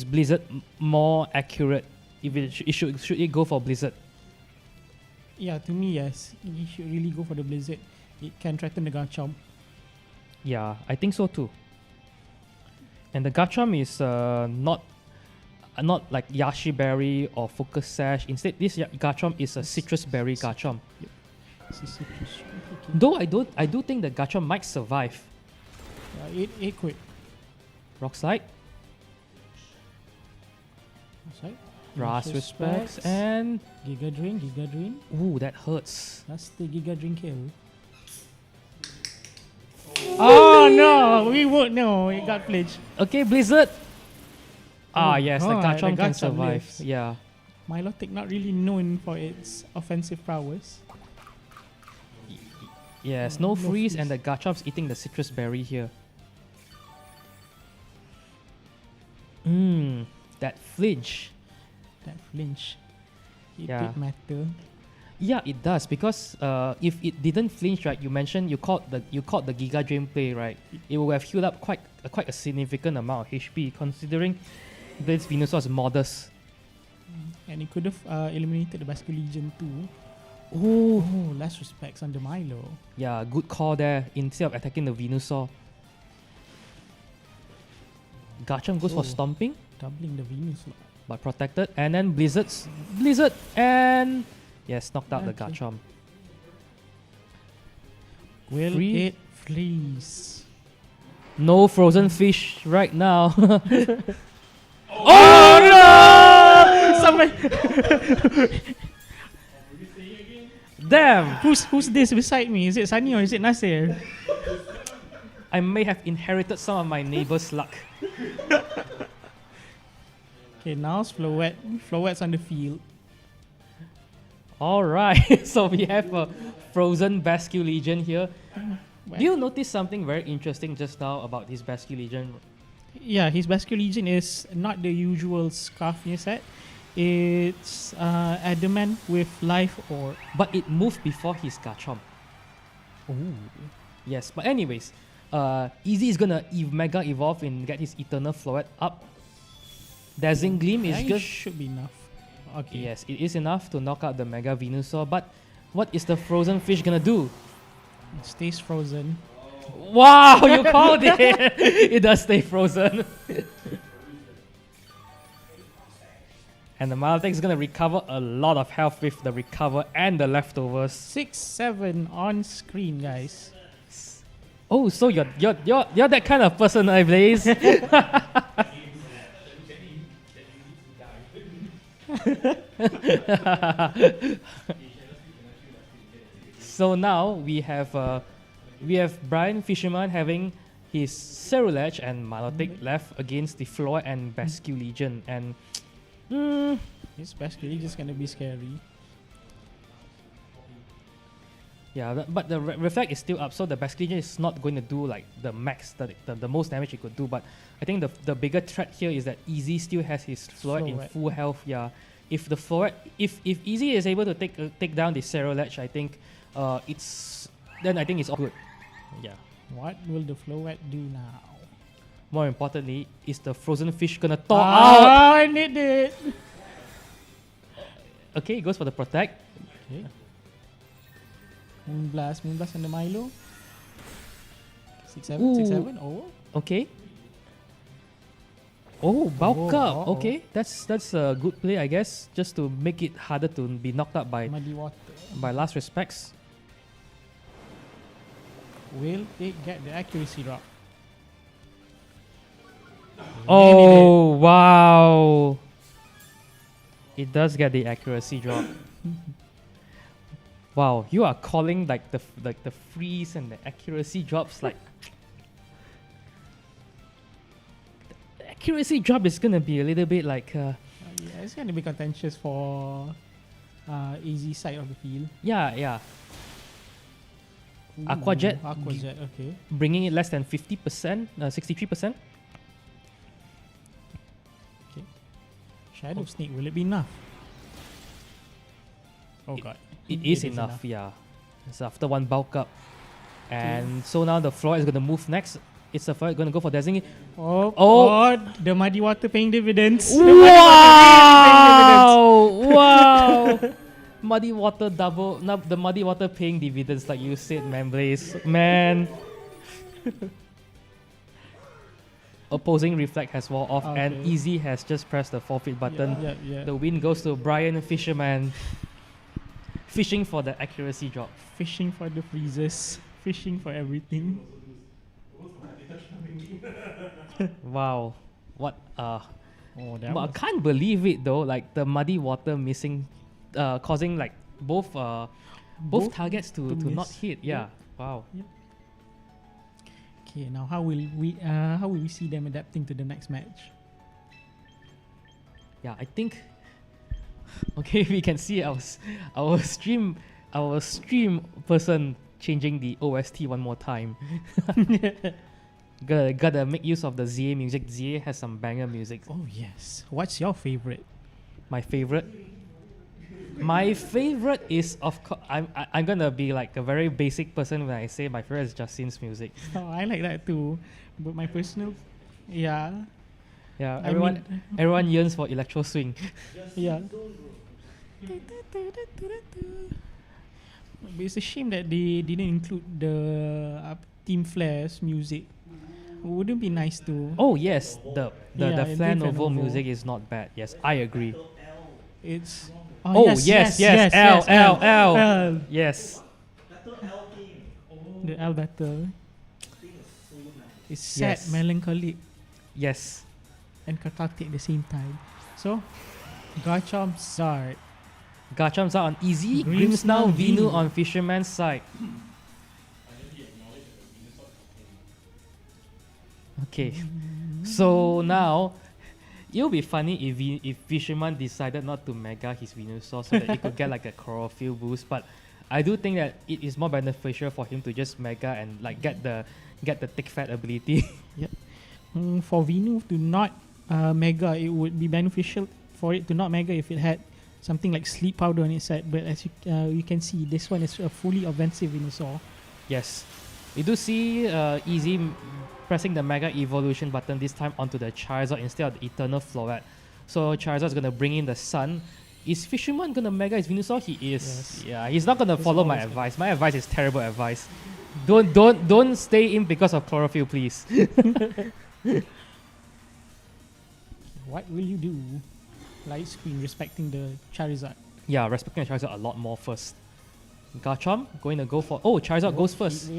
Blizzard more accurate. If it should it go for Blizzard? Yeah, to me, yes. You should really go for the Blizzard. It can threaten the Garchomp. Yeah, I think so too. And the Garchomp is not like Yashi Berry or Focus Sash. Instead, this Garchomp is a Citrus Berry Garchomp. Yep. Citrus. Okay. Though I do think that Garchomp might survive. It quit. Rock Slide. Sorry. Last respects and Giga Drain, Giga Drain. ooh, that hurts. That's the Giga Drain kill. Oh no, we won't know. It got flinched. Okay, Blizzard. Oh Yes, the God, Garchomp can Garchomp survive. lives. Yeah. Milotic not really known for its offensive prowess. Yes, Oh, no no freeze, and freeze. the Garchomp's eating the citrus berry here. That flinch. That flinch. It Yeah. did matter. Yeah, it does because if it didn't flinch, right? You mentioned you caught the Giga Drain play, right? It would have healed up quite a significant amount of HP, considering this Venusaur is modest. And it could have eliminated the Basque Legion too. Oh, Oh, last respects on the Milo. yeah, good call there. Instead of attacking the Venusaur, Garchomp goes Oh. for stomping, Doubling the Venus. but protected, and then Blizzard, and yes, knocked out the Okay. Garchomp. Will Free- it freeze? No frozen fish right now. Oh no! Somebody. Damn! Who's this beside me? Is it Sunny or is it Nasser? I may have inherited some of my neighbor's luck. Okay, now it's Floette. Floette's on the field. Alright, so we have a frozen Basque Legion here. Well, Do you notice something very interesting just now about his Basque Legion? yeah, his Basque Legion is not the usual Scarfnia set. It's adamant with life or But it moved before his Garchomp. ooh. Yes, but anyways, Easy is gonna Mega Evolve and get his Eternal Floette up. Dazzling Gleam is Yeah, it just... should be enough. Okay. Yes, it is enough to knock out the Mega Venusaur, but what is the frozen fish gonna do? It stays frozen. Wow, you called it! It does stay frozen. And the Milotic is gonna recover a lot of health with the recover and the leftovers. 6-7 on screen, guys. Oh, so you're that kind of person, I Blaise. So now we have Brian Fishuman having his Cerulege and Milotic left against the Floor and Basque Legion, and This Basque Legion is gonna be scary. yeah, but the reflect is still up, so the Basque Legion is not going to do like the max, the most damage it could do. But I think the bigger threat here is that Easy still has his Floor in Floette. full health. Yeah, if the Floor, if Easy is able to take down the Cerulege, I think I think it's all good. Yeah. What will the Floette do now? More importantly, is the frozen fish gonna thaw out? I need it. Okay, it goes for the protect. Okay. Moonblast on the Milo. 6-7, Ooh. 6-7. Oh. Okay. Oh, bulk Oh, up. uh-oh. Okay, that's a good play, I guess, just to make it harder to be knocked out by Muddy water. last respects. Will it get the accuracy drop? Oh wow! It does get the accuracy drop. Wow, you are calling like the freeze and the accuracy drops like. The accuracy drop is gonna be a little bit like. Yeah, it's gonna be contentious for easy side of the field. Yeah. Ooh, Aquajet, Aquajet, okay. bringing it less than 50%, 63%. Shadow Sneak, will it be enough? Oh god. It is enough, yeah. So after one bulk up. And so now the floor is going to move next. It's the floor going to go for Dazzling. Oh, Oh. God, the Muddy Water paying dividends. Wow! Wow! Muddy Water double, the Muddy Water paying dividends like you said, man, Blaise. Man. Opposing reflect has wore off and Okay. Easy has just pressed the forfeit button. Yeah. The win goes to Brian Fisherman. Fishing for the accuracy drop. Fishing for the freezes. Fishing for everything. Wow. What Oh, that But I was can't believe it though. Like the muddy water missing, causing like both Both targets to not miss. hit. Yeah. Wow. okay. Now, how will we see them adapting to the next match? Yeah, I think. Okay, we can see our stream person changing the OST one more time. Gotta make use of the ZA music. ZA has some banger music. Oh yes. What's your favorite? My favorite. My favorite is of course I'm gonna be like a very basic person when I say my favorite is Justin's music. Oh, I like that too. But my personal, yeah, Yeah, I everyone yearns for electro swing. yeah. But it's a shame that they didn't include the Team Flare's music. Wouldn't be nice to. Oh yes, the Yeah, Flare Team Flare Novo Novo. music is not bad. Yes, I agree. It's. Oh yes, L. Yes. The L battle. It's sad, Yes. melancholic, Yes. and cathartic at the same time. So, Garchomp Zard. Garchomp's out on easy. Grimm's Grimmsnarl now Venu Venu. on Fisherman's side. Okay. So now it'll be funny if Fisherman decided not to mega his Venusaur so that he could get like a chlorophyll boost, but I do think that it is more beneficial for him to just mega and like get the thick fat ability. For Venu to not mega, it would be beneficial for it to not mega if it had something like sleep powder on its side. But as you can see, this one is a fully offensive Venusaur. Yes. We do see Easy pressing the Mega Evolution button this time onto the Charizard instead of the Eternal Floret. So Charizard is going to bring in the Sun. Is Fishuman going to Mega his Venusaur? He is. Yes. Yeah, he's not going to follow my advice. My advice is terrible advice. Don't stay in because of chlorophyll, please. What will you do? Light screen respecting the Charizard. Yeah, respecting the Charizard a lot more first. Garchomp going to go for... Oh, Charizard goes first.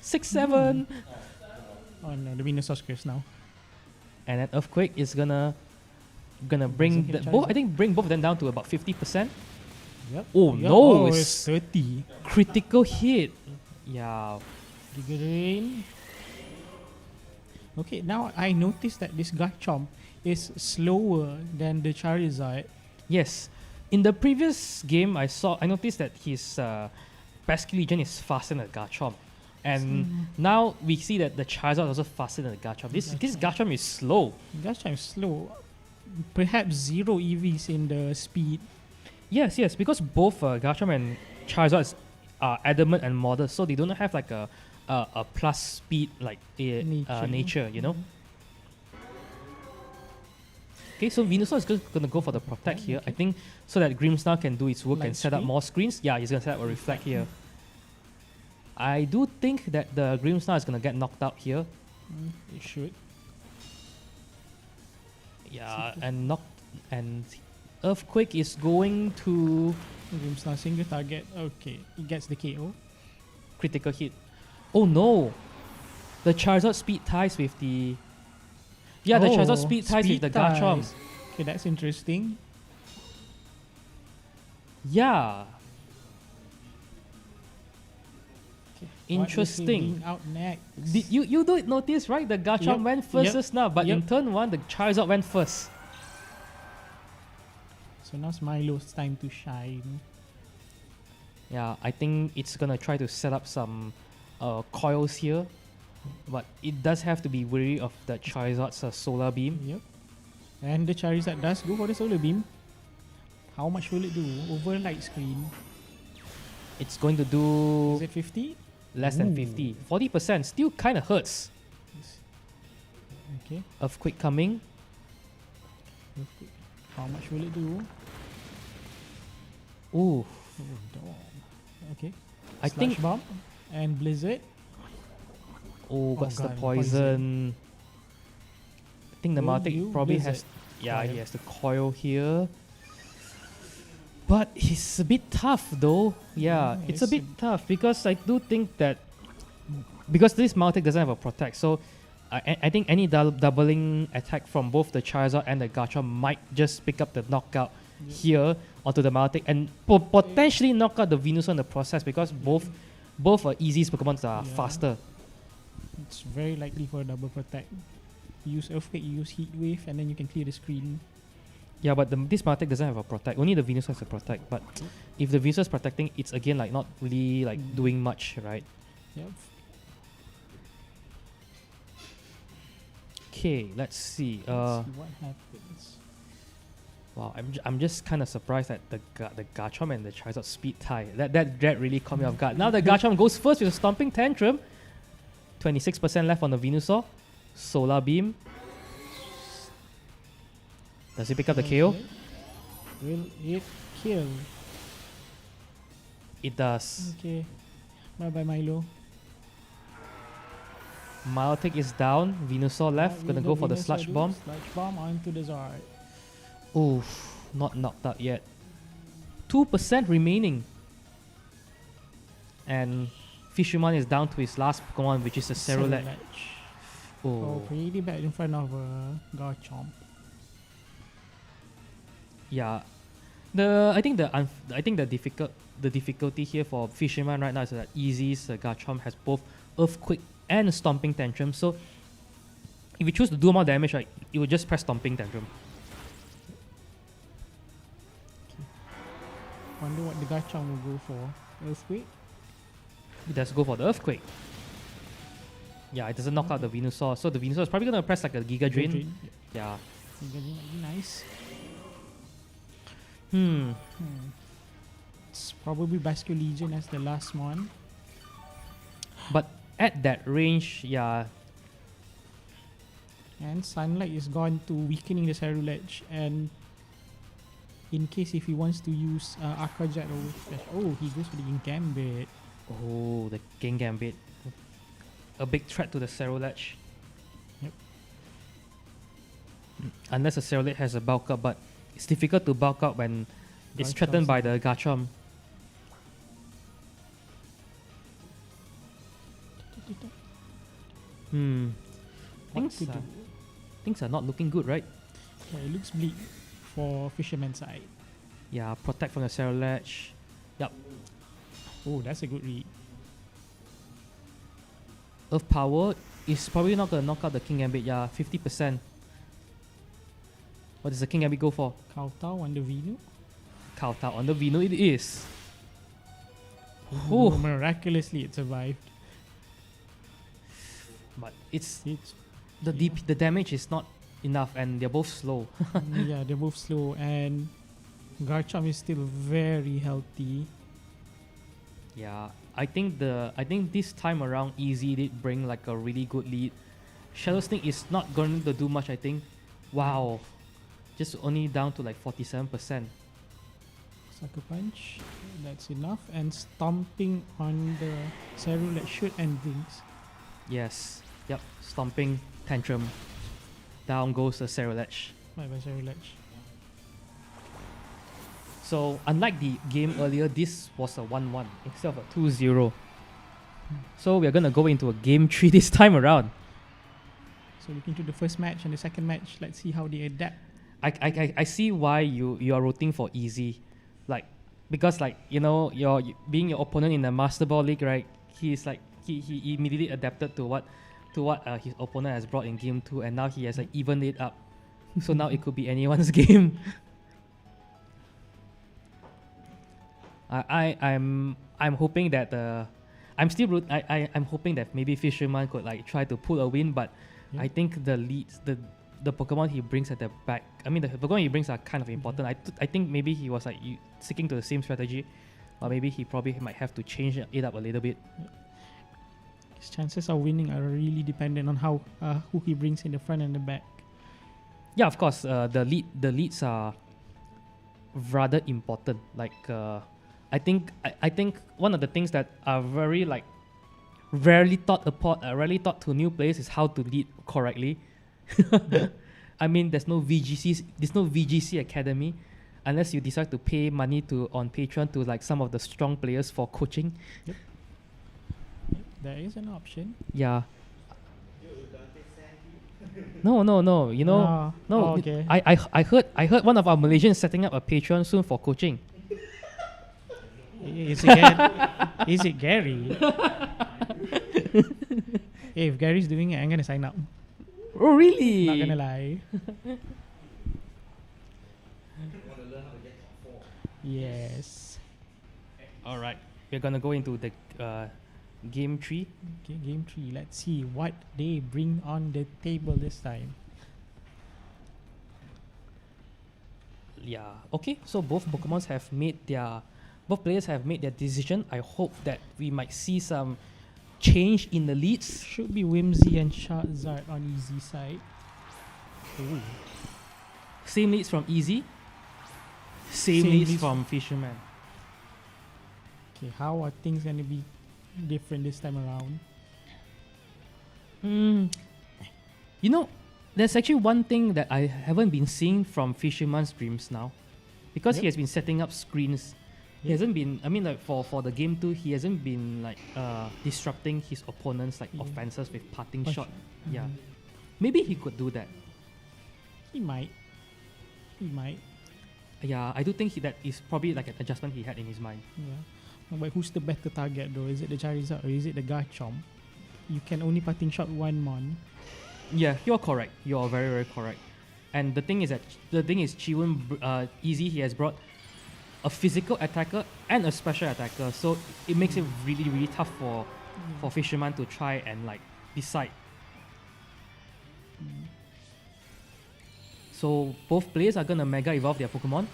6-7. Oh no, the Venusaur scripts now. And then Earthquake is gonna bring hit the both. Charizard. I think bring both of them down to about 50%. Yep. Oh Yep. no! Oh, It's it's 30. critical hit. Yeah. Giga Drain. Okay, now I noticed that this Garchomp is slower than the Charizard. Yes. In the previous game, I noticed that his Pesky Legion is faster than the Garchomp. And now we see that the Charizard is also faster than the Garchomp. This Garchomp is slow. Garchomp is slow. Perhaps 0 EVs in the speed. Yes, because both Garchomp and Charizard are adamant and modest, so they don't have like a plus speed like nature, you know. Okay, so Venusaur is going to go for the Protect here, I think, so that Grimmsnarl can do its work Light and set up screen? more screens. Yeah, he's going to set up a Reflect here. I do think that the Grimmsnarl is going to get knocked out here. It should. Yeah, and Earthquake is going to Grimmsnarl single target. Okay, it gets the KO. critical hit. Oh no! The Charizard speed ties with the... Yeah, the Charizard speed ties with the Garchomp. Okay, that's interesting. Yeah. Okay, Interesting. What is he bring out next? Did you don't notice, right? The Garchomp Yep, went first yep, just now, but in yep. turn 1, the Charizard went first. So now's Milo's time to shine. Yeah, I think it's gonna try to set up some coils here, but it does have to be wary of the Charizard's Solar Beam. Yep. And the Charizard does go for the Solar Beam. How much will it do over light screen? It's going to do Is it 50? less than Ooh. 50. 40% still kind of hurts. Okay. Earthquake coming. How much will it do? Ooh. Oh, dog. Okay. I Slash think... Bomb and Blizzard. Oh, got the God, poison. I think the Will Maltic you probably Blizzard? has... Yeah, Coil. he has the coil here. But he's a bit tough though. Yeah, it's a it's bit tough because I do think that... Because this Maltic doesn't have a Protect, so I think any doubling attack from both the Charizard and the Garchomp might just pick up the knockout here onto the Maltic and potentially knock out the Venusaur in the process because both are easy Pokemons are faster. It's very likely for a double protect. You use Earthquake, you use Heat Wave, and then you can clear the screen. Yeah, but this Maltic doesn't have a protect. Only the Venusaur has a protect. But if the Venusaur is protecting, it's again like not really like doing much, right? Yep. Okay, let's see. Let's see what happens. Wow, I'm just kind of surprised that the Garchomp and the Charizard speed tie. That really caught me off guard. Now the Garchomp goes first with a Stomping Tantrum. 26% left on the Venusaur. Solar Beam. Does he pick up the KO? Will it kill? It does. Okay. Bye bye Milo. Maltic is down. Venusaur left. Gonna go for the Sludge Bomb. Sludge Bomb onto the Zard. Oof. Not knocked out yet. 2% remaining. And Fishuman is down to his last Pokemon, which is a Cerulege. Oh, pretty bad in front of Garchomp. Yeah, I think the difficulty here for Fisherman right now is that Easy's Garchomp has both Earthquake and Stomping Tantrum. So if you choose to do more damage, right, it would just press Stomping Tantrum. Wonder what the Garchomp will go for. Earthquake? It does go for the Earthquake. Yeah, it doesn't knock out the Venusaur, so the Venusaur is probably gonna press like a Giga Drain. Yeah. Giga Drain might be nice. It's probably Basque Legion as the last one. But at that range, yeah. And Sunlight is gone to weakening the Cerulege, and in case if he wants to use Aqua Jet or Flash, oh, he goes for the Gambit. Oh, the King Gambit. A big threat to the Cerulege. Yep. Unless the Cerulege has a bulk up, but it's difficult to bulk up when it's threatened by the Garchomp. Things are not looking good, right? Yeah, it looks bleak for Fisherman's side. Yeah, protect from the Cerulege. Yep. Oh, that's a good read. Earth Power is probably not going to knock out the King Gambit. Yeah, 50%. What does the King Gambit go for? Kowtow on the Venu. Kowtow on the Venu it is. Oh, miraculously it survived. But the damage is not enough and they're both slow. Yeah, they're both slow and Garchomp is still very healthy. Yeah, I think this time around Easy did bring like a really good lead. Shadow Sneak is not going to do much, I think. Wow. Just only down to like 47%. Sucker Punch, that's enough. And Stomping on the Cerulege should end things. Yes. Yep. Stomping Tantrum. Down goes the Cerulege. Bye bye Cerulege. So unlike the game earlier, this was a 1-1 instead of a 2-0. So we are gonna go into a game 3 this time around. So looking to the first match and the second match, let's see how they adapt. I see why you are rooting for Easy, like because like your being your opponent in the Master Ball League, right? He's like he immediately adapted to what his opponent has brought in game 2, and now he has like evened it up. So now it could be anyone's game. I'm hoping that I'm hoping that maybe Fisherman could like try to pull a win, but I think the Pokemon he brings at the back, I mean the Pokemon he brings are kind of important. I think maybe he was like sticking to the same strategy, or maybe he probably might have to change it up a little bit. His chances of winning are really dependent on how who he brings in the front and the back. Yeah, of course. The leads are rather important. Like I think one of the things that are very like rarely taught to new players is how to lead correctly. I mean, there's no VGC Academy unless you decide to pay money on Patreon to like some of the strong players for coaching. Yep, there is an option. Yeah. No. You know, Ah, no. oh, okay. I heard one of our Malaysians setting up a Patreon soon for coaching. Is it Gary? Is it Gary? Hey, if Gary's doing it, I'm gonna sign up. Oh really? Not gonna lie. Yes. All right, we're gonna go into the game 3. Okay, game 3. Let's see what they bring on the table this time. Yeah. Okay. So both players have made their decision. I hope that we might see some change in the leads. Should be Whimsy and Charizard on easy side. Ooh. Same leads from Easy. Same leads from Fishuman. Okay, how are things gonna be different this time around? You know, there's actually one thing that I haven't been seeing from Fishuman's streams now, because he Yep. has been setting up screens. He hasn't been. I mean, like for the game 2, he hasn't been like disrupting his opponents like offenses with parting shot. Yeah, maybe he could do that. He might. Yeah, I do think that is probably like an adjustment he had in his mind. Yeah. But who's the better target though? Is it the Charizard or is it the Garchomp? You can only parting shot one mon. Yeah, you're correct. You're very, very correct. And the thing is Chiwon Easy, he has brought a physical attacker and a special attacker, so it makes it really, really tough for Fisherman to try and like decide. So both players are gonna Mega Evolve their Pokemon.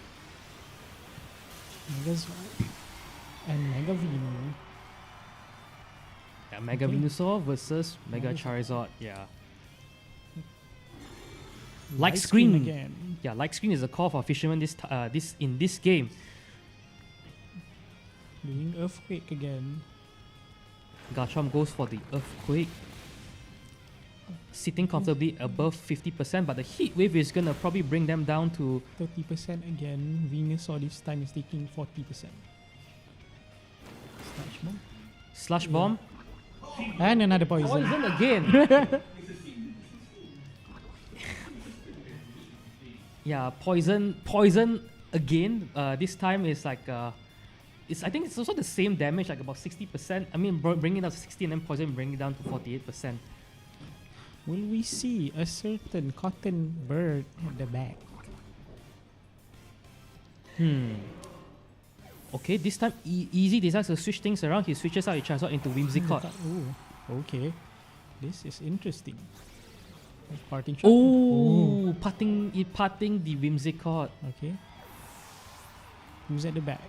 Megazord and Mega Venu. Yeah, Mega Venusaur versus Mega Charizard. Yeah. Light screen again. Yeah, light screen is a call for Fisherman in this game. Doing Earthquake again. Garchomp goes for the Earthquake, sitting comfortably above 50%, but the Heat Wave is gonna probably bring them down to 30% again. Venusaur this time is taking 40%. Slush Bomb. And another poison. Poison again. Yeah, poison again. This time is like I think it's also the same damage, like about 60%. I mean, bring it down to 60 and then poison bring it down to 48%. Will we see a certain cotton bird at the back? Okay, this time Easy decides to switch things around. He switches out his Charizard into Whimsicott. Oh, okay. This is interesting. Parting shot. Oh, parting the Whimsicott. Okay. Who's at the back?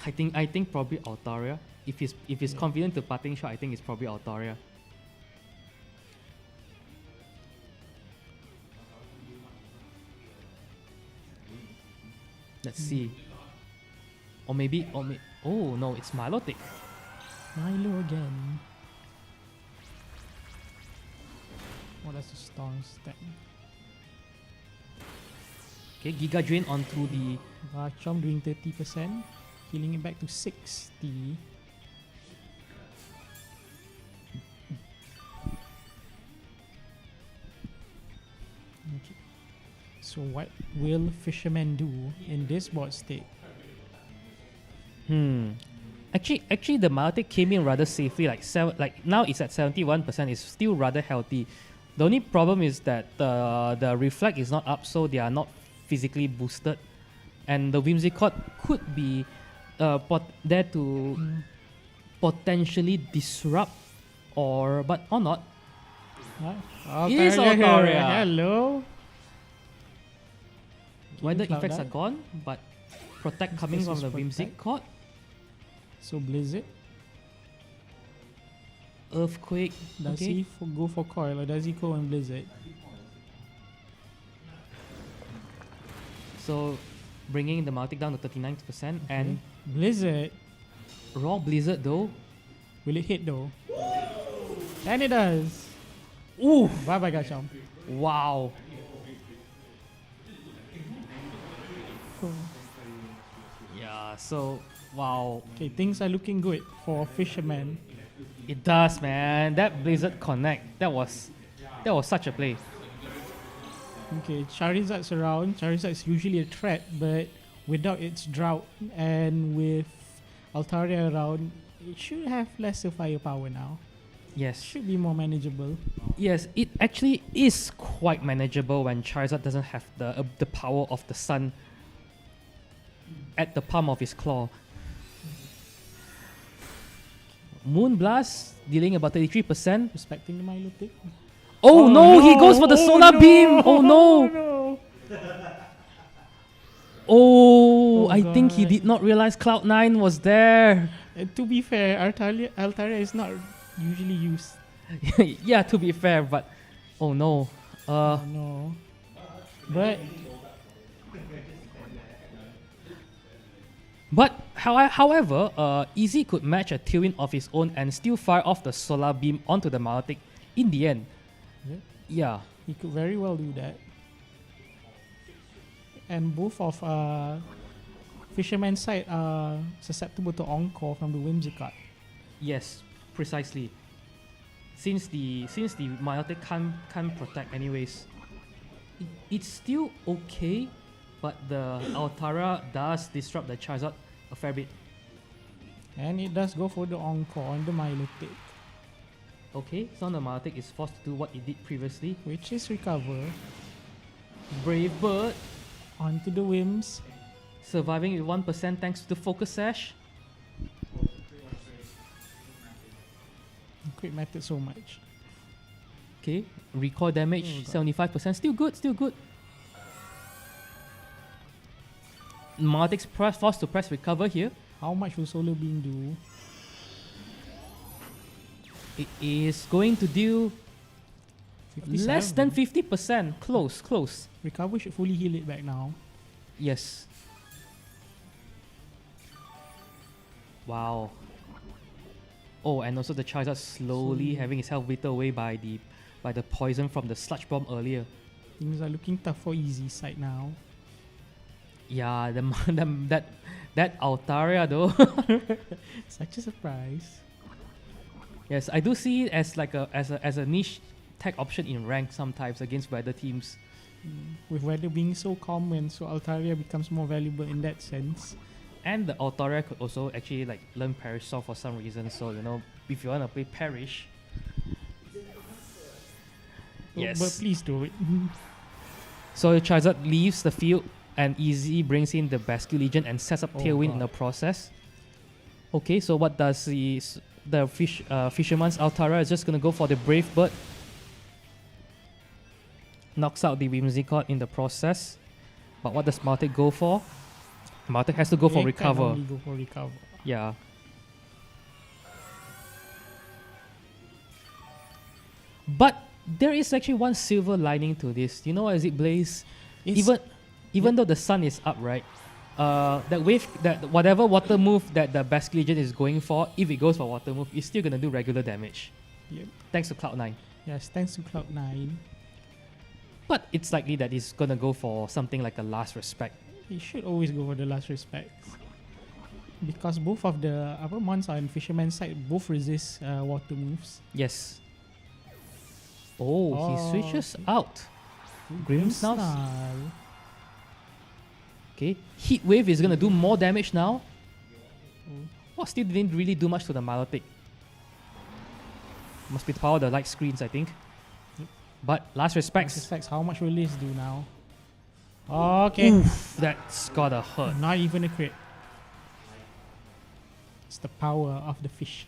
I think probably Altaria. If he's confident to parting shot, I think it's probably Altaria. Let's see. Or maybe oh no, it's Milotic. Milo again. Oh, that's a strong step. Okay, Giga Drain onto the Garchomp doing 30%, healing it back to 60. Okay. So what will Fisherman do in this board state? Actually, the Milotic came in rather safely. Like now it's at 71%. It's still rather healthy. The only problem is that the reflect is not up, so they are not physically boosted, and the Whimsicott could be there to potentially disrupt, or not. It is Altaria. Hello. Weather Cloud effects Dive. are gone, but protect coming This from is the protect. Whimsicott. So Blizzard, Earthquake. does he go for Coil or does he go on Blizzard? So bringing the Milotic down to 39%, and Blizzard, Raw Blizzard though. will it hit though? And it does. Ooh! Bye bye Garchomp. Wow. Yeah, so wow. Okay, things are looking good for Fisherman. It does, man. That Blizzard Connect, that was That was such a play. Okay, Charizard's around. Charizard's usually a threat, but without its drought and with Altaria around, it should have lesser firepower now. Yes. Should be more manageable. Yes, it actually is quite manageable when Charizard doesn't have the power of the sun at the palm of his claw. Moonblast dealing about 33%. Respecting the Milotic. Oh, no, he goes for the solar beam. Oh no. Oh, I think he did not realize Cloud9 was there. To be fair, Altaria is not usually used. Yeah, to be fair, but oh no. No. But however, Easy could match a Tailwind of his own and still fire off the solar beam onto the Milotic in the end. Yeah. He could very well do that. And both of Fisherman's side are susceptible to Encore from the Whimsicott. Yes, precisely. Since the Milotic can't protect anyways, it's still okay, but the Altaria does disrupt the Charizard a fair bit. And it does go for the Encore on the Milotic. Okay, so the Milotic is forced to do what it did previously, which is recover. Brave Bird onto the Whims. Surviving with 1% thanks to the Focus Sash. Crit mattered so much. Okay, recoil damage 75%. Still good, still good. Milotic's forced to press recover here. How much will Solar Beam do? It is going to do less than 50%. Close, close. Recover should fully heal it back now. Yes. Wow. Oh, and also the Charizard slowly having his health whittled away by the poison from the Sludge Bomb earlier. Things are looking tough for Easy side now. Yeah, that Altaria though. Such a surprise. Yes, I do see it as like as a niche tech option in rank sometimes against weather teams. With weather being so common, so Altaria becomes more valuable in that sense. And the Altaria could also actually like learn Perish Saw for some reason. So you know, if you want to play Perish, yes. But please do it. So Charizard leaves the field, and Easy brings in the Basque Legion and sets up Tailwind in the process. Okay, so what does the Fisherman's Altaria is just gonna go for the Brave Bird. Knocks out the Whimsicott in the process. But what does Milotic go for? Milotic has to go for recover. Can only go for recover. Yeah. But there is actually one silver lining to this. You know what is it, Blaise? Even though the sun is up, right? That whatever water move that the Basque Legion is going for, if it goes for water move, it's still gonna do regular damage. Yep. Thanks to Cloud9. Yes, thanks to Cloud9. But it's likely that he's gonna go for something like a Last Respect. He should always go for the Last Respects. Because both of the upper mons on Fisherman's side both resist water moves. Yes. Oh, he switches out. Grimmsnarl. Okay, Heat Wave is gonna do more damage now. Well, still didn't really do much to the Milotic. Must be the power of the light screens, I think. Yep. But Last Respects. Last Respects, how much will this do now? Okay. Oof, that's gotta hurt. Not even a crit. It's the power of the fish.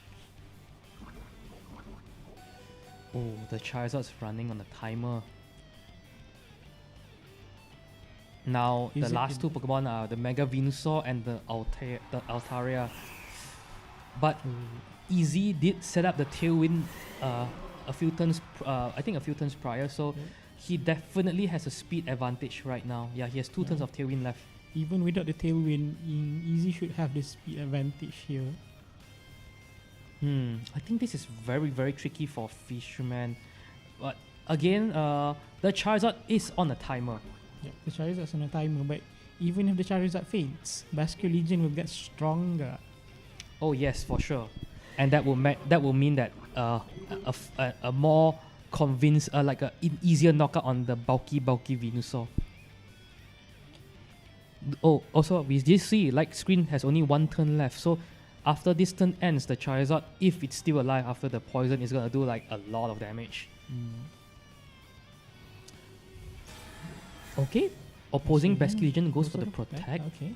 Oh, the Charizard's running on the timer. Now, the last two Pokemon are the Mega Venusaur and the Altaria. But Easy did set up the Tailwind a few turns prior, so he definitely has a speed advantage right now. Yeah, he has 2 turns of Tailwind left. Even without the Tailwind, Easy should have the speed advantage here. I think this is very, very tricky for Fishuman. But again, the Charizard is on a timer. Yeah, the Charizard's on a timer, but even if the Charizard faints, Basque Legion will get stronger. Oh yes, for sure. And that will mean that a more convince like a easier knockout on the bulky Venusaur. Oh, also we did see light screen has only one turn left, so after this turn ends, the Charizard, if it's still alive after the poison, is gonna do like a lot of damage. Okay, opposing Basque Legion goes for the protect. Okay.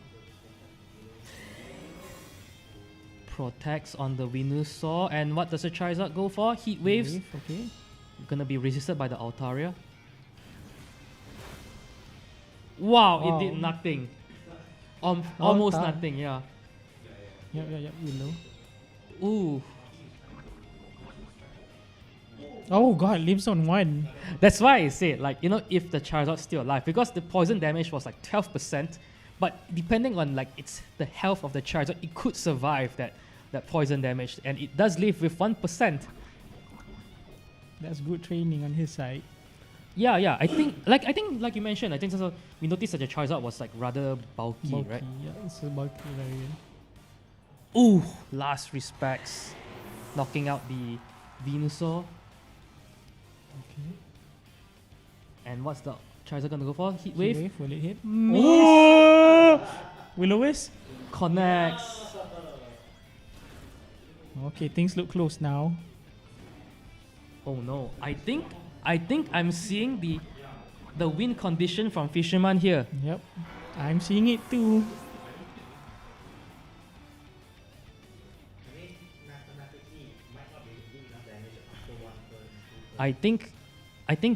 Protects on the Venusaur, and what does the Charizard go for? Heat waves. Okay. Gonna be resisted by the Altaria. Wow, it did nothing. Almost nothing, yeah. Yep, Willow. Ooh. Oh god, lives on 1. That's why I said, like, you know, if the Charizard's still alive, because the poison damage was like 12%, but depending on like the health of the Charizard, it could survive that poison damage, and it does live with 1%. That's good training on his side. Yeah. I think like you mentioned, I think also we noticed that the Charizard was like rather bulky, right? Yeah, it's a bulky variant. Ooh, last respects, knocking out the Venusaur. Okay. And what's the Charizard gonna go for? Heat wave. Will it hit? Oh! Will-O-Wisp connects. Okay, things look close now. Oh no! I think I'm seeing the win condition from Fishuman here. Yep, I'm seeing it too. I think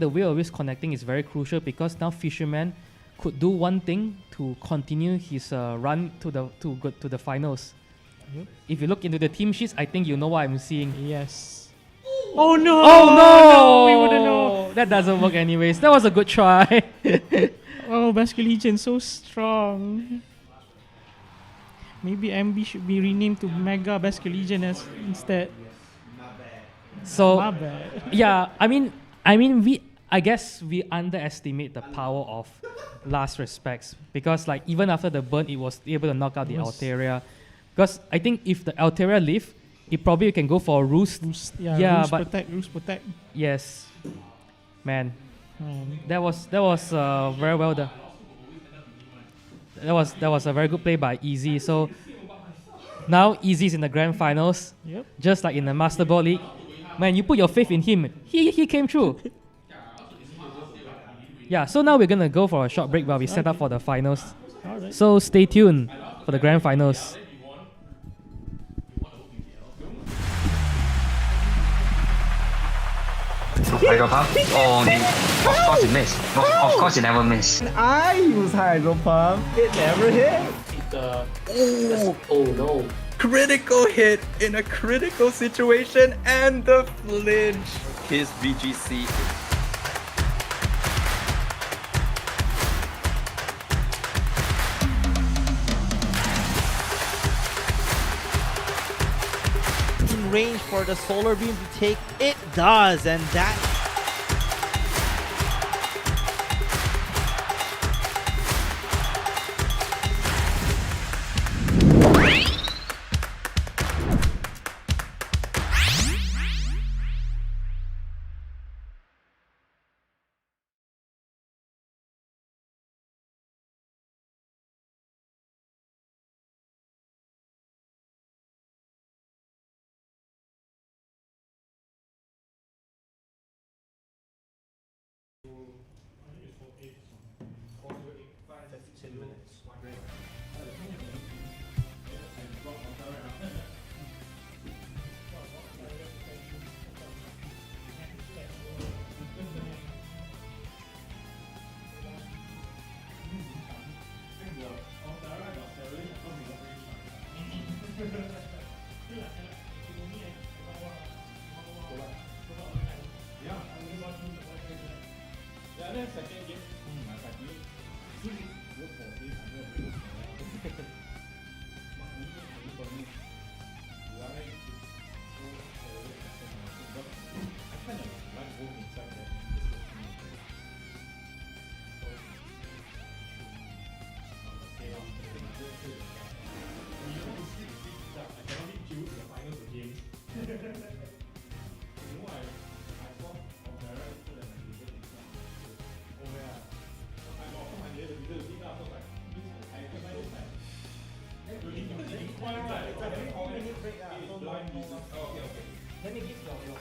the way of risk connecting is very crucial, because now Fisherman could do one thing to continue his run to the finals. Yep. If you look into the team sheets, I think you know what I'm seeing. Yes. Oh no! We wouldn't know. That doesn't work anyways. That was a good try. Oh, Basque Legion so strong. Maybe MB should be renamed to Mega Basque Legion instead. So My bad. yeah, I mean I guess we underestimate the power of Last Respects, because like even after the burn, it was able to knock out the Altaria. Because I think if the Altaria live, it probably can go for a Roost. Roost but protect. yes, man, that was very well done. That was a very good play by Easy. So now Easy's in the grand finals. Yep. Just like in the Master Ball League. Man, you put your faith in him. He came through. Yeah, so now we're gonna go for a short break while we set up for the finals. Alright. So stay tuned for the grand finals. Hydro Pump? Oh, of course it missed. Of course it never missed. I use Hydro Pump. It never hit. Oh no. Critical hit in a critical situation, and the flinch. His VGC. In range for the solar beam to take, it does, and that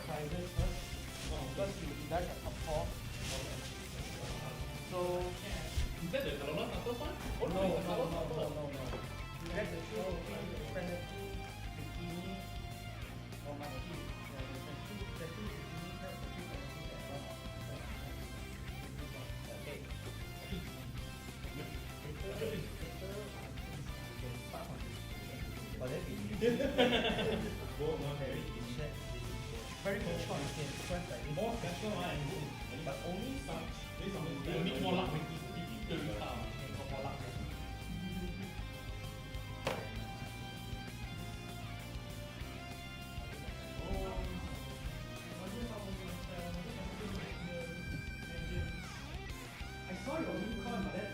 prizes first. Because you guys are top 4. So Is that the Kalona Tatos one? no. You guys are sure penalty, bikini, or monkey. There's two bikini sets, the two penalty sets. Okay. Very mature because like More special one and good. but only some Based on the you need more luck with this. more luck. I saw your unicorn, but that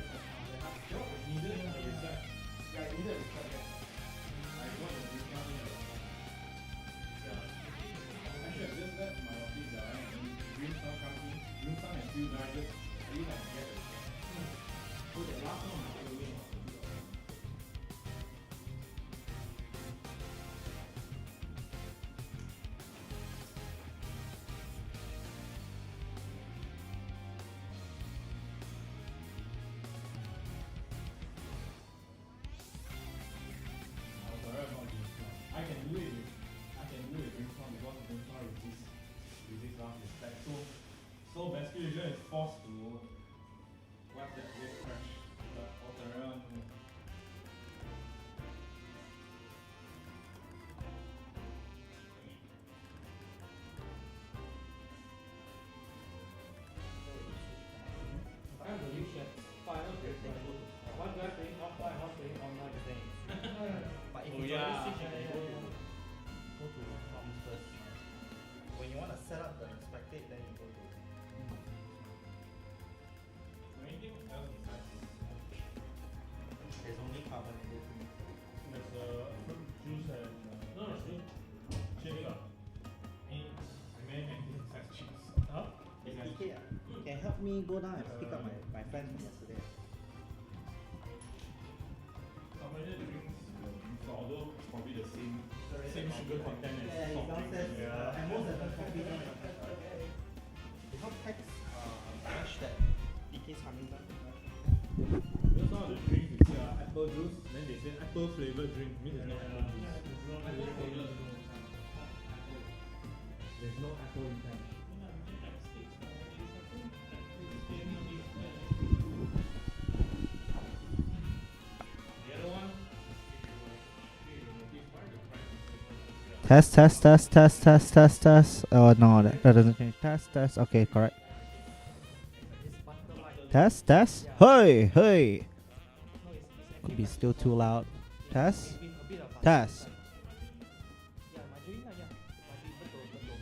needed a reset. Yeah, you need a reset. I got the discount in the actually, I just let my office guy and Green Sun company, Green Sun and few guys just really like get it. So the last one was the win. I can do it with Greenstone because Greenstone resist round respect. So basically you're is forced to what's that wave crash. But Alteran I'm the usual final grade. One guy playing offline, one playing online. But if Oh, you yeah. already switch, you can go to comms first. When you want to set up the spectate, then you go to. anything else besides There's only carbonated. there's fruit juice and no chips many things besides chips. Huh? There's DK. Can help me go down and pick up my friend from yesterday. Carbonated drinks, although probably the same sugar content as Yeah, soft he drinks. downstairs. Yeah. And most of the coffee don't have that. They help text flash that DK's coming down. Because some of the drinks you see are apple juice, then they say apple flavored drink, means there's no apple juice. There's no apple inside. The other one, Test. Oh no, that doesn't change. Test. Okay, correct. Test. Hey. Could be still too loud. Test. Yeah, margarine lah, yeah. Margarine, betul.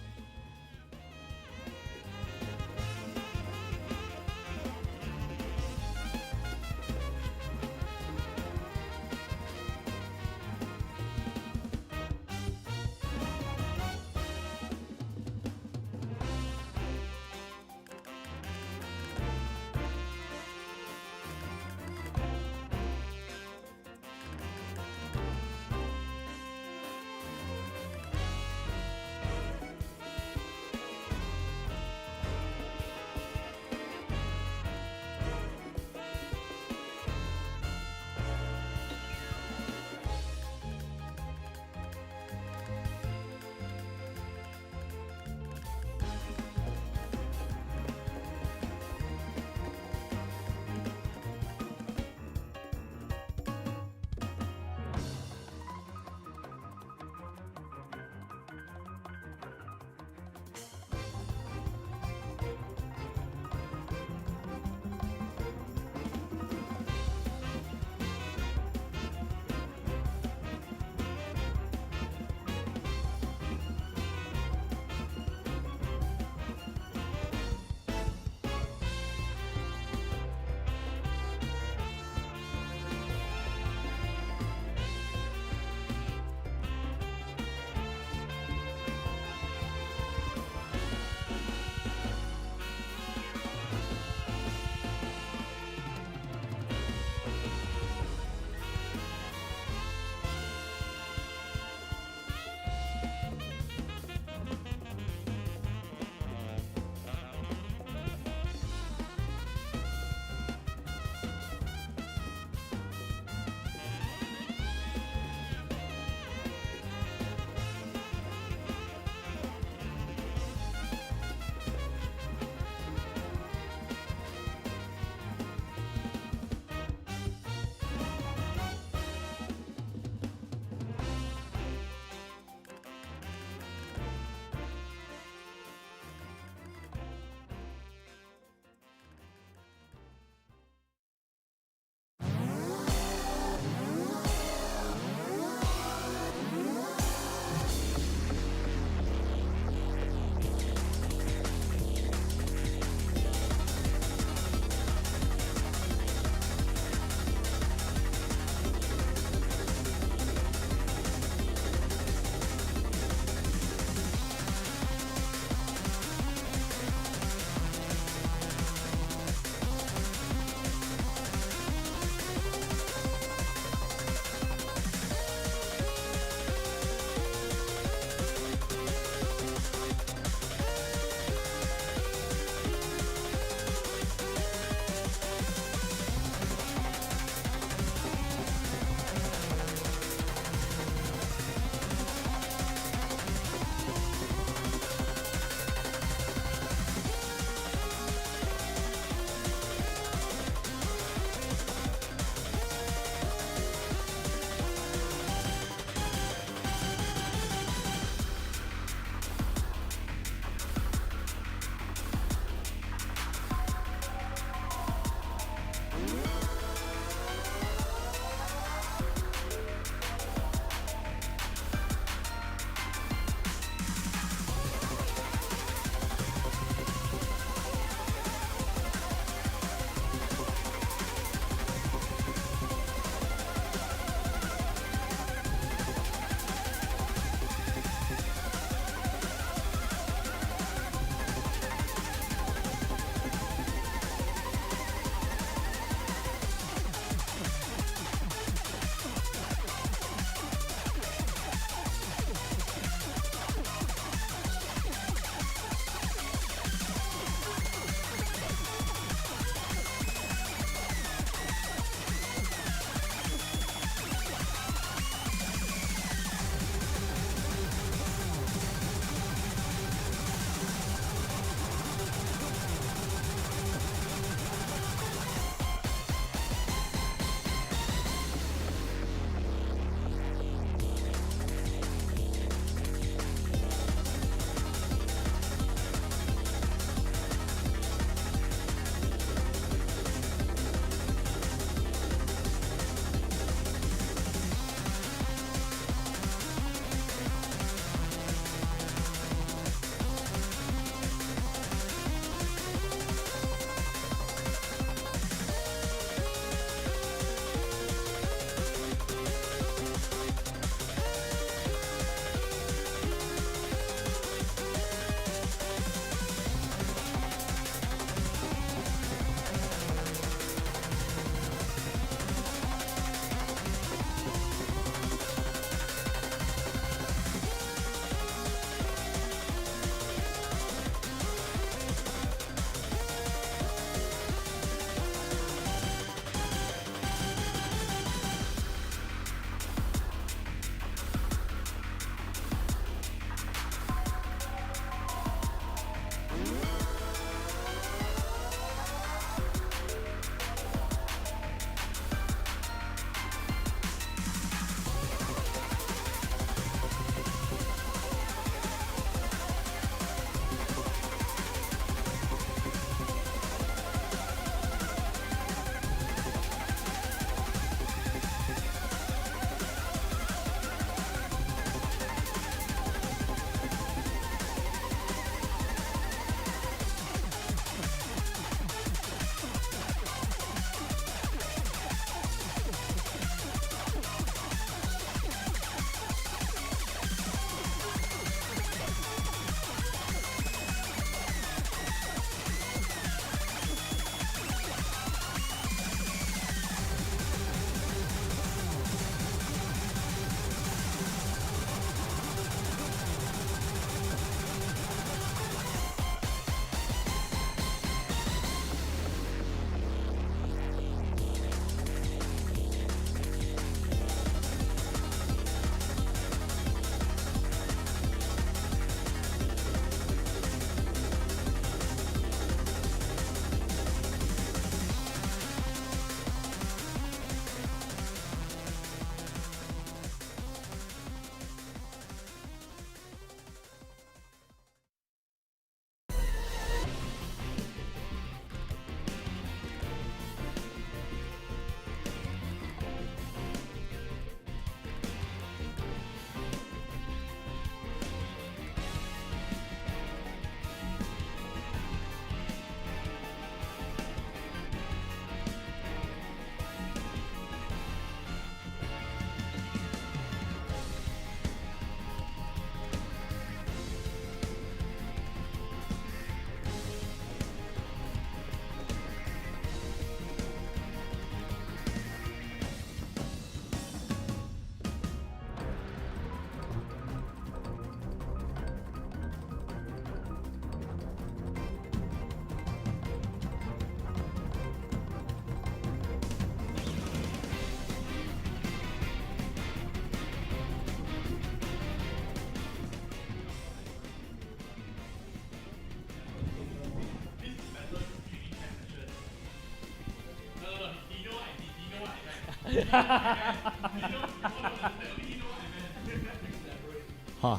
Huh.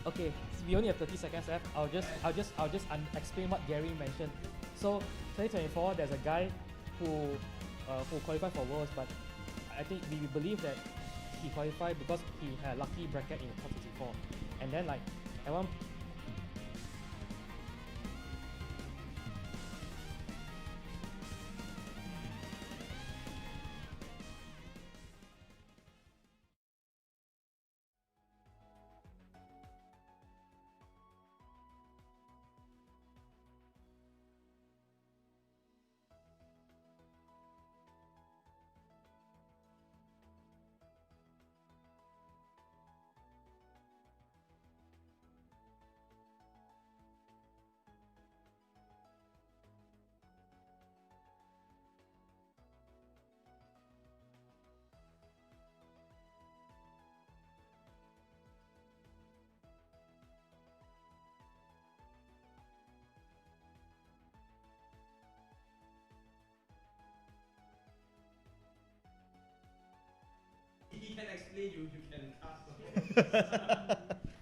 Okay, so we only have 30 seconds left. I'll just explain what Gary mentioned. So 2024, there's a guy who qualified for Worlds, but I think we believe that he qualified because he had a lucky bracket in top 64, and then like at one. He can explain, you can ask.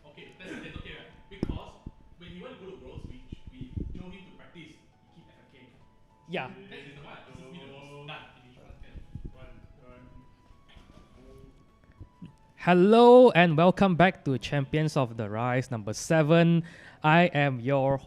Okay, that's okay, right? Because when he went to go to Worlds, we told him to practice. He keep FFK. Yeah. That is the one. This is me the most. Done. Finish one. Hello and welcome back to Champions of the Rise number 7. I am your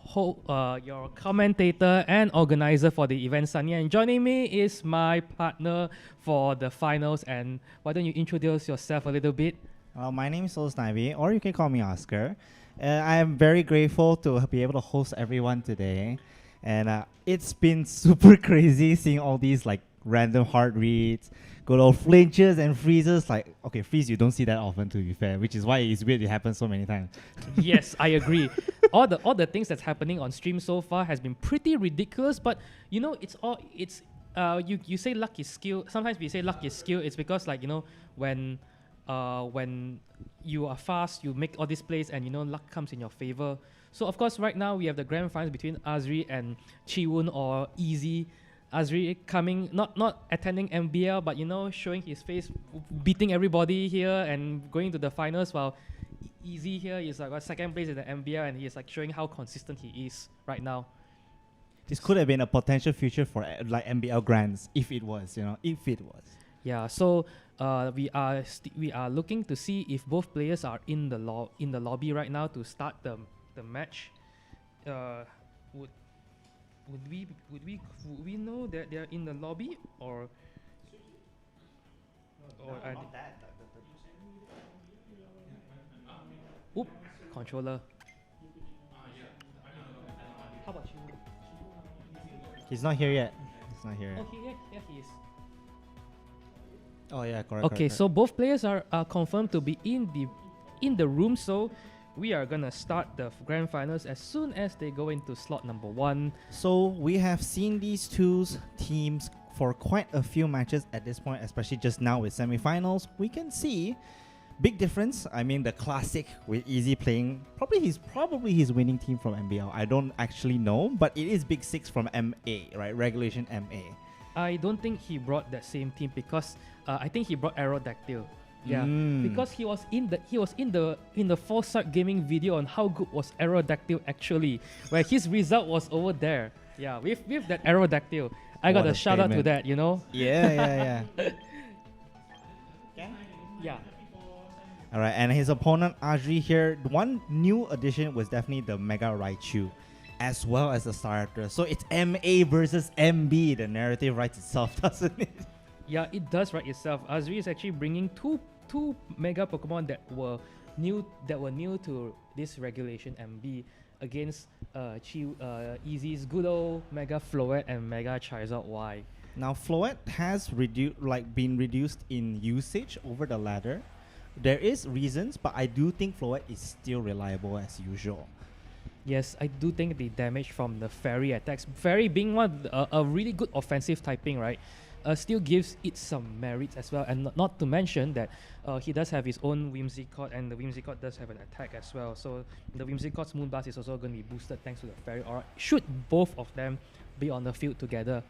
your commentator and organizer for the event, Sunny, and joining me is my partner for the finals. And why don't you introduce yourself a little bit? My name is Snivy, or you can call me Oscar. I am very grateful to be able to host everyone today, and it's been super crazy seeing all these like random heart reads, good old flinches and freezes. Like, okay, freeze, you don't see that often, to be fair, which is why it's weird it happens so many times. Yes, I agree. all the things that's happening on stream so far has been pretty ridiculous, but you know, you say luck is skill. Sometimes we say luck is skill. It's because, like, you know, when you are fast, you make all these plays, and you know, luck comes in your favor. So of course, right now we have the grand finals between Azri and Chiwon, or Easy. Azri coming, not attending MBL, but you know, showing his face, beating everybody here and going to the finals, while Easy here is like second place in the MBL, and he is like showing how consistent he is right now. This could have been a potential future for like MBL Grands if it was, if it was. Yeah, so we are looking to see if both players are in the lobby right now to start the match. Would we know that they are in the lobby, or oop, controller. How about you? He's not here yet. He's not here yet. Oh, here he is. Oh yeah, correct. Okay, correct. so both players are confirmed to be in the room. So we are gonna start the grand finals as soon as they go into slot number 1. So we have seen these two teams for quite a few matches at this point, especially just now with semifinals. We can see big difference. I mean, the classic with Easy playing probably his winning team from MBL. I don't actually know, but it is Big 6 from MA, right? Regulation MA. I don't think he brought that same team because I think he brought Aerodactyl. Yeah, because he was in the Foresight Gaming video on how good was Aerodactyl actually, where his result was over there. Yeah, with that Aerodactyl, I got a shout out to that, you know. Yeah. Yeah. All right, and his opponent Azri here. One new addition was definitely the Mega Raichu, as well as the starter. So it's MA versus MB. The narrative writes itself, doesn't it? Yeah, it does write itself. Azri is actually bringing two Mega Pokemon that were new to this regulation MB against Easy's good old Mega Floette and Mega Charizard Y. Now Floette has been reduced in usage over the ladder. There is reasons, but I do think Floette is still reliable as usual. Yes, I do think the damage from the fairy attacks, fairy being a really good offensive typing, right? still gives it some merits as well. And not to mention that he does have his own Whimsicott, and the Whimsicott does have an attack as well. So the Whimsicott's Moonblast is also going to be boosted thanks to the Fairy Aura. Should both of them be on the field together.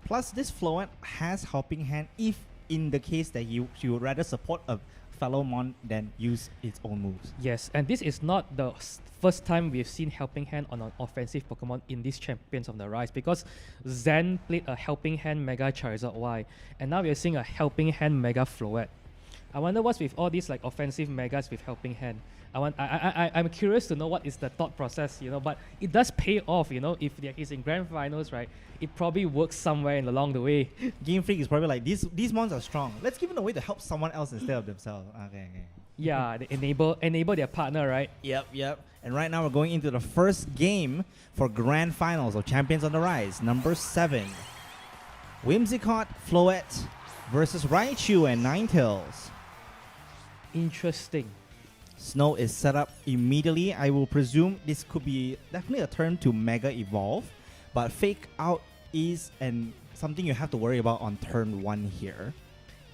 Plus, this Floette has Helping Hand if in the case that she would rather support a fellow mon than use its own moves. Yes, and this is not the first time we've seen Helping Hand on an offensive Pokemon in these Champions of the Rise, because Zen played a Helping Hand Mega Charizard Y, and now we're seeing a Helping Hand Mega Floette. I wonder what's with all these like offensive Megas with Helping Hand. I'm curious to know what is the thought process, but it does pay off, if he's in Grand Finals, right? It probably works somewhere along the way. Game Freak is probably like, these mons are strong. Let's give it a way to help someone else instead of themselves. Okay. Yeah, they enable their partner, right? Yep. And right now we're going into the first game for Grand Finals of Champions on the Rise, number 7. Whimsicott, Floette versus Raichu and Ninetales. Interesting. Snow is set up immediately. I will presume this could be definitely a turn to Mega Evolve, but Fake Out is something you have to worry about on turn 1 here.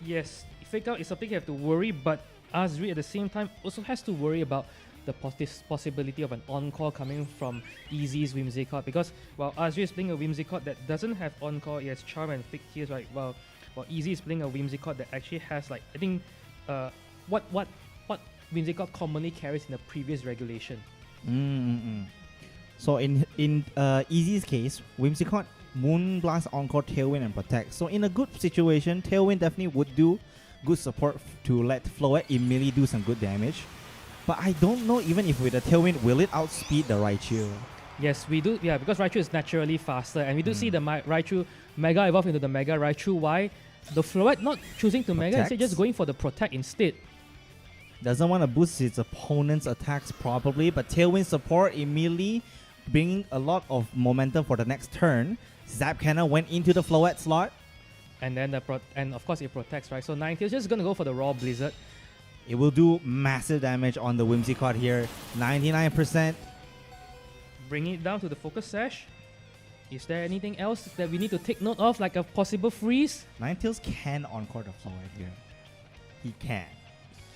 Yes, Fake Out is something you have to worry, but Azri at the same time also has to worry about the possibility of an Encore coming from Easy's Whimsicott, because while Azri is playing a Whimsicott that doesn't have Encore, it has Charm and Fake Tears, right? While Easy is playing a Whimsicott that actually has like, I think, what Whimsicott commonly carries in the previous regulation. So in Easy's case, Whimsicott, Moonblast, Encore, Tailwind, and Protect. So in a good situation, Tailwind definitely would do good support to let Floette immediately do some good damage. But I don't know even if with the Tailwind, will it outspeed the Raichu? Yes, we do. Yeah, because Raichu is naturally faster, and we do see the Raichu Mega evolve into the Mega Raichu. Why? The Floette not choosing to Mega, instead just going for the Protect instead. Doesn't want to boost its opponent's attacks probably, but Tailwind support immediately bringing a lot of momentum for the next turn. Zap Cannon went into the Floette slot. And then and of course it protects, right? So Ninetales just gonna go for the Raw Blizzard. It will do massive damage on the Whimsicott here. 99%. Bring it down to the Focus Sash. Is there anything else that we need to take note of, like a possible freeze? Ninetales can Encore the Floette here. He can.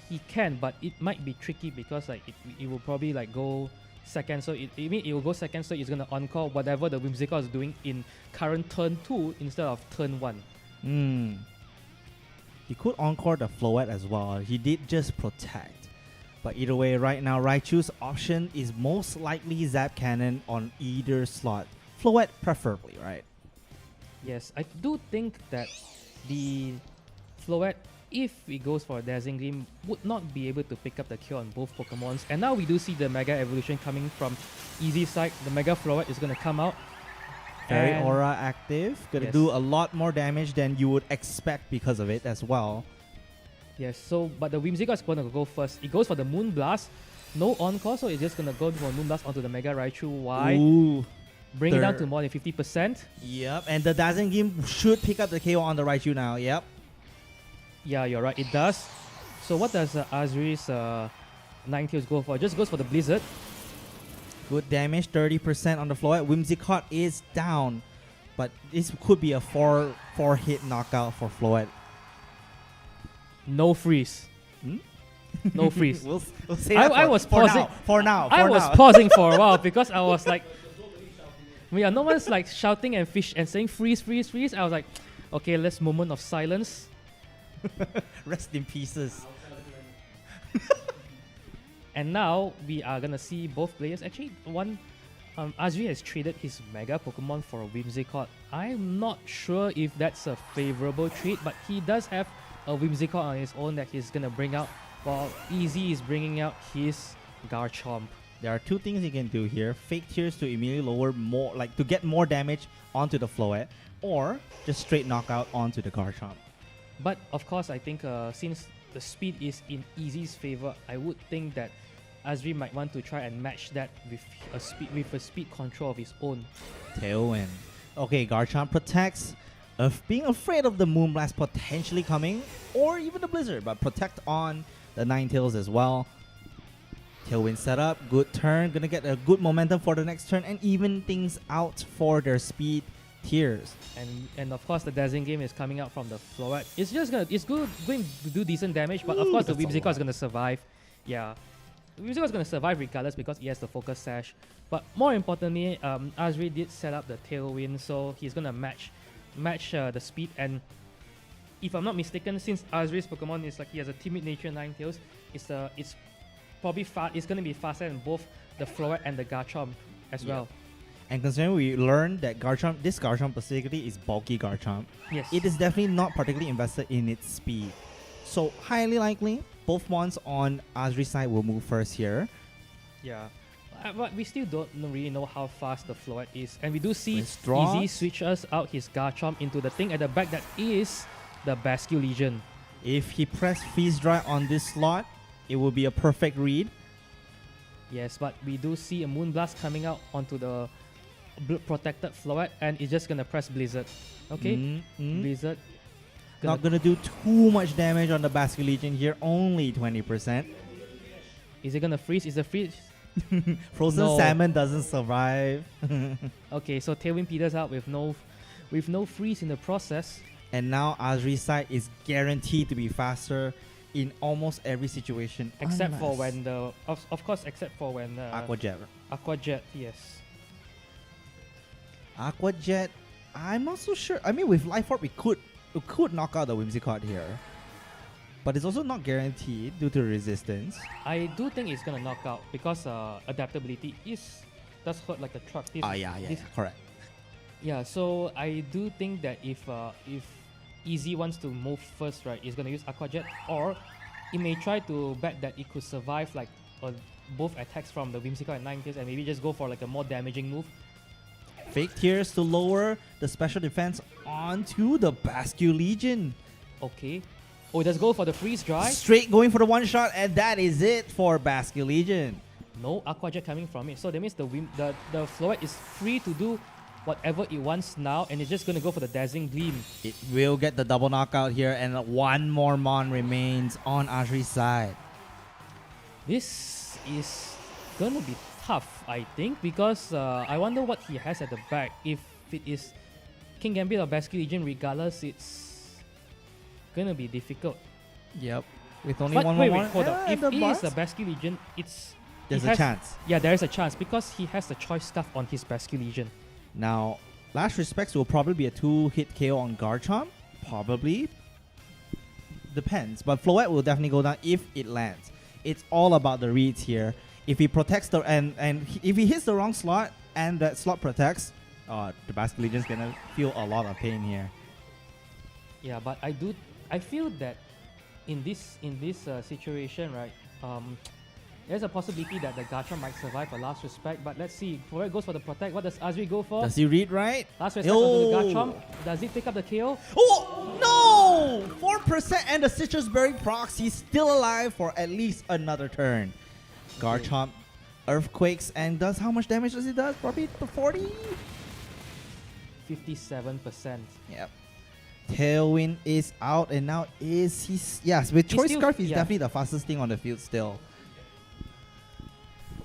He can, but it might be tricky because like it will probably like go second. So it will go second, so it's gonna Encore whatever the Whimsicott is doing in current turn 2 instead of turn 1. He could Encore the Floette as well. He did just Protect. But either way, right now, Raichu's option is most likely Zap Cannon on either slot. Floette preferably, right? Yes, I do think that the Floette, if it goes for a Dazzling Gleam, would not be able to pick up the kill on both Pokemons. And now we do see the Mega Evolution coming from Easy side. The Mega Floette is going to come out. Fairy Aura active. Gonna do a lot more damage than you would expect because of it as well. Yes, so, but the Whimsicott is going to go first. It goes for the Moonblast. No Encore, so it's just going to go for Moonblast onto the Mega Raichu Y. Ooh. Bring it down to more than 50%. Yep, and the Dazzling Gleam should pick up the KO on the Raichu now. Yep. Yeah, you're right. It does. So what does Azri's Ninetales go for? It just goes for the Blizzard. Good damage, 30% on the Floette. Whimsicott is down, but this could be a 4-hit knockout for Floette. No freeze. No freeze. we'll say that I was pausing for now. I was pausing for a while because I was like, no one's like shouting and saying freeze, freeze, freeze. I was like, okay, let's moment of silence. Rest in pieces. And now we are gonna see both players. Actually, Azri has traded his Mega Pokemon for a Whimsicott. I'm not sure if that's a favorable trade, but he does have a Whimsicott on his own that he's gonna bring out, while Easy is bringing out his Garchomp. There are two things you can do here. Fake Tears to immediately lower more, like to get more damage onto the Floette, or just straight knockout onto the Garchomp. But of course, I think since the speed is in Easy's favor, I would think that Azri might want to try and match that with a speed control of his own. Tailwind. Okay, Garchomp protects, being afraid of the Moonblast potentially coming, or even the Blizzard, but protect on the Ninetales as well. Tailwind setup, good turn, gonna get a good momentum for the next turn and even things out for their speed Tears. And of course the dazzling game is coming out from the floret. It's going to do decent damage, but of course the Whimsicott is going to survive. Yeah, the Whimsicott is going to survive regardless because he has the focus sash. But more importantly, Azri did set up the Tailwind, so he's going to match the speed. And if I'm not mistaken, since Azri's Pokemon is like he has a timid nature, Ninetales, it's probably it's going to be faster than both the floret and the Garchomp as well. And considering we learned that this Garchomp specifically is bulky Garchomp, yes, it is definitely not particularly invested in its speed. So highly likely, both ones on Azri's side will move first here. Yeah, but we still don't really know how fast the floret is. And we do see Withdraws. Easy switches out his Garchomp into the thing at the back that is the Bascule Legion. If he pressed Freeze Dry on this slot, it will be a perfect read. Yes, but we do see a Moonblast coming out onto the protected floret, and it's just gonna press Blizzard. Okay, Blizzard. Not gonna do too much damage on the Bascule Legion here, only 20%. Is it gonna freeze? Is the freeze? Frozen Salmon doesn't survive. Okay, so Tailwind peters out with no freeze in the process. And now Azri's side is guaranteed to be faster in almost every situation, Except for when of course, except for when Aqua Jet. Aqua Jet, yes. Aqua Jet, I'm not so sure. I mean, with Life Orb, we could knock out the Whimsicott here, but it's also not guaranteed due to resistance. I do think it's gonna knock out because adaptability does hurt like a truck. Correct. Yeah, so I do think that if Easy wants to move first, right, it's gonna use Aqua Jet, or it may try to bet that it could survive like both attacks from the Whimsicott and Ninetales, and maybe just go for like a more damaging move. Fake Tears to lower the special defense onto the Bascule Legion. Okay. Oh, let's go for the freeze dry. Straight going for the one shot, and that is it for Bascule Legion. No Aqua Jet coming from it, so that means the floret is free to do whatever it wants now, and it's just gonna go for the Dazzling Gleam. It will get the double knockout here, and one more Mon remains on Azri's side. This is gonna be tough, I think, because I wonder what he has at the back. If it is King Gambit or Bascule Legion, regardless, it's gonna be difficult. Yep. With only but one wait, more. hold on. If it is a Bascule Legion, there's a chance. Yeah, there is a chance because he has the Choice Scarf on his Bascule Legion. Now, Last Respects will probably be a 2-hit KO on Garchomp. Probably. Depends. But Floette will definitely go down if it lands. It's all about the reads here. If he protects if he hits the wrong slot and that slot protects, the Bascule Legion's gonna feel a lot of pain here. Yeah, but I feel that in this situation, right, there's a possibility that the Garchomp might survive a Last Respect, but let's see. Floette goes for the protect. What does Azri go for? Does he read right? Last Respect onto the Garchomp. Does he pick up the KO? Oh, no! 4% and the Citrus Berry procs. He's still alive for at least another turn. Garchomp Earthquakes and does how much damage does he do? Probably 40? 57%. Yep. Tailwind is out, and now with Choice Scarf, he's definitely the fastest thing on the field still.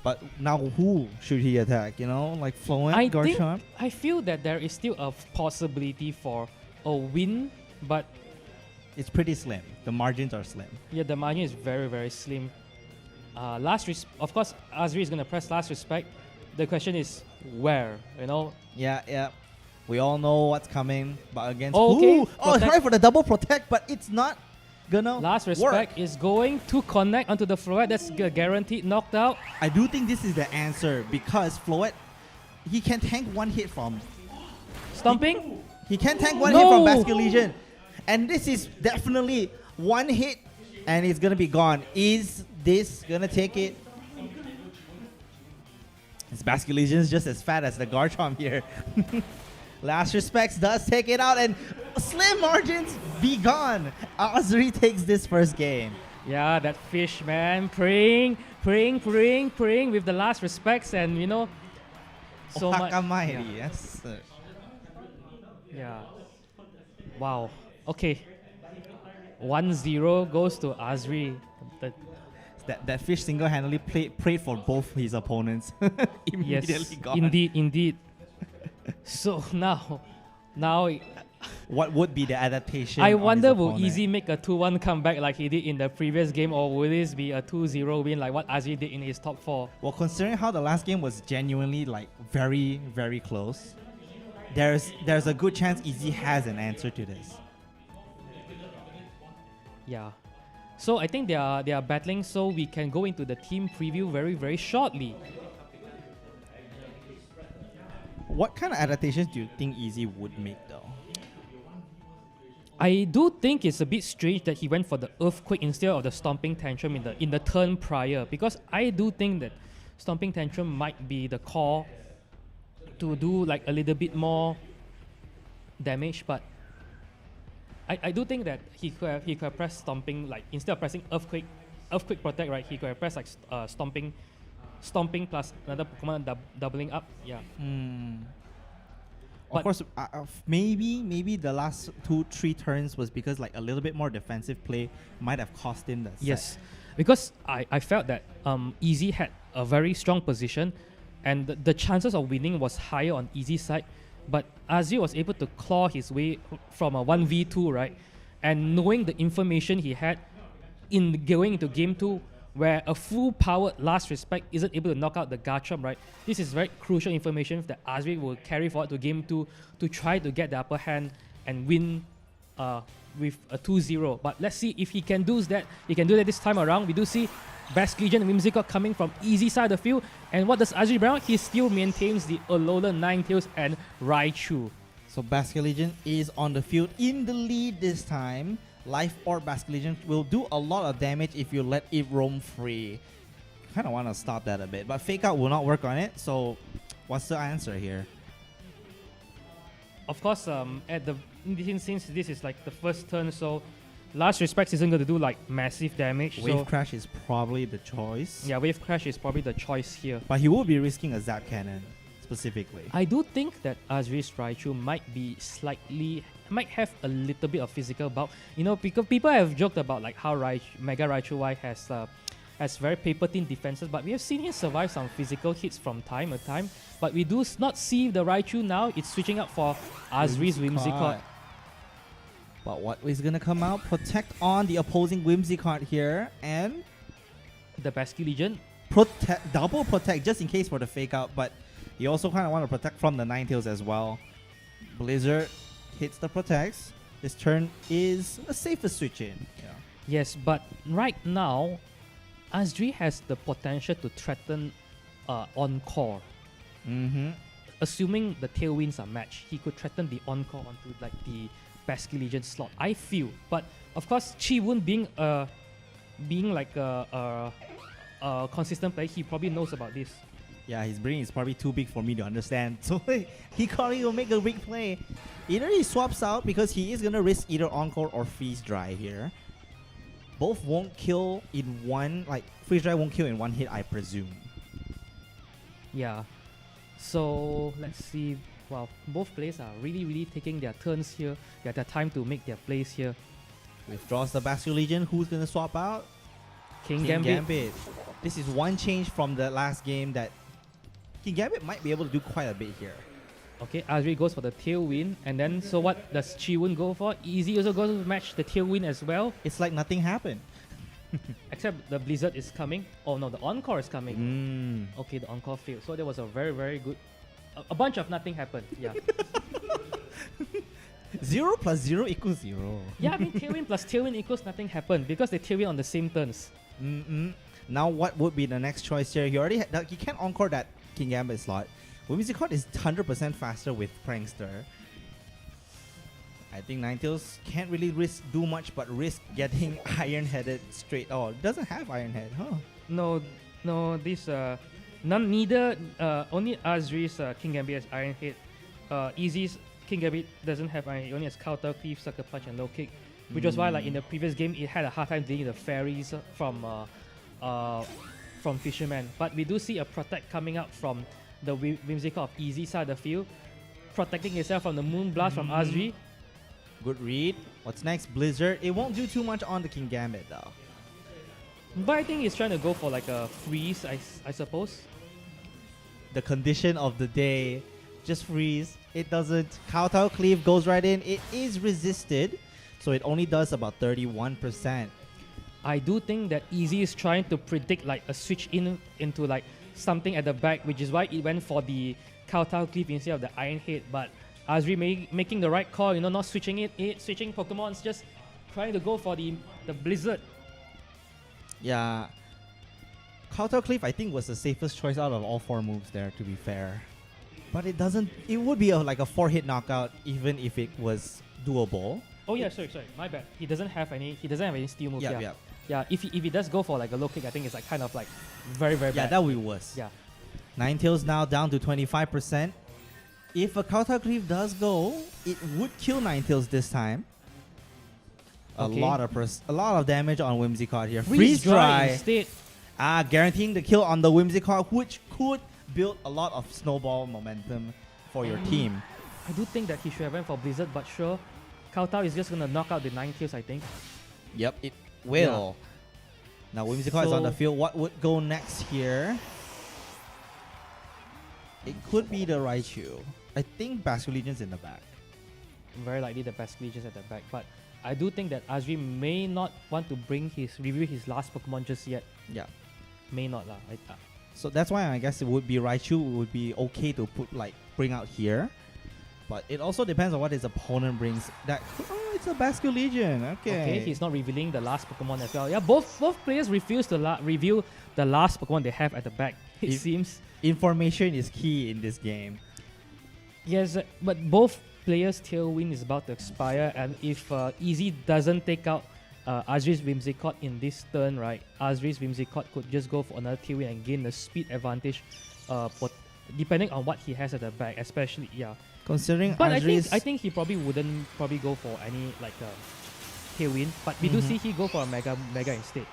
But now who should he attack? You know, like Floette, Garchomp? I feel that there is still a possibility for a win, but it's pretty slim. The margins are slim. Yeah, the margin is very, very slim. Of course, Azri is going to press Last Respect. The question is where, you know? Yeah. We all know what's coming, but against okay. who? Oh, try for the double protect, but it's not gonna Last Respect is going to connect onto the Floette. That's guaranteed knocked out. I do think this is the answer because Floette, he can tank one hit from Stomping? He can tank one hit from Bascule Legion. And this is definitely one hit and it's gonna be gone. Is this gonna take it? This Bascule Legion is just as fat as the Garchomp here. Last Respects does take it out and slim margins be gone. Azri takes this first game. Yeah, that fish, man. Praying with the Last Respects and, you know, so much. Yes, sir. Yeah. Wow. Okay. 1-0 goes to Azri. That fish single-handedly prayed for both his opponents. Immediately yes, gone. Indeed. So now, Now, What would be the adaptation? I on his wonder will opponent? Easy make a 2-1 comeback like he did in the previous game, or will this be a 2-0 win like what Azri did in his top 4? Well, considering how the last game was genuinely like very, very close, there's a good chance Easy has an answer to this. Yeah. So I think they are battling, so we can go into the team preview very, very shortly. What kind of adaptations do you think Easy would make though? I do think it's a bit strange that he went for the Earthquake instead of the Stomping Tantrum in the turn prior, because I do think that Stomping Tantrum might be the call to do like a little bit more damage, but I do think that he could have pressed Stomping, like instead of pressing Earthquake Protect, right? He could have pressed like Stomping plus another Pokemon doubling up. Yeah. Of course, maybe the last 2-3 turns was because like a little bit more defensive play might have cost him the set. Yes, because I felt that Easy had a very strong position, and the chances of winning was higher on Easy's side, but Azri was able to claw his way from a 1v2, right? And knowing the information he had in going into game 2, where a full-powered Last Respect isn't able to knock out the Garchomp, right? This is very crucial information that Azri will carry forward to game 2 to try to get the upper hand and win with a 2-0. But let's see if he can do that. He can do that this time around. We do see Basculin and Whimsicott coming from Easy side of the field. And what does Azri bring out? He still maintains the Alola, Ninetales, and Raichu. So Basculin is on the field in the lead this time. Life Orb Basculin will do a lot of damage if you let it roam free. Kind of want to stop that a bit, but Fake Out will not work on it. So, what's the answer here? Of course, since this is like the first turn, so Last Respect isn't going to do like massive damage. Wave so Crash is probably the choice. Yeah, Wave Crash is probably the choice here. But he will be risking a Zap Cannon specifically. I do think that Azri's Raichu might have a little bit of physical bulk. You know, because people have joked about like how Mega Raichu Y has very paper thin defenses, but we have seen him survive some physical hits from time to time. But we do not see the Raichu now. It's switching up for Azri's Whimsicott. But what is going to come out? Protect on the opposing Whimsicott here, and the Basculin. Double protect just in case for the Fake Out, but you also kind of want to protect from the Ninetales as well. Blizzard hits the protects. This turn is a safer switch in. Yeah. Yes, but right now, Azri has the potential to threaten Encore. Assuming the Tailwinds are matched, he could threaten the Encore onto like the Basculin slot, I feel. But of course, Chi-Wun being like a consistent player, he probably knows about this. Yeah, his brain is probably too big for me to understand. So he probably will make a big play. Either he swaps out because he is going to risk either Encore or Freeze Dry here. Both won't kill in one, like Freeze Dry won't kill in one hit, I presume. Yeah. So let's see. Wow, both players are really taking their turns here. They have their time to make their plays here. Withdraws the Basculin. Who's going to swap out? King Gambit. This is one change from the last game that King Gambit might be able to do quite a bit here. Okay, Azri goes for the Tailwind, and then so what does Chi-Wun go for? Easy also goes to match the Tailwind as well. It's like nothing happened. Except the Blizzard is coming. Oh no, the Encore is coming. Okay, the Encore failed. So there was a very good... A bunch of nothing happened, yeah. 0 plus 0 equals 0. Yeah, I mean Tailwind plus Tailwind equals nothing happened because they Tailwind on the same turns. Now what would be the next choice here? He already he can't Encore that King Gambit slot. Whimsicott is 100% faster with Prankster. I think Ninetales can't really do much but risk getting Iron-Headed straight. Oh, it doesn't have Iron Head, huh? No, this neither only Azri's King Gambit has Iron Head. Easy's King Gambit doesn't have Iron Head. It only has Counter Cleave, Sucker Punch, and Low Kick, which was why like in the previous game it had a hard time dealing with the fairies from Fishuman. But we do see a Protect coming out from the Whimsicott of Easy side of the field, protecting itself from the Moon Blast from Azri. Good read. What's next? Blizzard. It won't do too much on the King Gambit though. But I think he's trying to go for like a freeze, I suppose. The condition of the day. just freeze. It doesn't. Kowtow Cleave goes right in. It is resisted, so it only does about 31%. I do think that Easy is trying to predict like a switch into like something at the back, which is why it went for the Kowtow Cleave instead of the Iron Head. But Azri making the right call, not switching switching Pokemons, just trying to go for the Blizzard. Yeah. Kowtow Cleave, I think, was the safest choice out of all 4 moves there, to be fair. But it doesn't. It would be like a 4-hit knockout, even if it was doable. Oh yeah, sorry, my bad. He doesn't have any steal moves. Yeah. Yeah, if he does go for like a low kick, I think it's like kind of like very bad. Yeah, that would be worse. Yeah. Ninetales now down to 25%. If a Kowtow Cleave does go, it would kill Ninetales this time. A lot of damage on Whimsicott here. Freeze dry instead. Guaranteeing the kill on the Whimsicott, which could build a lot of snowball momentum for your team. I do think that he should have went for Blizzard, but sure, Kowtow is just gonna knock out the Ninetales, I think. Yep, it will. Yeah. Now Whimsicott is on the field. What would go next here? It could be the Raichu. I think Basculegion's in the back. Very likely the Basculegion's at the back, but I do think that Azri may not want to review his last Pokemon just yet. Yeah. May not lah. So that's why I guess it would be Raichu would be okay to bring out here. But it also depends on what his opponent brings. It's a Basculegion. Okay, he's not revealing the last Pokemon as well. Yeah, both players refuse to reveal the last Pokemon they have at the back. It seems information is key in this game. Yes, but both players' Tailwind is about to expire, and if Easy doesn't take out Azri's Whimsicott in this turn, right, Azri's Whimsicott could just go for another Tailwind and gain the speed advantage, depending on what he has at the back, especially Considering, but I think he probably wouldn't go for any Tailwind, but we do see he go for a Mega instead.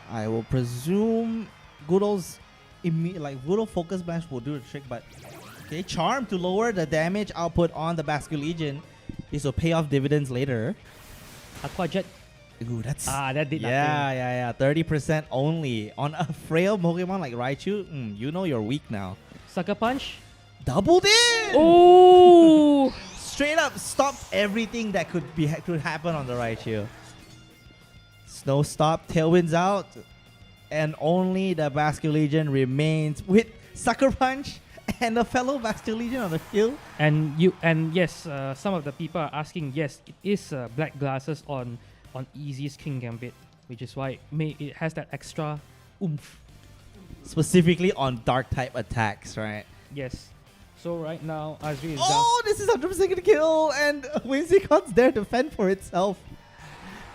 I will presume good old Focus Blast will do the trick, but okay, Charm to lower the damage output on the Basculegion. This will pay off dividends later. Aqua Jet. Ooh, that's that did nothing. Yeah. 30% only on a frail Pokemon like Raichu. You know you're weak now. Sucker Punch. Doubled in. Oh! Straight up stopped everything that could happen on the Raichu. Snow stop, Tailwind's out, and only the Basculegion remains with Sucker Punch and a fellow Basculegion on the field. And yes, some of the people are asking. Yes, it is black glasses on Easy's King Gambit, which is why it has that extra oomph. Specifically on dark type attacks, right? Yes. So right now, Azri is this is 100% gonna kill, and Whimsicott's there to fend for itself.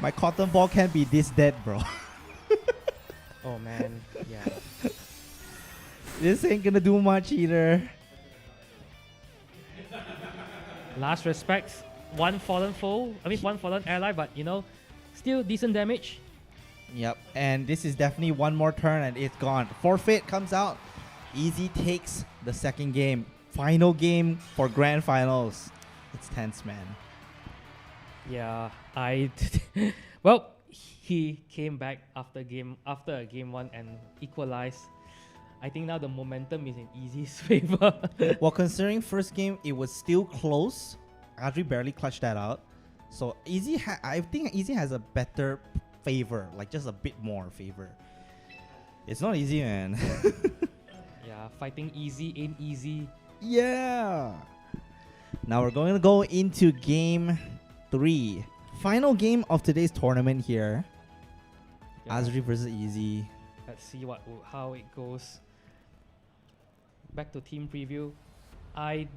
My cotton ball can't be this dead, bro. Oh man, yeah. This ain't gonna do much either. Last respects, one fallen ally, but still decent damage. Yep, and this is definitely one more turn and it's gone. Forfeit comes out. Easy takes the second game. Final game for grand finals. It's tense, man. Yeah, well, he came back after game 1 and equalized. I think now the momentum is in Easy's favor. Well, considering first game it was still close, Azri barely clutched that out. So I think Easy has a better favor, like just a bit more favor. It's not easy, man. Yeah, fighting Easy ain't easy. Yeah. Now we're going to go into game 3. Final game of today's tournament here. Yeah. Azri versus Easy. Let's see how it goes. Back to team preview. I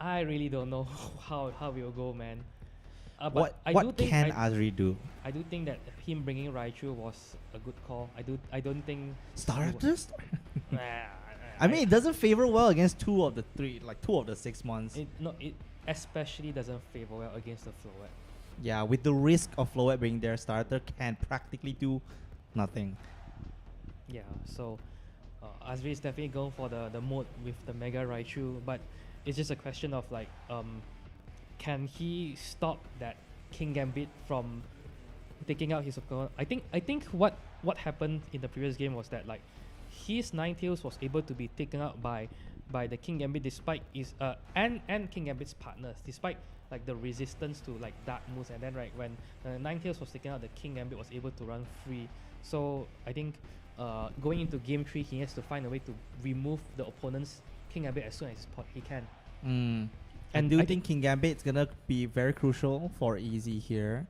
really don't know how we'll go, man. What can Azri do? I do think that him bringing Raichu was a good call. I don't think Starters. I mean, it doesn't favor well against 2 of the 6 months. It especially doesn't favor well against the Floette. Yeah, with the risk of Floette being their starter, can practically do nothing. Yeah, so Azri is definitely going for the mode with the Mega Raichu, but it's just a question of can he stop that King Gambit from taking out his opponent? I think what happened in the previous game was that his Ninetales was able to be taken out by the King Gambit despite his and King Gambit's partners, despite like the resistance to like dark moves, and then right when Ninetales was taken out, the King Gambit was able to run free. So I think going into game 3, he has to find a way to remove the opponent's King Gambit as soon as he can. And do you think King Gambit is gonna be very crucial for Easy here?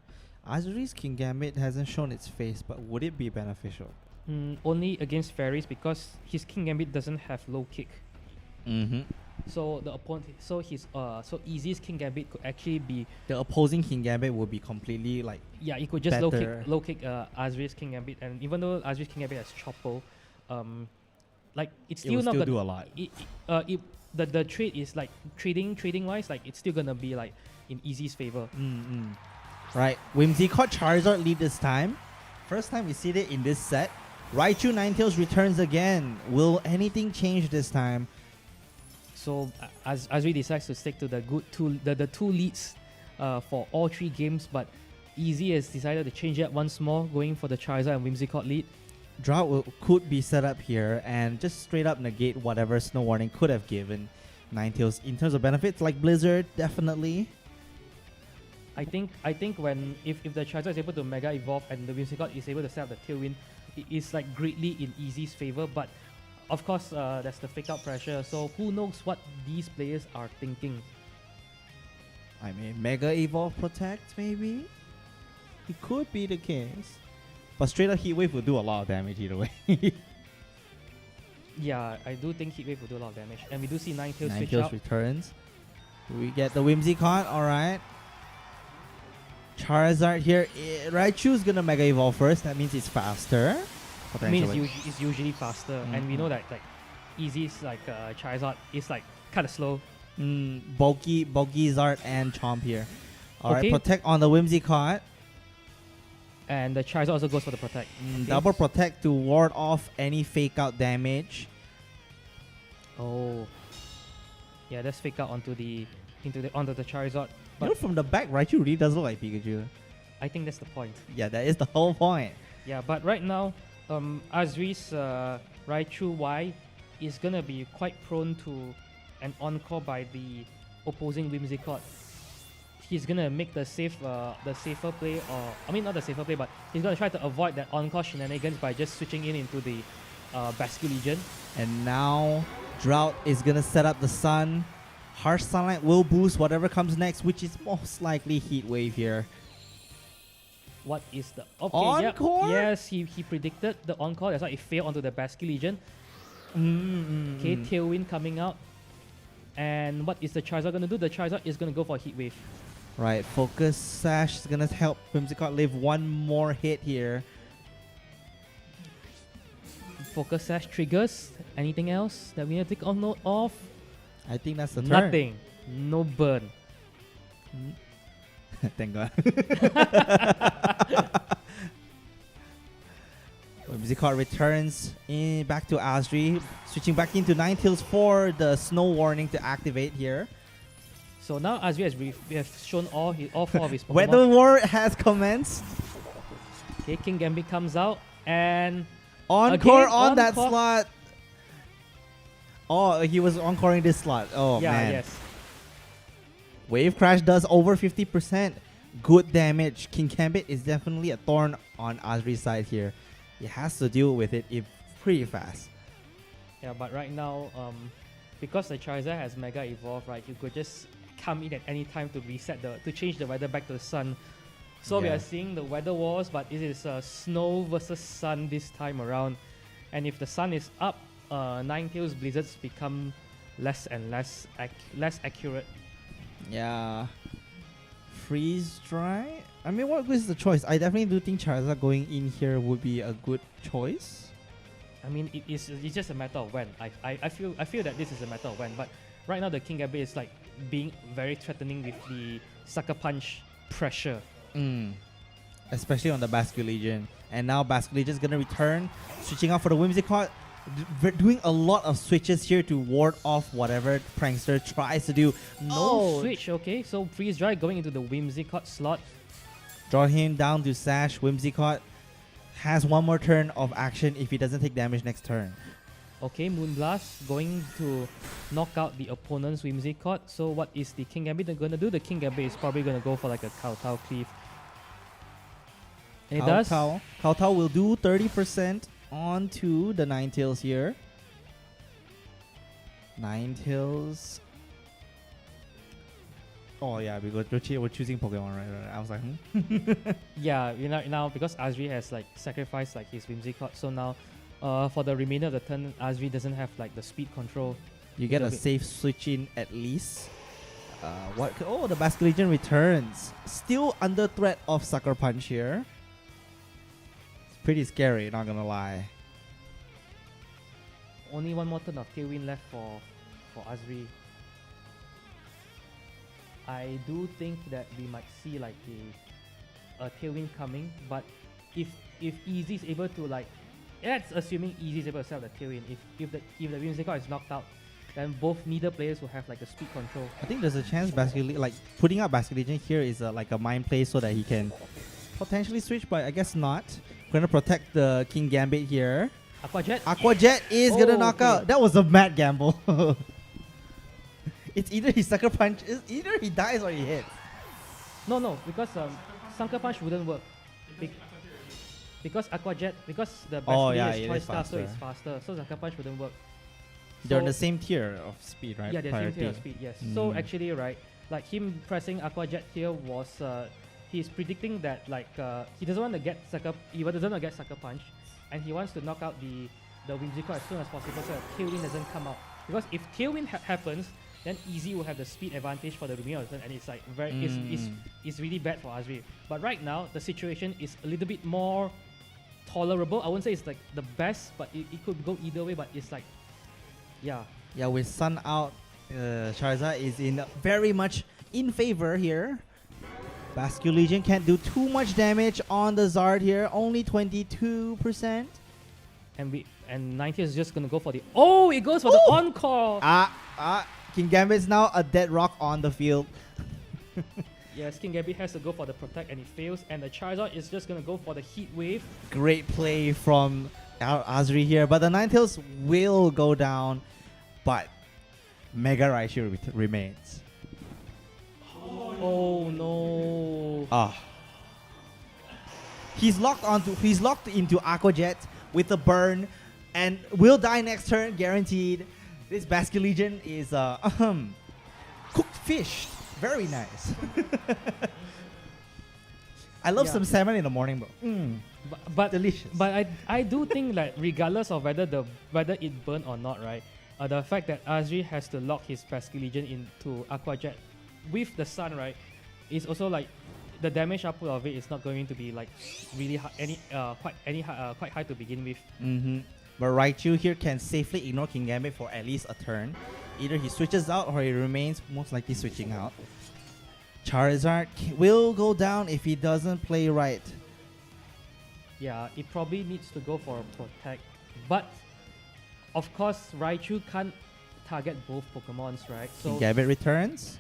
Azri's King Gambit hasn't shown its face, but would it be beneficial? Only against fairies because his King Gambit doesn't have low kick. So the opponent, so Easy's King Gambit could actually be the opposing King Gambit would be completely like he could just low kick Azri's King Gambit, and even though Azri's King Gambit has Choppo, like it's still not gonna do a lot. The trade is like trading wise, like it's still gonna be like in Easy's favor. Right, Whimsy caught Charizard lead this time. First time we see it in this set. Raichu Ninetales returns again. Will anything change this time? So Azri decides to stick to the two leads for all 3 games, but Easy has decided to change it once more, going for the Charizard and Whimsicott lead. Drought could be set up here and just straight up negate whatever Snow Warning could have given Ninetales in terms of benefits, like Blizzard, definitely. I think when if the Charizard is able to Mega Evolve and the Whimsicott is able to set up the Tailwind, it is like greatly in Easy's favor. But of course, there's the fake out pressure. So who knows what these players are thinking? I mean, Mega Evolve Protect maybe. It could be the case, but straight up Heat Wave will do a lot of damage either way. Yeah, I do think Heat Wave will do a lot of damage, and we do see Ninetales switch out. Returns. We get the Whimsicott. All right. Charizard here. Raichu's gonna Mega Evolve first. That means it's faster. I mean, it's usually faster, and we know that like Easy's like Charizard is like kind of slow. Bulky Zard and Chomp here. All right, Protect on the Whimsicott. And the Charizard also goes for the Protect. Double Protect to ward off any fake out damage. Oh, yeah, that's fake out onto the Charizard. You know, from the back, Raichu really does look like Pikachu. I think that's the point. Yeah, that is the whole point. Yeah, but right now, Azri's Raichu Y is gonna be quite prone to an encore by the opposing Whimsicott. He's gonna make the safer play, or I mean not the safer play, but he's gonna try to avoid that encore shenanigans by just switching into the Basque Legion. And now Drought is gonna set up the Sun. Harsh Sunlight will boost whatever comes next, which is most likely Heat Wave here. What is the Encore? Yep. Yes, he predicted the Encore. That's why it failed onto the Basque Legion. Okay, Tailwind coming out. And what is the Charizard gonna do? The Charizard is gonna go for Heat Wave. Right, Focus Sash is gonna help Whimsicott live one more hit here. Focus Sash triggers. Anything else that we need to take note of? I think that's the turn. Nothing. No burn. Thank God. Whimsicott returns back to Azri, switching back into Ninetales for the Snow Warning to activate here. So now Azri has shown all 4 of his Pokemon. Weather War has commenced. Okay, King Gambit comes out and Encore on that slot. Oh, he was encoring this slot. Oh, yeah, man. Yes. Wave Crash does over 50%. Good damage. King Gambit is definitely a thorn on Azri's side here. He has to deal with it pretty fast. Yeah, but right now, because the Charizard has Mega Evolve, right, you could just come in at any time to reset to change the weather back to the sun. So we are seeing the weather wars, but it is snow versus sun this time around. And if the sun is up, Ninetales Blizzards become less and less accurate. Yeah. Freeze Dry? I mean, what is the choice? I definitely do think Charizard going in here would be a good choice. I mean, it's just a matter of when. I feel that this is a matter of when. But right now, the King Gambit is like being very threatening with the Sucker Punch pressure. Especially on the Basque Legion. And now Basque Legion is going to return, switching out for the Whimsicott. Doing a lot of switches here to ward off whatever Prankster tries to do. No switch, okay. So Freeze Dry going into the Whimsicott slot. Draw him down to Sash. Whimsicott has one more turn of action if he doesn't take damage next turn. Okay, Moonblast going to knock out the opponent's Whimsicott. So what is the King Gambit going to do? The King Gambit is probably going to go for like a Kowtow Cleave. And it does. Kowtow will do 30% onto the Ninetales here. Ninetales. Oh yeah, we're choosing Pokemon, right? I was like, Yeah, now because Azri has like sacrificed like his Whimsicott, so now for the remainder of the turn, Azri doesn't have like the speed control. You get a safe switch in at least. What? Oh, the Basculegion returns. Still under threat of Sucker Punch here. It's pretty scary, not gonna lie. Only one more turn of Tailwind left for Azri. I do think that we might see like a Tailwind coming, but if Easy is able to like, that's assuming Easy is able to sell the Tailwind. If the Whimsicott is knocked out, then neither players will have like a speed control. I think there's a chance like putting out Basculegion here is like a mind play so that he can potentially switch, but I guess not. Gonna protect the King Gambit here. Aqua Jet. Aqua Jet is gonna knock out. That was a mad gamble. It's either he Sucker Punch, either he dies or he hits. No, because Sucker Punch wouldn't work. Because Aqua Jet, because the Basculegion is twice star, so it's faster. So Sucker Punch wouldn't work. They're in the same tier of speed, right? Yeah, they're same tier of speed, yes. So actually, right, like him pressing Aqua Jet here was, he's predicting that like he doesn't want to get Sucker Punch, and he wants to knock out the Whimsicott as soon as possible so that Tailwind doesn't come out. Because if Tailwind happens, then Easy will have the speed advantage for the remainder of the turn, and it's like it's really bad for Azri. But right now, the situation is a little bit more tolerable. I wouldn't say it's like the best, but it could go either way. But it's like, yeah. Yeah, with Sun out, Charizard is in very much in favor here. Basculegion can't do too much damage on the Zard here, only 22%. And 90 is just gonna go for the it goes for the Encore. King Gambit's now a dead rock on the field. Yes, King Gambit has to go for the Protect and it fails, and the Charizard is just gonna go for the Heat Wave. Great play from Azri here, but the Ninetales will go down, but Mega Raichu remains. Oh no. He's locked into Aqua Jet with a burn and will die next turn, guaranteed. This Basculegion is cooked fish. Very nice. I love some salmon in the morning, bro. But delicious. But I do think that regardless of whether it burned or not, right? The fact that Azri has to lock his Basculegion into Aqua Jet with the sun, right, is also like the damage output of it is not going to be like really quite high to begin with. But Raichu here can safely ignore King Gambit for at least a turn. Either he switches out or he remains, most likely switching out. Charizard will go down if he doesn't play right. Yeah, it probably needs to go for a Protect. But, of course, Raichu can't target both Pokemons, right? So King Gambit returns.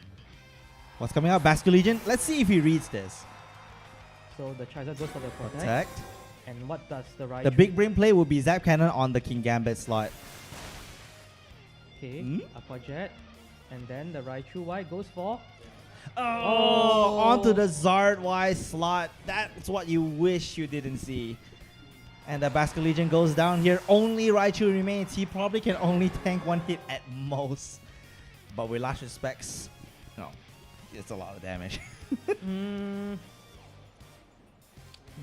What's coming out? Basculegion. Let's see if he reads this. So the Charizard goes for the Protect. And what does the Raichu... The big brain play will be Zap Cannon on the King Gambit slot. Okay, Aqua Jet. And then the Raichu Y goes for... onto the Zard Y slot. That's what you wish you didn't see. And the Basculegion goes down here. Only Raichu remains. He probably can only tank one hit at most. But with last respects, no, it's a lot of damage.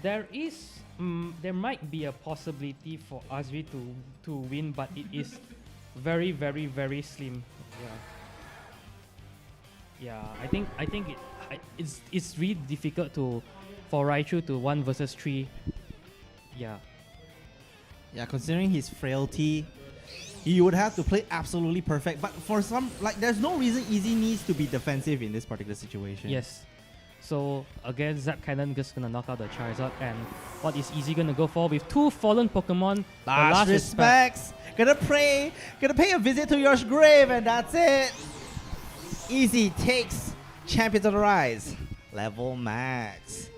There might be a possibility for Azri to win, but it is very, very, very slim. Yeah, I think it's really difficult for Raichu to 1 versus 3. Yeah. Yeah, considering his frailty, he would have to play absolutely perfect. But for some, there's no reason Easy needs to be defensive in this particular situation. Yes. So again, Zap Cannon just gonna knock out the Charizard, and what is Easy gonna go for with 2 fallen Pokemon? Last respects. Gonna pay a visit to your grave, and that's it. Easy takes Champions of the Rise, Lv.MAX.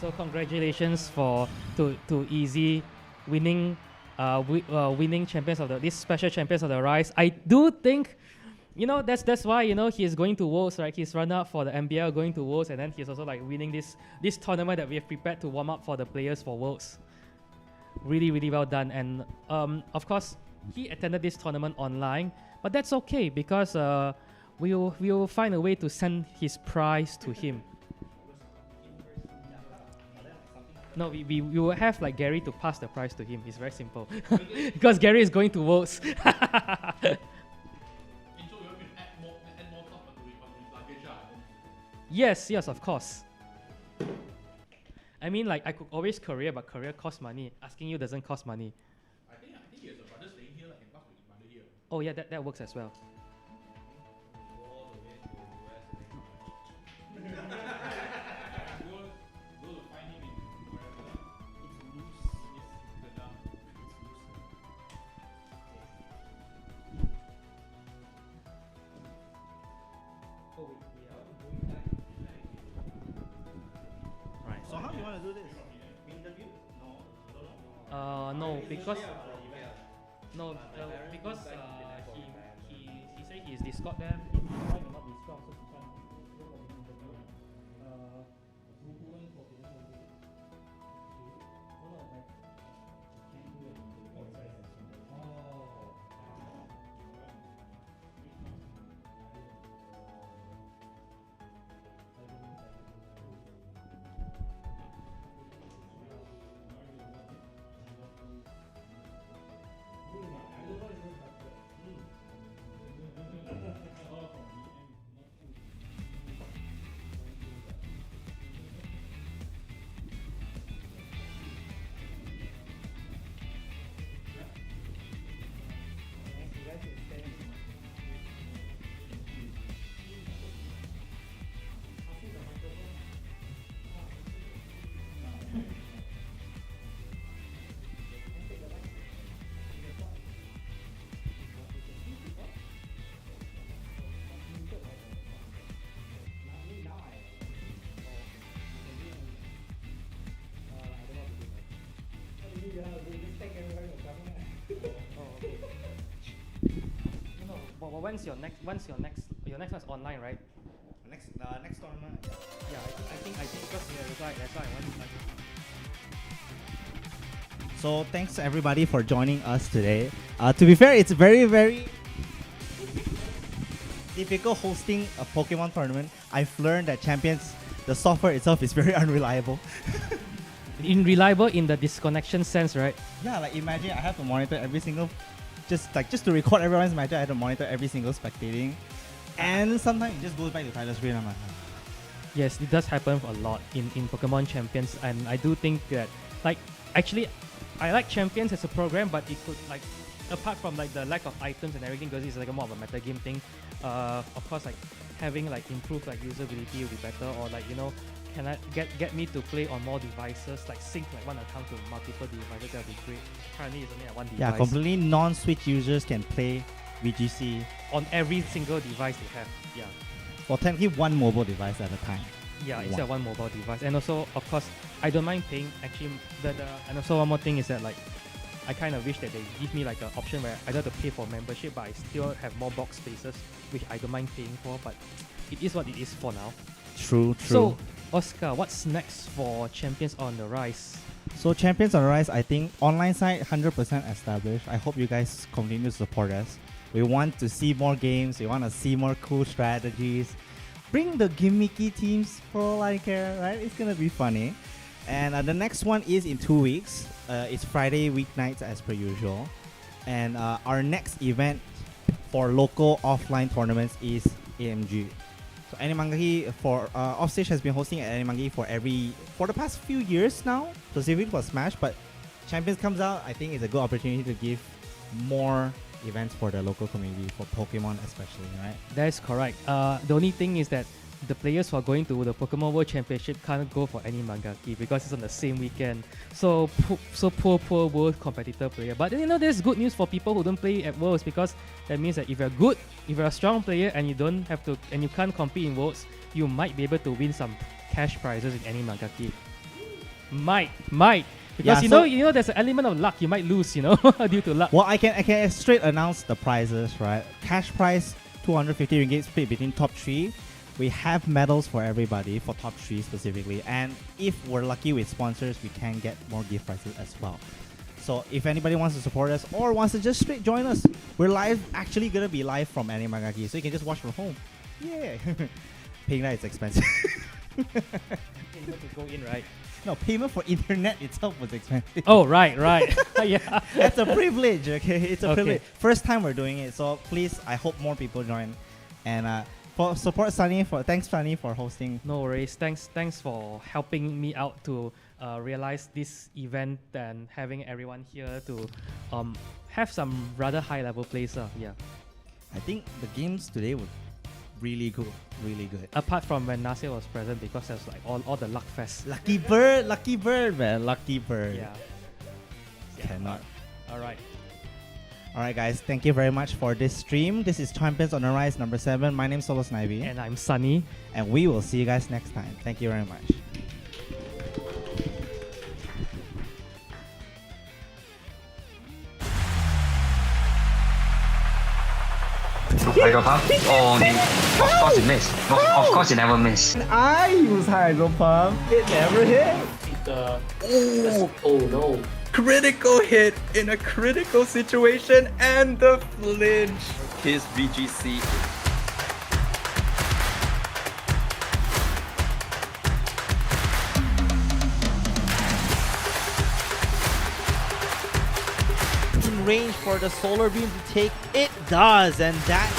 So congratulations to Easy winning winning champions of this special champions of the Rise. I do think, that's why he is going to Worlds, right? He's run up for the MBL, going to Worlds, and then he's also like winning this tournament that we have prepared to warm up for the players for Worlds. Really, really well done. And of course, he attended this tournament online, but that's okay because we will find a way to send his prize to him. No, we will have like Gary to pass the prize to him. It's very simple. Because Gary is going to Worlds. Yes, of course. I mean, like, I could always courier, but courier costs money. Asking you doesn't cost money. I think he has a brother staying here, like, can pass to his mother here. Oh yeah, that works as well. So how do you want to do this? Interview? No, because he said his Discord there. His mic will not be strong, so he can't do an interview. But when's your next one's online, right? Next tournament. Yeah, I think because that's why I want to like. So thanks everybody for joining us today. To be fair, it's very, very difficult hosting a Pokemon tournament. I've learned that Champions, the software itself is very unreliable. Unreliable in the disconnection sense, right? Yeah, like imagine I have to monitor every single, just to record everyone's match, I have to monitor every single spectating, and sometimes it just goes back to title screen. I'm like, yes, it does happen a lot in Pokemon Champions, and I do think that, like, actually, I like Champions as a program, but it could, like, apart from like the lack of items and everything, because it's like a more of a meta game thing. Of course, like having like improved like usability would be better, or like can I get me to play on more devices, like sync like one account to multiple devices? That would be great. Currently, it's only at one device. yeah, completely non-Switch users can play VGC on every single device they have. Yeah. or technically one mobile device at a time. Yeah, it's one mobile device, and also of course I don't mind paying. Actually, and also one more thing is that like I kind of wish that they give me like an option where I don't have to pay for membership, but I still have more box spaces, which I don't mind paying for. But it is what it is for now. True. So, Oscar, what's next for Champions on the Rise? So Champions on the Rise, I think online side 100% established. I hope you guys continue to support us. We want to see more games. We want to see more cool strategies. Bring the gimmicky teams for all I care, right? It's gonna be funny. And the next one is in 2 weeks. It's Friday weeknights as per usual. And our next event for local offline tournaments is AMG. So Animangaki for Offstage has been hosting Animangaki for the past few years now, specifically for Smash. But Champions comes out, I think it's a good opportunity to give more events for the local community, for Pokemon especially, right? That is correct. The only thing is that the players who are going to the Pokemon World Championship can't go for any Mangaki because it's on the same weekend. So poor World competitor player. But there's good news for people who don't play at Worlds, because that means that if you're good, if you're a strong player and you don't have to and you can't compete in Worlds, you might be able to win some cash prizes in any Mangaki. Might. Yeah, Because so- you know, there's an element of luck. You might lose, you know, due to luck. Well, I can straight announce the prizes, right? Cash prize 250 ringgit split between top 3. We have medals for everybody, for top 3 specifically. And if we're lucky with sponsors, we can get more gift prizes as well. So if anybody wants to support us or wants to just straight join us, we're live, actually gonna be live from Anime Magaki, so you can just watch from home. Yeah. Penglin is expensive. Payment to go in, right? No, payment for internet itself was expensive. Oh, right. Yeah. It's a privilege, okay? It's a Okay. privilege. First time we're doing it, so please, I hope more people join. And for support Sunny, thanks Sunny for hosting. No worries. Thanks for helping me out to realize this event and having everyone here to have some rather high level plays. Yeah. I think the games today were really good. Apart from when Nasser was present, because there's like all the luck fest. Lucky bird, man, lucky bird. Yeah. Cannot. All right, guys. Thank you very much for this stream. This is Champions on the Rise number 7. My name's Solo Snivy. And I'm Sunny. And we will see you guys next time. Thank you very much. Hydro Pump? Oh, of course you miss. Of course you never miss. I use Hydro Pump. It never hit. Oh no. Critical hit in a critical situation and the flinch. His VGC. In range for the solar beam to take, it does, and that